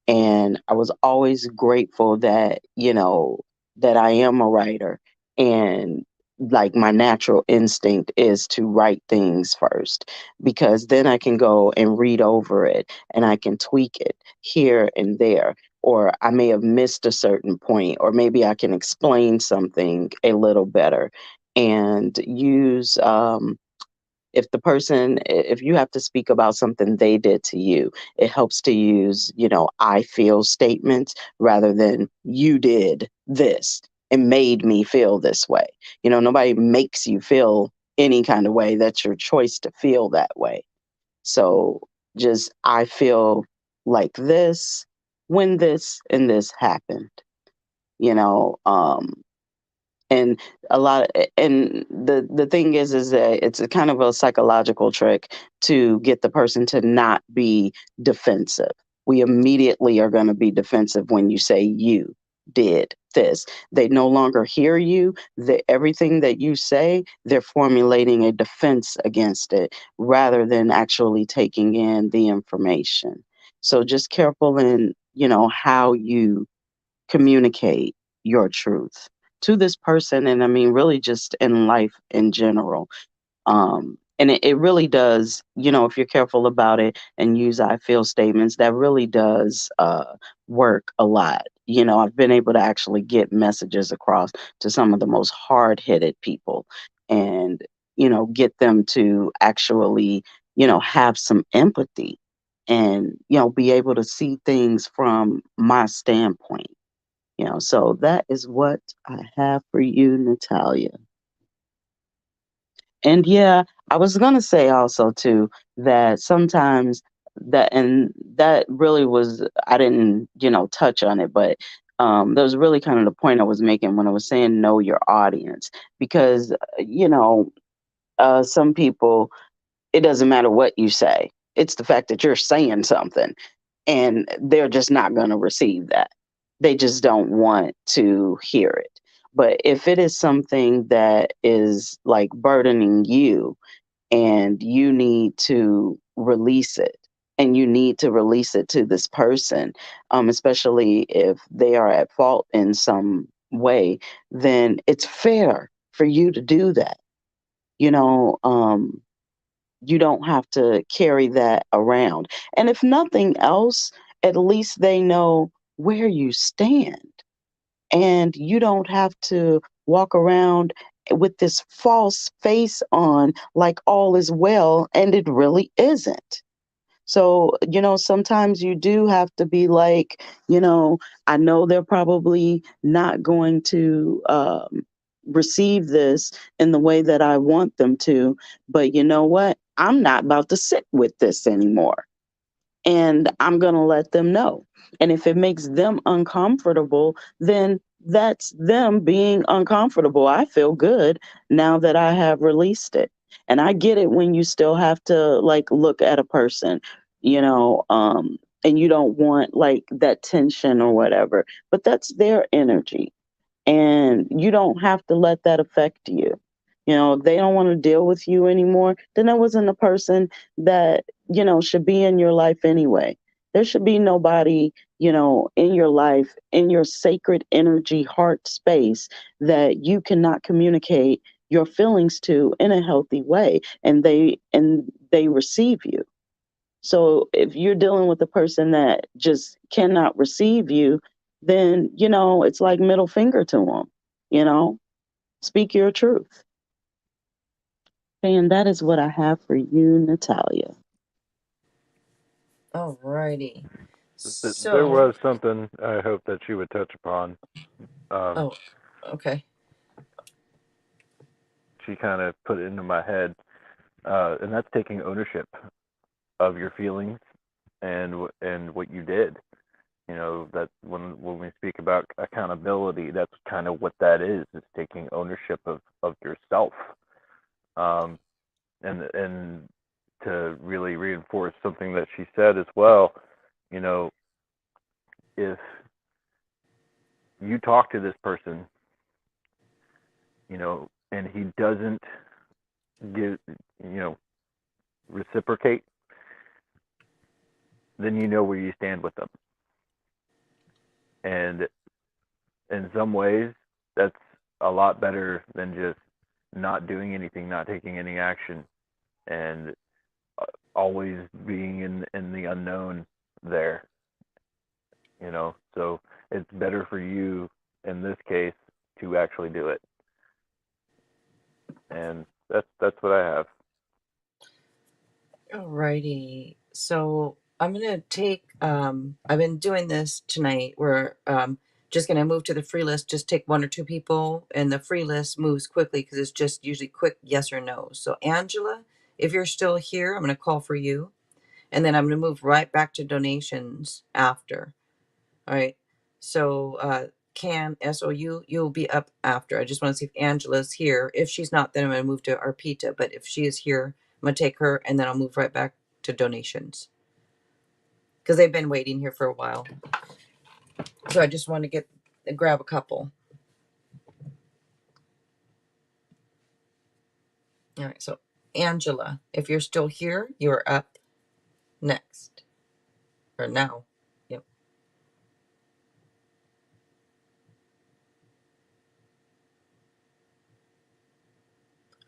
And I was always grateful that, that I am a writer, and like my natural instinct is to write things first, because then I can go and read over it and I can tweak it here and there, or I may have missed a certain point, or maybe I can explain something a little better and use if you have to speak about something they did to you, it helps to use, I feel statements rather than you did this and made me feel this way. Nobody makes you feel any kind of way. That's your choice to feel that way. So just, I feel like this when this and this happened, you know. And the thing is that it's a kind of a psychological trick to get the person to not be defensive. We immediately are going to be defensive when you say you did this. They no longer hear you. Everything that you say, they're formulating a defense against it rather than actually taking in the information. So just careful in, how you communicate your truth to this person, and I mean really just in life in general. And it really does, if you're careful about it and use I feel statements, that really does work a lot. I've been able to actually get messages across to some of the most hard-headed people, and get them to actually, have some empathy, and be able to see things from my standpoint. So that is what I have for you, Natalia. And yeah, I was gonna say also too that sometimes that really was, I didn't, touch on it, but that was really kind of the point I was making when I was saying know your audience. Because some people, it doesn't matter what you say. It's the fact that you're saying something, and they're just not going to receive that. They just don't want to hear it. But if it is something that is like burdening you, and you need to release it, and you need to release it to this person, especially if they are at fault in some way, then it's fair for you to do that. You know, you don't have to carry that around. And if nothing else, at least they know where you stand. And you don't have to walk around with this false face on like all is well, and it really isn't. So, sometimes you do have to be like, I know they're probably not going to receive this in the way that I want them to, but you know what? I'm not about to sit with this anymore. And I'm going to let them know. And if it makes them uncomfortable, then that's them being uncomfortable. I feel good now that I have released it. And I get it when you still have to like look at a person, you know, and you don't want like that tension or whatever, but that's their energy. And you don't have to let that affect you. You know, if they don't want to deal with you anymore, then that wasn't a person that, you know, should be in your life anyway. There should be nobody, you know, in your life, in your sacred energy heart space that you cannot communicate your feelings to in a healthy way, and they receive you. So if you're dealing with a person that just cannot receive you, then, you know, it's like middle finger to them, you know, speak your truth. And that is what I have for you, Natalia. Alrighty. There So, was something I hope that she would touch upon. Um, oh, okay. she kind of put it into my head, and that's taking ownership of your feelings and what you did. You know, that when we speak about accountability, that's kind of what that is taking ownership of yourself. Um, and to really reinforce something that she said as well, you know, if you talk to this person, you know, and he doesn't give, you know, reciprocate, then you know where you stand with them. And in some ways, that's a lot better than just not doing anything, not taking any action, and always being in the unknown there. You know, so it's better for you in this case to actually do it, and that's what I have. Alrighty. So I'm gonna take I've been doing this tonight where just gonna move to the free list, just take one or two people, and the free list moves quickly because it's just usually quick yes or no. So Angela, if you're still here, I'm gonna call for you, and then I'm gonna move right back to donations after. All right. So can SOU, you'll be up after. I just want to see if Angela's here. If she's not, then I'm gonna move to Arpita. But if she is here, I'm gonna take her and then I'll move right back to donations. Because they've been waiting here for a while. So I just want to grab a couple. All right, so Angela, if you're still here, you're up next. Or now. Yep.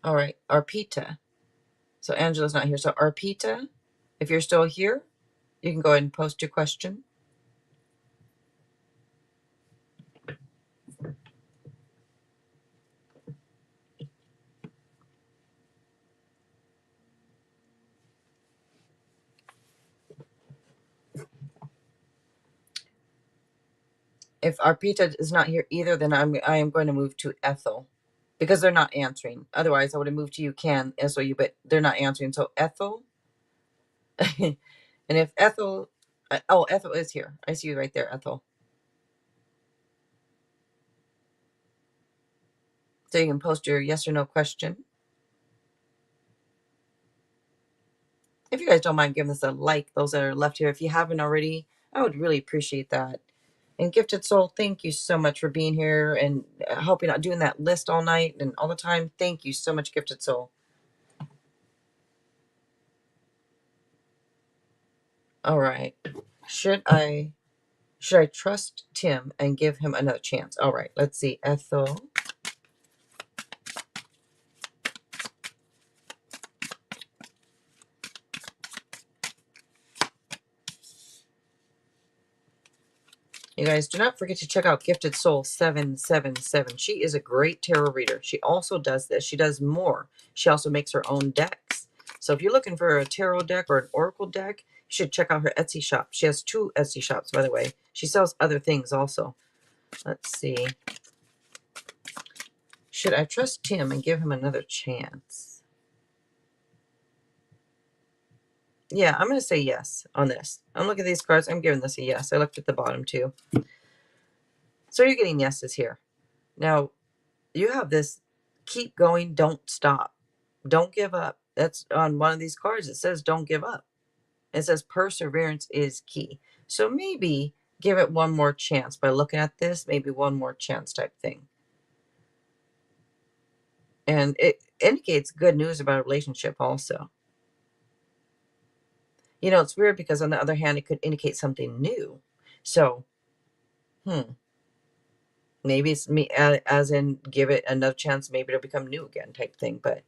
All right, Arpita. So Angela's not here. So Arpita, if you're still here, you can go ahead and post your question. If Arpita is not here either, then I am going to move to Ethel because they're not answering. Otherwise, I would have moved to you, Can SOU, but they're not answering. So Ethel, and if Ethel, oh, Ethel is here. I see you right there, Ethel. So you can post your yes or no question. If you guys don't mind giving this a like, those that are left here, if you haven't already, I would really appreciate that. And Gifted Soul, thank you so much for being here and helping out doing that list all night and all the time. Thank you so much, Gifted Soul. All right. Should I trust Tim and give him another chance? All right, let's see. Ethel. You guys do not forget to check out Gifted Soul 777. She is a great tarot reader. She also does this. She does more. She also makes her own decks. So if you're looking for a tarot deck or an oracle deck, you should check out her Etsy shop. She has 2 Etsy shops, by the way. She sells other things also. Let's see. Should I trust Tim and give him another chance? Yeah, I'm going to say yes on this. I'm looking at these cards. I'm giving this a yes. I looked at the bottom too. So you're getting yeses here. Now, you have this keep going, don't stop. Don't give up. That's on one of these cards. It says don't give up. It says perseverance is key. So maybe give it one more chance by looking at this, maybe one more chance type thing. And it indicates good news about a relationship also. You know, it's weird because on the other hand, it could indicate something new. So, maybe it's me, as in give it another chance, maybe it'll become new again type thing. But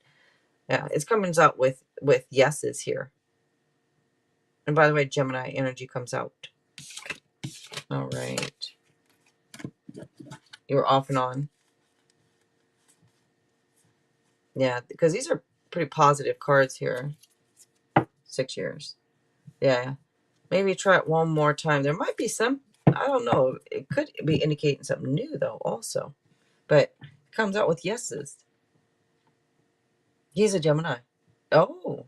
yeah, it's coming out with yeses here. And by the way, Gemini energy comes out. All right. You're off and on. Yeah, because these are pretty positive cards here. 6 years. Yeah. Maybe try it one more time. There might be some, I don't know. It could be indicating something new though also. But it comes out with yeses. He's a Gemini. Oh,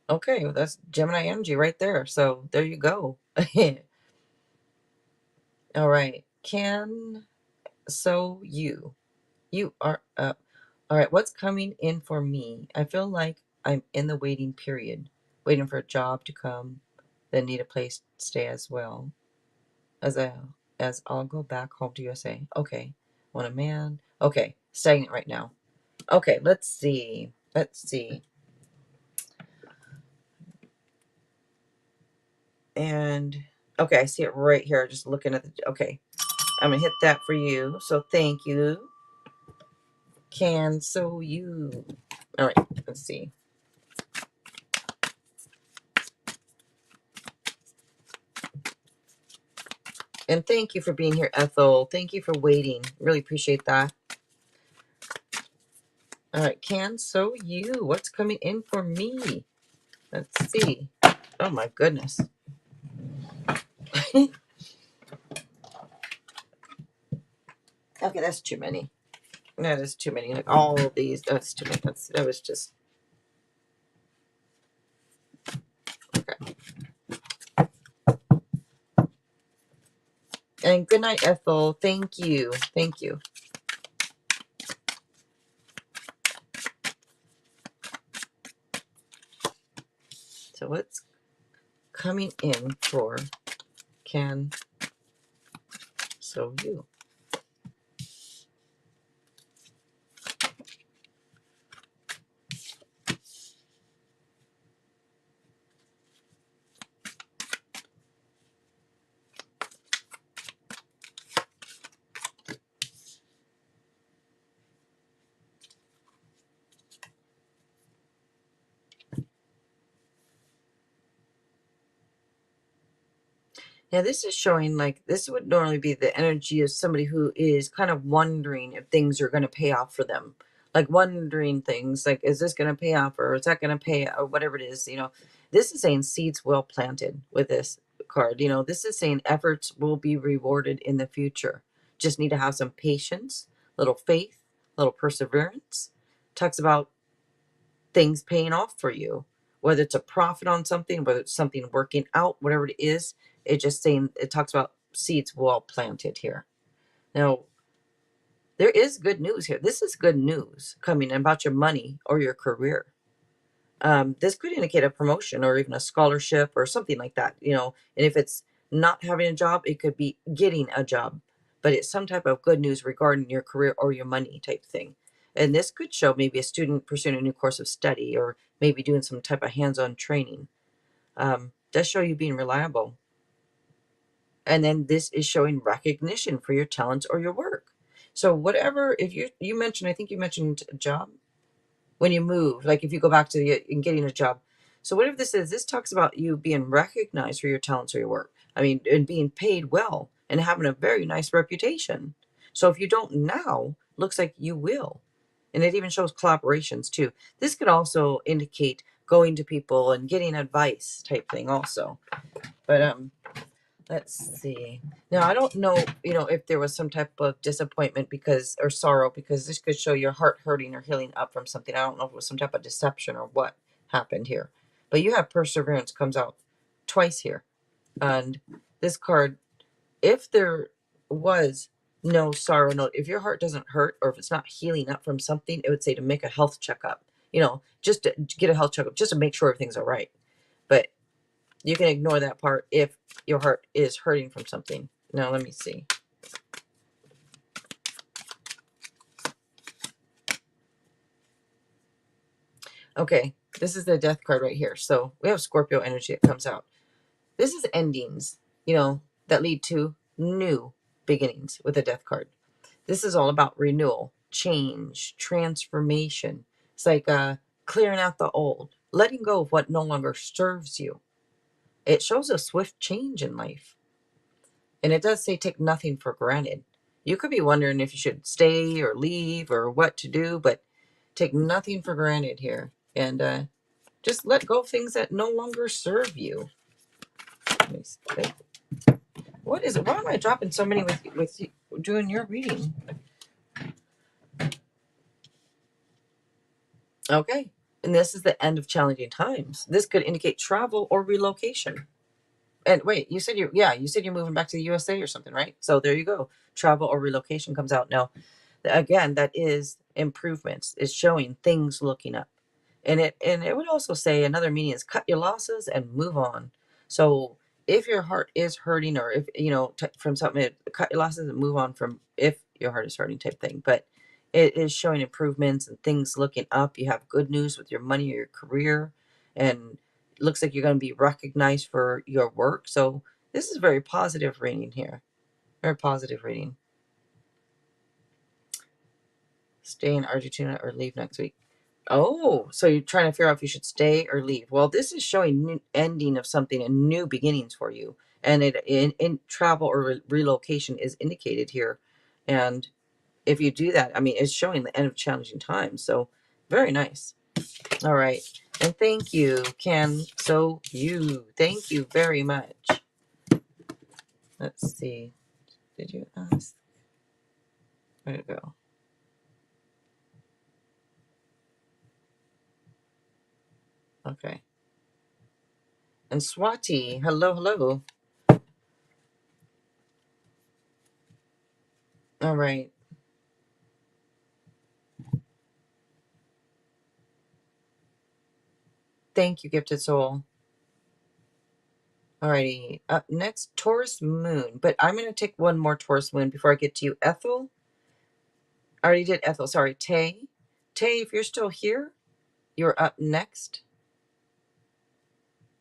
okay. Well, that's Gemini energy right there. So there you go. All right. You are up. All right. What's coming in for me? I feel like I'm in the waiting period, waiting for a job to come, then need a place to stay as well. As I'll go back home to USA. Okay. Want a man. Okay. Stagnant right now. Okay. Let's see. And okay, I see it right here. Just looking at the, okay. I'm gonna hit that for you. So thank you. You. All right, let's see. And thank you for being here, Ethel. Thank you for waiting. Really appreciate that. All right, you. What's coming in for me? Let's see. Oh my goodness. Okay, that's too many. That is too many. Like all of these, that's too many. That was just okay. And good night, Ethel. Thank you. Thank you. So what's coming in for you? Yeah, this is showing like this would normally be the energy of somebody who is kind of wondering if things are going to pay off for them. Like wondering things like, is this going to pay off or is that going to pay or whatever it is, you know. This is saying seeds well planted with this card. You know, this is saying efforts will be rewarded in the future. Just need to have some patience, little faith, little perseverance. Talks about things paying off for you, whether it's a profit on something, whether it's something working out, whatever it is. It just saying, it talks about seeds well planted here. Now, there is good news here. This is good news coming in about your money or your career. This could indicate a promotion or even a scholarship or something like that, you know. And if it's not having a job, it could be getting a job, but it's some type of good news regarding your career or your money type thing. And this could show maybe a student pursuing a new course of study or maybe doing some type of hands-on training. Does show you being reliable. And then this is showing recognition for your talents or your work. So whatever, if you mentioned, I think you mentioned a job when you move, like if you go back to in getting a job. So whatever this is, this talks about you being recognized for your talents or your work. I mean, and being paid well and having a very nice reputation. So if you don't now, looks like you will. And it even shows collaborations too. This could also indicate going to people and getting advice type thing also. But let's see. Now, I don't know, you know, if there was some type of disappointment because, or sorrow, because this could show your heart hurting or healing up from something. I don't know if it was some type of deception or what happened here. But you have perseverance comes out twice here. And this card, if there was no sorrow, no, if your heart doesn't hurt or if it's not healing up from something, it would say to make a health checkup. you know, just to get a health checkup, just to make sure everything's all right. But you can ignore that part if your heart is hurting from something. Now, let me see. Okay, this is the death card right here. So we have Scorpio energy that comes out. This is endings, you know, that lead to new beginnings with the death card. This is all about renewal, change, transformation. It's like clearing out the old, letting go of what no longer serves you. It shows a swift change in life. And it does say take nothing for granted. You could be wondering if you should stay or leave or what to do, but take nothing for granted here. And just let go of things that no longer serve you. What is it? Why am I dropping so many with you, doing your reading? Okay. And this is the end of challenging times. This could indicate travel or relocation. And wait, you said you're moving back to the USA or something, right? So there you go. Travel or relocation comes out. Now, again, that is improvements. It's showing things looking up. And it would also say another meaning is cut your losses and move on. So if your heart is hurting, or if from something, cut your losses and move on from if your heart is hurting type thing. But it is showing improvements and things looking up. You have good news with your money or your career, and it looks like you're going to be recognized for your work. So this is very positive reading here. Very positive reading. Stay in Argentina or leave next week. Oh, so you're trying to figure out if you should stay or leave. Well, this is showing new ending of something and new beginnings for you. And it in travel or relocation is indicated here. And if you do that, I mean, it's showing the end of challenging times. So very nice. All right. And thank you, Ken. So you. Thank you very much. Let's see. Did you ask? Where'd it go? Okay. And Swati. Hello, hello. All right. Thank you, Gifted Soul. Alrighty, up next, Taurus Moon. But I'm going to take one more Taurus Moon before I get to you. Ethel? I already did Ethel. Sorry, Tay. Tay, if you're still here, you're up next.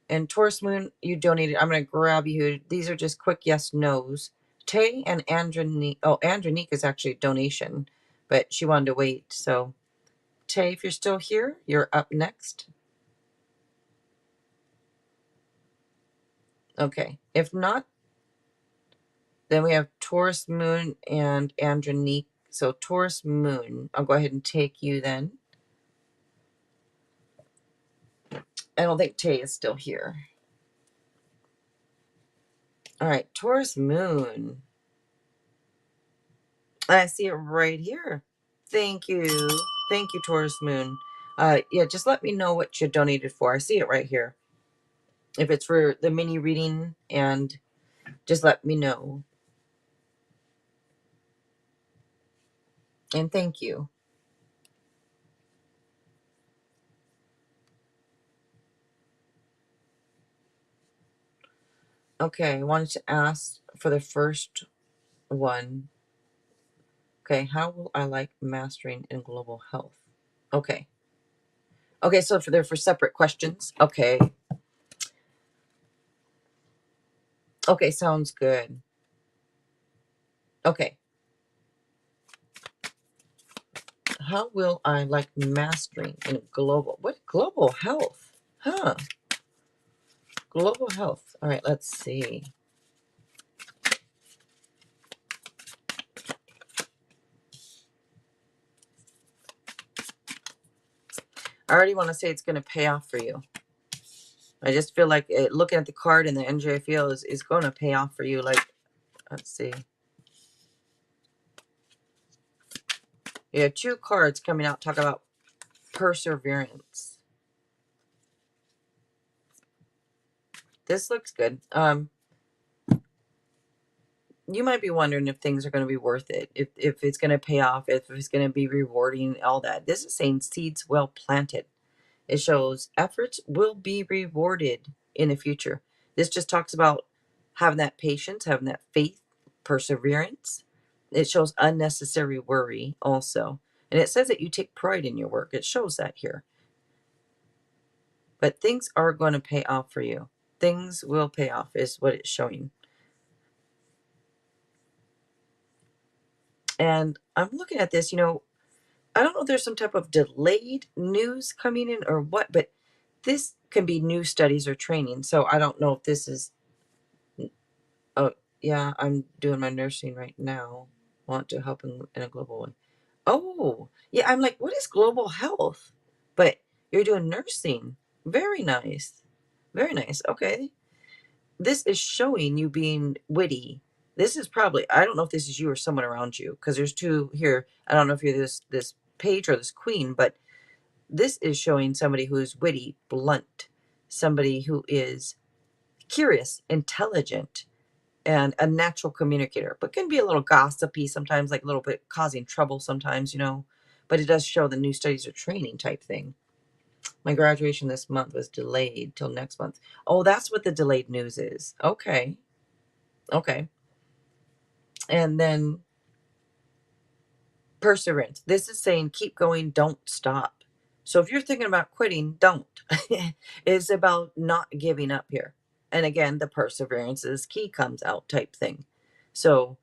And Taurus Moon, you donated. I'm going to grab you. These are just quick yes, no's. Tay and Andronique. Oh, Andronique is actually a donation, but she wanted to wait. So, Tay, if you're still here, you're up next. Okay. If not, then we have Taurus Moon and Andronique. So Taurus Moon, I'll go ahead and take you then. I don't think Tay is still here. All right, Taurus Moon. I see it right here. Thank you. Thank you, Taurus Moon. Yeah, just let me know what you donated for. I see it right here. If it's for the mini reading, and just let me know. And thank you. Okay, I wanted to ask for the first one. Okay, how will I like mastering in global health? Okay. Okay, so they're for separate questions. Okay. Okay, sounds good. Okay. How will I like mastering in global? What global health? Huh. Global health. All right, let's see. I already want to say it's going to pay off for you. I just feel like looking at the card and the energy I feel is going to pay off for you. Like, let's see. You have two cards coming out talk about perseverance. This looks good. you might be wondering if things are going to be worth it, if it's going to pay off, if it's going to be rewarding, all that. This is saying seeds well planted. It shows efforts will be rewarded in the future. This just talks about having that patience, having that faith, perseverance. It shows unnecessary worry also. And it says that you take pride in your work. It shows that here. But things are going to pay off for you. Things will pay off, is what it's showing. And I'm looking at this, I don't know if there's some type of delayed news coming in or what, but this can be new studies or training. So I don't know if this is, oh, yeah, I'm doing my nursing right now. Want to help in a global way. Oh, yeah, I'm like, what is global health? But you're doing nursing. Very nice. Very nice. Okay. This is showing you being witty. This is probably, I don't know if this is you or someone around you, because there's two here. I don't know if you're this page or this queen, but this is showing somebody who's witty, blunt, somebody who is curious, intelligent, and a natural communicator, but can be a little gossipy sometimes, like a little bit causing trouble sometimes, but it does show the new studies or training type thing. My graduation this month was delayed till next month. Oh, that's what the delayed news is. Okay. Okay. And then perseverance. This is saying keep going, don't stop. So if you're thinking about quitting, don't. It's about not giving up here. And again, the perseverance is key comes out type thing. So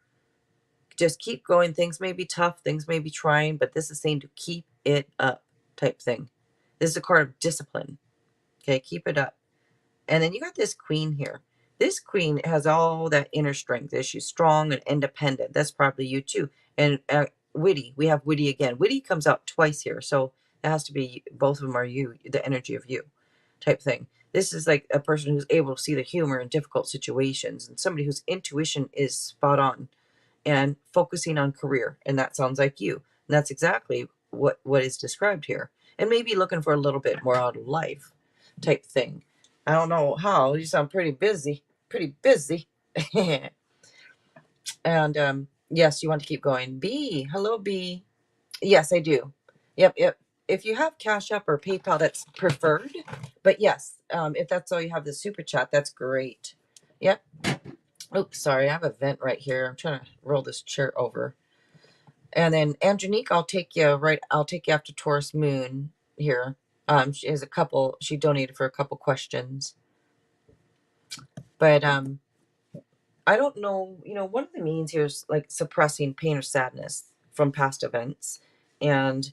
just keep going. Things may be tough, things may be trying, but this is saying to keep it up type thing. This is a card of discipline. Okay, keep it up. And then you got this queen here. This queen has all that inner strength. She's strong and independent. That's probably you too. And witty. We have witty again. Witty comes out twice here. So it has to be both of them are you, the energy of you type thing. This is like a person who's able to see the humor in difficult situations and somebody whose intuition is spot on and focusing on career. And that sounds like you. And that's exactly what is described here. And maybe looking for a little bit more out of life type thing. I don't know how. You sound pretty busy. Pretty busy. And yes, you want to keep going. B. Hello, B. Yes, I do. Yep. If you have Cash App or PayPal, that's preferred. But yes, if that's all you have, the super chat, that's great. Yep. Oops, sorry, I have a vent right here. I'm trying to roll this chair over. And then Angenique, I'll take you after Taurus Moon here. She has she donated for a couple questions. But I don't know, one of the means here is like suppressing pain or sadness from past events. And,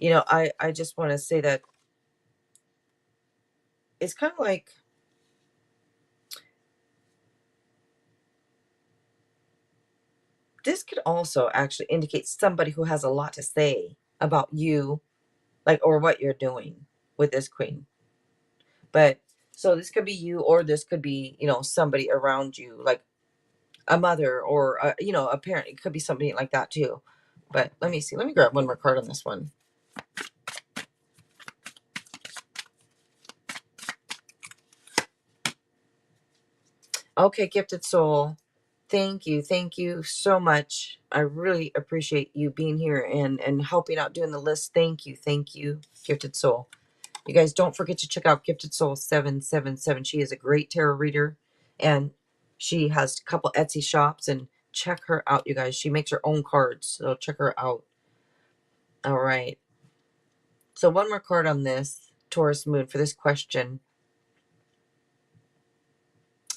I just want to say that it's kind of like this could also actually indicate somebody who has a lot to say about you, like, or what you're doing with this queen. But so this could be you, or this could be, somebody around you, like a mother or, a parent. It could be somebody like that too. But let me see. Let me grab one more card on this one. Okay, gifted soul. Thank you. Thank you so much. I really appreciate you being here and helping out doing the list. Thank you. Thank you, gifted soul. You guys don't forget to check out Gifted Soul 777. She is a great tarot reader and she has a couple Etsy shops, and check her out, you guys. She makes her own cards, so check her out. All right. So one more card on this Taurus Moon for this question.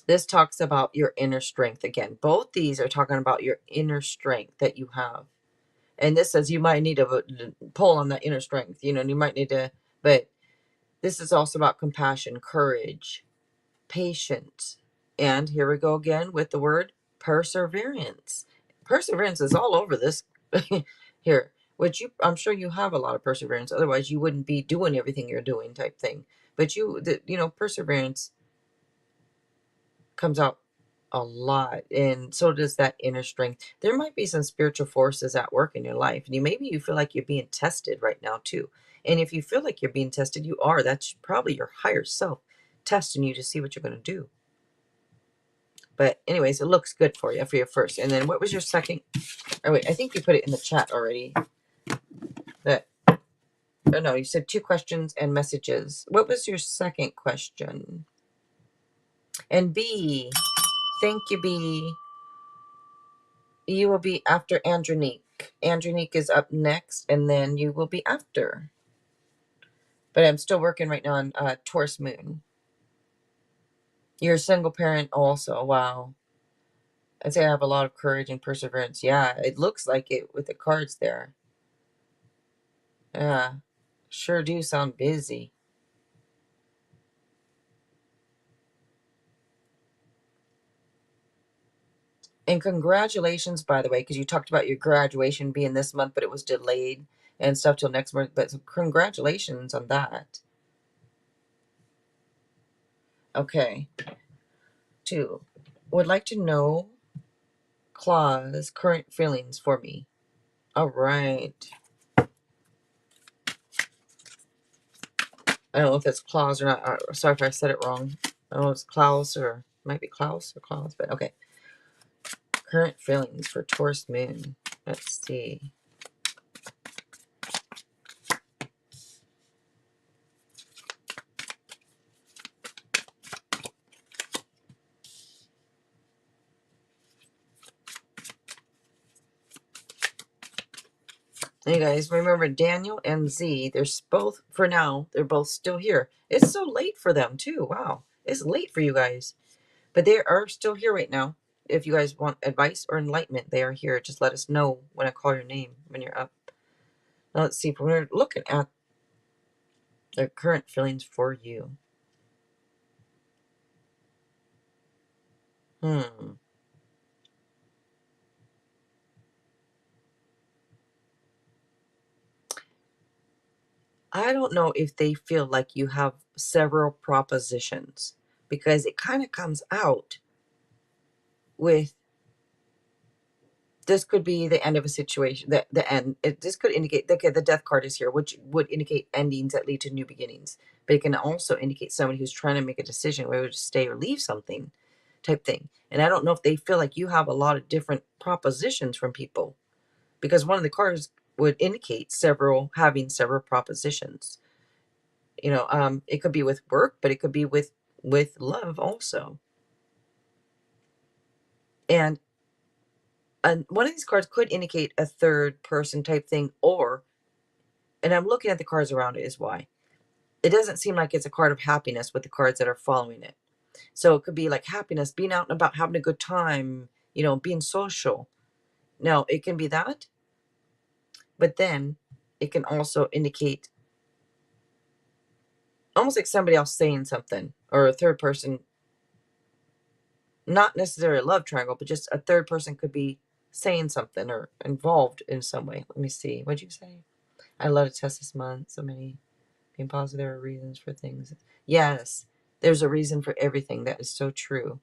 This talks about your inner strength again. Both these are talking about your inner strength that you have. And this says you might need to pull on that inner strength, and you might need to, but this is also about compassion, courage, patience. And here we go again with the word perseverance. Perseverance is all over this here, which I'm sure you have a lot of perseverance. Otherwise, you wouldn't be doing everything you're doing type thing. But perseverance comes out a lot, and so does that inner strength. There might be some spiritual forces at work in your life, and maybe you feel like you're being tested right now too. And if you feel like you're being tested, you are. That's probably your higher self testing you to see what you're going to do. But anyways, it looks good for your first. And then what was your second? Oh wait, I think you put it in the chat already. That oh no, you said 2 questions and messages. What was your second question? And B, thank you, B. You will be after Andronique. Andronique is up next, and then you will be after. But I'm still working right now on Taurus Moon. You're a single parent also. Wow. I'd say I have a lot of courage and perseverance. Yeah, it looks like it with the cards there. Yeah, sure do sound busy. And congratulations, by the way, because you talked about your graduation being this month, but it was delayed and stuff till next month. But so congratulations on that. Okay. 2. Would like to know Claw's current feelings for me. All right. I don't know if it's Claus or not. Sorry if I said it wrong. I don't know if it's Klaus or might be Klaus or Klaus, but okay. Current feelings for Taurus Moon. Let's see. Hey guys, remember Daniel and Z, they're both, for now, they're both still here. It's so late for them too. Wow. It's late for you guys. But they are still here right now. If you guys want advice or enlightenment, they are here. Just let us know when I call your name when you're up. Now let's see if we're looking at their current feelings for you. I don't know if they feel like you have several propositions, because it kind of comes out with this could be the end of a situation, the end. This could indicate, okay, the death card is here, which would indicate endings that lead to new beginnings. But it can also indicate somebody who's trying to make a decision whether to stay or leave something type thing. And I don't know if they feel like you have a lot of different propositions from people, because one of the cards would indicate having several propositions. It could be with work, but it could be with love also. And one of these cards could indicate a third person type thing, and I'm looking at the cards around it, is why it doesn't seem like it's a card of happiness with the cards that are following it. So it could be like happiness, being out and about, having a good time, being social. Now it can be that, but then it can also indicate almost like somebody else saying something, or a third person, not necessarily a love triangle, but just a third person could be saying something or involved in some way. Let me see. What'd you say? I love to test this month. So many being positive. There are reasons for things. Yes, there's a reason for everything. That is so true.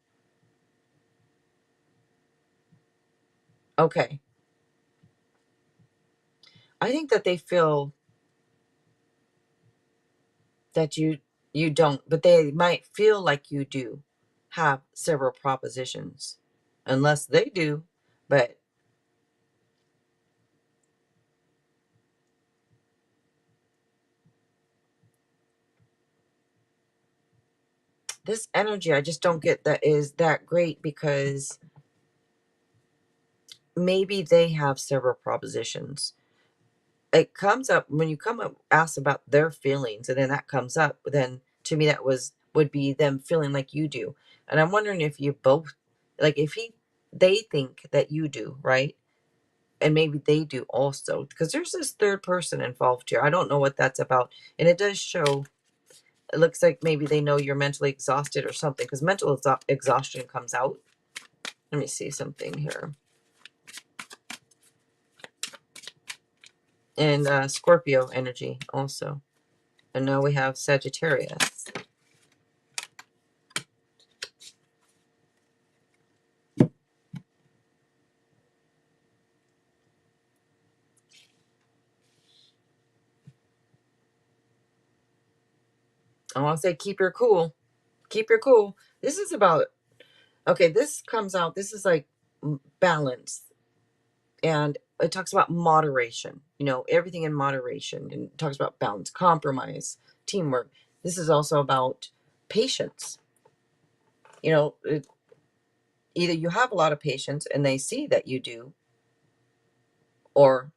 Okay. I think that they feel that you don't, but they might feel like you do have several propositions, unless they do. But this energy, I just don't get that is that great, because maybe they have several propositions. It comes up when you come up, ask about their feelings, and then that comes up. Then to me, that would be them feeling like you do. And I'm wondering if you both, like, if they think that you do, right? And maybe they do also, because there's this third person involved here. I don't know what that's about. And it does show, it looks like maybe they know you're mentally exhausted or something, because mental exhaustion comes out. Let me see something here. And Scorpio energy also. And now we have Sagittarius. I want to say keep your cool. Keep your cool. This is about Okay, this comes out, this is like balance. And it talks about moderation, you know, everything in moderation. And it talks about balance, compromise, teamwork. This is also about patience. You know, either you have a lot of patience and they see that you do, or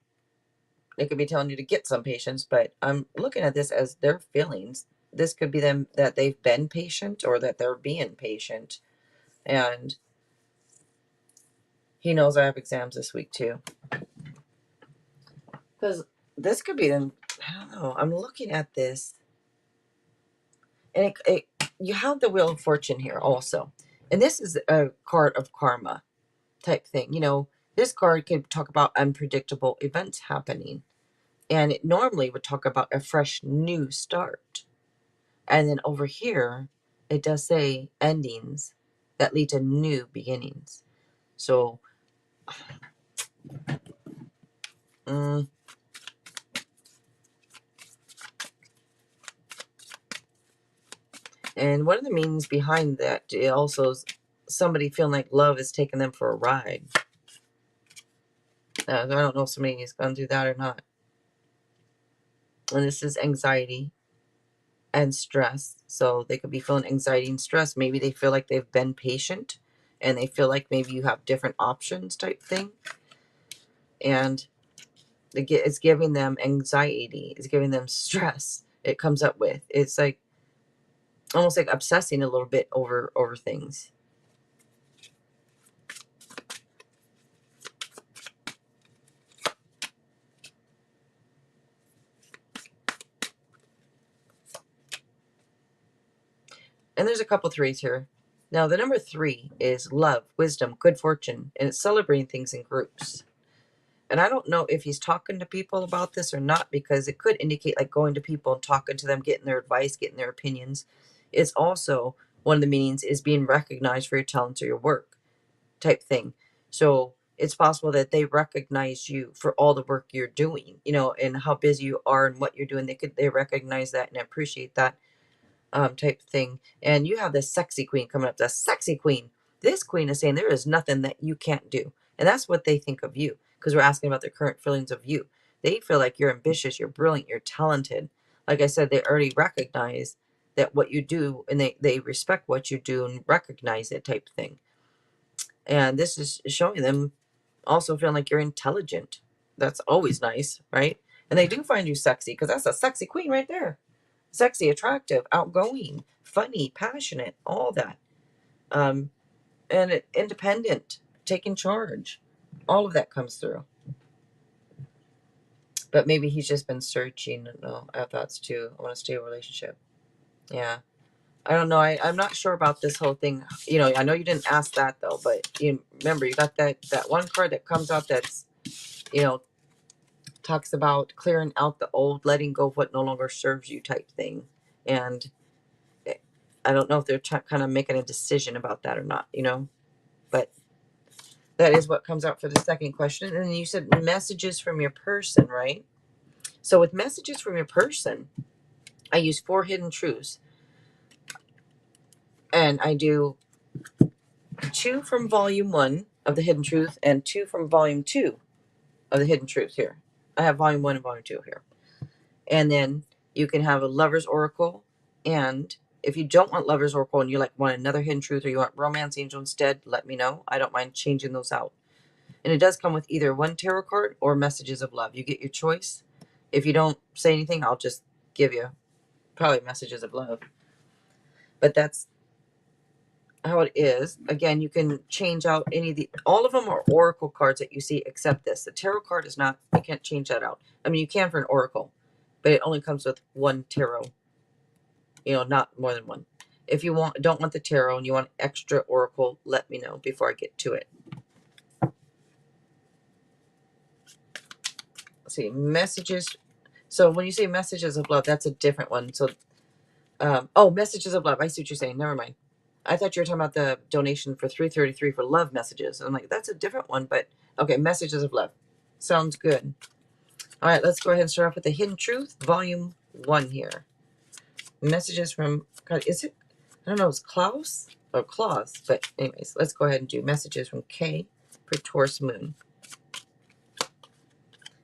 they could be telling you to get some patience. But I'm looking at this as their feelings. This could be them that they've been patient or that they're being patient. And he knows I have exams this week too. Because this could be them. I don't know. I'm looking at this, and you have the Wheel of Fortune here also. And this is a card of karma type thing. You know, this card could talk about unpredictable events happening. And it normally would talk about a fresh new start. And then over here, it does say endings that lead to new beginnings. So, mm, and one of the meanings behind that also is somebody feeling like love is taking them for a ride. I don't know if somebody is going to do that or not. And this is anxiety and stress. So they could be feeling anxiety and stress. Maybe they feel like they've been patient and they feel like maybe you have different options type thing. And it's giving them anxiety. It's giving them stress. It comes up with. It's like almost like obsessing a little bit over things. And there's a couple threes here. Now, the number 3 is love, wisdom, good fortune, and it's celebrating things in groups. And I don't know if he's talking to people about this or not, because it could indicate like going to people and talking to them, getting their advice, getting their opinions. It's also one of the meanings is being recognized for your talents or your work type thing. So it's possible that they recognize you for all the work you're doing, you know, and how busy you are and what you're doing. They recognize that and appreciate that type thing. And you have this sexy queen coming up. The sexy queen. This queen is saying there is nothing that you can't do. And that's what they think of you, because we're asking about their current feelings of you. They feel like you're ambitious, you're brilliant, you're talented. Like I said, they already recognize that what you do, and they respect what you do and recognize it type thing. And this is showing them also feeling like you're intelligent. That's always nice, right? And they do find you sexy, because that's a sexy queen right there. Sexy, attractive, outgoing, funny, passionate, all that. And independent, taking charge. All of that comes through. But maybe he's just been searching. No, I have thoughts too. I want to stay in a relationship. Yeah. I don't know. I'm not sure about this whole thing. You know, I know you didn't ask that though, but you remember you got that one card that comes out that's, you know, talks about clearing out the old, letting go of what no longer serves you type thing. And I don't know if they're kind of making a decision about that or not, you know, but that is what comes out for the second question. And then you said messages from your person, right? So with messages from your person, I use 4 hidden truths. And I do 2 from volume 1 of the hidden truth and 2 from volume 2 of the hidden truth here. I have volume 1 and volume 2 here. And then you can have a lover's oracle. And if you don't want lover's oracle and you want another hidden truth, or you want romance angel instead, let me know. I don't mind changing those out. And it does come with either one tarot card or messages of love. You get your choice. If you don't say anything, I'll just give you probably messages of love. But that's how it is. Again, you can change out all of them are oracle cards that you see, except this. The tarot card is not, you can't change that out. I mean, you can for an oracle, but it only comes with one tarot, you know, not more than one. If you don't want the tarot and you want extra oracle, let me know before I get to it. Let's see, messages. So when you say messages of love, that's a different one. So, oh, messages of love. I see what you're saying. Never mind. I thought you were talking about the donation for 333 for love messages. I'm like, that's a different one, but okay, messages of love. Sounds good. All right, let's go ahead and start off with the Hidden Truth, Volume 1 here. Messages from, God, is it, I don't know, it's Klaus? claws. But anyways, let's go ahead and do messages from Kay for Taurus Moon.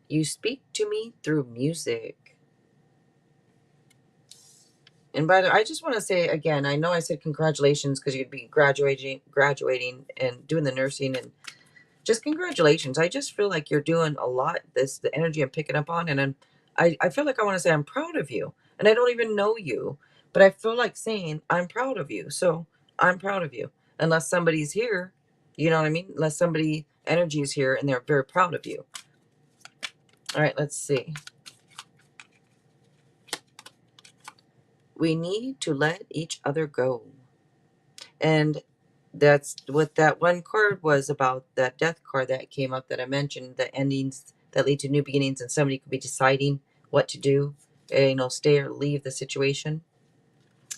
You speak to me through music. And by the way, I just want to say again, I know I said congratulations because you'd be graduating and doing the nursing, and just congratulations. I just feel like you're doing a lot. The energy I'm picking up on, and I feel like I want to say I'm proud of you. And I don't even know you, but I feel like saying I'm proud of you. So I'm proud of you. Unless somebody's here, you know what I mean? Unless somebody energy is here and they're very proud of you. All right, let's see. We need to let each other go. And that's what that one card was about, that death card that came up that I mentioned, the endings that lead to new beginnings, and somebody could be deciding what to do, stay or leave the situation.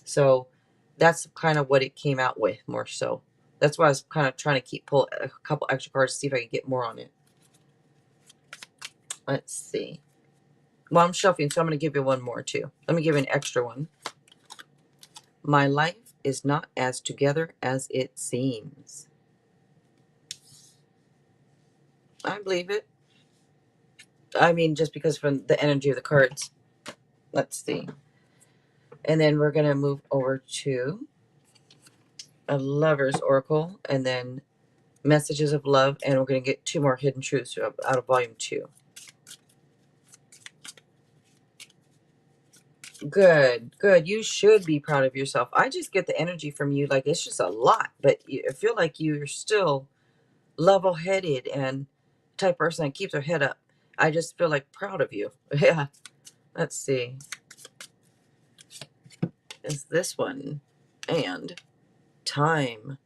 So that's kind of what it came out with, more so. That's why I was kind of trying to pull a couple extra cards to see if I could get more on it. Let's see. Well, I'm shuffling, so I'm going to give you one more too. Let me give you an extra one. My life is not as together as it seems. I believe it. I mean, just because from the energy of the cards. Let's see. And then we're going to move over to a Lover's Oracle, and then Messages of Love, and we're going to get two more Hidden Truths out of Volume 2. Good, good. You should be proud of yourself. I just get the energy from you, like it's just a lot, but I feel like you're still level-headed and type person that keeps her head up. I just feel like proud of you. Yeah. Let's see. Is this one? And time.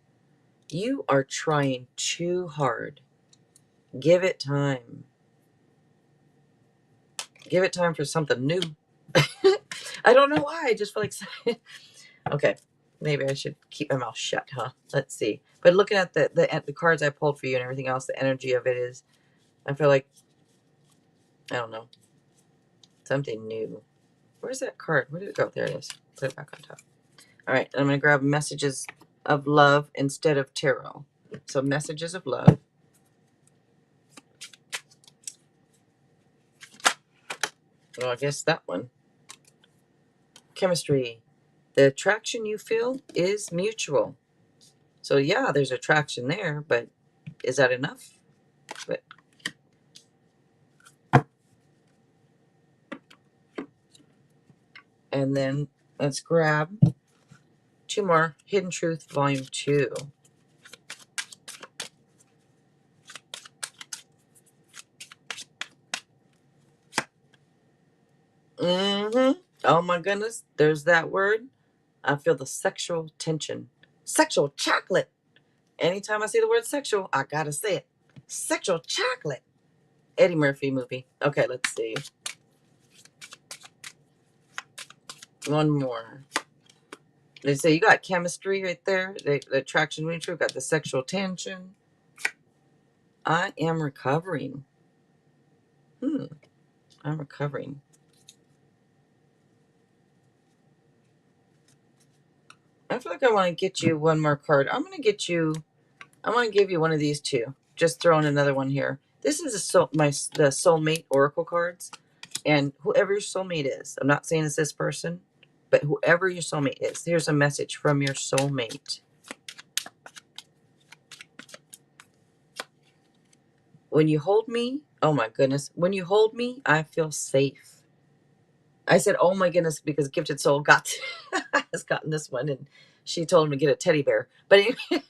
You are trying too hard. Give it time. Give it time for something new. I don't know why. I just feel like... Okay. Maybe I should keep my mouth shut, huh? Let's see. But looking at the cards I pulled for you and everything else, the energy of it is... I feel like... I don't know. Something new. Where's that card? Where did it go? There it is. Put it back on top. All right. I'm going to grab Messages of Love instead of Tarot. So Messages of Love. Well, I guess that one. Chemistry. The attraction you feel is mutual. So yeah, there's attraction there, but is that enough? But and then let's grab two more Hidden Truth Volume 2. Oh my goodness, there's that word. I feel the sexual tension. Sexual chocolate. Anytime I see the word sexual, I gotta say it. Sexual chocolate. Eddie Murphy movie. Okay, let's see. One more. They say you got chemistry right there. The attraction mutual. Got the sexual tension. I am recovering. I'm recovering. I feel like I want to get you one more card. I want to give you one of these two. Just throwing another one here. This is the soulmate oracle cards. And whoever your soulmate is, I'm not saying it's this person, but whoever your soulmate is, here's a message from your soulmate. When you hold me, oh my goodness, when you hold me, I feel safe. I said, oh my goodness, because Gifted Soul has gotten this one, and she told him to get a teddy bear. But anyway,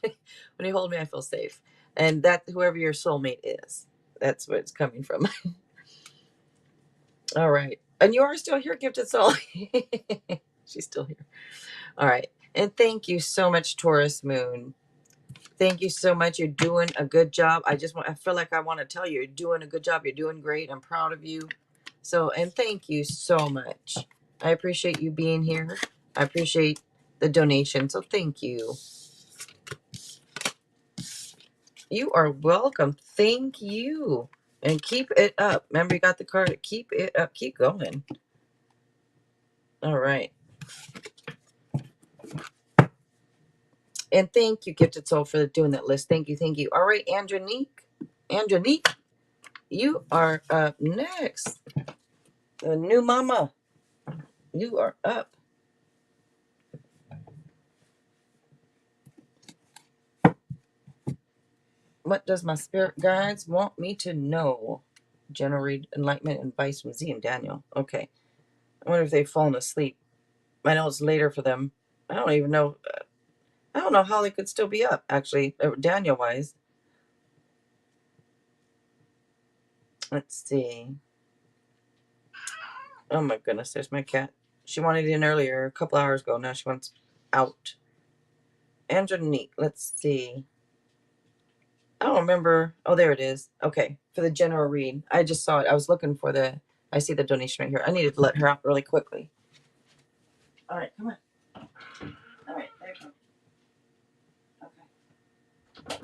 when you hold me, I feel safe. And that whoever your soulmate is, that's where it's coming from. All right. And you are still here, Gifted Soul. She's still here. All right. And thank you so much, Taurus Moon. Thank you so much. You're doing a good job. I feel like I want to tell you, you're doing a good job. You're doing great. I'm proud of you. So, and thank you so much. I appreciate you being here. I appreciate the donation. So thank you. You are welcome. Thank you. And keep it up. Remember, you got the card. Keep it up. Keep going. All right. And thank you, Gifted Soul, for doing that list. Thank you, thank you. All right, Andronique, you are up next. The new mama, you are up. What does my spirit guides want me to know? Generate enlightenment and advice from Z and Daniel. Okay. I wonder if they've fallen asleep. I know it's later for them. I don't even know. I don't know how they could still be up, actually, Daniel wise. Let's see. Oh my goodness, there's my cat. She wanted in earlier, a couple hours ago. Now she wants out. Angelique, let's see. I don't remember. Oh, there it is. Okay, for the general read. I just saw it. I was looking for I see the donation right here. I needed to let her out really quickly. All right, come on. All right, there you go. Okay.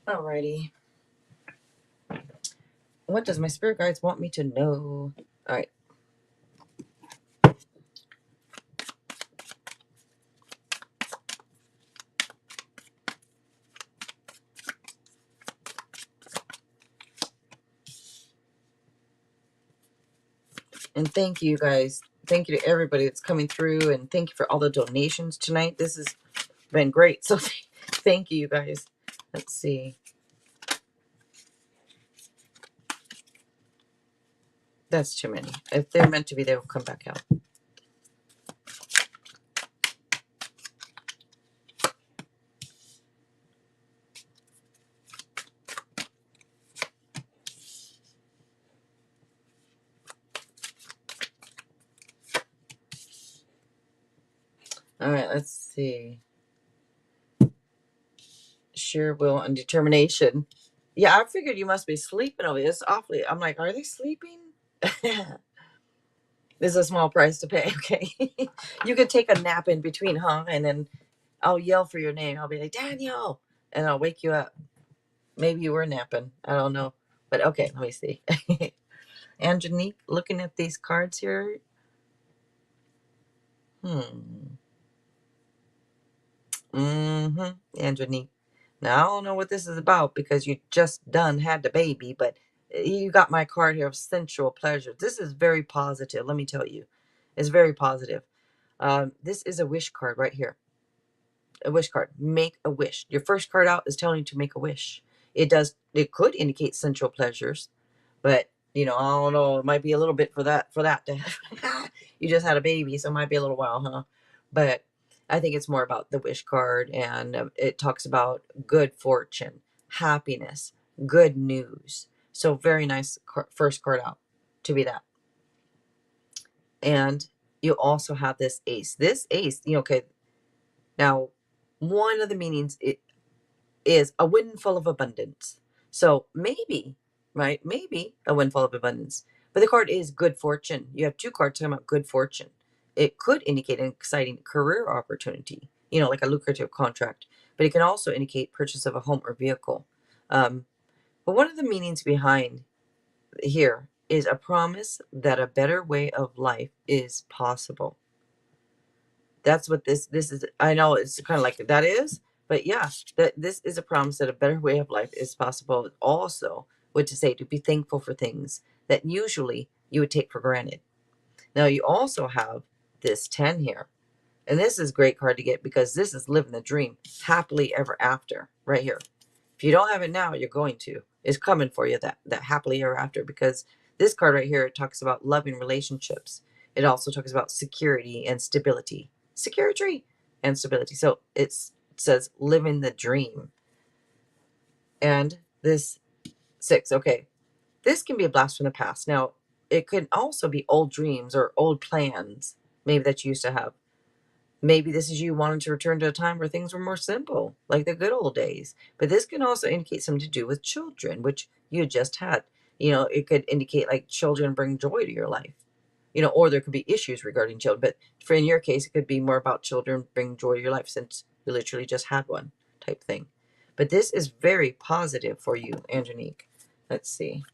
All righty. What does my spirit guides want me to know? All right. And thank you guys. Thank you to everybody that's coming through, and thank you for all the donations tonight. This has been great. So thank you guys. Let's see. That's too many. If they're meant to be, they will come back out. All right, let's see. Sure will and determination. Yeah, I figured you must be sleeping over this. Awfully. I'm like, are they sleeping? This is a small price to pay. Okay. You could take a nap in between, huh? And then I'll yell for your name. I'll be like, Daniel. And I'll wake you up. Maybe you were napping. I don't know. But okay, let me see. Angelique, looking at these cards here. Angelique. Now, I don't know what this is about because you just done had the baby, but you got my card here of sensual pleasure. This is very positive, let me tell you. It's very positive. This is a wish card right here. A wish card. Make a wish. Your first card out is telling you to make a wish. It could indicate sensual pleasures, but I don't know, it might be a little bit for that to you just had a baby, so it might be a little while, huh? But I think it's more about the wish card, and it talks about good fortune, happiness, good news. So very nice first card out to be that. And you also have this ace. This ace, okay. Now, one of the meanings is a windfall of abundance. So maybe, right? Maybe a windfall of abundance. But the card is good fortune. You have two cards talking about good fortune. It could indicate an exciting career opportunity, like a lucrative contract. But it can also indicate purchase of a home or vehicle. But one of the meanings behind here is a promise that a better way of life is possible. That's what this is. I know it's kind of like that is, but yeah, that this is a promise that a better way of life is possible. Also, what to say, to be thankful for things that usually you would take for granted. Now you also have this 10 here, and this is a great card to get because this is living the dream, happily ever after, right here. If you don't have it now, you're going to. It's coming for you, that happily ever after, because this card right here talks about loving relationships. It also talks about security and stability. Security and stability. So it says living the dream. And this 6, okay. This can be a blast from the past. Now, it could also be old dreams or old plans, maybe that you used to have. Maybe this is you wanting to return to a time where things were more simple, like the good old days. But this can also indicate something to do with children, which you just had. It could indicate like children bring joy to your life, or there could be issues regarding children. But in your case, it could be more about children bring joy to your life since you literally just had one type thing. But this is very positive for you, Angelique. Let's see.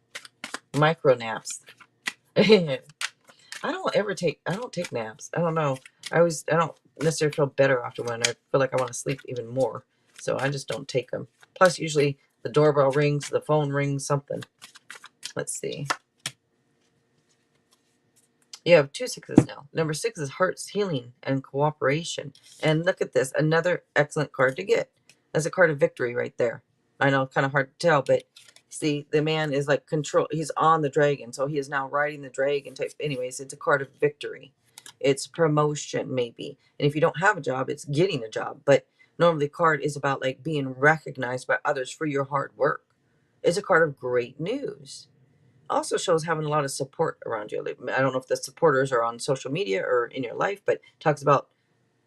Micro naps. I don't take naps. I don't know. I don't necessarily feel better after one. I feel like I want to sleep even more. So I just don't take them. Plus, usually the doorbell rings, the phone rings, something. Let's see. You have 2 6s now. Number 6 is hearts, healing, and cooperation. And look at this. Another excellent card to get. That's a card of victory right there. I know, kind of hard to tell, but see, the man is like control. He's on the dragon, so he is now riding the dragon type. Anyways, it's a card of victory. It's promotion, maybe. And if you don't have a job, it's getting a job. But normally, the card is about like being recognized by others for your hard work. It's a card of great news. Also shows having a lot of support around you. I don't know if the supporters are on social media or in your life, but talks about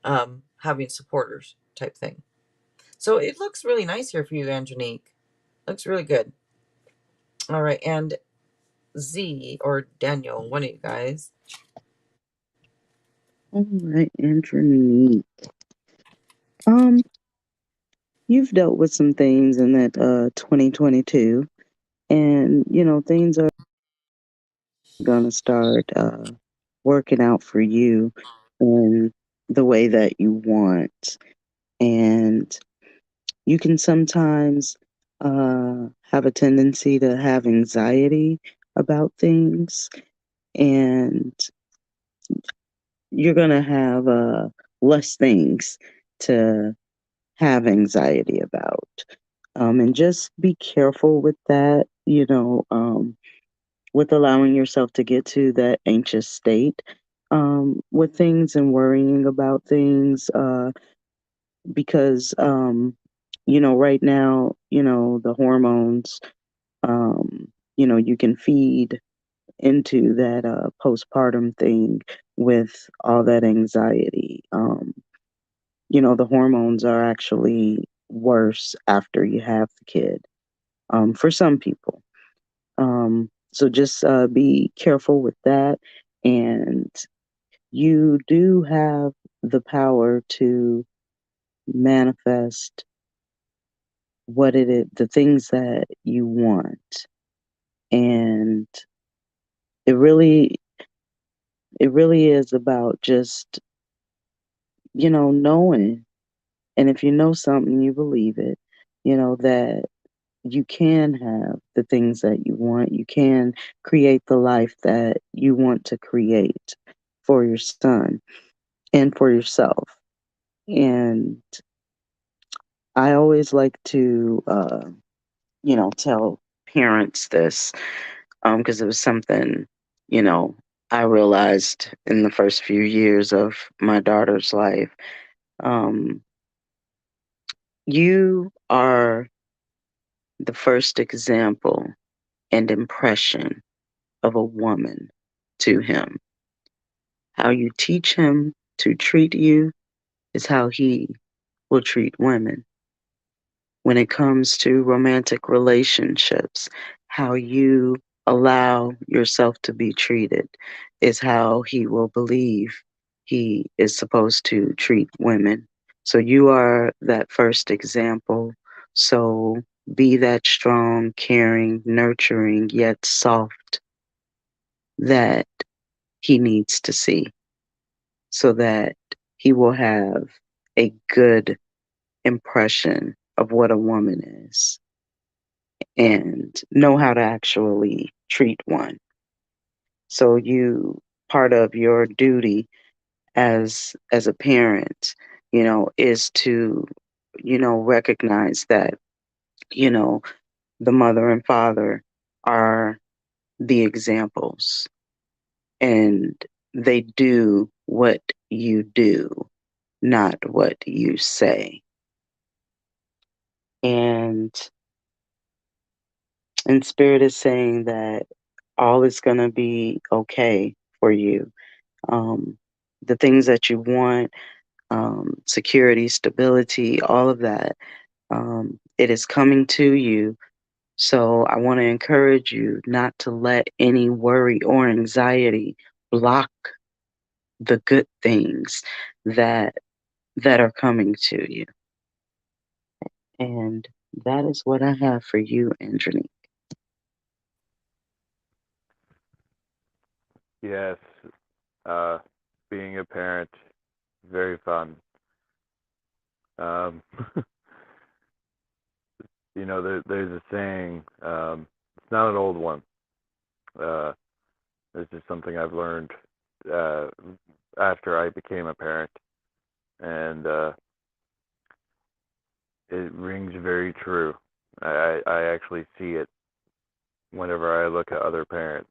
having supporters type thing. So it looks really nice here for you, Angelique. Looks really good. All right, and Z or Daniel, one of you guys. All right, Andrew. You've dealt with some things in that 2022, and things are gonna start working out for you in the way that you want. And you can sometimes have a tendency to have anxiety about things, and you're gonna have less things to have anxiety about. And just be careful with that, with allowing yourself to get to that anxious state with things and worrying about things. Because, right now, the hormones, you can feed into that postpartum thing with all that anxiety. The hormones are actually worse after you have the kid, for some people. So just be careful with that. And you do have the power to manifest what it is, the things that you want. And it really, it really is about just, knowing. And if you know something, you believe it, that you can have the things that you want. You can create the life that you want to create for your son and for yourself. And I always like to, tell parents this because it was something, you know, I realized in the first few years of my daughter's life. Um, you are the first example and impression of a woman to him. How you teach him to treat you is how he will treat women. When it comes to romantic relationships, how you allow yourself to be treated is how he will believe he is supposed to treat women. So you are that first example. So be that strong, caring, nurturing, yet soft that he needs to see so that he will have a good impression of what a woman is and know how to actually treat one. So part of your duty as a parent, is to, recognize that, you know, the mother and father are the examples and they do what you do, not what you say. And Spirit is saying that all is going to be okay for you. Um, the things that you want, security, stability, all of that, it is coming to you. So I want to encourage you not to let any worry or anxiety block the good things that are coming to you. And that is what I have for you, Androny. Yes, uh, being a parent very fun. Um, there's a saying. It's not an old one. Uh, this is something I've learned uh, after I became a parent, and it rings very true. I actually see it whenever I look at other parents.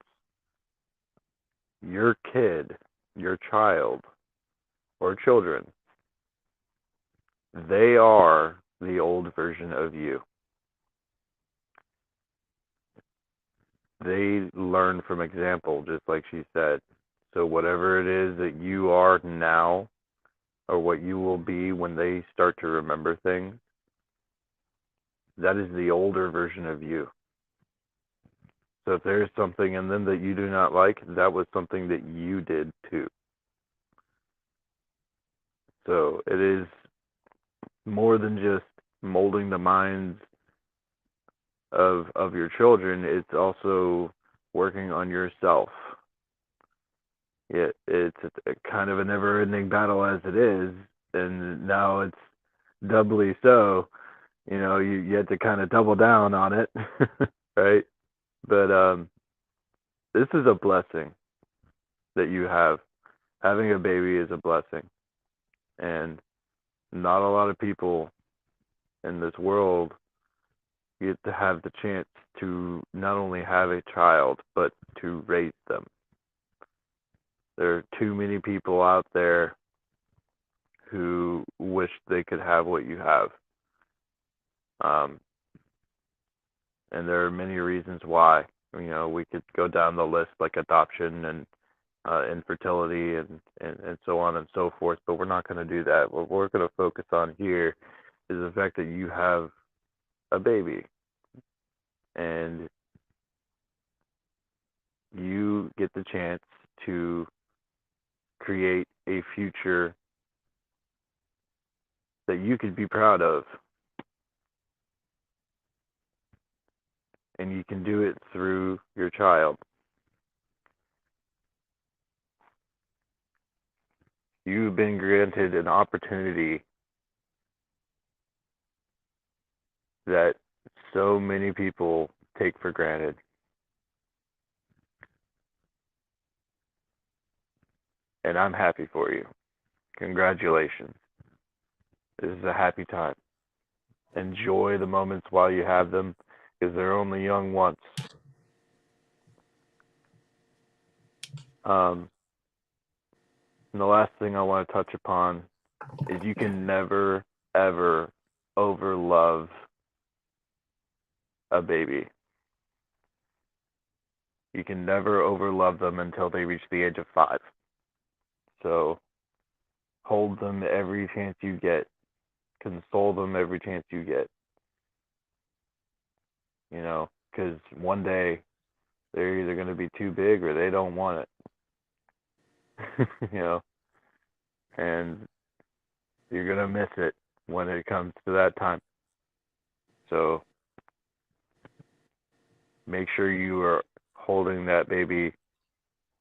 Your kid, your child, or children, they are the old version of you. They learn from example, just like she said. So whatever it is that you are now, or what you will be when they start to remember things, that is the older version of you. So if there's something in them that you do not like, that was something that you did too. So it is more than just molding the minds of your children. It's also working on yourself. It's a kind of a never-ending battle as it is, and now it's doubly so. You have to kind of double down on it, right? But this is a blessing that you have. Having a baby is a blessing, and not a lot of people in this world get to have the chance to not only have a child but to raise them. There are too many people out there who wish they could have what you have. Um, and there are many reasons why. We could go down the list like adoption and infertility and so on and so forth, but we're not going to do that. What we're going to focus on here is the fact that you have a baby and you get the chance to create a future that you could be proud of. And you can do it through your child. You've been granted an opportunity that so many people take for granted. And I'm happy for you. Congratulations. This is a happy time. Enjoy the moments while you have them, because they're only young once. And the last thing I want to touch upon is you can never, ever overlove a baby. You can never overlove them until they reach the age of 5. So hold them every chance you get. Console them every chance you get. Because one day they're either going to be too big or they don't want it. And you're going to miss it when it comes to that time. So make sure you are holding that baby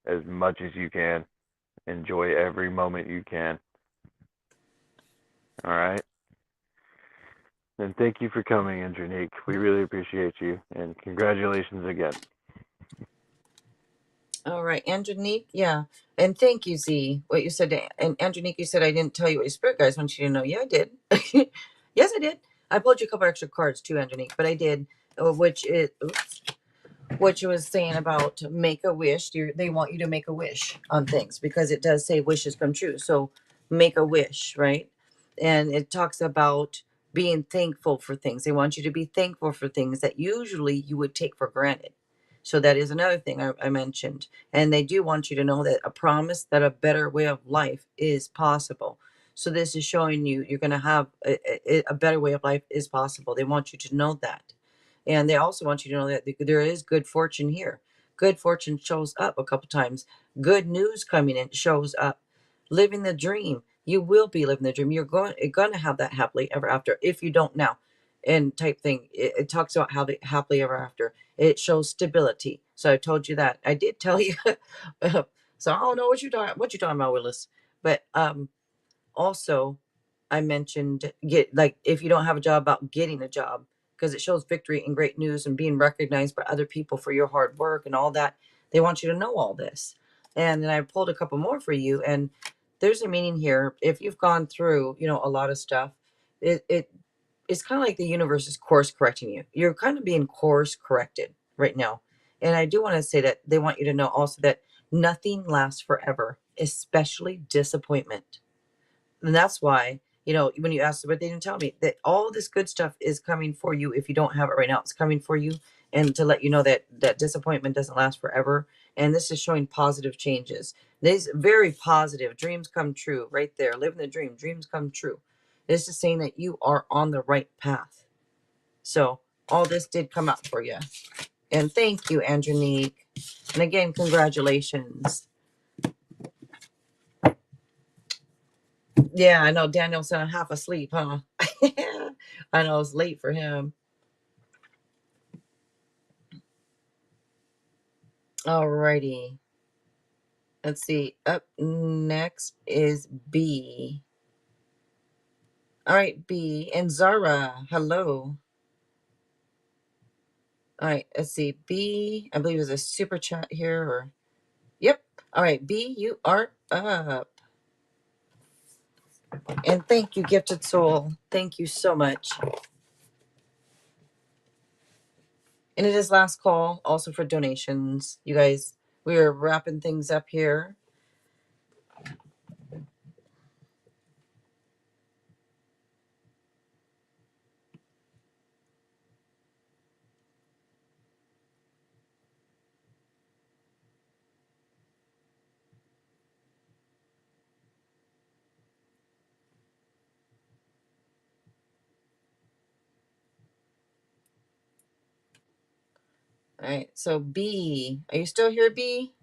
as much as you can. Enjoy every moment you can. All right? And thank you for coming, Andronique. We really appreciate you. And congratulations again. All right, Angelique, yeah. And thank you, Z, what you said. And Angelique, you said I didn't tell you what your spirit guides want you to know. Yeah, I did. Yes, I did. I pulled you a couple extra cards too, Angelique, but I did, which is, oops, what you was saying about make a wish. They want you to make a wish on things because it does say wishes come true. So make a wish, right? And it talks about being thankful for things. They want you to be thankful for things that usually you would take for granted. So that is another thing I mentioned. And they do want you to know that a promise that a better way of life is possible. So this is showing you you're going to have a better way of life is possible. They want you to know that. And they also want you to know that there is good fortune here. Good fortune shows up a couple times. Good news coming in shows up. Living the dream. You will be living the dream. You're going to have that happily ever after if you don't now. And type thing. It talks about how the happily ever after. It shows stability. So I told you that. I did tell you. So I don't know what you're talking about, Willis. But Also, I mentioned if you don't have a job, about getting a job, because it shows victory and great news and being recognized by other people for your hard work and all that. They want you to know all this. And then I pulled a couple more for you, and there's a meaning here. If you've gone through, a lot of stuff, it's kind of like the universe is course correcting you. You're kind of being course corrected right now. And I do want to say that they want you to know also that nothing lasts forever, especially disappointment. And that's why, when you asked, but they didn't tell me that all this good stuff is coming for you. If you don't have it right now, it's coming for you. And to let you know that disappointment doesn't last forever. And this is showing positive changes. These very positive dreams come true right there. Living the dream, dreams come true. This is saying that you are on the right path. So all this did come out for you. And thank you, Andronique. And again, congratulations. Yeah, I know Daniel's half asleep, huh? I know it's late for him. Alrighty. Let's see. Up next is B. All right, B. And Zara, hello. All right, let's see. B, I believe there's a super chat here. Yep. All right, B, you are up. And thank you, Gifted Soul. Thank you so much. And it is last call also for donations. You guys, we are wrapping things up here. All right, so B, are you still here, B?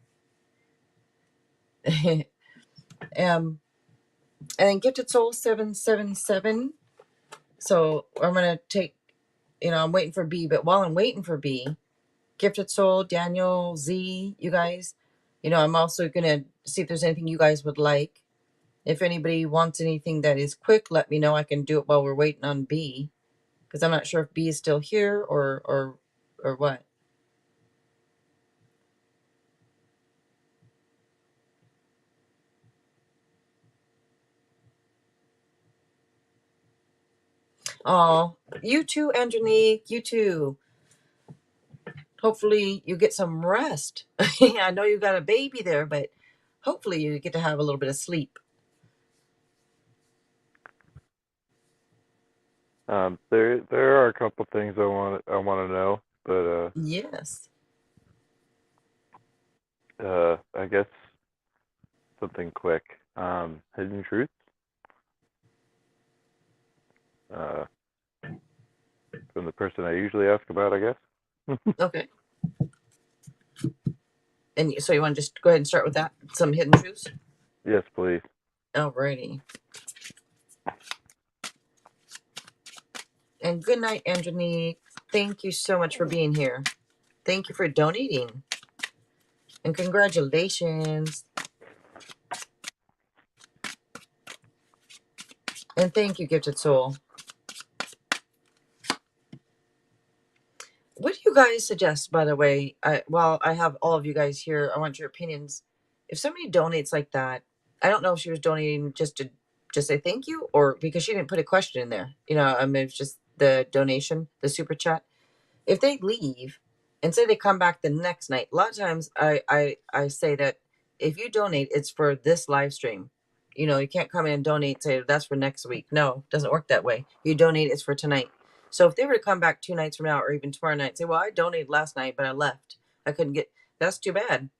And then Gifted Soul 777. So I'm gonna take, I'm waiting for B, but while I'm waiting for B, Gifted Soul, Daniel, Z, you guys, I'm also gonna see if there's anything you guys would like. If anybody wants anything that is quick, let me know. I can do it while we're waiting on B, because I'm not sure if B is still here or what. Oh, you too, Angelique. You too. Hopefully you get some rest. I know you got a baby there, but hopefully you get to have a little bit of sleep. There are a couple things I want to know, but Yes. I guess something quick. Hidden truths. Uh, from the person I usually ask about, I guess. Okay. And so you want to just go ahead and start with that? Some hidden truths? Yes, please. Alrighty. And good night, Angelique. Thank you so much for being here. Thank you for donating. And congratulations. And thank you, Gifted Soul. What do you guys suggest, by the way? While I have all of you guys here, I want your opinions. If somebody donates like that, I don't know if she was donating just to just say thank you, or because she didn't put a question in there. I mean, it's just the donation, the super chat. If they leave and say they come back the next night, a lot of times I say that if you donate, it's for this live stream. You can't come in and donate and say that's for next week. No, it doesn't work that way. You donate, it's for tonight. So if they were to come back 2 nights from now or even tomorrow night and say, well, I donated last night, but I left. I couldn't get, that's too bad.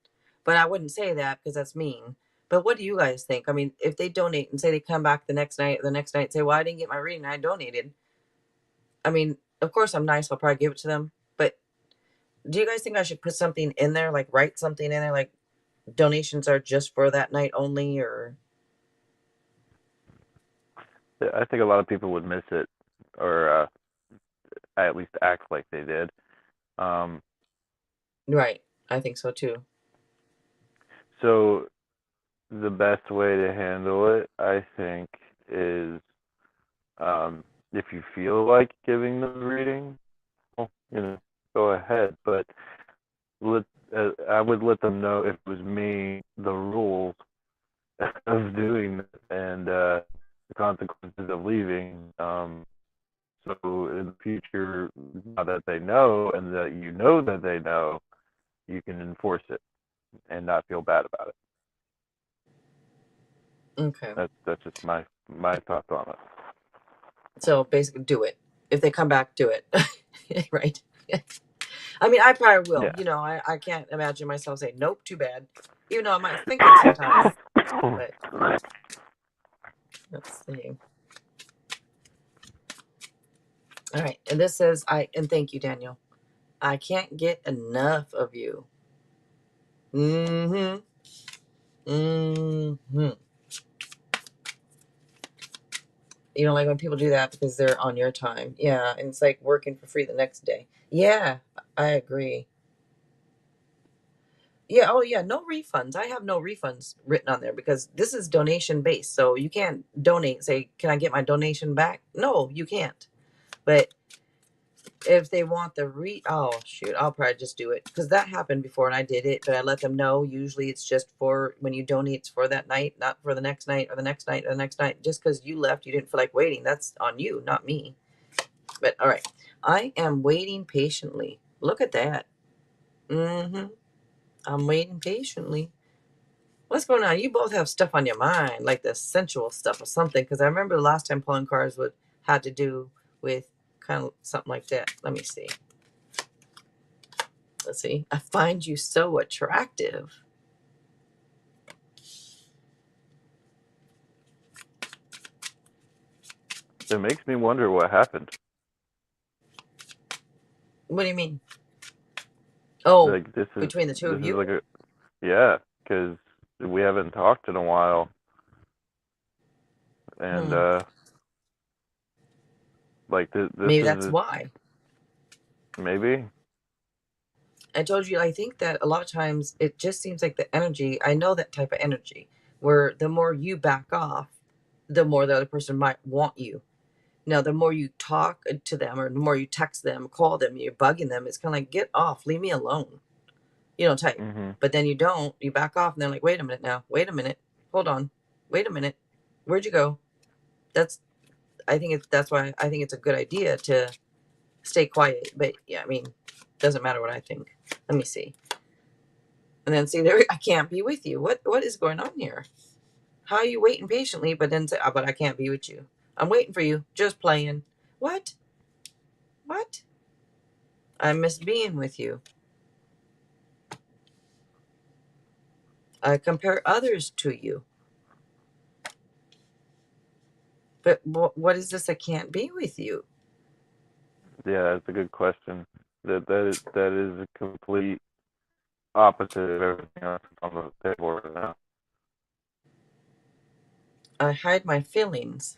But I wouldn't say that because that's mean. But what do you guys think? I mean, if they donate and say they come back the next night or the next night and say, well, I didn't get my reading, I donated. I mean, of course I'm nice. I'll probably give it to them. But do you guys think I should put something in there, like write something in there, like donations are just for that night only, or? I think a lot of people would miss it, or at least act like they did. Right. I think so too. So the best way to handle it, I think, is if you feel like giving them a reading, well, go ahead. But let I would let them know if it was me the rules of doing it and the consequences of leaving. So in the future, now that they know and that you know that they know, you can enforce it and not feel bad about it. Okay. That's just my thoughts on it. So basically, do it. If they come back, do it. Right. I mean, I probably will. Yeah. I can't imagine myself saying, nope, too bad. Even though I might think it sometimes. But let's see. All right. And this says, and thank you, Daniel. I can't get enough of you. Mm-hmm. Mm-hmm. You don't like when people do that because they're on your time. Yeah. And it's like working for free the next day. Yeah, I agree. Yeah. Oh, yeah. No refunds. I have no refunds written on there because this is donation based. So you can't donate. Say, can I get my donation back? No, you can't. But if they want oh shoot, I'll probably just do it because that happened before and I did it. But I let them know. Usually it's just for when you donate, it's for that night, not for the next night or the next night or the next night. Just because you left, you didn't feel like waiting. That's on you, not me. But all right, I am waiting patiently. Look at that. Mm-hmm. I'm waiting patiently. What's going on? You both have stuff on your mind, like the sensual stuff or something. Because I remember the last time pulling cards had to do with kind of something like that. Let me see. Let's see. I find you so attractive. It makes me wonder what happened. What do you mean? Oh, Like between the two this of is you? like yeah, because we haven't talked in a while, and Hmm. like this Maybe that's is why. maybe. I told you, I think that a lot of times it just seems like the energy, I know that type of energy, where the more you back off, the more the other person might want you. Now, the more you talk to them or the more you text them, call them, you're bugging them, it's kind of like, get off, leave me alone, type. Mhm. But then you don't, you back off and they're like, wait a minute now, wait a minute, hold on, wait a minute, where'd you go? That's, that's why I think it's a good idea to stay quiet. But yeah, I mean, doesn't matter what I think. Let me see. And then see there, I can't be with you. What is going on here? How are you waiting patiently, but then say, but I can't be with you. I'm waiting for you, just playing. What? What? I miss being with you. I compare others to you. But what is this? I can't be with you. Yeah, it's a good question. That is a complete opposite of everything else on the table right now. I hide my feelings.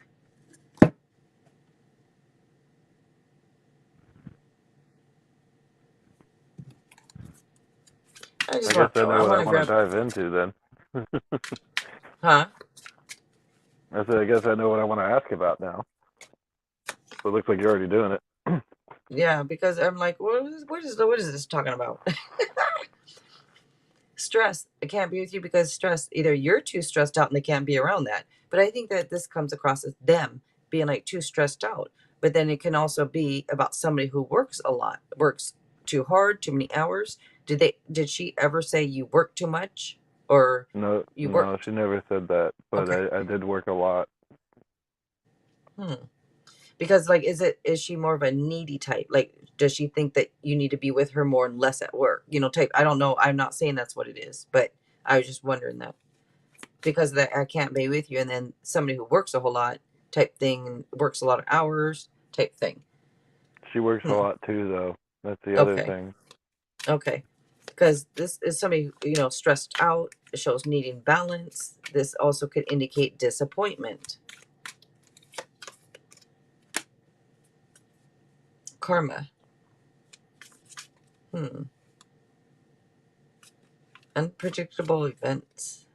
I I just guess want, I know I what I want to want to grab, dive into then. huh? I said, I guess I know what I want to ask about now. So it looks like you're already doing it. Yeah, because I'm like, what is this talking about? Stress. I can't be with you because stress. Either you're too stressed out and they can't be around that. But I think that this comes across as them being like too stressed out. But then it can also be about somebody who works a lot, works too hard, too many hours. Did she ever say you work too much or No, you no, worked? she never said that. But Okay. I did work a lot. Hmm. Because like is she more of a needy type? Like does she think that you need to be with her more and less at work? Type. I don't know. I'm not saying that's what it is, but I was just wondering that. Because that I can't be with you, and then somebody who works a whole lot type thing, works a lot of hours type thing. She works a Hmm. lot too, though. That's the other Okay. thing. Okay. Because this is somebody stressed out. It shows needing balance. This also could indicate disappointment. Karma. Unpredictable events.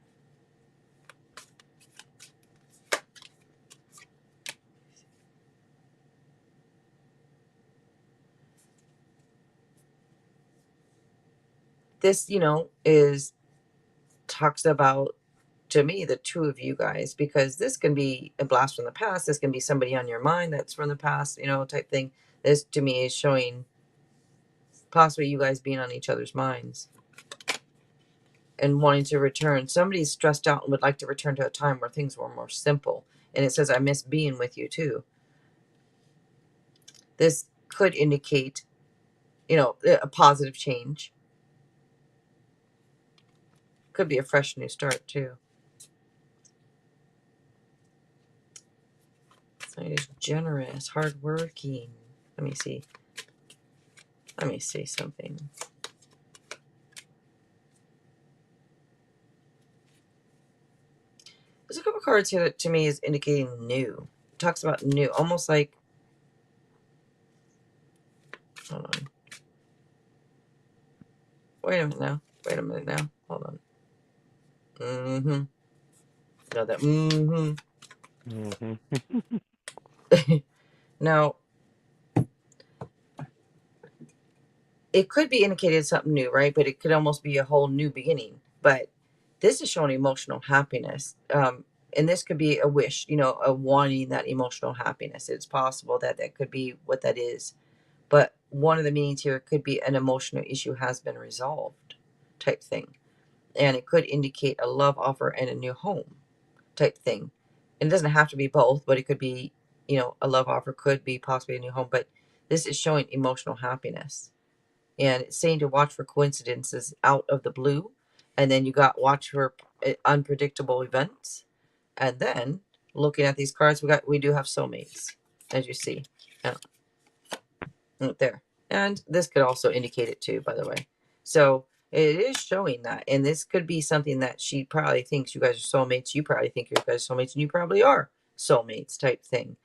this, is talks about, to me, the two of you guys, because this can be a blast from the past. This can be somebody on your mind that's from the past, type thing. This to me is showing possibly you guys being on each other's minds and wanting to return. Somebody's stressed out and would like to return to a time where things were more simple. And it says, I miss being with you too. This could indicate, a positive change. Could be a fresh new start too. So he's generous, hardworking. Let me see. Let me say something. There's a couple cards here that to me is indicating new. It talks about new, almost like, hold on. Wait a minute now. Hold on. Mm-hmm. Got that. Mm-hmm. Now, it could be indicated something new, right? But it could almost be a whole new beginning. But this is showing emotional happiness. And this could be a wish, a wanting that emotional happiness. It's possible that that could be what that is. But one of the meanings here could be an emotional issue has been resolved type thing. And it could indicate a love offer and a new home type thing. And it doesn't have to be both, but it could be, a love offer could be possibly a new home. But this is showing emotional happiness. And it's saying to watch for coincidences out of the blue. And then you got watch for unpredictable events. And then looking at these cards, we do have soulmates, as you see. Right there. And this could also indicate it too, by the way. So it is showing that. And this could be something that she probably thinks you guys are soulmates. You probably think you guys are soulmates, and you probably are soulmates type thing.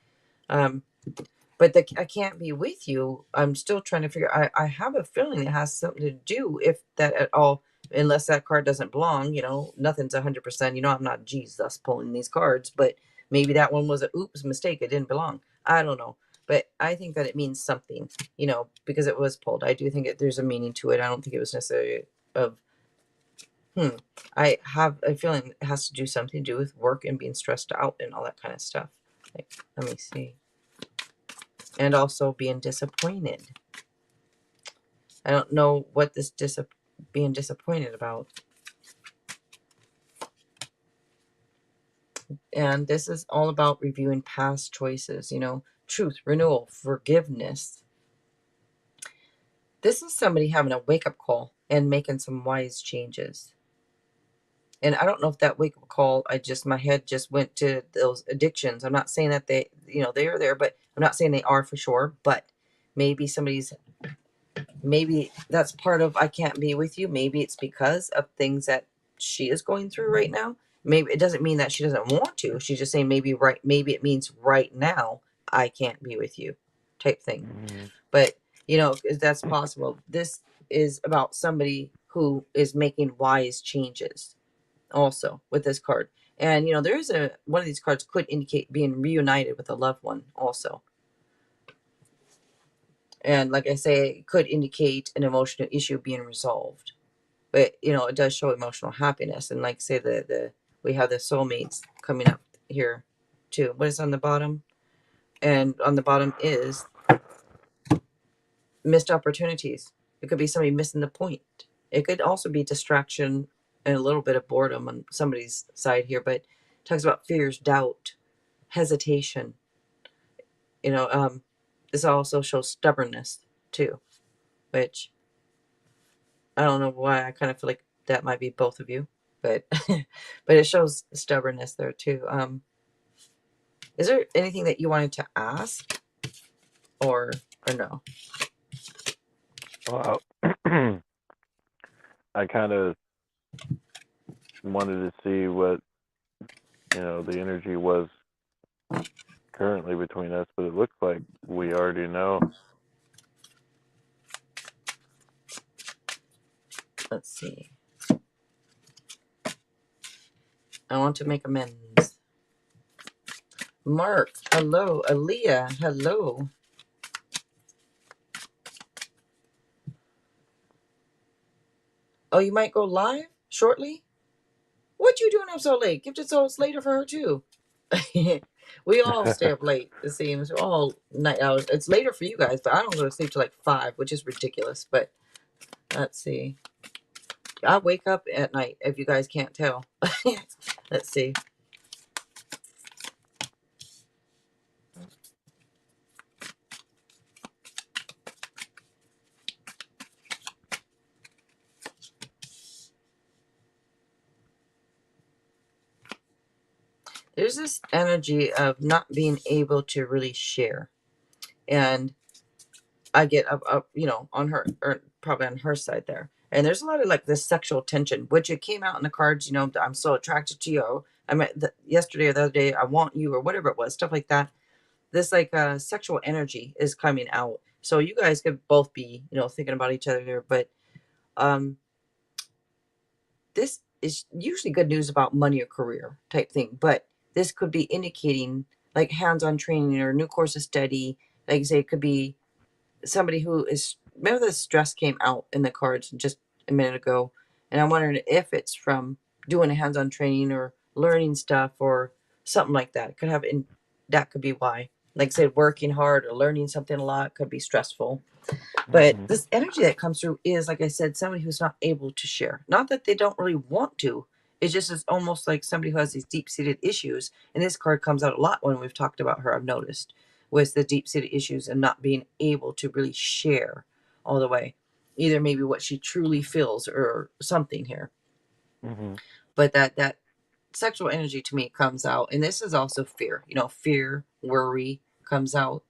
But I can't be with you. I'm still trying to figure. I have a feeling it has something to do, if that at all, unless that card doesn't belong. Nothing's 100%. I'm not Jesus pulling these cards, but maybe that one was a oops mistake. It didn't belong. I don't know, but I think that it means something. Because it was pulled. I do think there's a meaning to it. I don't think it was necessarily of. I have a feeling it has to do something to do with work and being stressed out and all that kind of stuff. Like, let me see. And also being disappointed. I don't know what this being disappointed about. And this is all about reviewing past choices, truth, renewal, forgiveness. This is somebody having a wake-up call and making some wise changes. And I don't know if that wake-up call, my head just went to those addictions. I'm not saying that they are there, but I'm not saying they are for sure. But maybe maybe that's part of I can't be with you. Maybe it's because of things that she is going through right now. Maybe it doesn't mean that she doesn't want to. She's just saying maybe it means right now I can't be with you type thing. But that's possible. This is about somebody who is making wise changes also with this card. And there's one of these cards could indicate being reunited with a loved one also. And like I say, it could indicate an emotional issue being resolved. But it does show emotional happiness. And like say we have the soulmates coming up here too. What is on the bottom? And on the bottom is missed opportunities. It could be somebody missing the point. It could also be distraction and a little bit of boredom on somebody's side here, but it talks about fears, doubt, hesitation. This also shows stubbornness too, which I don't know why. I kind of feel like that might be both of you, but but it shows stubbornness there too. Is there anything that you wanted to ask, or no? Well, I kind of wanted to see what the energy was currently between us, but it looks like we already know. Let's see. I want to make amends. Mark, hello. Aaliyah, hello. Oh, you might go live shortly? What you doing up so late? Gifted Soul, it's later for her too. We all stay up late, it seems. All night hours. It's later for you guys, but I don't go to sleep till like 5, which is ridiculous. But let's see. I wake up at night, if you guys can't tell. Let's see. There's this energy of not being able to really share. And I get up, on her, or probably on her side there. And there's a lot of like this sexual tension, which it came out in the cards, I'm so attracted to you. I met yesterday or the other day, I want you, or whatever it was, stuff like that. This like sexual energy is coming out. So you guys could both be, thinking about each other here. But um, this is usually good news about money or career type thing. But this could be indicating like hands-on training or new course of study. Like I say, it could be somebody who is, remember the stress came out in the cards just a minute ago, and I'm wondering if it's from doing a hands-on training or learning stuff or something like that. It could have that could be why, like I said, working hard or learning something a lot could be stressful. But Mm-hmm. this energy that comes through is, like I said, somebody who's not able to share. Not that they don't really want to. It's just it's almost like somebody who has these deep-seated issues. And this card comes out a lot when we've talked about her, I've noticed, with the deep-seated issues and not being able to really share all the way. Either maybe what she truly feels or something here. Mm-hmm. But that sexual energy to me comes out. And this is also fear. Fear, worry comes out.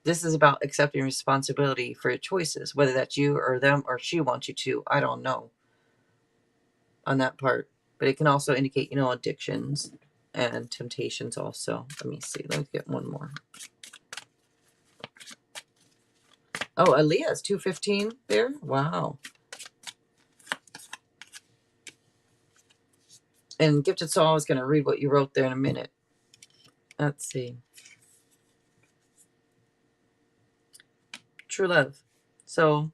This is about accepting responsibility for your choices, whether that's you or them or she wants you to. I don't know on that part. But it can also indicate, addictions and temptations also. Let me see. Let me get one more. Oh, Aaliyah's 215 there. Wow. And Gifted Soul is going to read what you wrote there in a minute. Let's see. True love. So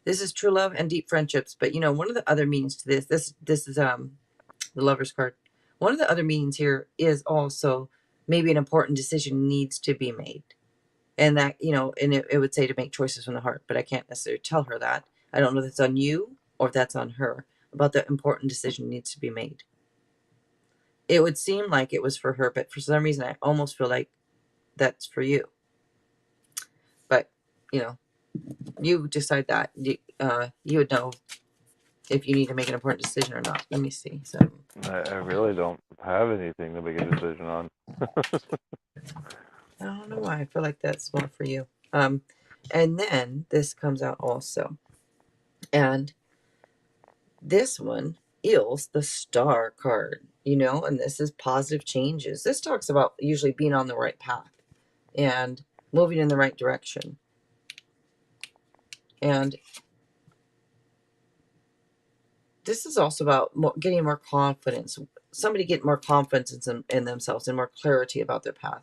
this is true love and deep friendships. But one of the other meanings to this is the Lover's card. One of the other meanings here is also maybe an important decision needs to be made. And that, and it would say to make choices from the heart, but I can't necessarily tell her that. I don't know if that's on you or if that's on her, about the important decision needs to be made. It would seem like it was for her, but for some reason I almost feel like that's for you. But, you decide that. You would know if you need to make an important decision or not. Let me see. So I really don't have anything to make a decision on. I don't know why. I feel like that's more for you. And then this comes out also. And this one is the Star card, and this is positive changes. This talks about usually being on the right path and moving in the right direction. And this is also about getting more confidence. Somebody get more confidence in themselves and more clarity about their path,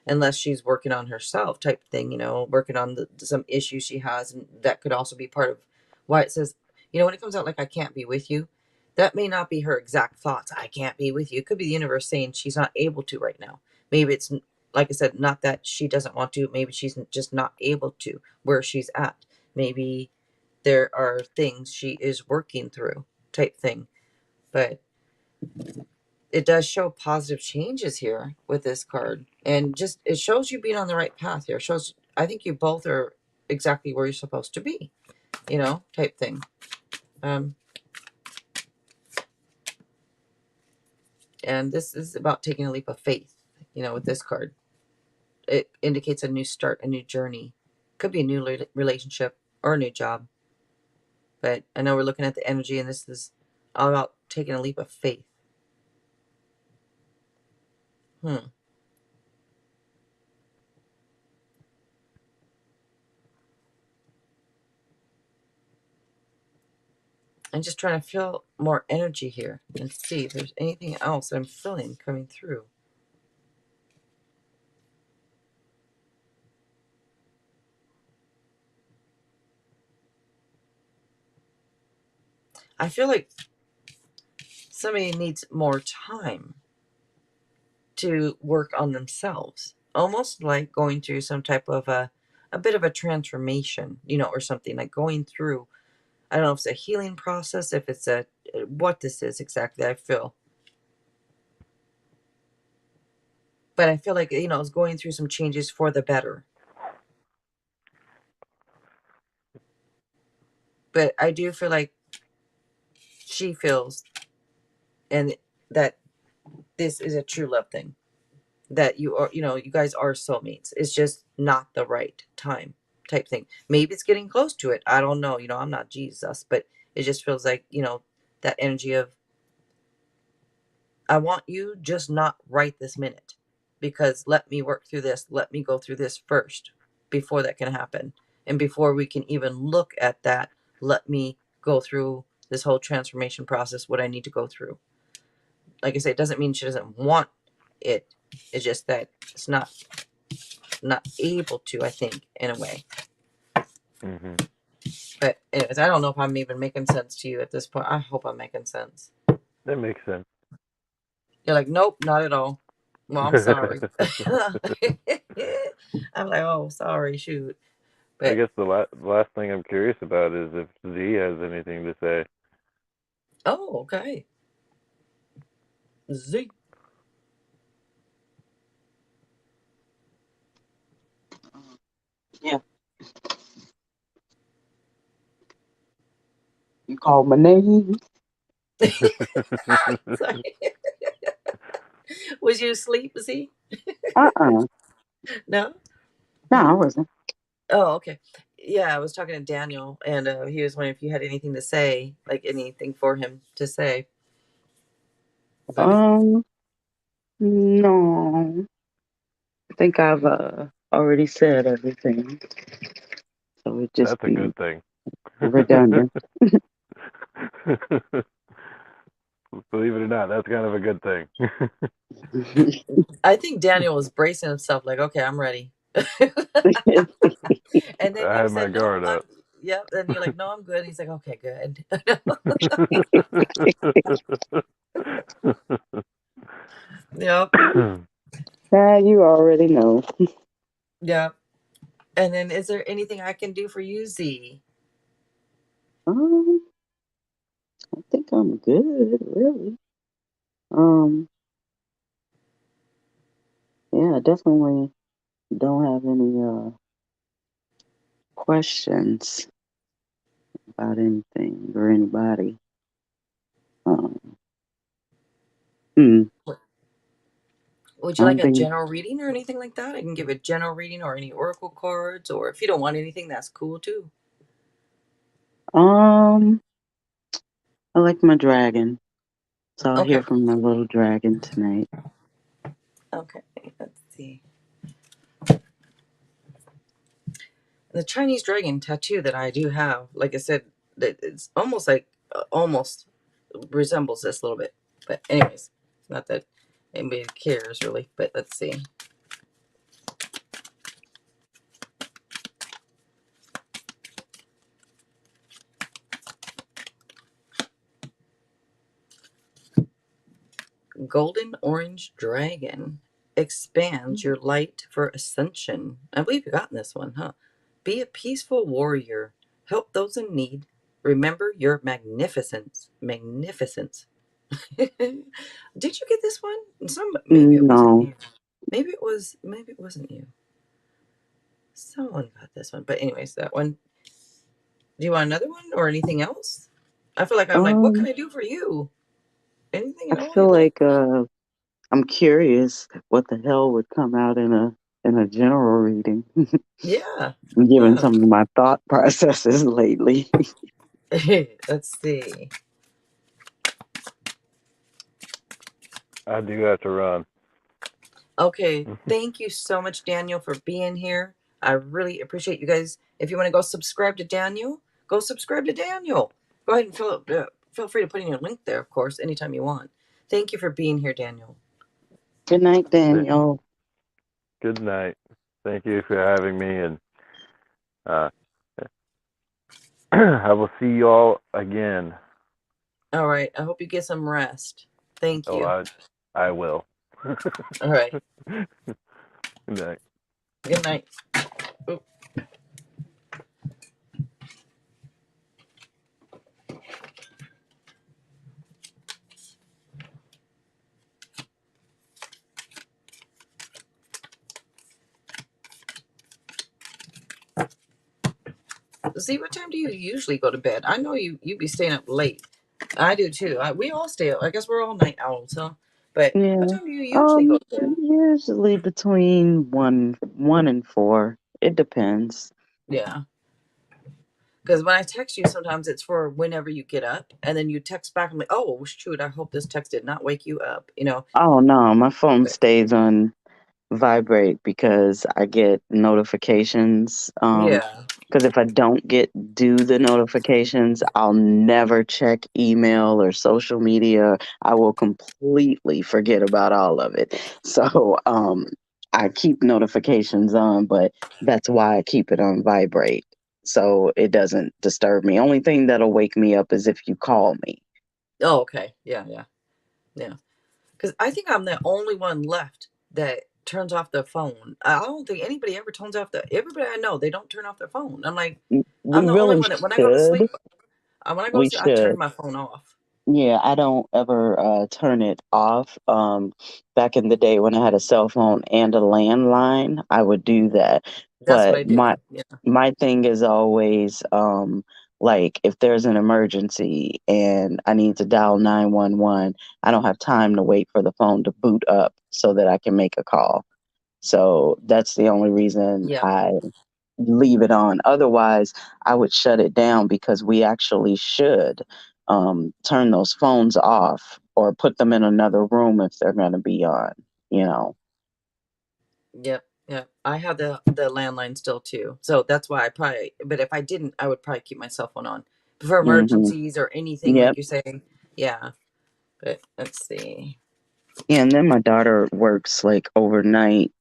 unless she's working on herself type thing, working on some issues she has. And that could also be part of why it says, when it comes out like I can't be with you, that may not be her exact thoughts. I can't be with you. It could be the universe saying she's not able to right now. Maybe it's, like I said, not that she doesn't want to. Maybe she's just not able to where she's at. Maybe there are things she is working through type thing. But it does show positive changes here with this card. And just it shows you being on the right path here. It shows, I think you both are exactly where you're supposed to be, type thing. And this is about taking a leap of faith, with this card. It indicates a new start, a new journey. Could be a new relationship or a new job. But I know we're looking at the energy, and this is all about taking a leap of faith. I'm just trying to feel more energy here and see if there's anything else I'm feeling coming through. I feel like somebody needs more time to work on themselves, almost like going through some type of a bit of a transformation, or something like going through. I don't know if it's a healing process, if it's what this is exactly. I feel, but I feel like it's going through some changes for the better. But I do feel like she feels, and that this is a true love thing. That you guys are soulmates. It's just not the right time type thing. Maybe it's getting close to it. I don't know. I'm not Jesus, but it just feels like, that energy of, I want you, just not right this minute, because let me work through this. Let me go through this first before that can happen. And before we can even look at that, let me go through this whole transformation process, what I need to go through. Like I say, it doesn't mean she doesn't want it. It's just that it's not able to, I think, in a way. Mm-hmm. But anyways, I don't know if I'm even making sense to you at this point. I hope I'm making sense. That makes sense. You're like, nope, not at all. Well, I'm sorry. I'm like, oh, sorry, shoot. I But guess the last thing I'm curious about is if Z has anything to say. oh, okay. Z. Yeah, you called my name. Sorry. Was you asleep, Z? Uh-uh. No? No, I wasn't. Oh, okay. Yeah, I was talking to Daniel, and he was wondering if you had anything to say, like anything for him to say. But No. I think I've already said everything, so it would just That's a be good thing. redundant. Believe it or not, that's kind of a good thing. I think Daniel was bracing himself, like, okay, I'm ready. And then I you had my said, no, guard I'm, up. yep. And you're like, no, I'm good. He's like, okay, good. Yep. Yeah, you already know. Yep. And then is there anything I can do for you, Z? Um, I think I'm good, really. Um, yeah, I definitely don't have any questions about anything or anybody. Um, hmm, Would I you like don't a think. general reading or anything like that? I can give a general reading or any oracle cards, or if you don't want anything, that's cool too. Um, I like my dragon, so I'll hear Okay. from my little dragon tonight. Okay. Let's see. The Chinese dragon tattoo that I do have, like I said, that it's almost like almost resembles this a little bit. But anyways, not that anybody cares really. But let's see. Golden Orange Dragon expands your light for ascension. I believe you've gotten this one, huh? Be a peaceful warrior. Help those in need. Remember your magnificence. Magnificence. Did you get this one? Maybe it wasn't No. you. Maybe it wasn't you. Someone got this one. But anyways, that one. Do you want another one or anything else? I feel like I'm like, what can Um, I do for you? Anything I at all feel you'd like? like I'm curious what the hell would come out in a general reading, Yeah. given Yeah. some of my thought processes lately. Let's see. I do have to run. Okay. Thank you so much, Daniel, for being here. I really appreciate you guys. If you want to go subscribe to Daniel, go subscribe to Daniel. Go ahead and feel free to put in your link there, of course, anytime you want. Thank you for being here, Daniel. Good night, Daniel. Good night. Thank you for having me, and uh, I will see you all again All right. I hope you get some rest. Thank Oh, you. I will. All right. Good night. Good night. Oop. See, what time do you usually go to bed? I know you be staying up late. I do too. We all stay up. I guess we're all night owls, huh? But what Yeah. time do you usually go to bed? Usually between one and four. It depends. Yeah. Because when I text you, sometimes it's for whenever you get up, and then you text back. I'm like, oh shoot! I hope this text did not wake you up. You know. Oh no, my phone But stays on vibrate because I get notifications. yeah, Because if I don't do the notifications, I'll never check email or social media. I will completely forget about all of it. So I keep notifications on, but that's why I keep it on vibrate so it doesn't disturb me. Only thing that'll wake me up is if you call me. oh, okay. Yeah, yeah, yeah. Because I think I'm the only one left that turns off their phone. I don't think anybody ever turns off the. Everybody I know, they don't turn off their phone. I'm like, We I'm the only really one that when I go to should. sleep, when I go to We sleep, I turn should. my phone off. Yeah, I don't ever turn it off. Back in the day when I had a cell phone and a landline, I would do that. That's what I But did. my Yeah, my thing is always like if there's an emergency and I need to dial 911, I don't have time to wait for the phone to boot up so that I can make a call. So that's the only reason yeah, I leave it on. Otherwise, I would shut it down because we actually should turn those phones off or put them in another room if they're going to be on, you know. yep, yep. I have the landline still too, so that's why I probably. But if I didn't, I would probably keep my cell phone on for Hmm. emergencies or anything like Yep. you say. Yeah, but let's see. Yeah, and then my daughter works like overnight.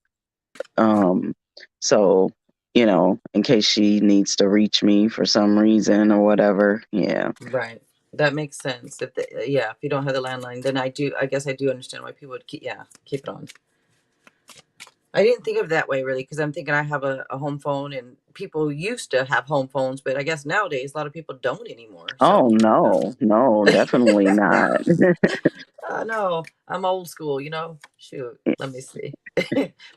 Um, so, in case she needs to reach me for some reason or whatever. Yeah. Right. That makes sense. If yeah, if you don't have the landline, then I do. I guess I do understand why people would keep it on. I didn't think of it that way really because I'm thinking I have a home phone and people used to have home phones, but I guess nowadays a lot of people don't anymore. Oh, So no, no, definitely not. no, I'm old school. Shoot, let me see.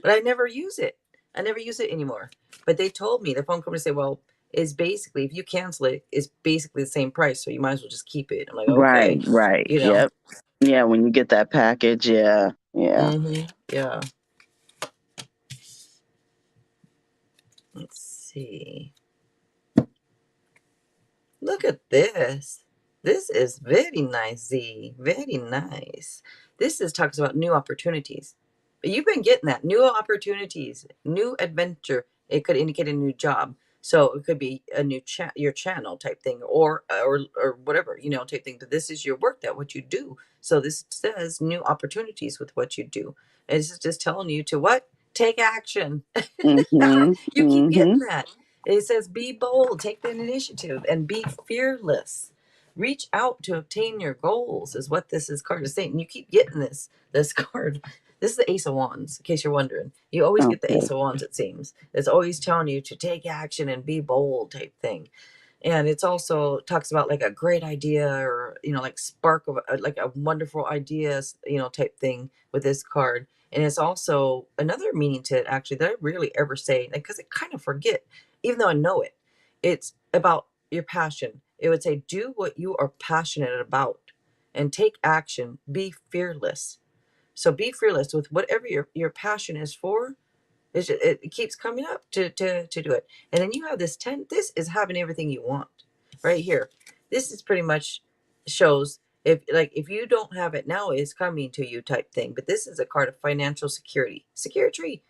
But I never use it. I never use it anymore. But they told me the phone company said, well, it's basically if you cancel it, it's basically the same price, so you might as well just keep it. I'm like, Right, okay, right. you know. Yep. Yeah, when you get that package, yeah, yeah. Yeah. Let's see. Look at this. This is very nice, Z. Very nice. This is talks about new opportunities. You've been getting that. New opportunities, new adventure. It could indicate a new job. So it could be a new your channel type thing or whatever, type thing. But this is your work, that what you do. So this says new opportunities with what you do. And this is just telling you to what? Take action. Mhm. You keep Mhm. getting that. It says, be bold, take the initiative, and be fearless. Reach out to obtain your goals, is what this is card is saying. And you keep getting this card. This is the Ace of Wands, in case you're wondering. You always get the Okay. Ace of Wands, it seems. It's always telling you to take action and be bold type thing. And it's also talks about like a great idea or like spark of like a wonderful idea type thing with this card. And it's also another meaning to it actually that I rarely ever say because I kind of forget even though I know it. It's about your passion. It would say do what you are passionate about and take action. Be fearless. So be fearless with whatever your passion is for. It keeps coming up to do it. And then you have this 10. This is having everything you want right here. This is pretty much shows if you don't have it now, it's coming to you type thing. But this is a card of financial security. Security.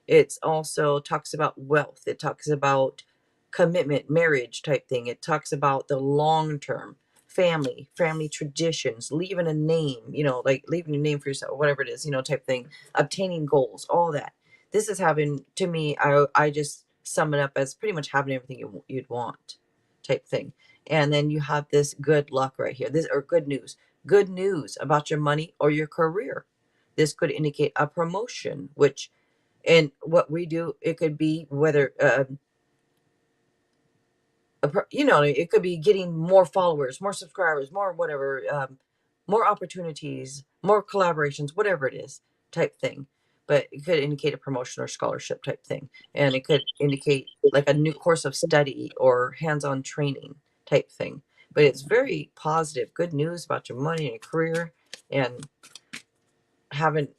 It's also talks about wealth. It talks about commitment, marriage type thing. It talks about the long term family traditions, leaving a name, like leaving a name for yourself, whatever it is, type thing, obtaining goals, all that. This is having to me, I just sum it up as pretty much having everything you'd want type thing. And then you have this good luck right here. This, or good news about your money or your career. This could indicate a promotion, which, and what we do, it could be whether it could be getting more followers, more subscribers, more whatever, more opportunities, more collaborations, whatever it is, type thing. But it could indicate a promotion or scholarship type thing, and it could indicate like a new course of study or hands-on training type thing. But it's very positive, good news about your money and your career, and having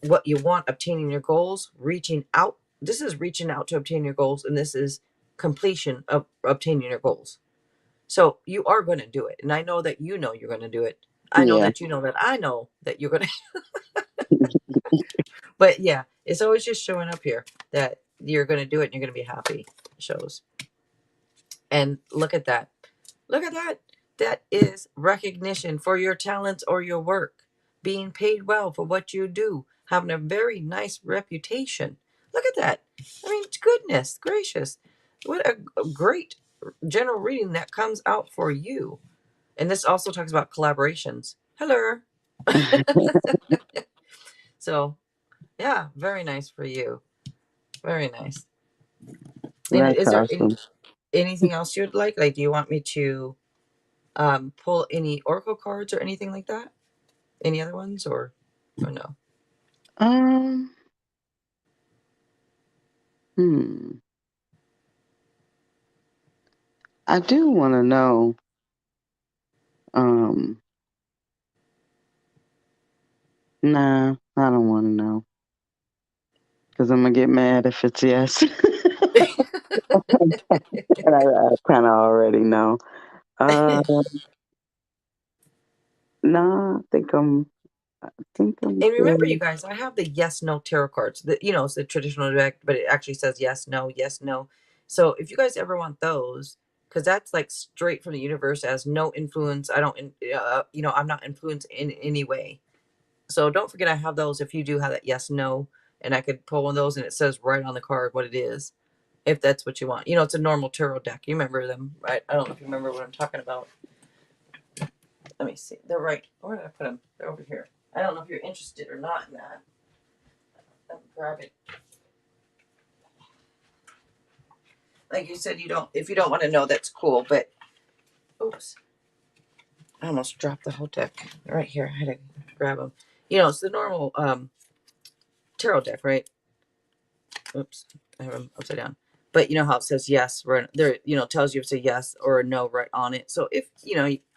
what you want, obtaining your goals, reaching out. This is reaching out to obtain your goals, and this is completion of obtaining your goals. So you are going to do it. And I know that you know you're going to do it. I know Yeah. that you know that I know that you're going to. But yeah, it's always just showing up here that you're going to do it and you're going to be happy. It shows. And look at that. Look at that. That is recognition for your talents or your work. Being paid well for what you do. Having a very nice reputation. Look at that. I mean, goodness gracious. What a great general reading that comes out for you. And this also talks about collaborations. Hello. So, yeah, very nice for you. Very nice. And That's is there awesome. anything else you'd like? Like, do you want me to pull any oracle cards or anything like that? Any other ones or no? Um, hmm. I do want to know. Um, nah, I don't want to know because I'm gonna get mad if it's yes, and I kind of already know. Uh, nah, I think I'm And remember, you good. guys, I have the yes no tarot cards. It's the traditional deck, but it actually says yes no, yes no. So if you guys ever want those, because that's like straight from the universe as no influence. I don't, I'm not influenced in any way. So don't forget, I have those. If you do have that yes no, and I could pull one of those, and it says right on the card what it is, if that's what you want. It's a normal tarot deck. You remember them, right? I don't know if you remember what I'm talking about. Let me see. They're right. Where did I put them? They're over here. I don't know if you're interested or not in that. Let me grab it. Like you said, you don't. If you don't want to know, that's cool. But oops, I almost dropped the whole deck right here. I had to grab them. It's the normal tarot deck, right? Oops, I have them upside down. But you know how it says yes right there. Tells you if it's a yes or a no right on it. So if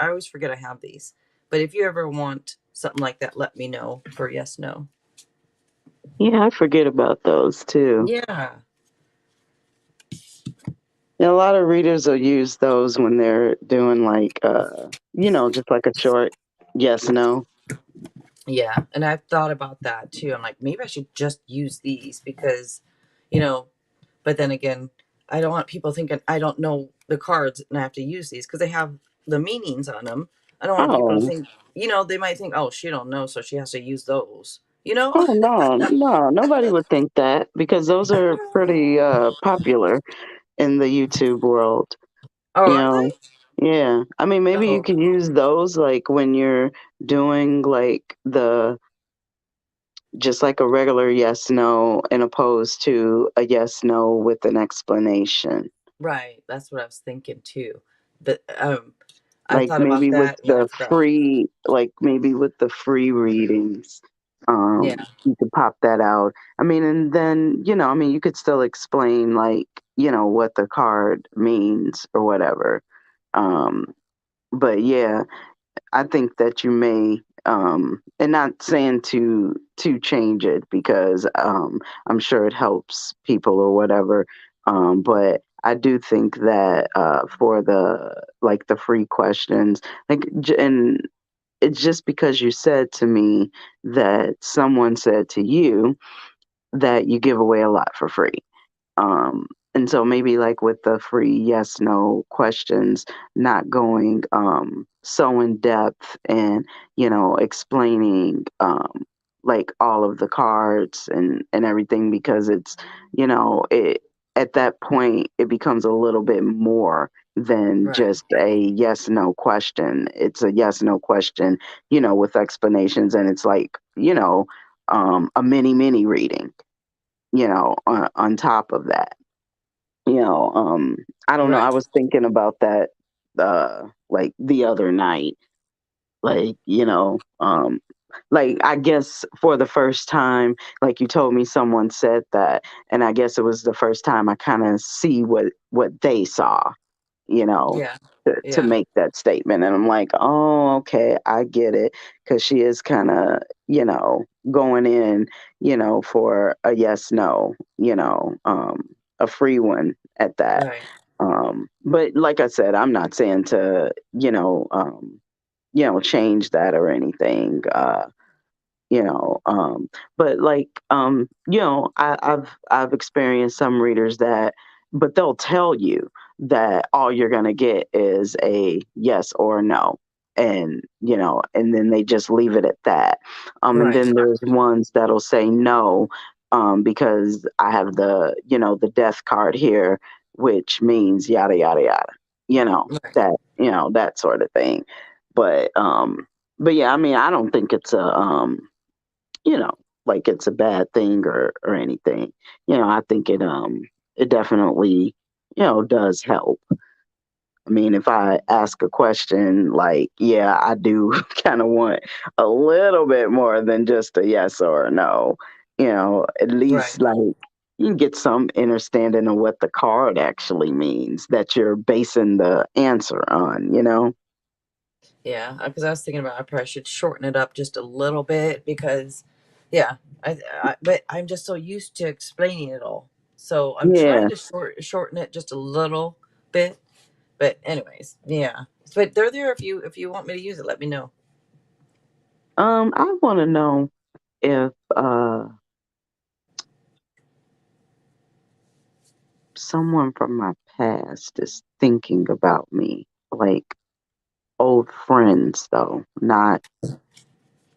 I always forget I have these. But if you ever want something like that, let me know for yes no. Yeah, I forget about those too. Yeah. And a lot of readers will use those when they're doing like, just like a short yes no. Yeah, and I've thought about that too. I'm like, maybe I should just use these because, you know, but then again, I don't want people thinking I don't know the cards and I have to use these because they have the meanings on them. I don't want people to Oh, think, they might think, oh, she don't know, so she has to use those. You know? oh no, no, nobody would think that because those are pretty popular in the YouTube world. Oh, You are know, they? yeah. I mean, maybe you Oh, can use those like when you're doing like the just like a regular yes no, and opposed to a yes no with an explanation. right. That's what I was thinking too. But I Like thought about maybe with that and then I the forgot. free, like maybe with the free readings, Yeah, you could pop that out. I mean, and then, I mean, you could still explain like, what the card means or whatever. Um, but yeah, I think that you may, and not saying to change it because I'm sure it helps people or whatever. But I do think that for the like the free questions, and it's just because you said to me that someone said to you that you give away a lot for free. And so maybe like with the free yes no questions, not going so in depth and explaining like all of the cards and everything because it's it at that point it becomes a little bit more than Right. just a yes no question. It's a yes no question, with explanations, and it's like, a mini reading, on top of that. I don't know. I Right. was thinking about that like the other night, like, like, I guess for the first time, like you told me someone said that, and I guess it was the first time I kind of see what they saw, you know, Yeah. to Yeah. make that statement. And I'm like, oh, okay, I get it. Because she is kind of, going in, for a yes, no, a free one at that. Right. But like I said, I'm not saying to, change that or anything. You know but like I've experienced some readers that, but they'll tell you that all you're going to get is a yes or a no, and and then they just leave it at that. And Right. then there's ones that'll say no, because I have the death card here, which means yada yada yada, Right. that sort of thing. But yeah, I mean, I don't think it's a you know, like it's a bad thing or anything. I think it definitely, does help. I mean, if I ask a question, like, yeah, I do kind of want a little bit more than just a yes or a no. At Right. least like you can get some understanding of what the card actually means that you're basing the answer on. Yeah. Because I was thinking about I probably should shorten it up just a little bit because, yeah, but I'm just so used to explaining it all. So I'm trying Yeah. to shorten it just a little bit. But anyways, yeah. But they're there if you want me to use it, let me know. I want to know if someone from my past is thinking about me, like old friends, though, not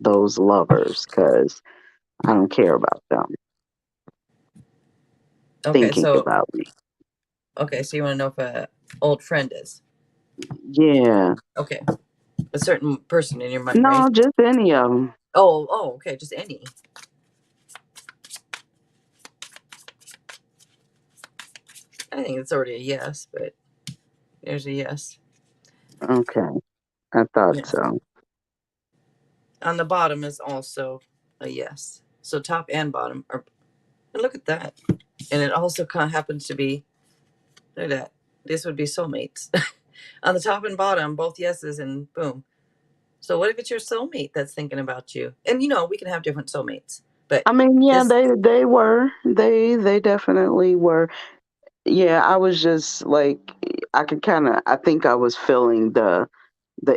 those lovers, because I don't care about them Okay, thinking so about me. you want to know if a old friend is Yeah. okay, a certain person in your mind, right? No, just any of them. Okay, just any. I think it's already a yes, but there's a yes. Okay. I thought Yeah. so. On the bottom is also a yes. So top and bottom are. And look at that. And it also kind of happens to be. Look at that. This would be soulmates. On the top and bottom, both yeses, and boom. So what if it's your soulmate that's thinking about you? And we can have different soulmates, but I mean, yeah, this. they were. They definitely were. Yeah, I was just like, I could kind of, I think I was feeling the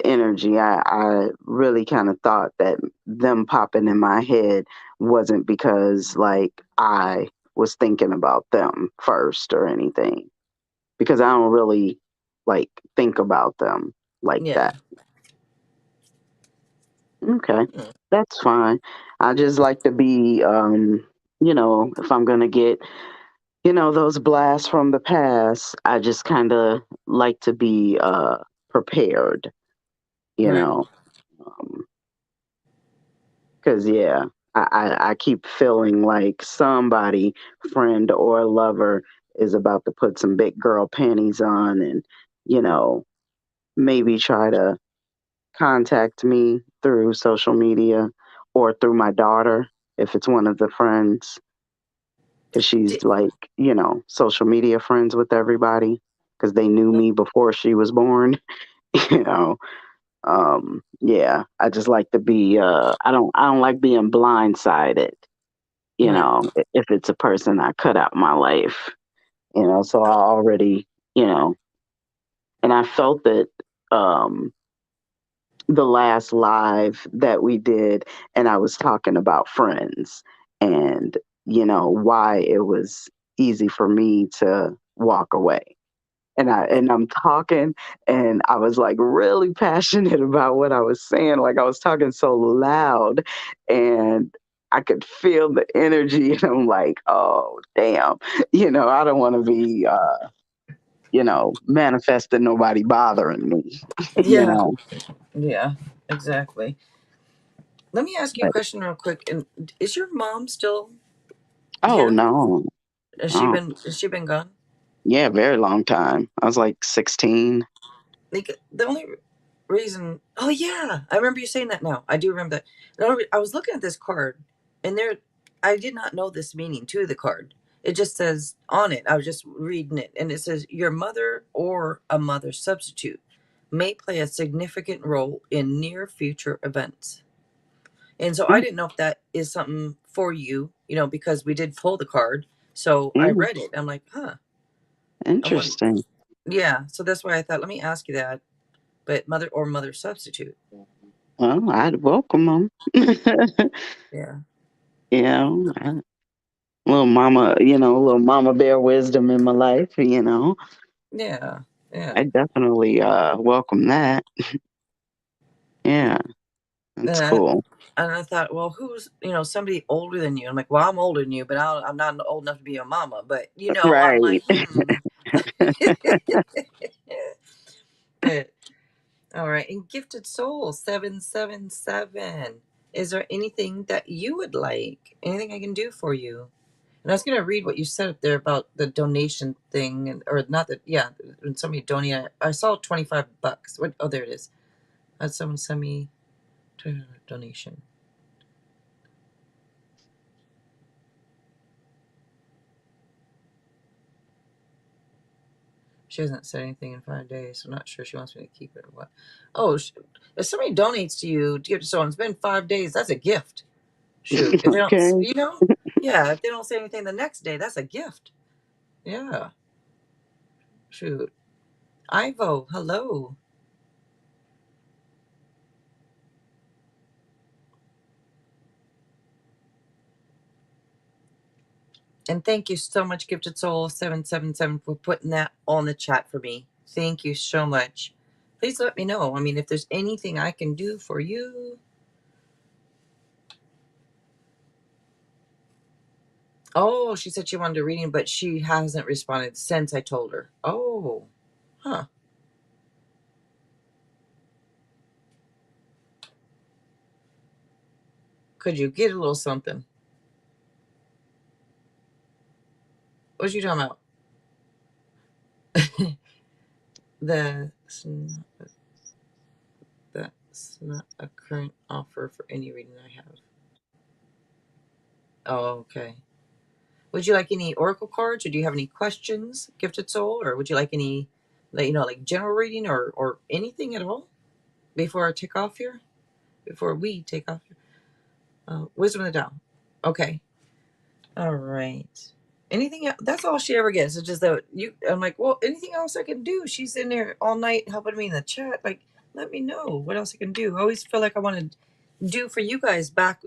energy. I really kind of thought that them popping in my head wasn't because like I was thinking about them first or anything, because I don't really like think about them like Yeah. that. Okay, Mm. that's fine. I just like to be, if I'm gonna get, those blasts from the past, I just kind of like to be prepared, you Right. know. Because, yeah, I keep feeling like somebody, friend or lover, is about to put some big girl panties on and, you know, maybe try to contact me through social media or through my daughter if it's one of the friends, because she's Di- like, social media friends with everybody because they knew me before she was born, you know. Yeah, I just like to be I don't like being blindsided, Right. if it's a person I cut out my life, so I already, you know, and I felt it the last live that we did, and I was talking about friends and, why it was easy for me to walk away. And I'm talking, and I was like really passionate about what I was saying. Like I was talking so loud, and I could feel the energy, and I'm like, oh damn, I don't want to be, manifested nobody bothering me, Yeah. Yeah, exactly. Let me ask you a But, question real quick. And is your mom still oh here? no, no, Has she been gone? yeah, very long time. I was like 16. Like the only reason. Oh yeah, I remember you saying that now. I do remember that. I was looking at this card, and I did not know this meaning to the card. It just says on it. I was just reading it, and it says your mother or a mother substitute may play a significant role in near future events. And so I didn't know if that is something for you, because we did pull the card. So I Mm, read it. I'm like, huh. I want, interesting. yeah. So that's why I thought, let me ask you that. But mother or mother substitute. Well, I'd welcome them. Yeah. Little mama bear wisdom in my life. Yeah. Yeah. I definitely welcome that. Yeah, And that's I, cool. and I thought, well, who's, somebody older than you? I'm like, well, I'm older than you, but I'm not old enough to be your mama. But, I'm Right. like, but, all right. And Gifted Soul 777. Is there anything that you would like? Anything I can do for you? And I was going to read what you said up there about the donation thing, or not that, yeah, when somebody donated. I saw $25. What? Oh, there it is. Had someone send me donation. She hasn't said anything in 5 days, so I'm not sure she wants me to keep it or what. Oh, if somebody donates to you to give to someone, it's been 5 days. That's a gift. Shoot, if they don't, Okay. yeah, if they don't say anything the next day, that's a gift. Yeah, shoot. Ivo, hello. And thank you so much, Gifted Soul 777, for putting that on the chat for me. Thank you so much. Please let me know. I mean, if there's anything I can do for you. Oh, she said she wanted a reading, but she hasn't responded since I told her. Oh, huh. Could you get a little something? What you talking about? That's not, that's not a current offer for any reading I have. Oh, okay. Would you like any oracle cards, or do you have any questions, Gifted Soul, or would you like any, like general reading, or anything at all before I take off here? Before we take off here, Wisdom of the Tao. Okay, all right. Anything else? That's all she ever gets. It's just that you. I'm like, well, anything else I can do? She's in there all night helping me in the chat. Like, let me know what else I can do. I always feel like I want to do for you guys back,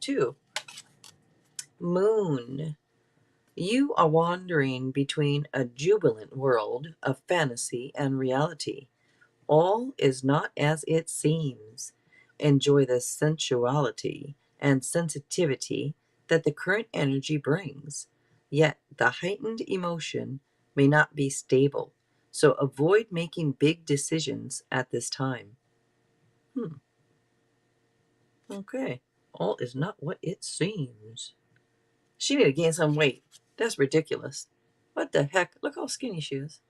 too. Moon. You are wandering between a jubilant world of fantasy and reality. All is not as it seems. Enjoy the sensuality and sensitivity that the current energy brings. Yet the heightened emotion may not be stable, so avoid making big decisions at this time. Okay. All is not what it seems. She need to gain some weight. That's ridiculous. What the heck? Look how skinny she is.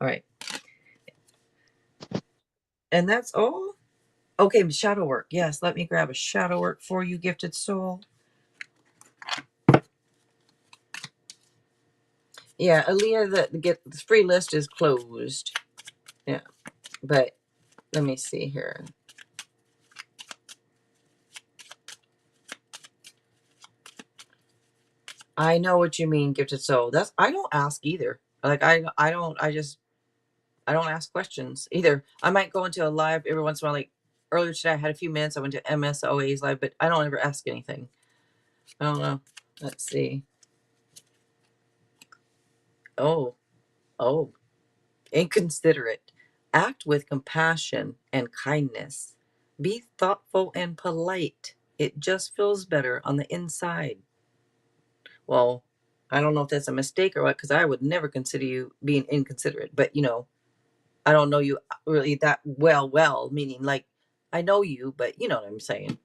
All right. And that's all? Okay, shadow work. Yes, let me grab a shadow work for you, Gifted Soul. Yeah, Aaliyah, the free list is closed. Yeah, but let me see here. I know what you mean, Gifted Soul. I don't ask either. Like I don't ask questions either. I might go into a live every once in a while. Like earlier today, I had a few minutes. I went to MSOA's live, but I don't ever ask anything. I don't know. Let's see. Oh, oh, inconsiderate. Act with compassion and kindness. Be thoughtful and polite. It just feels better on the inside. Well, I don't know if that's a mistake or what, because I would never consider you being inconsiderate. But I don't know you really that well, meaning like I know you, but you know what I'm saying.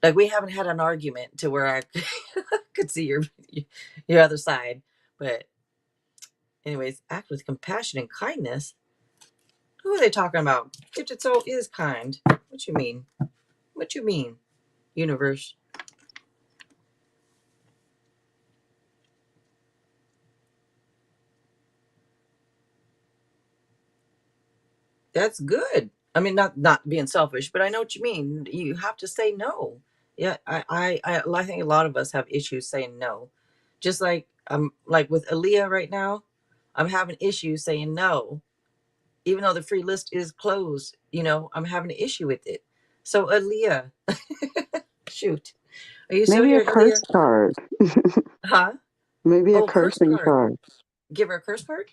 Like we haven't had an argument to where I could see your other side. But anyways, act with compassion and kindness. Who are they talking about? Gifted soul is kind. What you mean? What you mean, universe? That's good. I mean, not being selfish, but I know what you mean. You have to say no. Yeah, I think a lot of us have issues saying no. Just like with Aaliyah right now, I'm having issues saying no, even though the free list is closed. I'm having an issue with it. So Aaliyah, shoot, are you still Maybe a here, curse Aaliyah? card. Huh? Maybe a Oh, curse cursing card. card. Give her a curse card.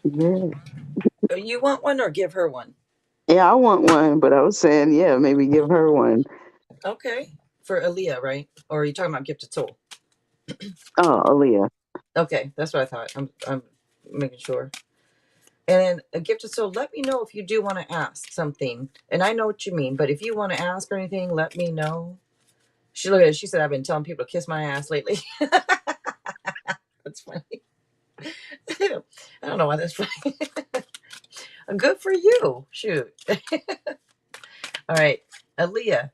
Yeah. You want one or give her one? Yeah, I want one, but I was saying, yeah, maybe give her one. Okay, for Aaliyah, right? Or are you talking about gifted soul? Oh, Aaliyah. Okay, that's what I thought. I'm making sure. And a gifted soul, let me know if you do want to ask something. And I know what you mean, but if you want to ask or anything, let me know. She look at it, she said I've been telling people to kiss my ass lately. That's funny. I don't know why that's funny. Good for you. Shoot. All right. Aaliyah,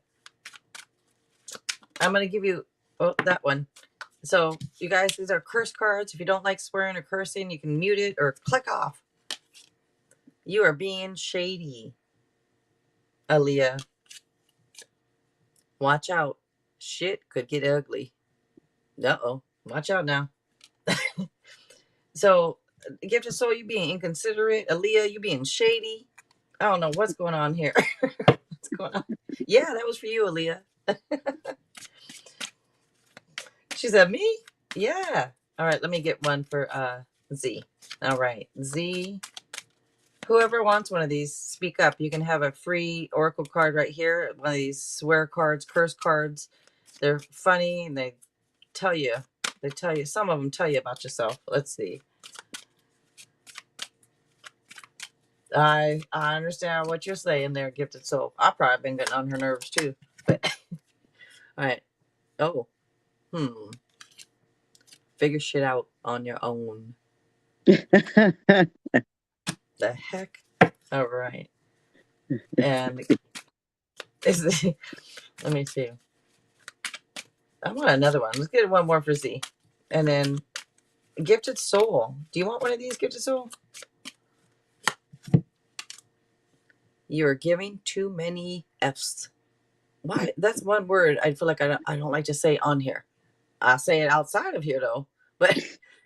I'm gonna give you that one. So you guys, these are curse cards. If you don't like swearing or cursing, you can mute it or click off. You are being shady, Aaliyah. Watch out. Shit could get ugly. Uh-oh. Watch out now. So, Gift of Soul, you being inconsiderate. Aaliyah, you being shady. I don't know what's going on here. What's going on? Yeah, that was for you, Aaliyah. She said, me? Yeah. All right, let me get one for Z. All right, Z. Whoever wants one of these, speak up. You can have a free Oracle card right here. One of these swear cards, curse cards. They're funny and tell you, some of them tell you about yourself. Let's see. I understand what you're saying there, Gifted Soul. I've probably been getting on her nerves too. But all right. Oh, figure shit out on your own. The heck? All right. And let me see. I want another one. Let's get one more for Z. And then Gifted Soul. Do you want one of these, Gifted Soul? You're giving too many F's. Why? That's one word I feel like I don't like to say on here. I say it outside of here though. But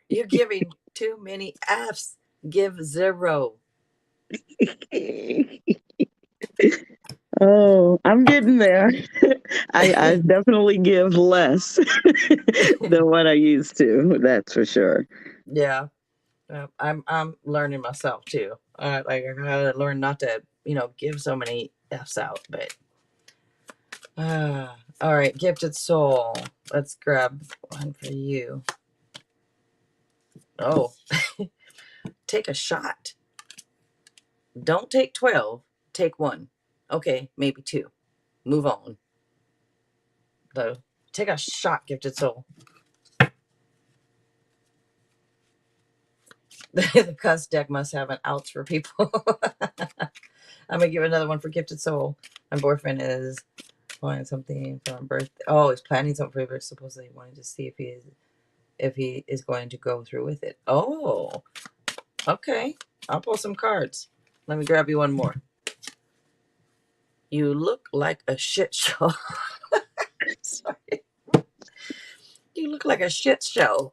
you're giving too many F's. Give 0. Oh, I'm getting there. I definitely give less than what I used to. That's for sure. Yeah. I'm learning myself too. Like I gotta learn not to, give so many F's out. But all right, Gifted Soul. Let's grab one for you. Oh, take a shot. Don't take 12. Take 1. Okay, maybe 2. Move on. So take a shot, Gifted Soul. The cuss deck must have an outs for people. I'm gonna give another one for Gifted Soul. My boyfriend is wanting something for my birthday. Oh, he's planning something for his birthday. Supposedly wanting to see if he is going to go through with it. Oh, okay. I'll pull some cards. Let me grab you one more. You look like a shit show. Sorry. You look like a shit show.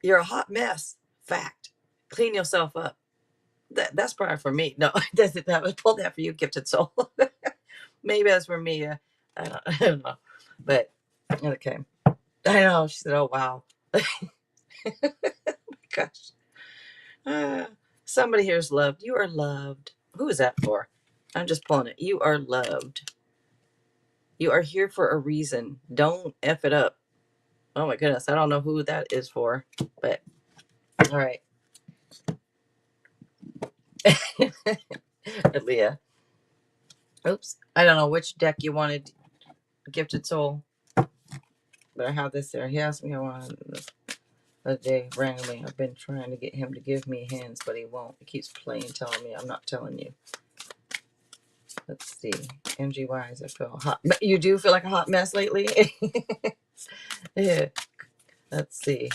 You're a hot mess. Fact. Clean yourself up. That's probably for me. No, I was pulled that for you, Gifted Soul. Maybe that's for me. I don't know. But okay. I know. She said, oh, wow. Gosh. Uh, somebody here is loved. You are loved. Who is that for? I'm just pulling it. You are loved. You are here for a reason. Don't F it up. Oh my goodness, I don't know who that is for, but all right. Leah. Oops. I don't know which deck you wanted, Gifted Soul, but I have this there. He asked me one a day randomly. I've been trying to get him to give me hands, but he won't. He keeps playing, telling me I'm not telling you. Let's see. MGYs, I feel hot. You do feel like a hot mess lately? Yeah. Let's see.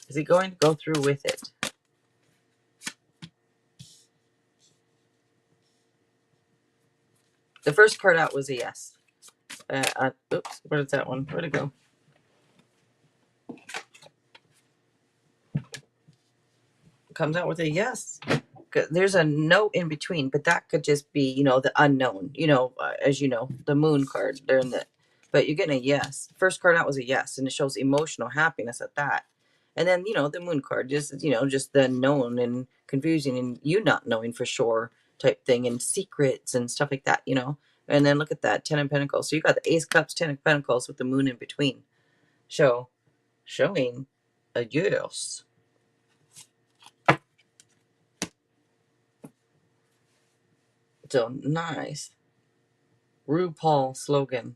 Is he going to go through with it? The first card out was a yes. Oops, where is that one? Where'd it go? Comes out with a yes. There's a no in between, but that could just be, the unknown. As you know, the moon card. They're in the, but you're getting a yes. First card out was a yes, and it shows emotional happiness at that. And then the moon card, just the known and confusing, and you not knowing for sure type thing, and secrets and stuff like that. And then look at that, Ten of Pentacles. So you got the Ace of Cups, Ten of Pentacles with the moon in between. Showing a yes. So nice. RuPaul slogan.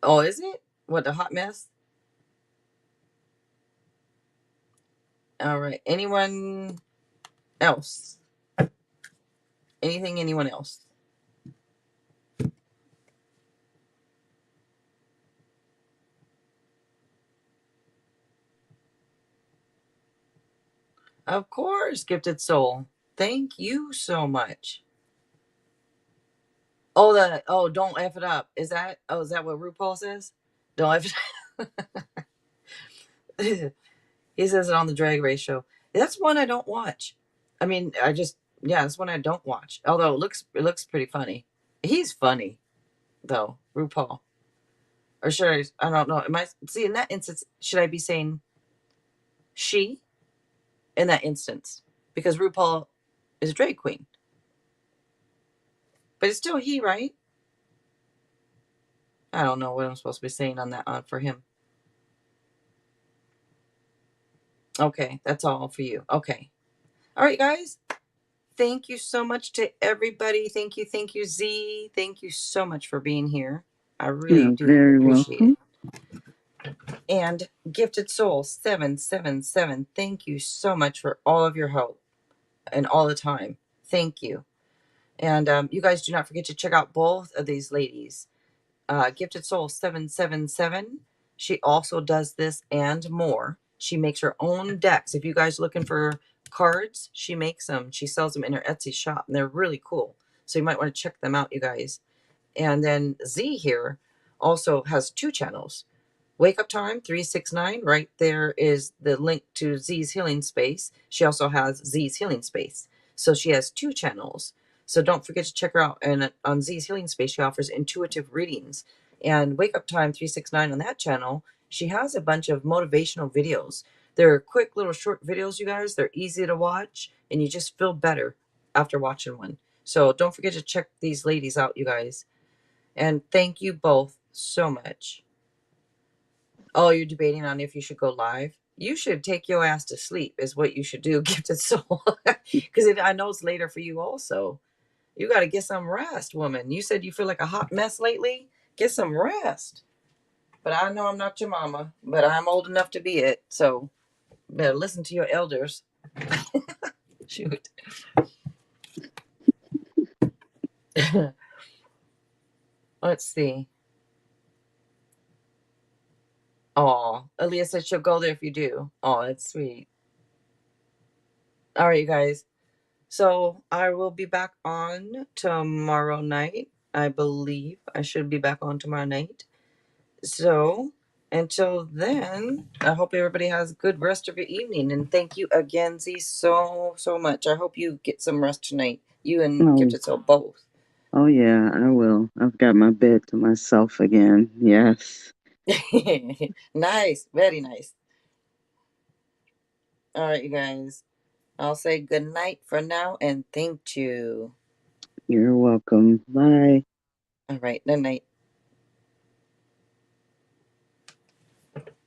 Oh, is it? What, the hot mess? All right. Anyone else? Anyone else? Of course, Gifted Soul. Thank you so much. Don't F it up. Is that what RuPaul says? Don't F it. He says it on the Drag Race show. That's one I don't watch. I mean, that's one I don't watch. Although it looks pretty funny. He's funny, though, RuPaul. Or should I don't know. Am I see in that instance, should I be saying she in that instance? Because RuPaul is a drag queen. But it's still he, right? I don't know what I'm supposed to be saying on that for him. Okay, that's all for you. Okay. All right, guys. Thank you so much to everybody. Thank you, Z. Thank you so much for being here. I really You're do very appreciate it. welcome. And Gifted Soul 777, thank you so much for all of your help and all the time. Thank you. And you guys do not forget to check out both of these ladies. Gifted Soul 777. She also does this and more. She makes her own decks. If you guys are looking for cards, she makes them. She sells them in her Etsy shop, and they're really cool. So you might want to check them out, you guys. And then Z here also has two channels. Wake Up Time 369. Right there is the link to Z's Healing Space. She also has Z's Healing Space. So she has two channels. So don't forget to check her out. And on Z's Healing Space, she offers intuitive readings. And Wake Up Time 369 on that channel, she has a bunch of motivational videos. They're quick little short videos, you guys. They're easy to watch, and you just feel better after watching one. So don't forget to check these ladies out, you guys. And thank you both so much. Oh, you're debating on if you should go live? You should take your ass to sleep, is what you should do, Gifted Soul. Because I know it's later for you also. You got to get some rest, woman. You said you feel like a hot mess lately. Get some rest. But I know I'm not your mama, but I'm old enough to be it. So better listen to your elders. Shoot. Let's see. Oh, Aaliyah said she'll go there if you do. Oh, that's sweet. All right, you guys. So I will be back on tomorrow night. I believe I should be back on tomorrow night. So until then, I hope everybody has a good rest of your evening. And thank you again, Z, so, so much. I hope you get some rest tonight. You and Oh, Gifted Soul both. oh yeah, I will. I've got my bed to myself again. Yes. Nice. Very nice. All right, you guys. I'll say good night for now and thank you. You're welcome. Bye. All right. Good night.